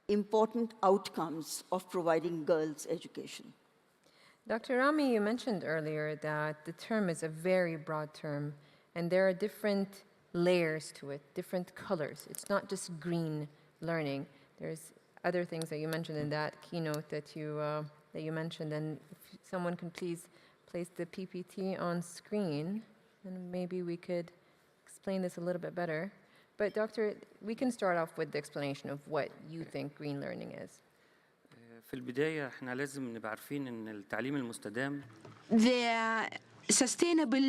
important outcomes of providing girls education. Dr. Rami, you mentioned earlier that the term is a very broad term, and there are different layers to it, different colors. It's not just green learning. There's other things that you mentioned in that keynote that you mentioned, and if someone can please place the PPT on screen, and maybe we could explain this a little bit better. But Doctor, we can start off with the explanation of what you think green learning is. في البداية احنا لازم نبقى عارفين إن التعليم المستدام sustainable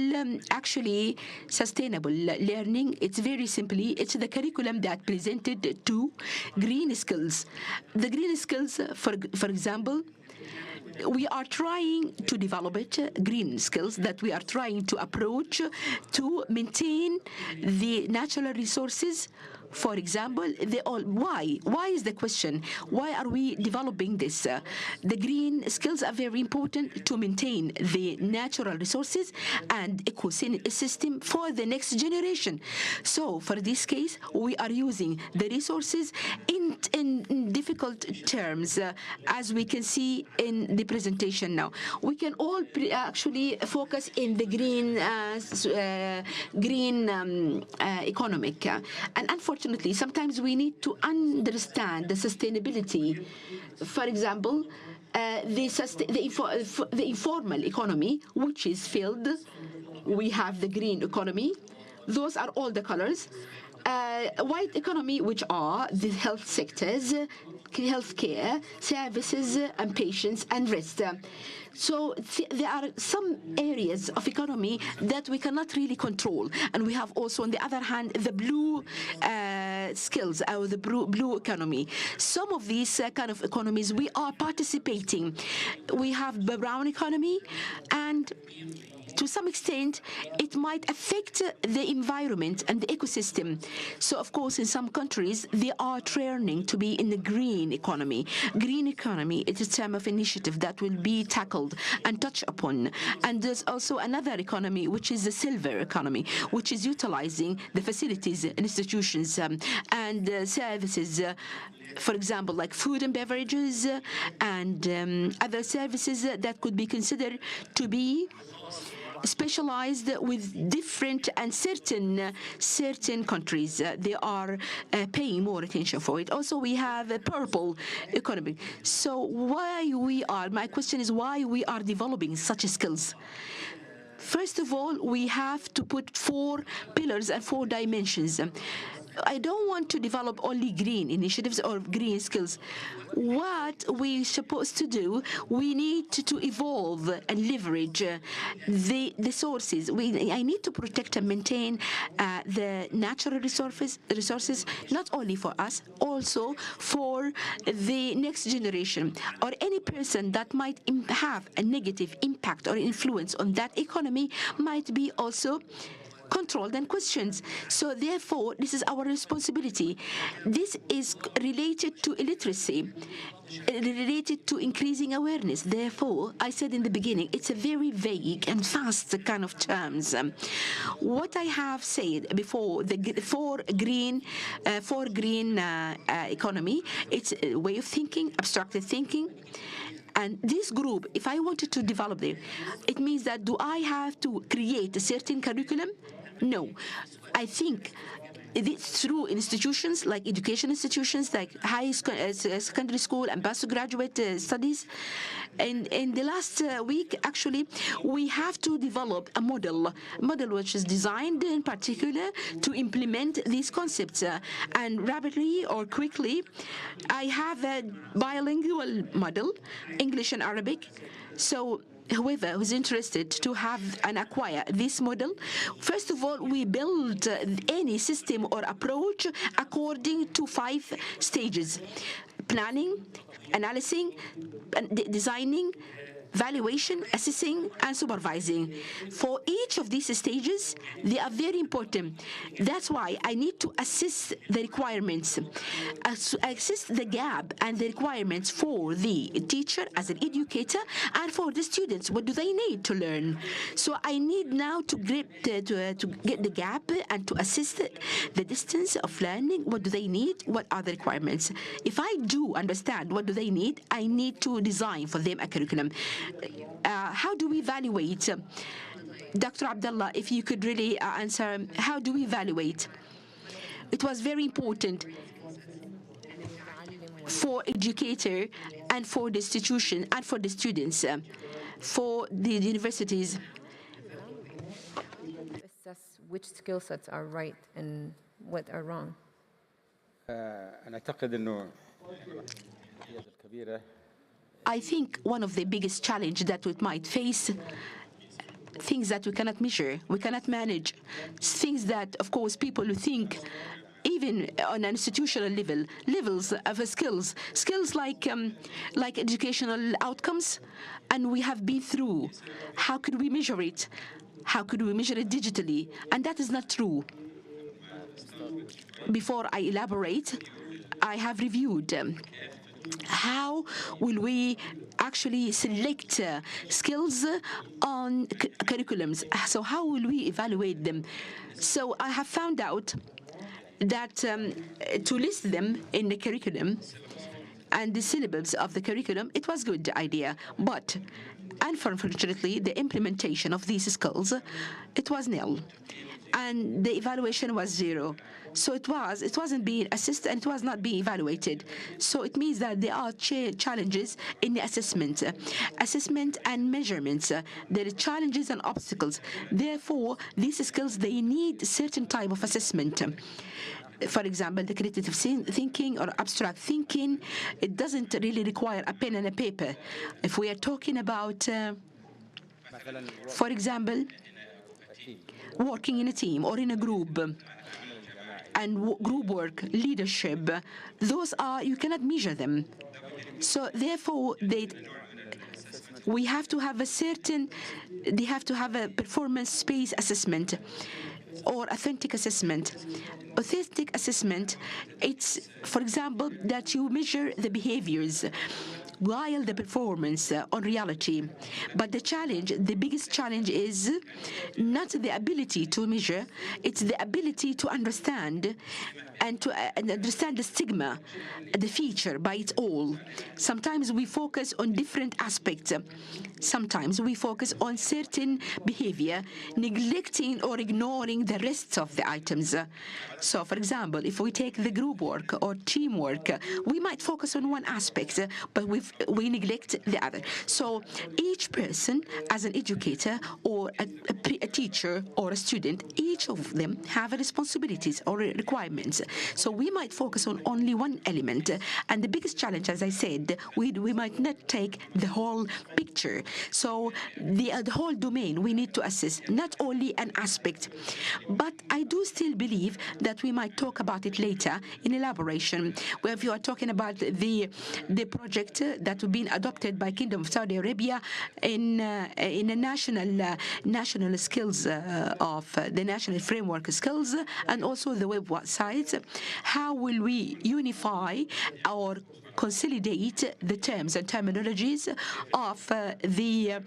learning, it's very simply, it's the curriculum that presented to green skills. The green skills, for example, we are trying to develop green skills that we are trying to approach to maintain the natural resources. For example, why? Why is the question? Why are we developing this? The green skills are very important to maintain the natural resources and ecosystem for the next generation. So for this case, we are using the resources in difficult terms, as we can see in the presentation now. We can all actually focus in the green economic. And unfortunately, sometimes we need to understand the sustainability. For example, the informal economy, which is filled. We have the green economy. Those are all the colors. White economy, which are the health sectors, healthcare, services, and patients, and rest. So there are some areas of economy that we cannot really control. And we have also, on the other hand, the blue skills, or the blue economy. Some of these kind of economies, we are participating. We have the brown economy, and to some extent, it might affect the environment and the ecosystem. So, of course, in some countries, they are turning to be in the green economy. Green economy is a term of initiative that will be tackled and touched upon. And there's also another economy, which is the silver economy, which is utilizing the facilities, institutions, and services, for example, like food and beverages and other services that could be considered to be specialized with different and certain countries. They are paying more attention for it. Also, we have a purple economy. So my question is why we are developing such skills. First of all, we have to put 4 pillars and 4 dimensions. I don't want to develop only green initiatives or green skills. What we're supposed to do, we need to evolve and leverage the sources. I need to protect and maintain the natural resources, not only for us, also for the next generation, or any person that might have a negative impact or influence on that economy might be also controlled and questioned. So therefore, this is our responsibility. This is related to illiteracy, related to increasing awareness. Therefore, I said in the beginning, it's a very vague and vast kind of terms. What I have said before, for green economy, it's a way of thinking, abstracted thinking. And this group, if I wanted to develop them, it means that do I have to create a certain curriculum? No. I think it's through institutions like education institutions, like secondary school and postgraduate studies. And in the last week, actually, we have to develop a model which is designed in particular to implement these concepts. And rapidly or quickly, I have a bilingual model, English and Arabic. So whoever who's interested to have and acquire this model, first of all, we build any system or approach according to 5 stages. planning, analyzing, designing, valuation, assessing, and supervising. For each of these stages, they are very important. That's why I need to assess the requirements, assess the gap and the requirements for the teacher as an educator and for the students. What do they need to learn? So I need now to get the gap and to assess the distance of learning. What do they need? What are the requirements? If I do understand what do they need, I need to design for them a curriculum. How do we evaluate? Dr. Abdullah, if you could really answer, how do we evaluate? It was very important for educator and for the institution and for the students, for the universities. Assess which skill sets are right and what are wrong. I think one of the biggest challenges that we might face, things that we cannot measure, we cannot manage, things that, of course, people who think, even on an institutional level, levels of skills like educational outcomes, and we have been through. How could we measure it? How could we measure it digitally? And that is not true. Before I elaborate, I have reviewed how will we actually select skills on curriculums? So how will we evaluate them? So I have found out that to list them in the curriculum and the syllabus of the curriculum, it was a good idea. But unfortunately, the implementation of these skills, it was nil. And the evaluation was zero. So it wasn't being assessed and it was not being evaluated. So it means that there are challenges in the assessment and measurements. There are challenges and obstacles. Therefore, these skills, they need certain type of assessment. For example, the creative thinking or abstract thinking, it doesn't really require a pen and a paper. If we are talking about, for example, working in a team or in a group, and group work, leadership, those are, you cannot measure them. So therefore, we have to have they have to have a performance-based assessment or authentic assessment. Authentic assessment, it's, for example, that you measure the behaviors while the performance on reality. But the biggest challenge is not the ability to measure, it's the ability to understand and to understand the stigma, the feature by its all. Sometimes we focus on different aspects. Sometimes we focus on certain behavior, neglecting or ignoring the rest of the items. So, for example, if we take the group work or teamwork, we might focus on one aspect, but we neglect the other. So each person, as an educator or a teacher or a student, each of them have responsibilities or requirements. So we might focus on only one element. And the biggest challenge, as I said, we might not take the whole picture. So the whole domain we need to assess, not only an aspect. But I do still believe that we might talk about it later in elaboration, where if you are talking about the project that will be adopted by Kingdom of Saudi Arabia in a national skills of the national framework skills and also the websites. How will we unify or consolidate the terms and terminologies of the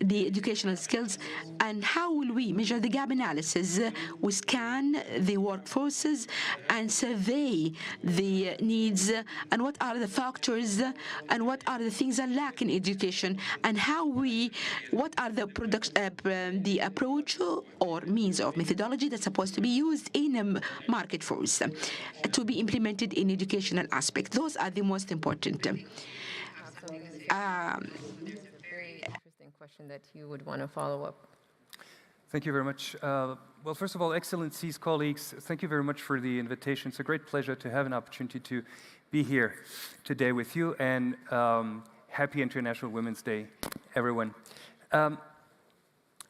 educational skills, and how will we measure the gap analysis? We scan the workforces and survey the needs and what are the factors and what are the things that lack in education, and what are the approach or means of methodology that's supposed to be used in a market force to be implemented in educational aspect. Those are the most important. Very interesting question that you would want to follow up. Thank you very much. Well, first of all, Excellencies, colleagues, thank you very much for the invitation. It's a great pleasure to have an opportunity to be here today with you, and happy International Women's Day, everyone.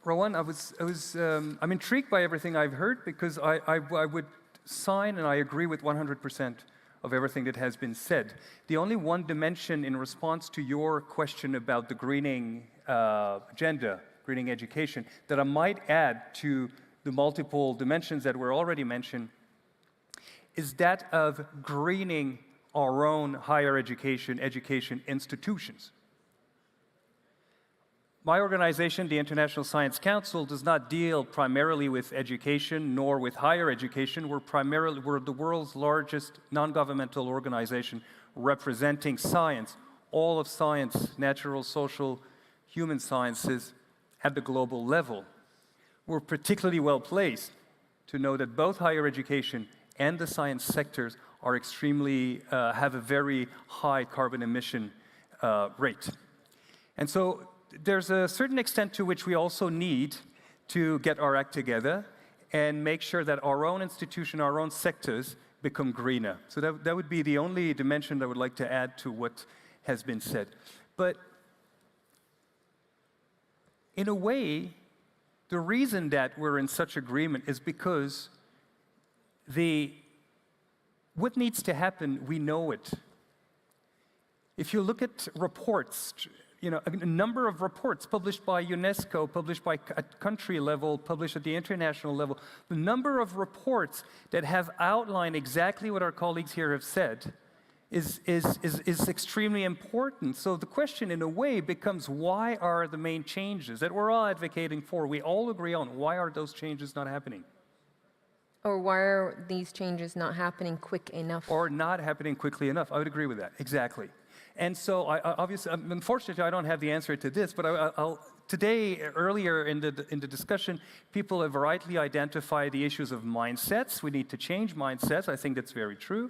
Rowan, I'm intrigued by everything I've heard, because I would sign and I agree with 100% of everything that has been said. The only one dimension in response to your question about the greening agenda, greening education, that I might add to the multiple dimensions that were already mentioned is that of greening our own higher education institutions. My organization, the International Science Council, does not deal primarily with education nor with higher education. We're the world's largest non-governmental organization representing science, all of science, natural, social, human sciences at the global level. We're particularly well placed to know that both higher education and the science sectors are have a very high carbon emission rate. And so there's a certain extent to which we also need to get our act together and make sure that our own institution, our own sectors become greener. So that would be the only dimension that I would like to add to what has been said. But in a way, the reason that we're in such agreement is because what needs to happen, we know it. If you look at reports, a number of reports published by UNESCO, published at country level, published at the international level, the number of reports that have outlined exactly what our colleagues here have said is extremely important. So the question, in a way, becomes why are the main changes that we're all advocating for, we all agree on, why are those changes not happening? Or why are these changes not happening quick enough? Or not happening quickly enough. I would agree with that, exactly. And so, obviously, unfortunately, I don't have the answer to this, but today, earlier in the discussion, people have rightly identified the issues of mindsets. We need to change mindsets. I think that's very true.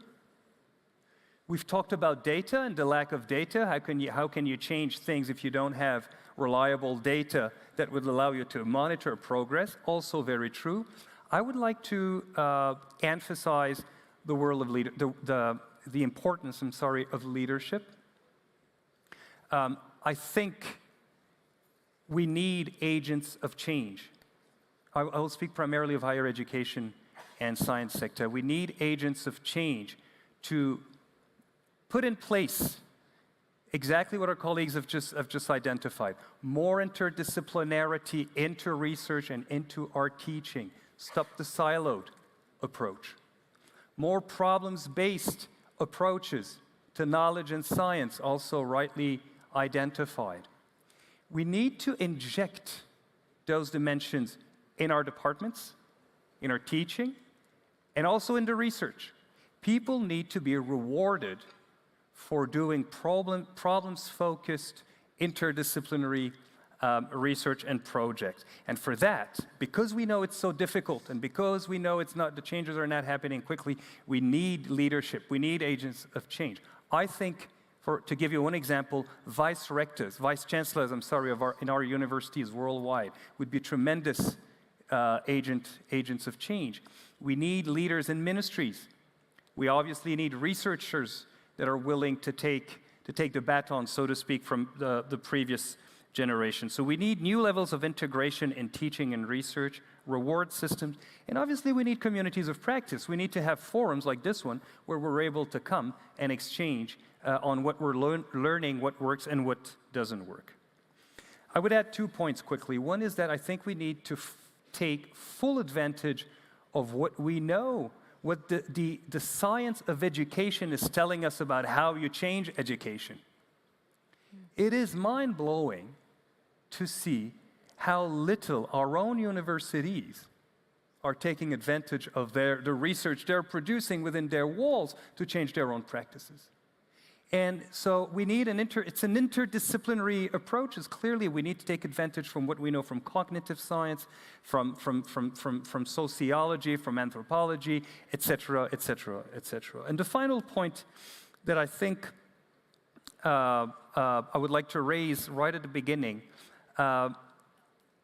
We've talked about data and the lack of data. How can you change things if you don't have reliable data that would allow you to monitor progress? Also very true. I would like to emphasize the role of the importance, of leadership. I think we need agents of change. I will speak primarily of higher education and science sector. We need agents of change to put in place exactly what our colleagues have just identified. More interdisciplinarity into research and into our teaching. Stop the siloed approach. More problems-based approaches to knowledge and science, also rightly identified. We need to inject those dimensions in our departments, in our teaching, and also in the research. People need to be rewarded for doing problems-focused, interdisciplinary research and projects. And for that, because we know it's so difficult and because we know the changes are not happening quickly, we need leadership, we need agents of change. I think, to give you one example, vice chancellors, in our universities worldwide would be tremendous agents of change. We need leaders in ministries. We obviously need researchers that are willing to take the baton, so to speak, from the previous generation. So we need new levels of integration in teaching and research, reward systems, and obviously we need communities of practice. We need to have forums like this one where we're able to come and exchange on what we're learning, what works and what doesn't work. I would add 2 points quickly. One is that I think we need to take full advantage of what we know, what the science of education is telling us about how you change education. It is mind-blowing to see how little our own universities are taking advantage of the research they're producing within their walls to change their own practices. And so we need it's an interdisciplinary approach. Clearly, we need to take advantage from what we know from cognitive science, from sociology, from anthropology, et cetera, et cetera, et cetera. And the final point that I think I would like to raise right at the beginning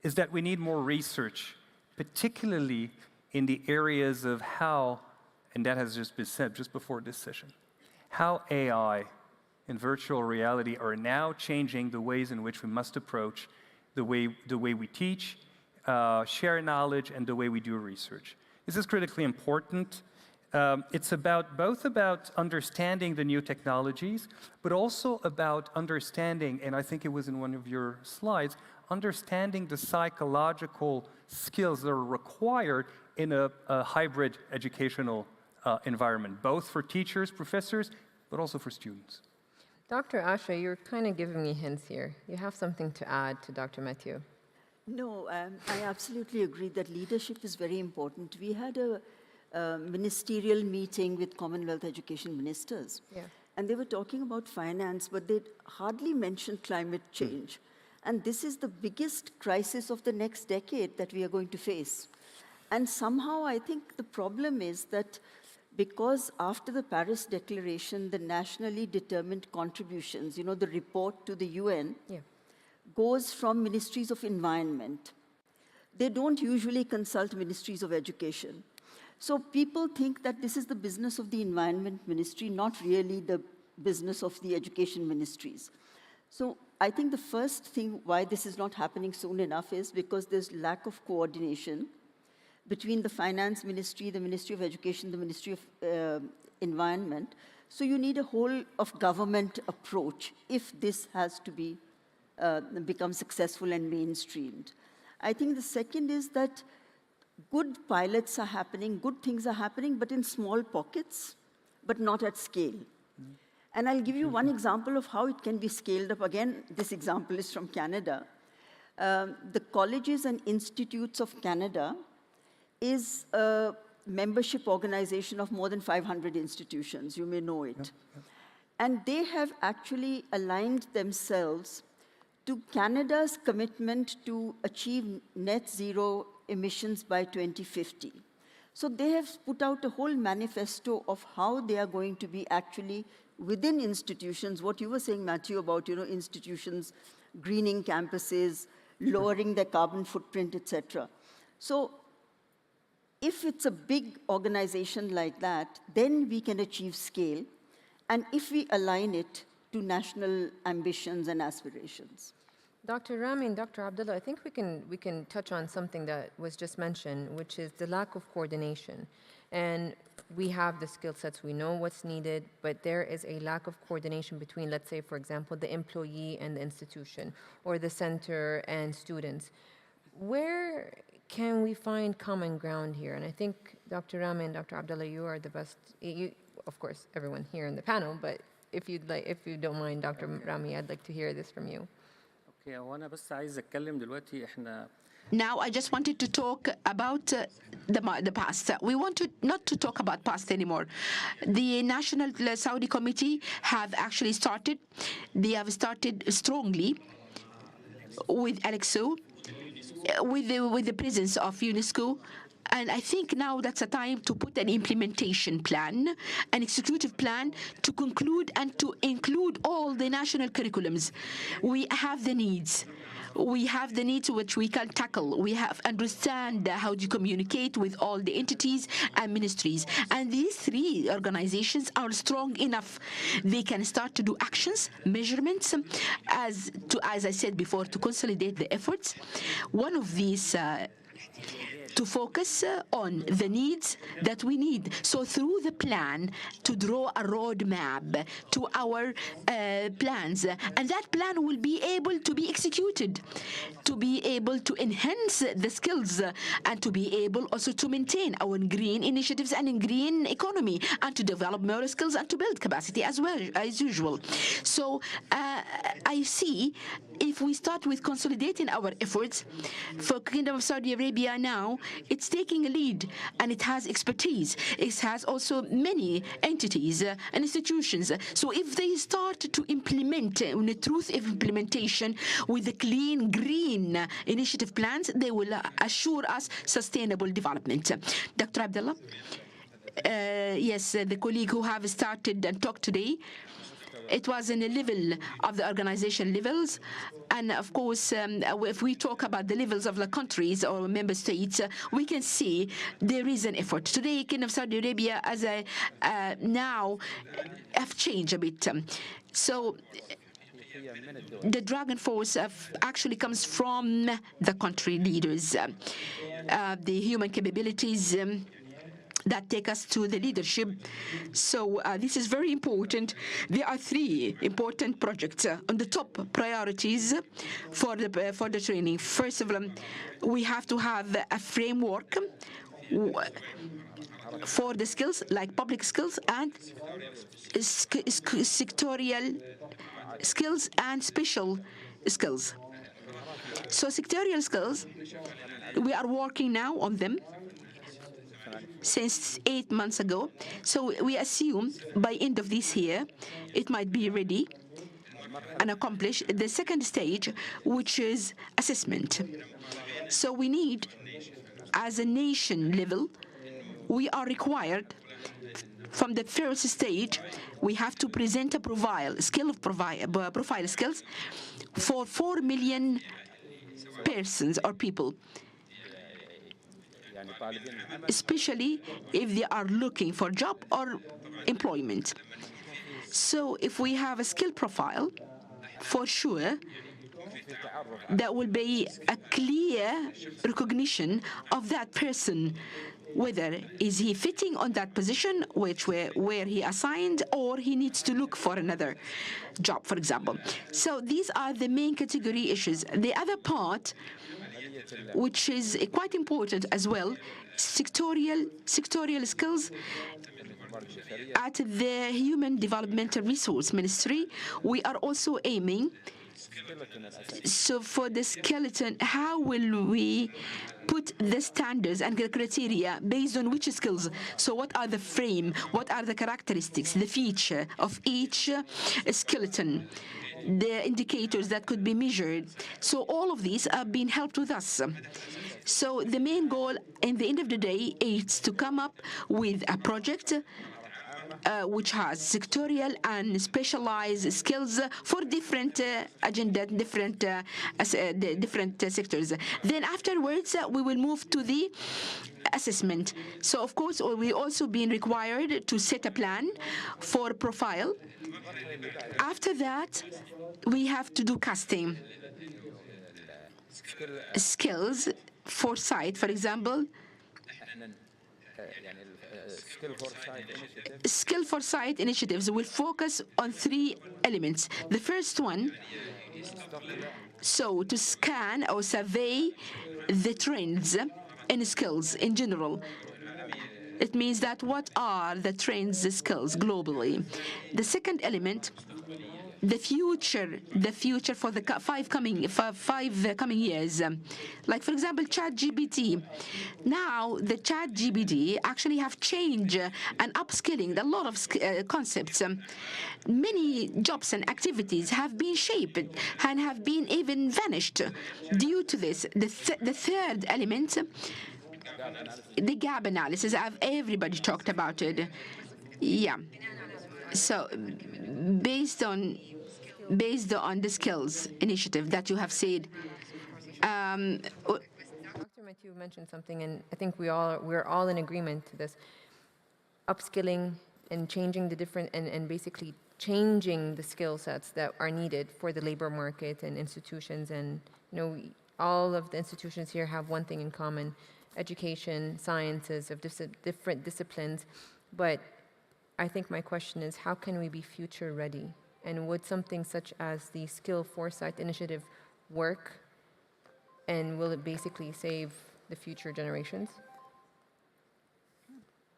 is that we need more research, particularly in the areas of how, and that has just been said just before this session, how AI and virtual reality are now changing the ways in which we must approach the way we teach, share knowledge, and the way we do research. This is critically important. It's both about understanding the new technologies, but also about understanding, and I think it was in one of your slides, understanding the psychological skills that are required in a hybrid educational environment, both for teachers, professors, but also for students. Dr. Asha, you're kind of giving me hints here. You have something to add to Dr. Mathieu. No, I absolutely agree that leadership is very important. We had a ministerial meeting with Commonwealth education ministers. Yeah. And they were talking about finance, but they hardly mentioned climate change. And this is the biggest crisis of the next decade that we are going to face. And somehow I think the problem is that because after the Paris Declaration, the nationally determined contributions, the report to the UN, goes from ministries of environment. They don't usually consult ministries of education. So people think that this is the business of the environment ministry, not really the business of the education ministries. So I think the first thing why this is not happening soon enough is because there's lack of coordination between the finance ministry, the Ministry of Education, the Ministry of Environment. So you need a whole of government approach if this has to be become successful and mainstreamed. I think the second is that good pilots are happening, good things are happening, but in small pockets, but not at scale. And I'll give you one example of how it can be scaled up. Again, this example is from Canada. The Colleges and Institutes of Canada is a membership organization of more than 500 institutions. You may know it. And they have actually aligned themselves to Canada's commitment to achieve net zero emissions by 2050. So they have put out a whole manifesto of how they are going to be actually within institutions, what you were saying, Mathieu, about institutions greening campuses, lowering their carbon footprint, etc. So if it's a big organization like that, then we can achieve scale, and if we align it to national ambitions and aspirations. Dr. Rami and Dr. Abdullah, I think we can touch on something that was just mentioned, which is the lack of coordination. And we have the skill sets, we know what's needed, but there is a lack of coordination between, let's say, for example, the employee and the institution, or the center and students. Where can we find common ground here? And I think Dr. Rami and Dr. Abdullah, you are the best, of course, everyone here in the panel, but if you don't mind, Dr. Rami, I'd like to hear this from you. Now, I just wanted to talk about the past. We want not to talk about past anymore. The National Saudi Committee have actually started. They have started strongly with Alexo, with the presence of UNESCO. And I think now that's a time to put an implementation plan, an executive plan to conclude and to include all the national curriculums. We have the needs. We have the needs which we can tackle. We have understand how to communicate with all the entities and ministries. And these three organizations are strong enough. They can start to do actions, measurements, as I said before, to consolidate the efforts. One of these to focus on the needs that we need. So through the plan, to draw a roadmap to our plans. And that plan will be able to be executed, to be able to enhance the skills, and to be able also to maintain our green initiatives and in green economy, and to develop more skills and to build capacity as well as usual. So I see if we start with consolidating our efforts, for Kingdom of Saudi Arabia now, it's taking a lead and it has expertise. It has also many entities and institutions. So if they start to implement in the truth of implementation with the clean, green initiative plans, they will assure us sustainable development. Dr. Abdullah? Yes, the colleague who have started and talked today, it was in the level of the organization levels. And of course, if we talk about the levels of the countries or member states, we can see there is an effort. Today, Kingdom of Saudi Arabia now have changed a bit. So the Dragon Force actually comes from the country leaders, the human capabilities, that take us to the leadership. So this is very important. There are 3 important projects on the top priorities for the training. First of all, we have to have a framework for the skills, like public skills and sectorial skills and special skills. So sectorial skills, we are working now on them since 8 months ago. So we assume by end of this year, it might be ready and accomplish the second stage, which is assessment. So we need, as a nation level, we are required from the first stage, we have to present a profile skills for 4 million persons or people, especially if they are looking for job or employment. So if we have a skill profile, for sure, that will be a clear recognition of that person, whether is he fitting on that position where he assigned, or he needs to look for another job, for example. So these are the main category issues. The other part, which is quite important as well, sectorial skills. At the Human Development Resource Ministry, we are also aiming. So for the skeleton, how will we put the standards and the criteria based on which skills? So what are the frame, what are the characteristics, the feature of each skeleton, the indicators that could be measured? So all of these are being helped with us. So the main goal in the end of the day is to come up with a project which has sectorial and specialized skills for different agenda, different sectors. Then afterwards, we will move to the assessment. So of course, we also being required to set a plan for profile. After that, we have to do casting. Skills, foresight, for example. Skill foresight initiatives will focus on 3 elements. The first one, so to scan or survey the trends in skills in general. It means that what are the trends, the skills globally. The second element, the future for the 5 coming years. Like, for example, ChatGPT. Now, the ChatGPT actually have changed and upskilling a lot of concepts. Many jobs and activities have been shaped and have been even vanished due to this. The third element, the gap analysis. Everybody talked about it. Yeah. So, based on the skills initiative that you have said, Dr. Mathieu mentioned something, and I think we're all in agreement to this. Upskilling and changing the different and basically changing the skill sets that are needed for the labor market and institutions. And all of the institutions here have one thing in common: education, sciences of different disciplines. But I think my question is, how can we be future ready? And would something such as the Skill Foresight Initiative work? And will it basically save the future generations?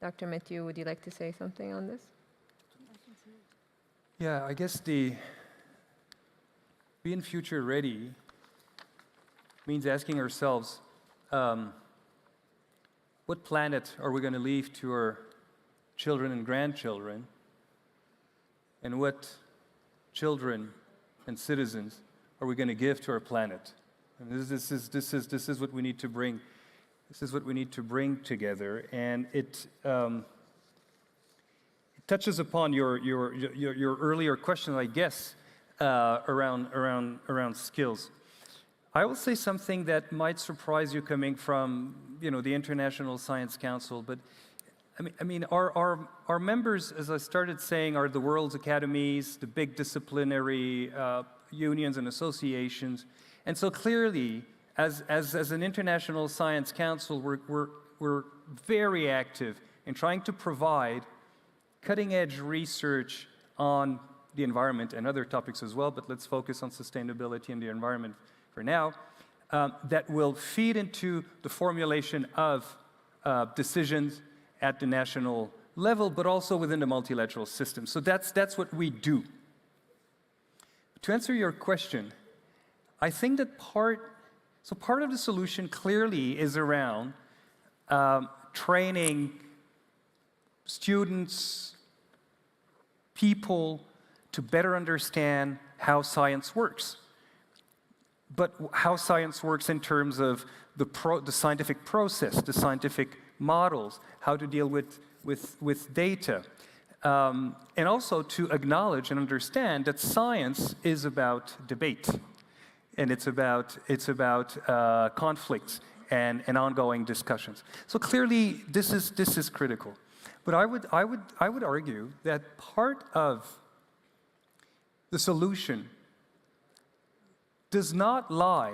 Dr. Mathieu, would you like to say something on this? Yeah, I guess being future ready means asking ourselves, what planet are we going to leave to our children and grandchildren, and what children and citizens are we going to give to our planet? And this is what we need to bring. This is what we need to bring together, and it touches upon your earlier question, I guess, around skills. I will say something that might surprise you coming from the International Science Council, but I mean, our members, as I started saying, are the world's academies, the big disciplinary unions and associations. And so clearly, as an International Science Council, we're very active in trying to provide cutting-edge research on the environment and other topics as well, but let's focus on sustainability and the environment for now, that will feed into the formulation of decisions at the national level, but also within the multilateral system. So that's what we do. To answer your question, I think that part of the solution clearly is around training students, people, to better understand how science works. But how science works in terms of the scientific process, the scientific models, how to deal with data. And also to acknowledge and understand that science is about debate. And it's about conflicts and ongoing discussions. So clearly, this is critical. But I would argue that part of the solution does not lie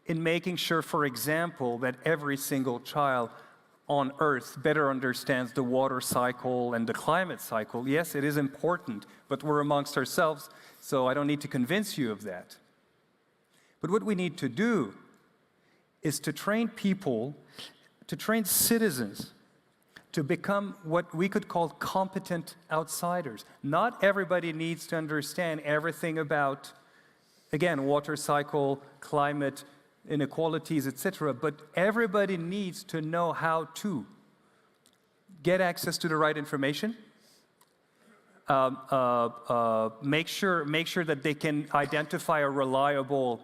in making sure, for example, that every single child on Earth better understands the water cycle and the climate cycle. Yes, it is important, but we're amongst ourselves, so I don't need to convince you of that. But what we need to do is to train people, to train citizens, to become what we could call competent outsiders. Not everybody needs to understand everything about, again, water cycle, climate, inequalities, etc., but everybody needs to know how to get access to the right information, make sure that they can identify a reliable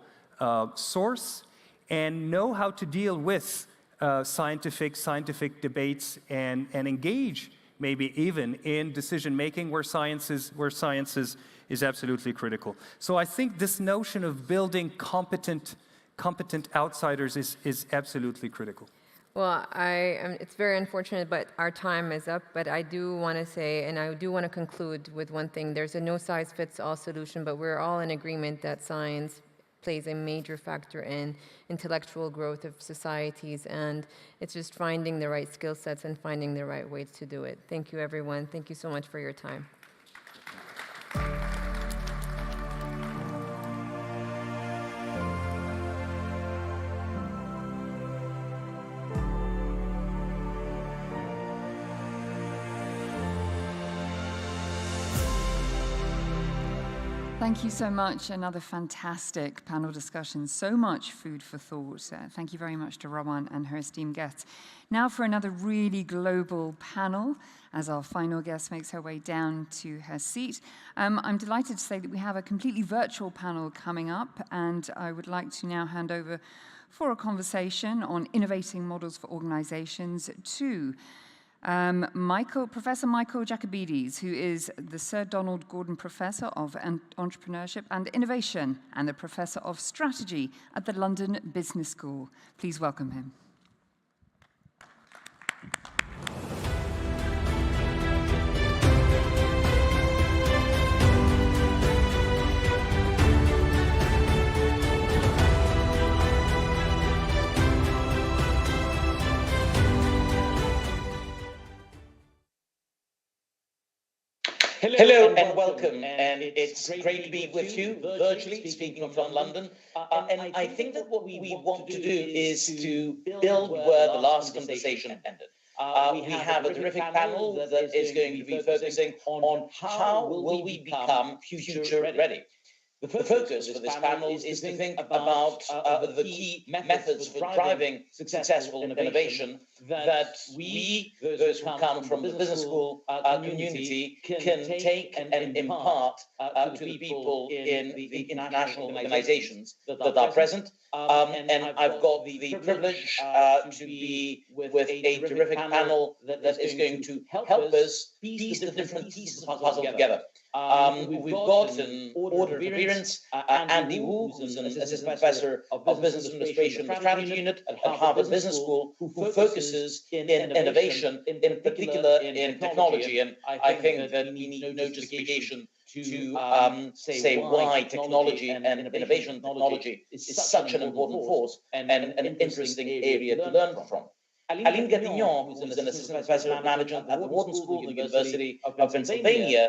source, and know how to deal with scientific debates and engage maybe even in decision making where science is absolutely critical. So I think this notion of building competent outsiders is absolutely critical. Well, it's very unfortunate, but our time is up. But I do want to say, and I do want to conclude with one thing. There's a no-size-fits-all solution, but we're all in agreement that science plays a major factor in intellectual growth of societies, and it's just finding the right skill sets and finding the right ways to do it. Thank you, everyone. Thank you so much for your time. Thank you so much. Another fantastic panel discussion. So much food for thought. Thank you very much to Rawan and her esteemed guests. Now for another really global panel, as our final guest makes her way down to her seat. I'm delighted to say that we have a completely virtual panel coming up, and I would like to now hand over for a conversation on innovating models for organizations to Professor Michael Jacobides, who is the Sir Donald Gordon Professor of Entrepreneurship and Innovation and the Professor of Strategy at the London Business School. Please welcome him. Hello and welcome, and it's great to be with you virtually, speaking from London. And I think that what we want to do is to build where the last conversation ended. We have a terrific panel that is going to be focusing on how will we become future ready. The focus for this panel is to think about the key methods for driving successful innovation that we, those who come from the business school community, can take and impart to the people in the international organizations that are present. And I've got the privilege to be with a terrific panel that is going to help us piece the different pieces of the puzzle together. We've got an order of appearance, Andy Wu, who's an assistant professor of business administration and strategy unit at Harvard Business School, who focuses in innovation, in particular in technology. And I think that we need no justification to say why technology and innovation technology is such an important force and an interesting area to learn from. Aline Gatignon, who's an assistant professor of management at the Wharton School, the University of Pennsylvania,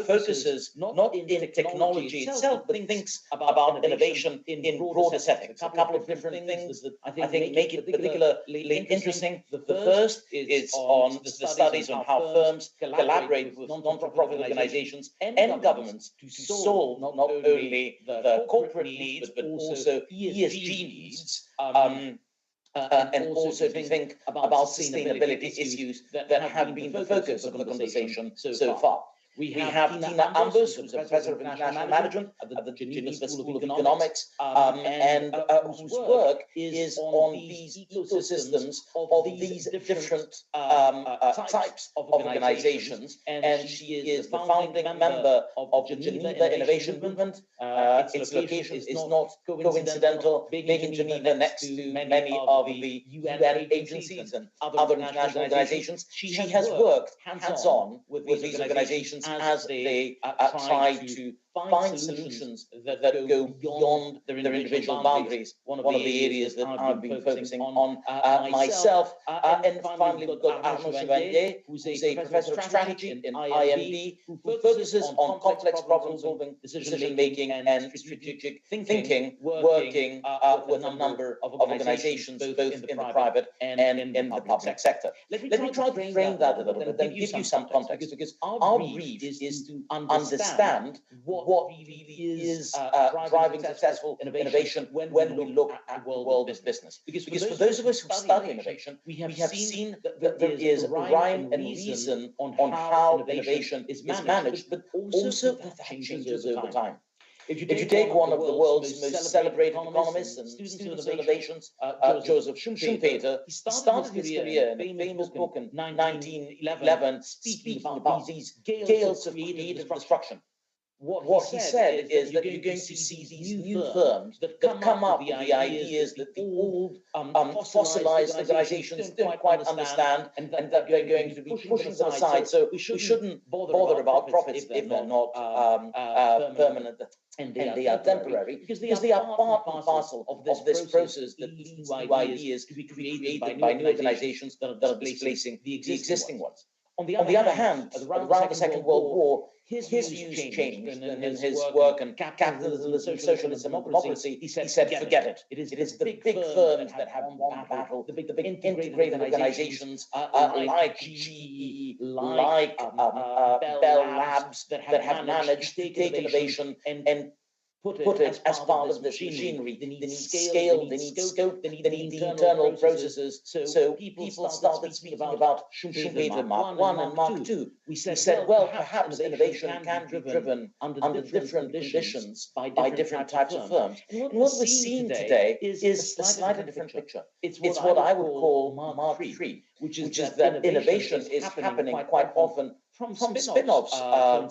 focuses not in technology itself, but thinks about innovation in broader settings. A couple of different things that I think make it particularly interesting. The first is on the studies on how firms collaborate with non-profit organizations and governments to solve not only the corporate needs, but also ESG needs. And also to think about sustainability issues that have been the focus of the conversation so far. We have Tina Ambus, who's a professor of international management at the Geneva School of Economics, and whose work is on these ecosystems of these different types of organizations. And she is the founding member of the Geneva Innovation Movement. Its location is not coincidental, being Geneva next to many of the UN agencies and other international organizations. She has worked hands-on with these organizations as they try to find solutions that go beyond their individual boundaries. One of the areas that I've been focusing on myself. And finally, we've got Arnaud Chevalier, who's a professor of strategy in IMD, who focuses on complex problem-solving, decision-making, and strategic thinking, working with a number of organizations, both in the private and in the public sector. Let me try to frame that a little bit and give you some context, because our brief is to understand what really is driving successful innovation when we look at the world of business. Because for those of us who study innovation, we have seen that there is rhyme and reason on how innovation is managed, but also that changes over time. If you take one of the world's most celebrated economists and students of innovations, Joseph Schumpeter, he started his career in a famous book in 1911 speaking about these gales of creative destruction. What he said is that you're going to see these new firms that come up with the ideas that the old fossilized organizations don't quite understand, and that they're going to be pushing them aside. So we shouldn't bother about profits if they're not permanent and they are temporary, because they are part and parcel of this process that leads new ideas to be created by new organizations that are displacing the existing ones. On the other hand, around the Second World War, his views changed, and in his work on capitalism, socialism, and democracy, he said, forget it. It is the big firms that have won the battle, the big integrated organizations like GE, like Bell Labs, that have managed to take innovation and put it as part of this machinery. They need scale, they need scope, they need the internal processes. So people started speaking about Schumpeter Mark I and Mark II. We said, well, perhaps innovation can be driven under different conditions by different types of firms. And what we're seeing today is a slightly different picture. It's what I would call Mark III, which is that innovation is happening quite often from spin-offs,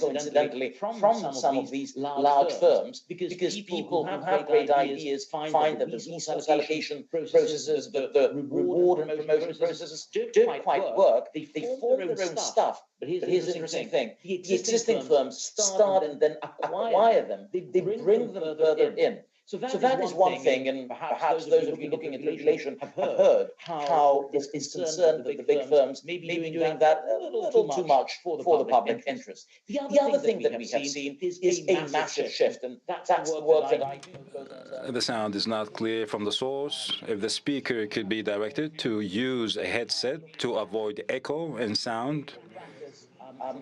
coincidentally, from some of these large firms, because people who have great ideas find that the resource allocation processes, the reward and promotion processes don't quite work. They form their own stuff. But here's the interesting thing. The existing firms start and then acquire them. They bring them further in. So that is one thing, and perhaps those who have been looking at regulation have heard how this is concerned that the big firms may be doing that a little too much for the public interest. The other thing that we have seen is a massive shift, and that's the work that I do. The sound is not clear from the source. If the speaker could be directed to use a headset to avoid echo and sound.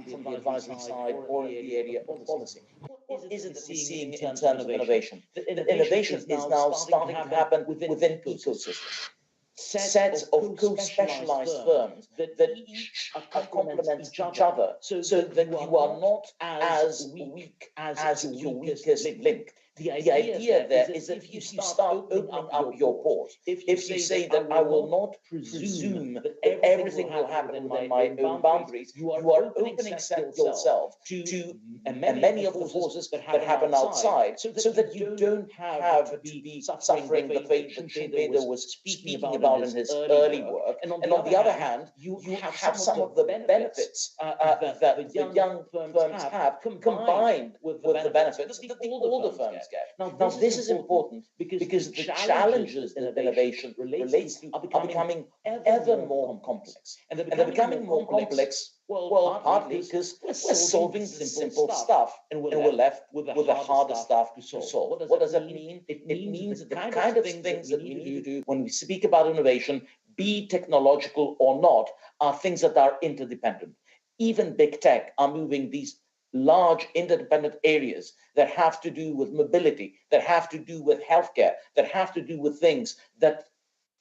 From the advisory side or in the area of policy. What is it that we're seeing in terms of innovation? The innovation is now starting to happen within ecosystems. Sets of co-specialized firms that each complement each other, so that you are not as weak as your weakest link. The idea there is that if you start opening up your port, if you say that I will not presume that everything will happen within my own boundaries, you are opening yourself to many of the forces that happen outside, so that you don't have to be suffering the fate that Schumpeter was speaking about in his early work. And on the other hand, you have some of the benefits that the young firms have combined with the benefits that the older firms healthcare. Now this is important because the challenges in innovation relates to are becoming ever more complex. And they're becoming more complex, well, partly because we're solving the simple stuff and we're left with the harder stuff to solve. What does that mean? It means that the kind of things that we need to do when we speak about innovation, be technological or not, are things that are interdependent. Even big tech are moving these large interdependent areas that have to do with mobility, that have to do with healthcare, that have to do with things that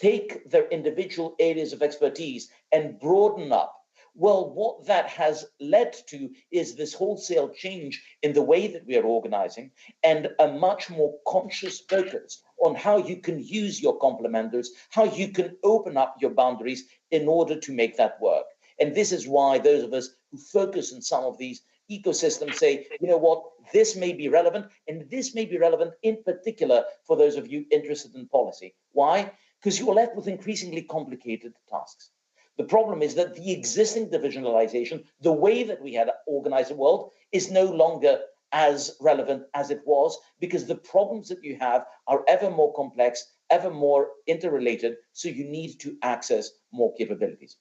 take their individual areas of expertise and broaden up. Well, what that has led to is this wholesale change in the way that we are organizing and a much more conscious focus on how you can use your complementars, how you can open up your boundaries in order to make that work. And this is why those of us who focus on some of these ecosystems say, you know what, this may be relevant, and this may be relevant in particular for those of you interested in policy. Why? Because you are left with increasingly complicated tasks. The problem is that the existing divisionalization, the way that we had organized the world, is no longer as relevant as it was, because the problems that you have are ever more complex, ever more interrelated, so you need to access more capabilities.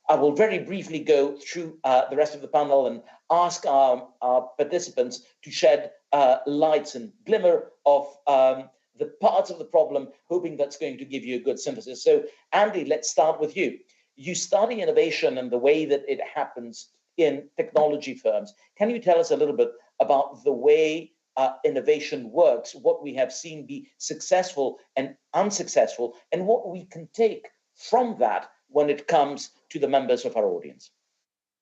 I will very briefly go through the rest of the panel and ask our participants to shed lights and glimmer of the parts of the problem, hoping that's going to give you a good synthesis. So, Andy, let's start with you. You study innovation and the way that it happens in technology firms. Can you tell us a little bit about the way innovation works, what we have seen be successful and unsuccessful, and what we can take from that when it comes to the members of our audience?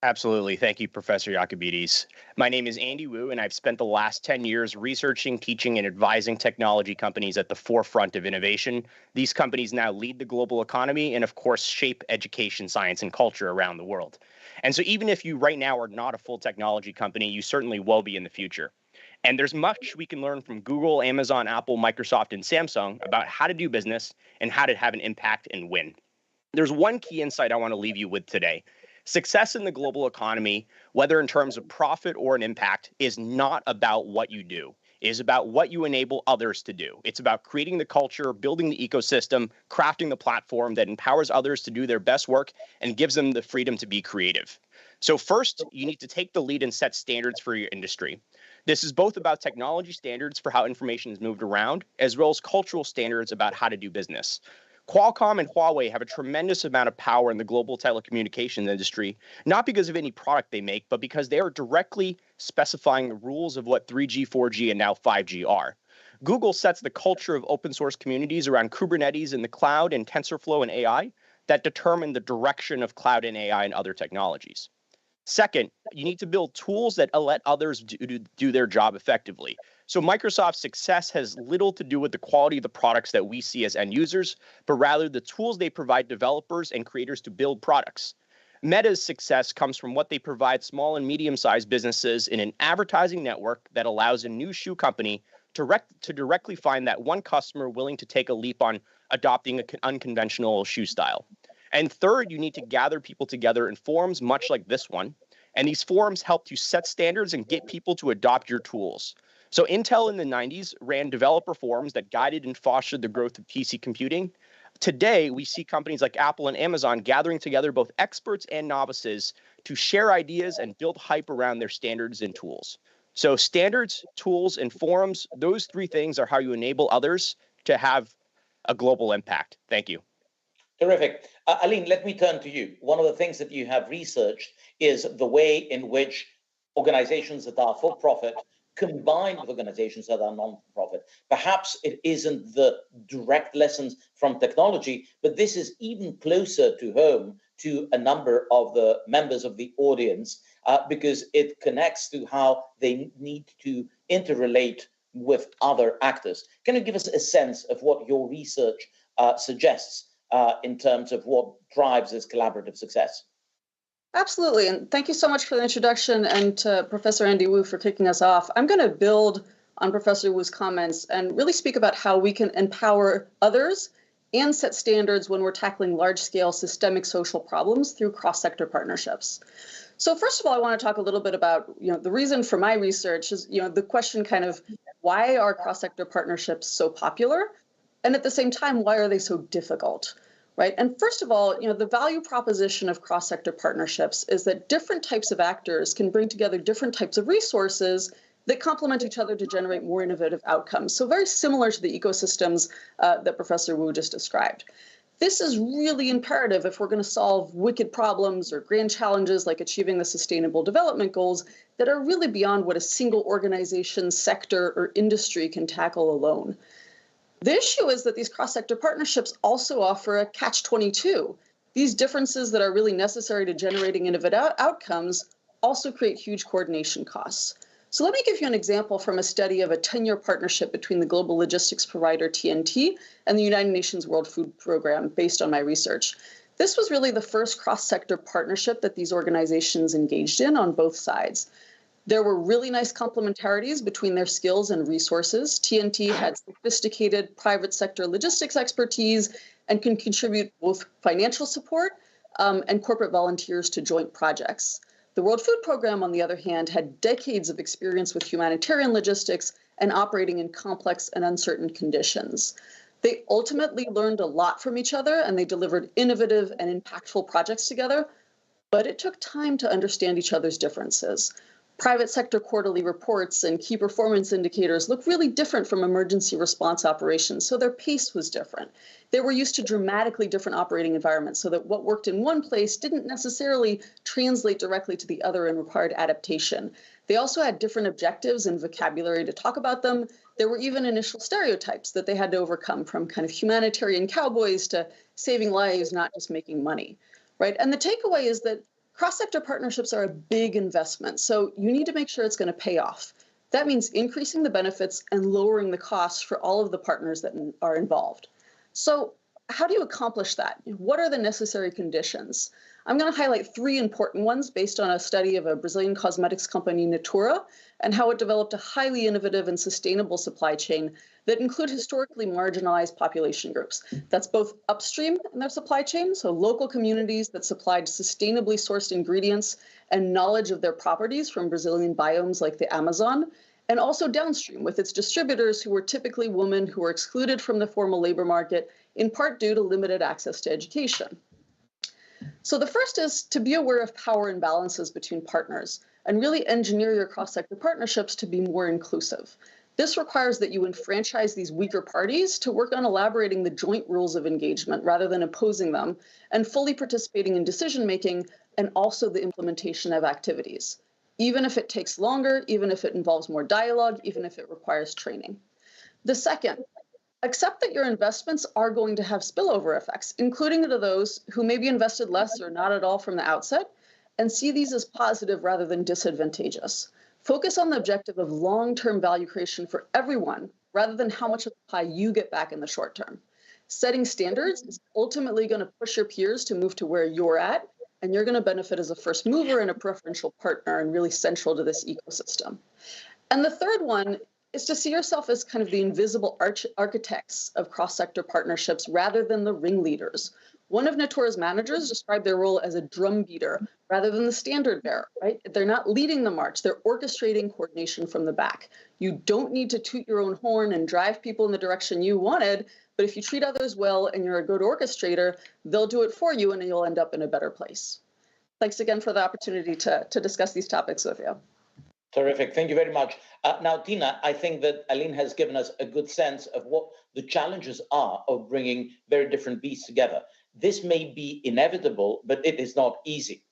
Absolutely. Thank you, Professor Yacobides. My name is Andy Wu, and I've spent the last 10 years researching, teaching, and advising technology companies at the forefront of innovation. These companies now lead the global economy and, of course, shape education, science, and culture around the world. And so even if you right now are not a full technology company, you certainly will be in the future. And there's much we can learn from Google, Amazon, Apple, Microsoft, and Samsung about how to do business and how to have an impact and win. There's one key insight I want to leave you with today. Success in the global economy, whether in terms of profit or an impact, is not about what you do. It is about what you enable others to do. It's about creating the culture, building the ecosystem, crafting the platform that empowers others to do their best work and gives them the freedom to be creative. So first, you need to take the lead and set standards for your industry. This is both about technology standards for how information is moved around, as well as cultural standards about how to do business. Qualcomm and Huawei have a tremendous amount of power in the global telecommunications industry, not because of any product they make, but because they are directly specifying the rules of what 3G, 4G, and now 5G are. Google sets the culture of open source communities around Kubernetes in the cloud and TensorFlow and AI that determine the direction of cloud and AI and other technologies. Second, you need to build tools that let others do their job effectively. So Microsoft's success has little to do with the quality of the products that we see as end users, but rather the tools they provide developers and creators to build products. Meta's success comes from what they provide small and medium-sized businesses in an advertising network that allows a new shoe company to directly find that one customer willing to take a leap on adopting an unconventional shoe style. And third, you need to gather people together in forums much like this one. And these forums help to set standards and get people to adopt your tools. So Intel in the 90s ran developer forums that guided and fostered the growth of PC computing. Today, we see companies like Apple and Amazon gathering together both experts and novices to share ideas and build hype around their standards and tools. So standards, tools, and forums, those three things are how you enable others to have a global impact. Thank you. Terrific. Aline, let me turn to you. One of the things that you have researched is the way in which organizations that are for profit combined with organizations that are non-profit. Perhaps it isn't the direct lessons from technology, but this is even closer to home to a number of the members of the audience because it connects to how they need to interrelate with other actors. Can you give us a sense of what your research suggests in terms of what drives this collaborative success? Absolutely, and thank you so much for the introduction and to Professor Andy Wu for kicking us off. I'm going to build on Professor Wu's comments and really speak about how we can empower others and set standards when we're tackling large-scale systemic social problems through cross-sector partnerships. So first of all, I want to talk a little bit about, the reason for my research is, the question kind of why are cross-sector partnerships so popular? And at the same time, why are they so difficult? Right? And first of all, the value proposition of cross-sector partnerships is that different types of actors can bring together different types of resources that complement each other to generate more innovative outcomes. So very similar to the ecosystems that Professor Wu just described. This is really imperative if we're going to solve wicked problems or grand challenges like achieving the Sustainable Development Goals that are really beyond what a single organization, sector, or industry can tackle alone. The issue is that these cross-sector partnerships also offer a catch-22. These differences that are really necessary to generating innovative outcomes also create huge coordination costs. So let me give you an example from a study of a 10-year partnership between the global logistics provider TNT and the United Nations World Food Program based on my research. This was really the first cross-sector partnership that these organizations engaged in on both sides. There were really nice complementarities between their skills and resources. TNT had sophisticated private sector logistics expertise and can contribute both financial support and corporate volunteers to joint projects. The World Food Program, on the other hand, had decades of experience with humanitarian logistics and operating in complex and uncertain conditions. They ultimately learned a lot from each other, and they delivered innovative and impactful projects together, but it took time to understand each other's differences. Private sector quarterly reports and key performance indicators look really different from emergency response operations, so their pace was different. They were used to dramatically different operating environments, so that what worked in one place didn't necessarily translate directly to the other and required adaptation. They also had different objectives and vocabulary to talk about them. There were even initial stereotypes that they had to overcome, from kind of humanitarian cowboys to saving lives, not just making money, right? And the takeaway is that cross-sector partnerships are a big investment, so you need to make sure it's going to pay off. That means increasing the benefits and lowering the costs for all of the partners that are involved. So how do you accomplish that? What are the necessary conditions? I'm going to highlight 3 important ones based on a study of a Brazilian cosmetics company, Natura, and how it developed a highly innovative and sustainable supply chain that include historically marginalized population groups. That's both upstream in their supply chain, so local communities that supplied sustainably sourced ingredients and knowledge of their properties from Brazilian biomes like the Amazon, and also downstream with its distributors who were typically women who were excluded from the formal labor market, in part due to limited access to education. So the first is to be aware of power imbalances between partners and really engineer your cross-sector partnerships to be more inclusive. This requires that you enfranchise these weaker parties to work on elaborating the joint rules of engagement rather than opposing them, and fully participating in decision-making and also the implementation of activities, even if it takes longer, even if it involves more dialogue, even if it requires training. The second, accept that your investments are going to have spillover effects, including to those who maybe invested less or not at all from the outset, and see these as positive rather than disadvantageous. Focus on the objective of long-term value creation for everyone, rather than how much of the pie you get back in the short term. Setting standards is ultimately going to push your peers to move to where you're at, and you're going to benefit as a first mover and a preferential partner and really central to this ecosystem. And the third one is to see yourself as kind of the invisible architects of cross-sector partnerships rather than the ringleaders. One of Natura's managers described their role as a drum beater rather than the standard bearer, right? They're not leading the march, they're orchestrating coordination from the back. You don't need to toot your own horn and drive people in the direction you wanted, but if you treat others well and you're a good orchestrator, they'll do it for you and you'll end up in a better place. Thanks again for the opportunity to discuss these topics with you. Terrific. Thank you very much. Now, Tina, I think that Aline has given us a good sense of what the challenges are of bringing very different beasts together. This may be inevitable, but it is not easy.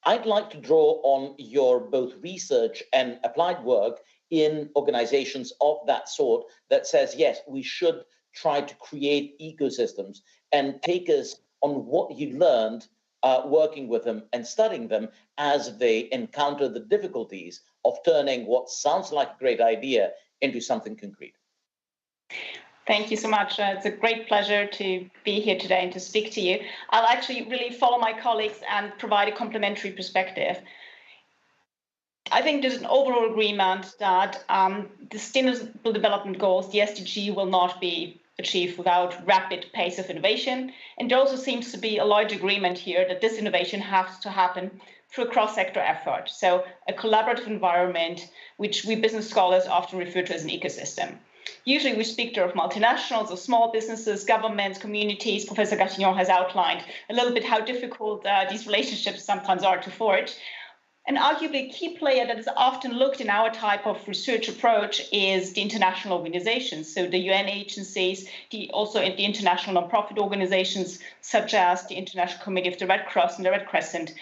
I'd like to draw on your both research and applied work in organizations of that sort that says, yes, we should try to create ecosystems, and take us on what you learned working with them and studying them as they encounter the difficulties of turning what sounds like a great idea into something concrete. Thank you so much. It's a great pleasure to be here today and to speak to you. I'll actually really follow my colleagues and provide a complementary perspective. I think there's an overall agreement that the Sustainable Development Goals, the SDG, will not be achieved without rapid pace of innovation. And there also seems to be a large agreement here that this innovation has to happen through a cross-sector effort. So a collaborative environment, which we business scholars often refer to as an ecosystem. Usually we speak of multinationals or small businesses, governments, communities. Professor Gattignon has outlined a little bit how difficult these relationships sometimes are to forge. And arguably a key player that is often looked in our type of research approach is the international organizations. So the UN agencies, also the international nonprofit organizations, such as the International Committee of the Red Cross and the Red Crescent.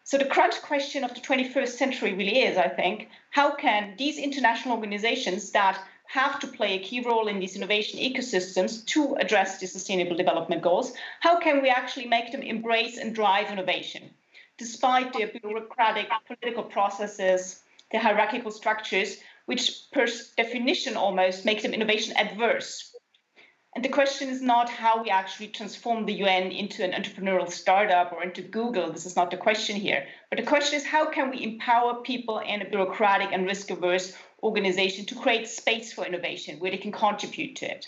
So the crunch question of the 21st century really is, I think, how can these international organizations that have to play a key role in these innovation ecosystems to address the Sustainable Development Goals, how can we actually make them embrace and drive innovation? Despite their bureaucratic political processes, the hierarchical structures, which per definition almost make them innovation adverse. And the question is not how we actually transform the UN into an entrepreneurial startup or into Google. This is not the question here. But the question is how can we empower people in a bureaucratic and risk-averse organization to create space for innovation where they can contribute to it.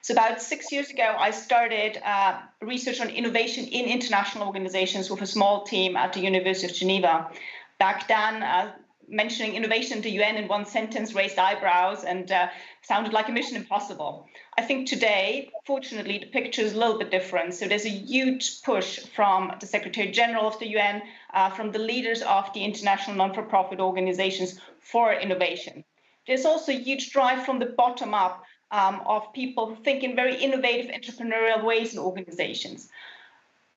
So about 6 years ago, I started research on innovation in international organizations with a small team at the University of Geneva. Back then, mentioning innovation to UN in one sentence raised eyebrows and sounded like a mission impossible. I think today, fortunately, the picture is a little bit different. So there's a huge push from the Secretary General of the UN, from the leaders of the international non-for-profit organizations for innovation. There's also a huge drive from the bottom up of people who think in very innovative entrepreneurial ways in organizations.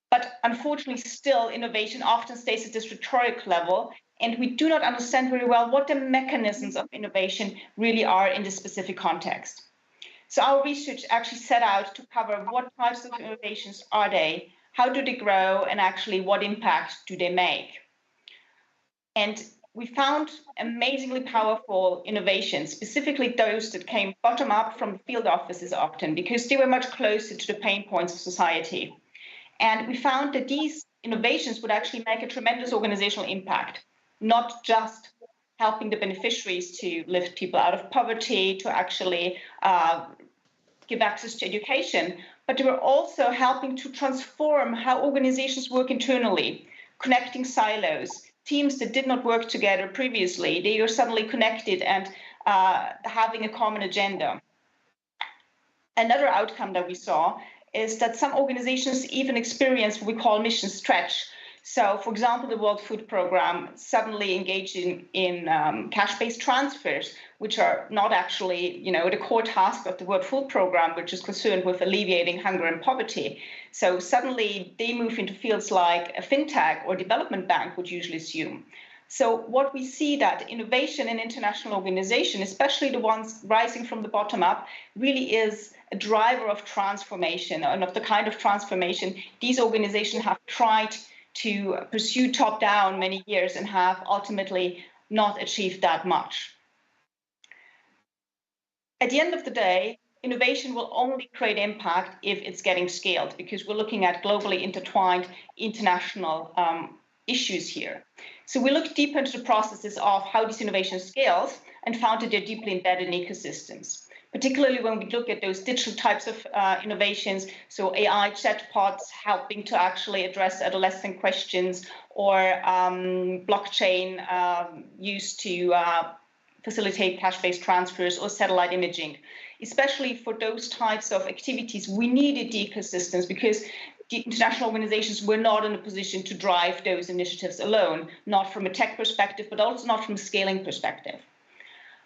But unfortunately, still, innovation often stays at this rhetoric level, and we do not understand very well what the mechanisms of innovation really are in this specific context. So our research actually set out to cover what types of innovations are they, how do they grow, and actually what impact do they make. And we found amazingly powerful innovations, specifically those that came bottom up from the field offices often, because they were much closer to the pain points of society. And we found that these innovations would actually make a tremendous organizational impact, not just helping the beneficiaries to lift people out of poverty, to actually give access to education, but they were also helping to transform how organizations work internally, connecting silos. Teams that did not work together previously, they are suddenly connected and having a common agenda. Another outcome that we saw is that some organizations even experience what we call mission stretch. So, for example, the World Food Programme suddenly engaged in cash-based transfers, which are not actually, the core task of the World Food Programme, which is concerned with alleviating hunger and poverty. So suddenly they move into fields like a fintech or development bank would usually assume. So what we see that innovation in international organizations, especially the ones rising from the bottom up, really is a driver of transformation and of the kind of transformation these organizations have tried to pursue top down many years and have ultimately not achieved that much. At the end of the day, innovation will only create impact if it's getting scaled, because we're looking at globally intertwined international issues here. So we looked deep into the processes of how this innovation scales and found that they're deeply embedded in ecosystems, particularly when we look at those digital types of innovations, so AI chatbots helping to actually address adolescent questions, or blockchain used to facilitate cash-based transfers, or satellite imaging. Especially for those types of activities, we needed the ecosystems because the international organizations were not in a position to drive those initiatives alone, not from a tech perspective, but also not from a scaling perspective.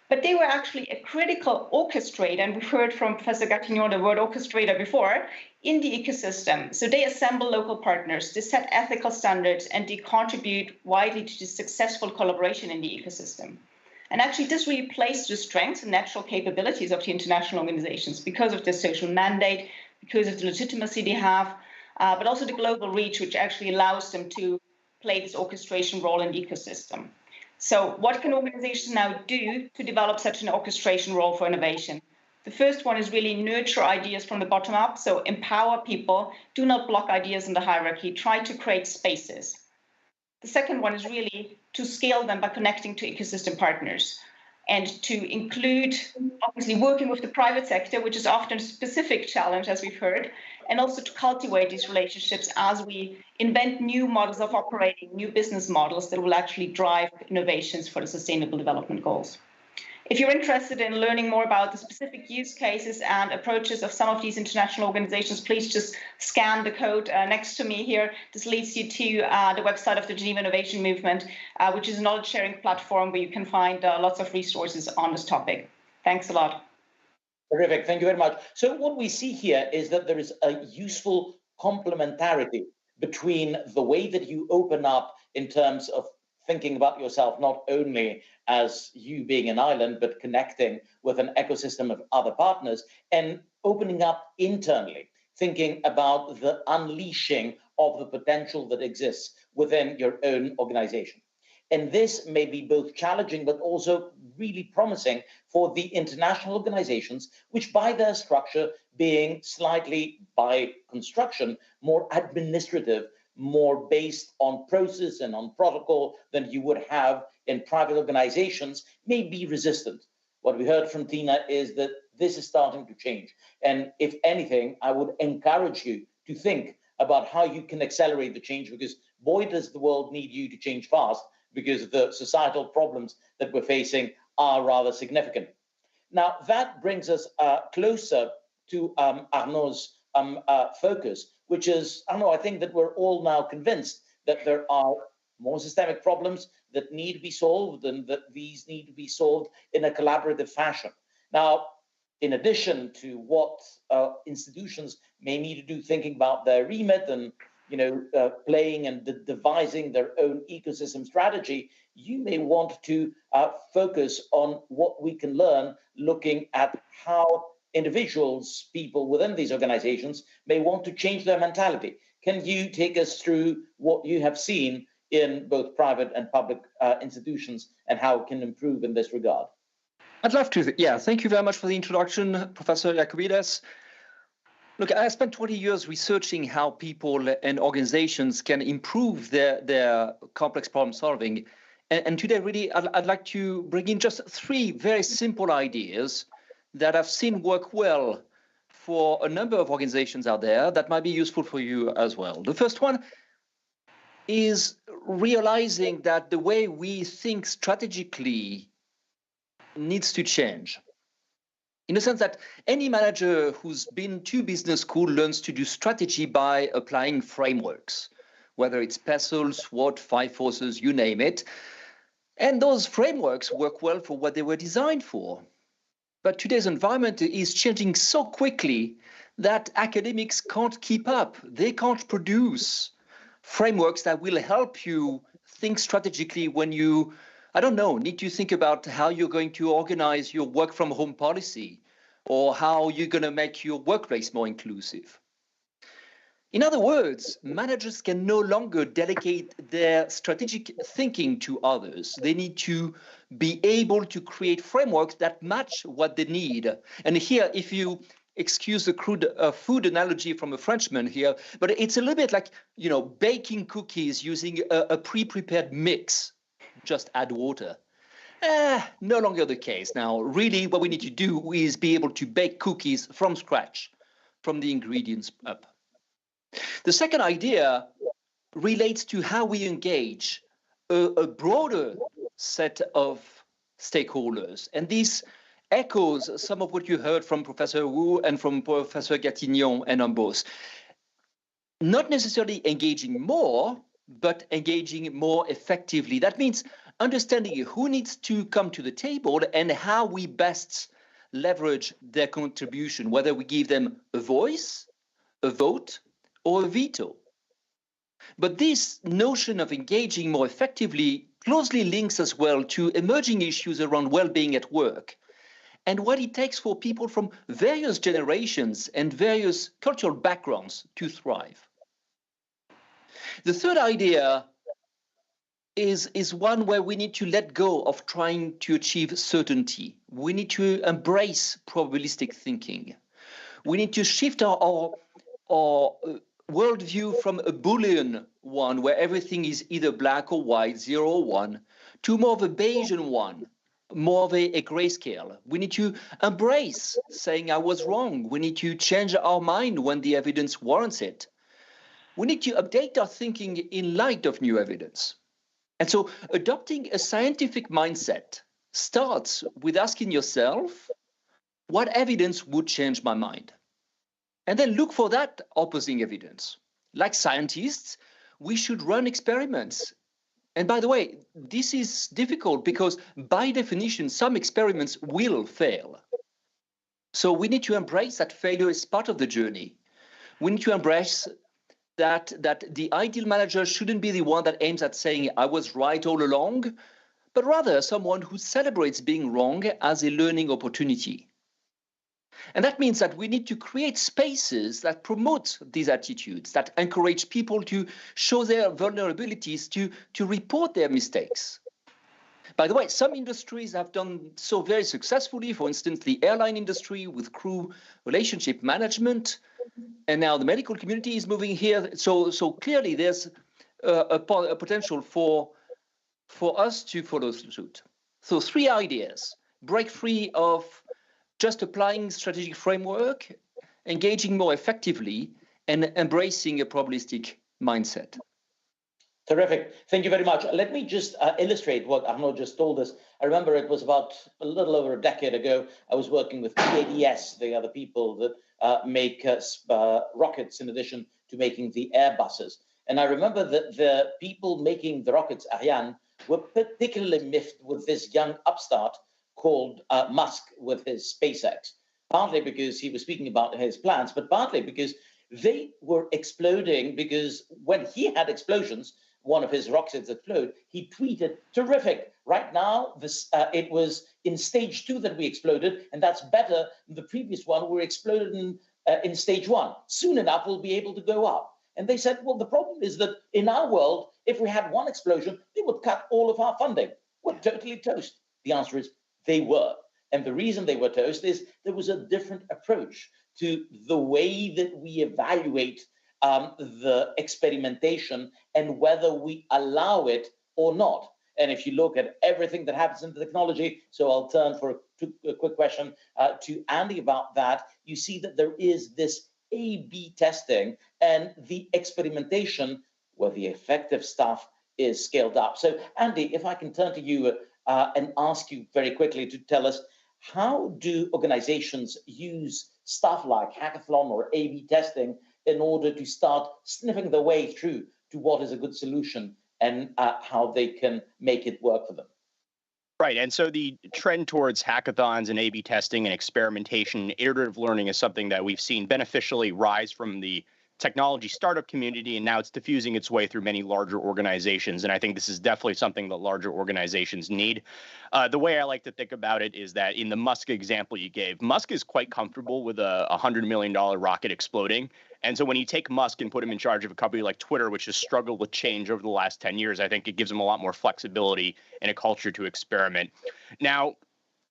But they were actually a critical orchestrator, and we've heard from Professor Gattignon the word orchestrator before, in the ecosystem. So they assemble local partners, they set ethical standards, and they contribute widely to the successful collaboration in the ecosystem. And actually, this really plays to the strengths and natural capabilities of the international organizations because of their social mandate, because of the legitimacy they have, but also the global reach, which actually allows them to play this orchestration role in the ecosystem. So what can organizations now do to develop such an orchestration role for innovation? The first one is really nurture ideas from the bottom up, so empower people, do not block ideas in the hierarchy, try to create spaces. The second one is really to scale them by connecting to ecosystem partners. and to include, obviously, working with the private sector, which is often a specific challenge, as we've heard, and also to cultivate these relationships as we invent new models of operating, new business models that will actually drive innovations for the Sustainable Development Goals. If you're interested in learning more about the specific use cases and approaches of some of these international organizations, please just scan the code next to me here. This leads you to the website of the Geneva Innovation Movement, which is a knowledge sharing platform where you can find lots of resources on this topic. Thanks a lot. Terrific, thank you very much. So what we see here is that there is a useful complementarity between the way that you open up in terms of thinking about yourself not only as you being an island, but connecting with an ecosystem of other partners, and opening up internally, thinking about the unleashing of the potential that exists within your own organization. And this may be both challenging, but also really promising for the international organizations, which by their structure being slightly by construction, more administrative, more based on process and on protocol than you would have in private organizations, may be resistant. What we heard from Tina is that this is starting to change. And if anything, I would encourage you to think about how you can accelerate the change, because boy, does the world need you to change fast, because the societal problems that we're facing are rather significant. Now, that brings us closer to Arnaud's focus, which is, Arnaud, I think that we're all now convinced that there are more systemic problems that need to be solved, and that these need to be solved in a collaborative fashion. Now, in addition to what institutions may need to do, thinking about their remit and playing and devising their own ecosystem strategy, you may want to focus on what we can learn, looking at how individuals, people within these organizations may want to change their mentality. Can you take us through what you have seen in both private and public institutions and how it can improve in this regard? I'd love to. Yeah, thank you very much for the introduction, Professor Iacobides. Look, I spent 20 years researching how people and organizations can improve their complex problem solving. And today, really, I'd like to bring in just 3 very simple ideas that I've seen work well for a number of organizations out there that might be useful for you as well. The first one is realizing that the way we think strategically needs to change. In the sense that any manager who's been to business school learns to do strategy by applying frameworks, whether it's PESTLE, SWOT, 5 forces, you name it. And those frameworks work well for what they were designed for. But today's environment is changing so quickly that academics can't keep up. They can't produce frameworks that will help you think strategically when you, I don't know, need to think about how you're going to organize your work from home policy or how you're going to make your workplace more inclusive. In other words, managers can no longer delegate their strategic thinking to others. They need to be able to create frameworks that match what they need. And here, if you excuse the crude food analogy from a Frenchman here, but it's a little bit like, baking cookies using a pre-prepared mix. Just add water. No longer the case. Now, really, what we need to do is be able to bake cookies from scratch, from the ingredients up. The second idea relates to how we engage a broader set of stakeholders. And this echoes some of what you heard from Professor Wu and from Professor Gatignon and Ambos. Not necessarily engaging more, but engaging more effectively. That means understanding who needs to come to the table and how we best leverage their contribution, whether we give them a voice, a vote, or a veto. But this notion of engaging more effectively closely links as well to emerging issues around well-being at work and what it takes for people from various generations and various cultural backgrounds to thrive. The third idea is one where we need to let go of trying to achieve certainty. We need to embrace probabilistic thinking. We need to shift our worldview from a Boolean one, where everything is either black or white, 0 or 1, to more of a Bayesian one, more of a grayscale. We need to embrace saying I was wrong. We need to change our mind when the evidence warrants it. We need to update our thinking in light of new evidence. And so adopting a scientific mindset starts with asking yourself, what evidence would change my mind? And then look for that opposing evidence. Like scientists, we should run experiments. And by the way, this is difficult because by definition, some experiments will fail. So we need to embrace that failure is part of the journey. We need to embrace that the ideal manager shouldn't be the one that aims at saying, I was right all along, but rather someone who celebrates being wrong as a learning opportunity. And that means that we need to create spaces that promote these attitudes, that encourage people to show their vulnerabilities, to report their mistakes. By the way, some industries have done so very successfully. For instance, the airline industry with crew relationship management, and now the medical community is moving here. So clearly there's a potential for us to follow suit. So 3 ideas: break free of just applying strategic framework, engaging more effectively, and embracing a probabilistic mindset. Terrific. Thank you very much. Let me just illustrate what Arnaud just told us. I remember it was about a little over a decade ago. I was working with PADS. They are the people that make rockets in addition to making the Airbuses. And I remember that the people making the rockets, Ariane, were particularly miffed with this young upstart called Musk with his SpaceX, partly because he was speaking about his plans, but partly because they were exploding, because when he had explosions, one of his rockets exploded, he tweeted, terrific, right now this it was in stage 2 that we exploded, and that's better than the previous one where exploded in stage 1. Soon enough, we'll be able to go up. And they said, well, the problem is that in our world, if we had one explosion, they would cut all of our funding. We're totally toast. The answer is, they were. And the reason they were toast is there was a different approach to the way that we evaluate the experimentation and whether we allow it or not. And if you look at everything that happens in the technology, so I'll turn for a quick question to Andy about that, you see that there is this A/B testing and the experimentation where the effective stuff is scaled up. So Andy, if I can turn to you and ask you very quickly to tell us, how do organizations use stuff like hackathon or A/B testing in order to start sniffing their way through to what is a good solution and how they can make it work for them? Right. And so the trend towards hackathons and A/B testing and experimentation, iterative learning is something that we've seen beneficially rise from the technology startup community, and now it's diffusing its way through many larger organizations. And I think this is definitely something that larger organizations need. The way I like to think about it is that in the Musk example you gave, Musk is quite comfortable with a $100 million rocket exploding. And so when you take Musk and put him in charge of a company like Twitter, which has struggled with change over the last 10 years, I think it gives him a lot more flexibility and a culture to experiment. Now,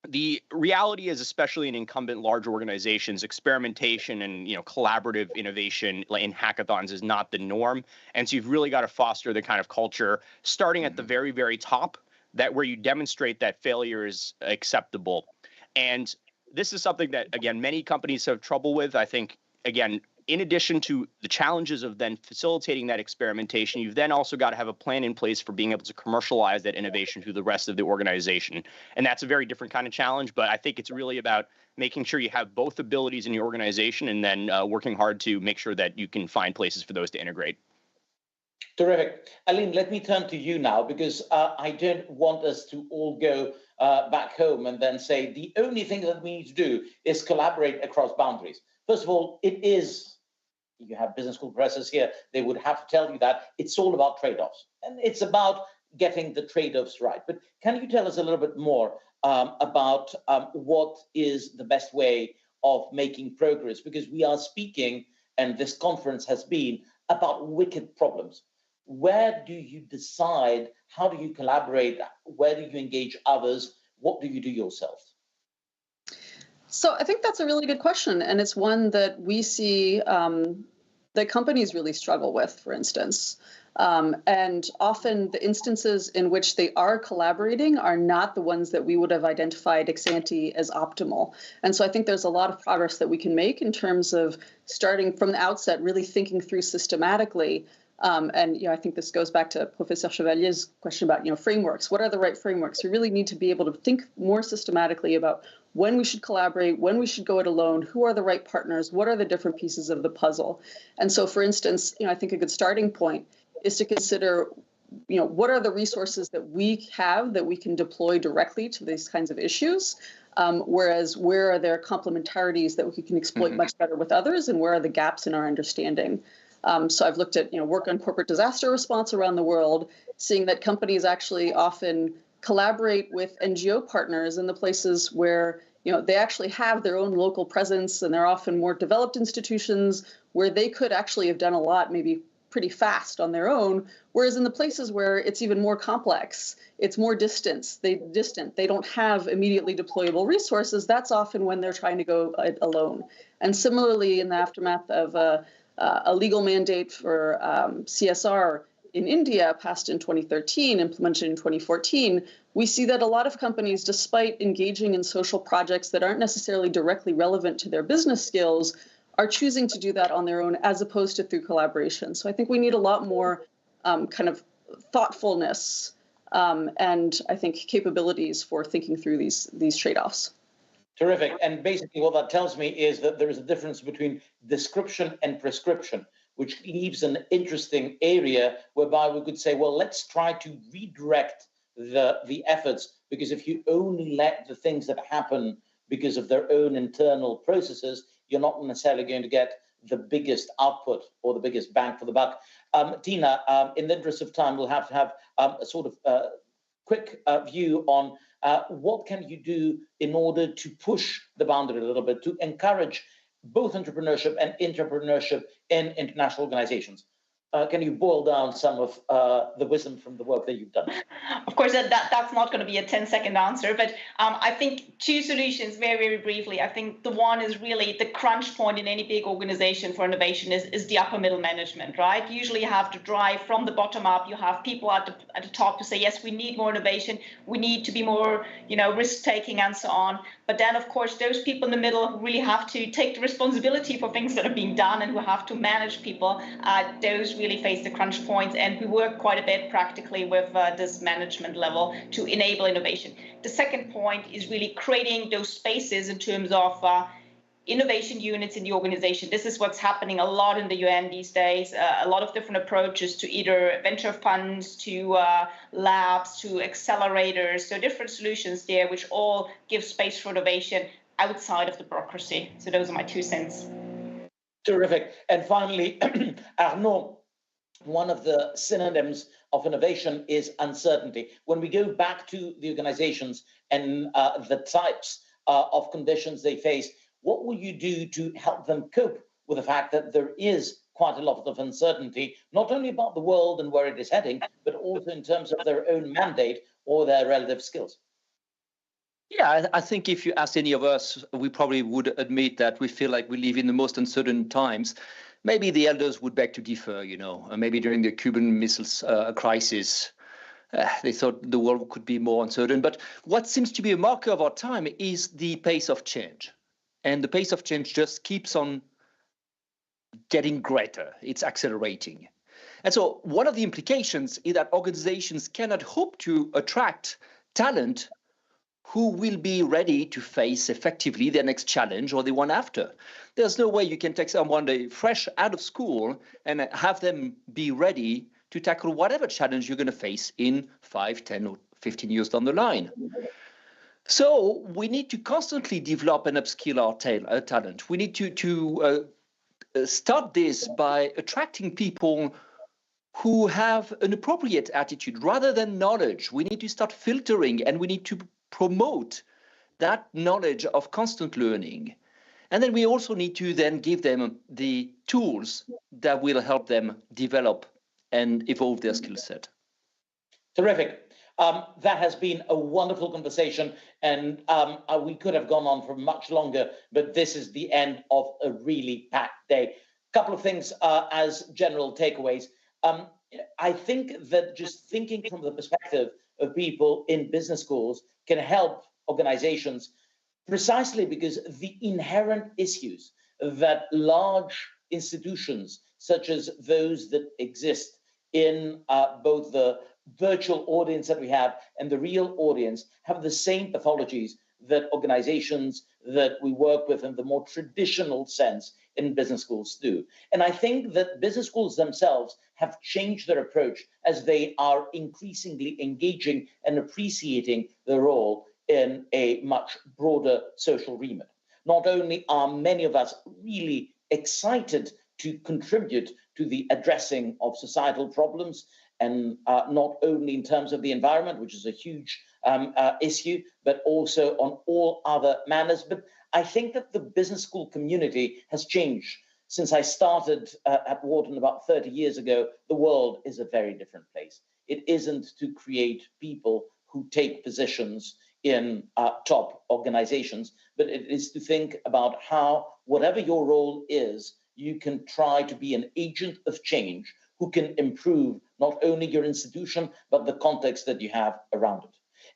the reality is, especially in incumbent large organizations, experimentation and collaborative innovation in hackathons is not the norm. And so you've really got to foster the kind of culture starting at the very, very top, that where you demonstrate that failure is acceptable. And this is something that, again, many companies have trouble with. I think, again, in addition to the challenges of then facilitating that experimentation, you've then also got to have a plan in place for being able to commercialize that innovation through the rest of the organization. And that's a very different kind of challenge, but I think it's really about making sure you have both abilities in your organization and then working hard to make sure that you can find places for those to integrate. Terrific. Aline, let me turn to you now, because I don't want us to all go back home and then say the only thing that we need to do is collaborate across boundaries. First of all, it is, you have business school professors here, they would have to tell you that it's all about trade-offs. And it's about getting the trade-offs right. But can you tell us a little bit more about what is the best way of making progress? Because we are speaking, and this conference has been, about wicked problems. Where do you decide? How do you collaborate? Where do you engage others? What do you do yourself? So I think that's a really good question. And it's one that we see that companies really struggle with, for instance. And often the instances in which they are collaborating are not the ones that we would have identified ex ante as optimal. And so I think there's a lot of progress that we can make in terms of starting from the outset, really thinking through systematically. And I think this goes back to Professor Chevalier's question about frameworks. What are the right frameworks? We really need to be able to think more systematically about when we should collaborate, when we should go it alone, who are the right partners, what are the different pieces of the puzzle. And so, for instance, I think a good starting point is to consider, what are the resources that we have that we can deploy directly to these kinds of issues, whereas where are there complementarities that we can exploit much better with others, and where are the gaps in our understanding. So I've looked at work on corporate disaster response around the world, seeing that companies actually often collaborate with NGO partners in the places where they actually have their own local presence, and they're often more developed institutions where they could actually have done a lot, maybe pretty fast on their own, whereas in the places where it's even more complex, it's more distant, they don't have immediately deployable resources, that's often when they're trying to go alone. And similarly, in the aftermath of a legal mandate for CSR in India, passed in 2013, implemented in 2014, we see that a lot of companies, despite engaging in social projects that aren't necessarily directly relevant to their business skills, are choosing to do that on their own as opposed to through collaboration. So I think we need a lot more kind of thoughtfulness and I think capabilities for thinking through these trade-offs. Terrific. And basically what that tells me is that there is a difference between description and prescription, which leaves an interesting area whereby we could say, well, let's try to redirect the efforts, because if you only let the things that happen because of their own internal processes, you're not necessarily going to get the biggest output or the biggest bang for the buck. Tina, in the interest of time, we'll have to have a sort of quick view on what can you do in order to push the boundary a little bit to encourage both entrepreneurship and intrapreneurship in international organizations. Can you boil down some of the wisdom from the work that you've done? Of course, that's not going to be a 10-second answer, but I think two solutions very, very briefly. I think the one is really the crunch point in any big organization for innovation is the upper middle management, right? Usually you have to drive from the bottom up. You have people at the top to say, yes, we need more innovation. We need to be more, risk-taking and so on. But then, of course, those people in the middle who really have to take the responsibility for things that are being done and who have to manage people, those really face the crunch points. And we work quite a bit practically with this management level to enable innovation. The second point is really creating those spaces in terms of innovation units in the organization. This is what's happening a lot in the UN these days. A lot of different approaches to either venture funds, to labs, to accelerators. So different solutions there, which all give space for innovation outside of the bureaucracy. So those are my 2 cents. Terrific. And finally, Arnaud, one of the synonyms of innovation is uncertainty. When we go back to the organizations and the types of conditions they face, what will you do to help them cope with the fact that there is quite a lot of uncertainty, not only about the world and where it is heading, but also in terms of their own mandate or their relative skills? Yeah, I think if you ask any of us, we probably would admit that we feel like we live in the most uncertain times. Maybe the elders would beg to differ, maybe during the Cuban Missiles crisis, they thought the world could be more uncertain. But what seems to be a marker of our time is the pace of change. And the pace of change just keeps on getting greater. It's accelerating. And so one of the implications is that organizations cannot hope to attract talent who will be ready to face effectively their next challenge or the one after. There's no way you can take someone fresh out of school and have them be ready to tackle whatever challenge you're going to face in 5, 10, or 15 years down the line. So we need to constantly develop and upskill our talent. We need to start this by attracting people who have an appropriate attitude rather than knowledge. We need to start filtering, and we need to promote that knowledge of constant learning. And then we also need to then give them the tools that will help them develop and evolve their skill set. Terrific. That has been a wonderful conversation, and we could have gone on for much longer, but this is the end of a really packed day. A couple of things as general takeaways. I think that just thinking from the perspective of people in business schools can help organizations precisely because the inherent issues that large institutions such as those that exist in both the virtual audience that we have and the real audience have the same pathologies that organizations that we work with in the more traditional sense in business schools do. And I think that business schools themselves have changed their approach as they are increasingly engaging and appreciating their role in a much broader social remit. Not only are many of us really excited to contribute to the addressing of societal problems, and not only in terms of the environment, which is a huge issue, but also on all other manners. But I think that the business school community has changed. Since I started at Wharton about 30 years ago, the world is a very different place. It isn't to create people who take positions in top organizations, but it is to think about how, whatever your role is, you can try to be an agent of change who can improve not only your institution, but the context that you have around it.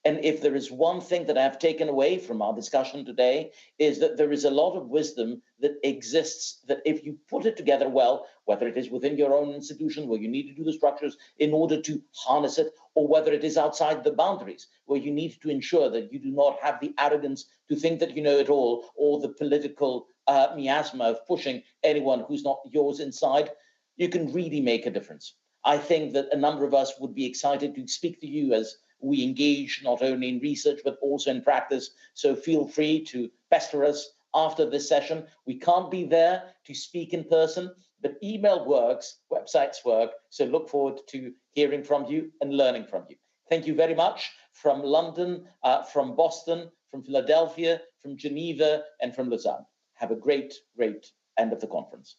And if there is one thing that I've taken away from our discussion today, is that there is a lot of wisdom that exists, that if you put it together well, whether it is within your own institution where you need to do the structures in order to harness it, or whether it is outside the boundaries where you need to ensure that you do not have the arrogance to think that you know it all, or the political miasma of pushing anyone who's not yours inside, you can really make a difference. I think that a number of us would be excited to speak to you as we engage not only in research, but also in practice. So feel free to pester us after this session. We can't be there to speak in person, but email works, websites work. So look forward to hearing from you and learning from you. Thank you very much from London, from Boston, from Philadelphia, from Geneva, and from Lausanne. Have a great, great end of the conference.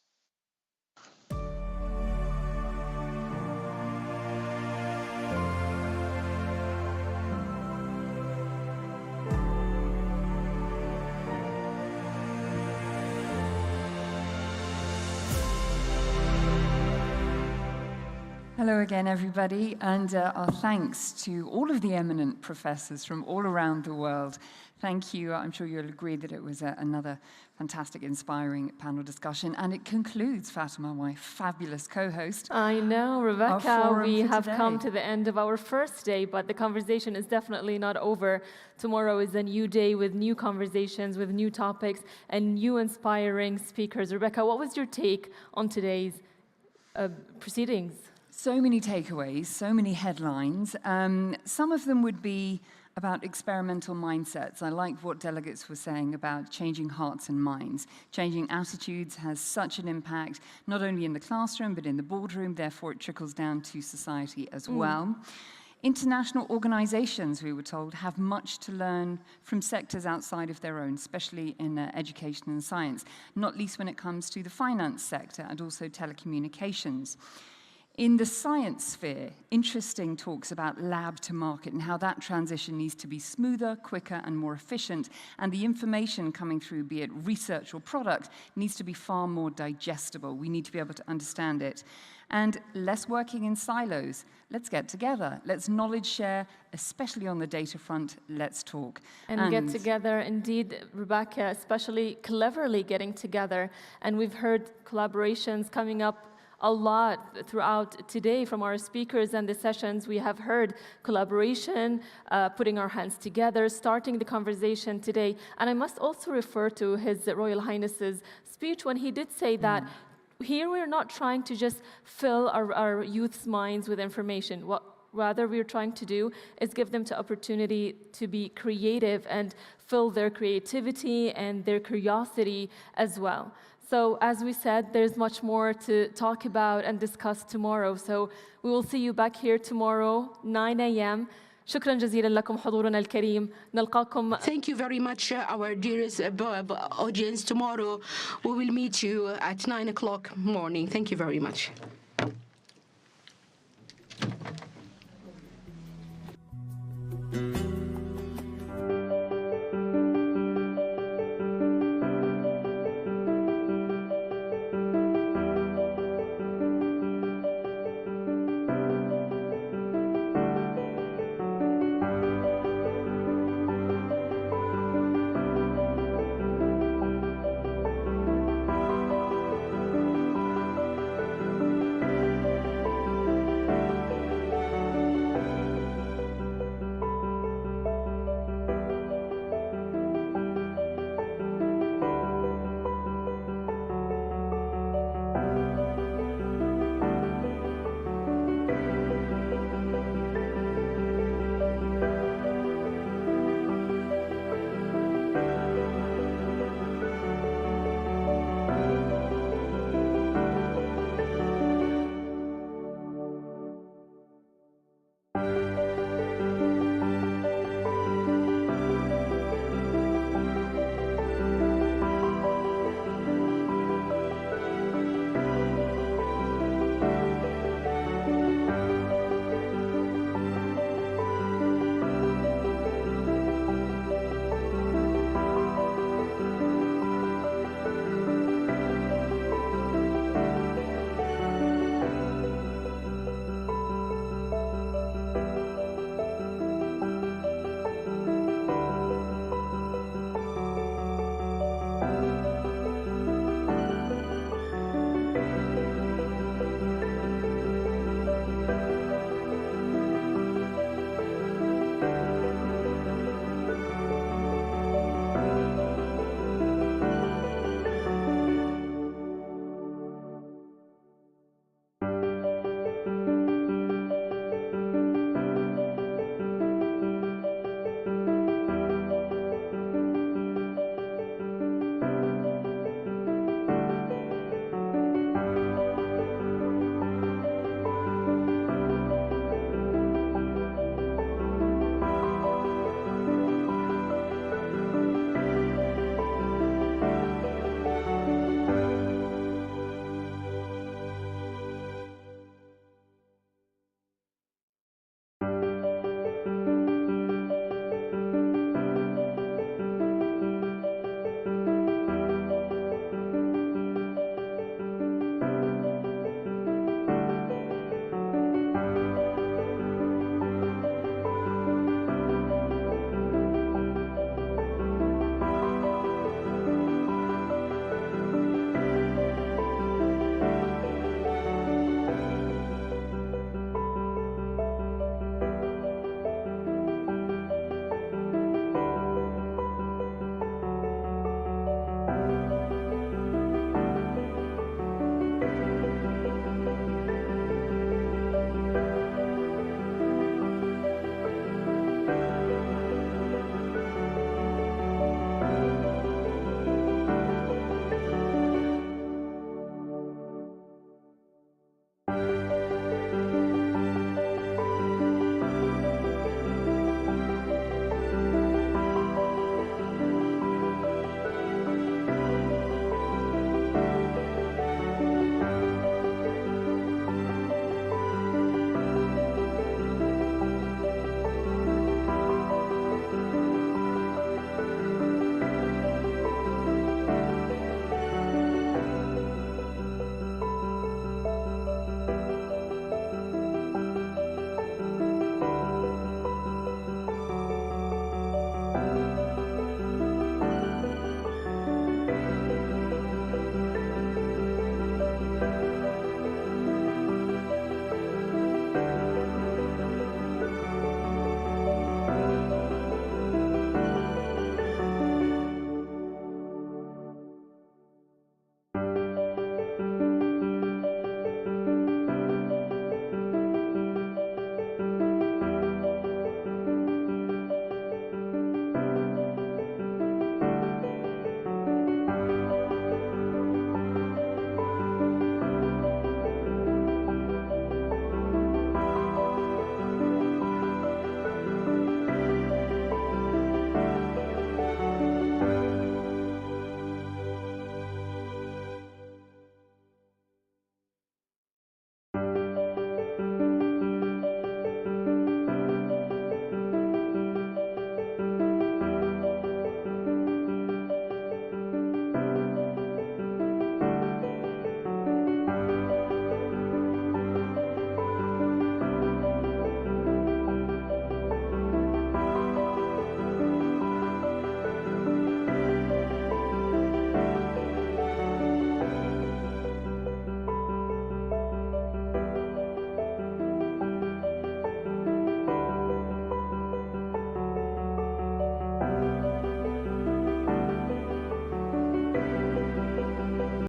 Hello again, everybody, and our thanks to all of the eminent professors from all around the world. Thank you. I'm sure you'll agree that it was another fantastic, inspiring panel discussion, and it concludes, Fatima, my fabulous co-host. I know, Rebecca, we have today. come to the end of our first day, but the conversation is definitely not over. Tomorrow is a new day with new conversations, with new topics, and new inspiring speakers. Rebecca, what was your take on today's proceedings? So many takeaways, so many headlines. Some of them would be about experimental mindsets. I like what delegates were saying about changing hearts and minds. Changing attitudes has such an impact, not only in the classroom, but in the boardroom. Therefore, it trickles down to society as well. International organizations, we were told, have much to learn from sectors outside of their own, especially in education and science, not least when it comes to the finance sector and also telecommunications. In the science sphere, interesting talks about lab to market and how that transition needs to be smoother, quicker, and more efficient. And the information coming through, be it research or product, needs to be far more digestible. We need to be able to understand it. And less working in silos. Let's get together. Let's knowledge share, especially on the data front. Let's talk. And get together, indeed, Rebecca, especially cleverly getting together. And we've heard collaborations coming up a lot throughout today from our speakers and the sessions. We have heard collaboration, putting our hands together, starting the conversation today. And I must also refer to His Royal Highness's speech when he did say that here we're not trying to just fill our youth's minds with information. What rather we're trying to do is give them the opportunity to be creative and fill their creativity and their curiosity as well. So as we said, there's much more to talk about and discuss tomorrow. So we will see you back here tomorrow, 9 a.m. شكرا جزيلا لكم حضورنا الكريم. نلقاكم. Thank you very much, our dearest audience. Tomorrow we will meet you at 9 o'clock morning. Thank you very much.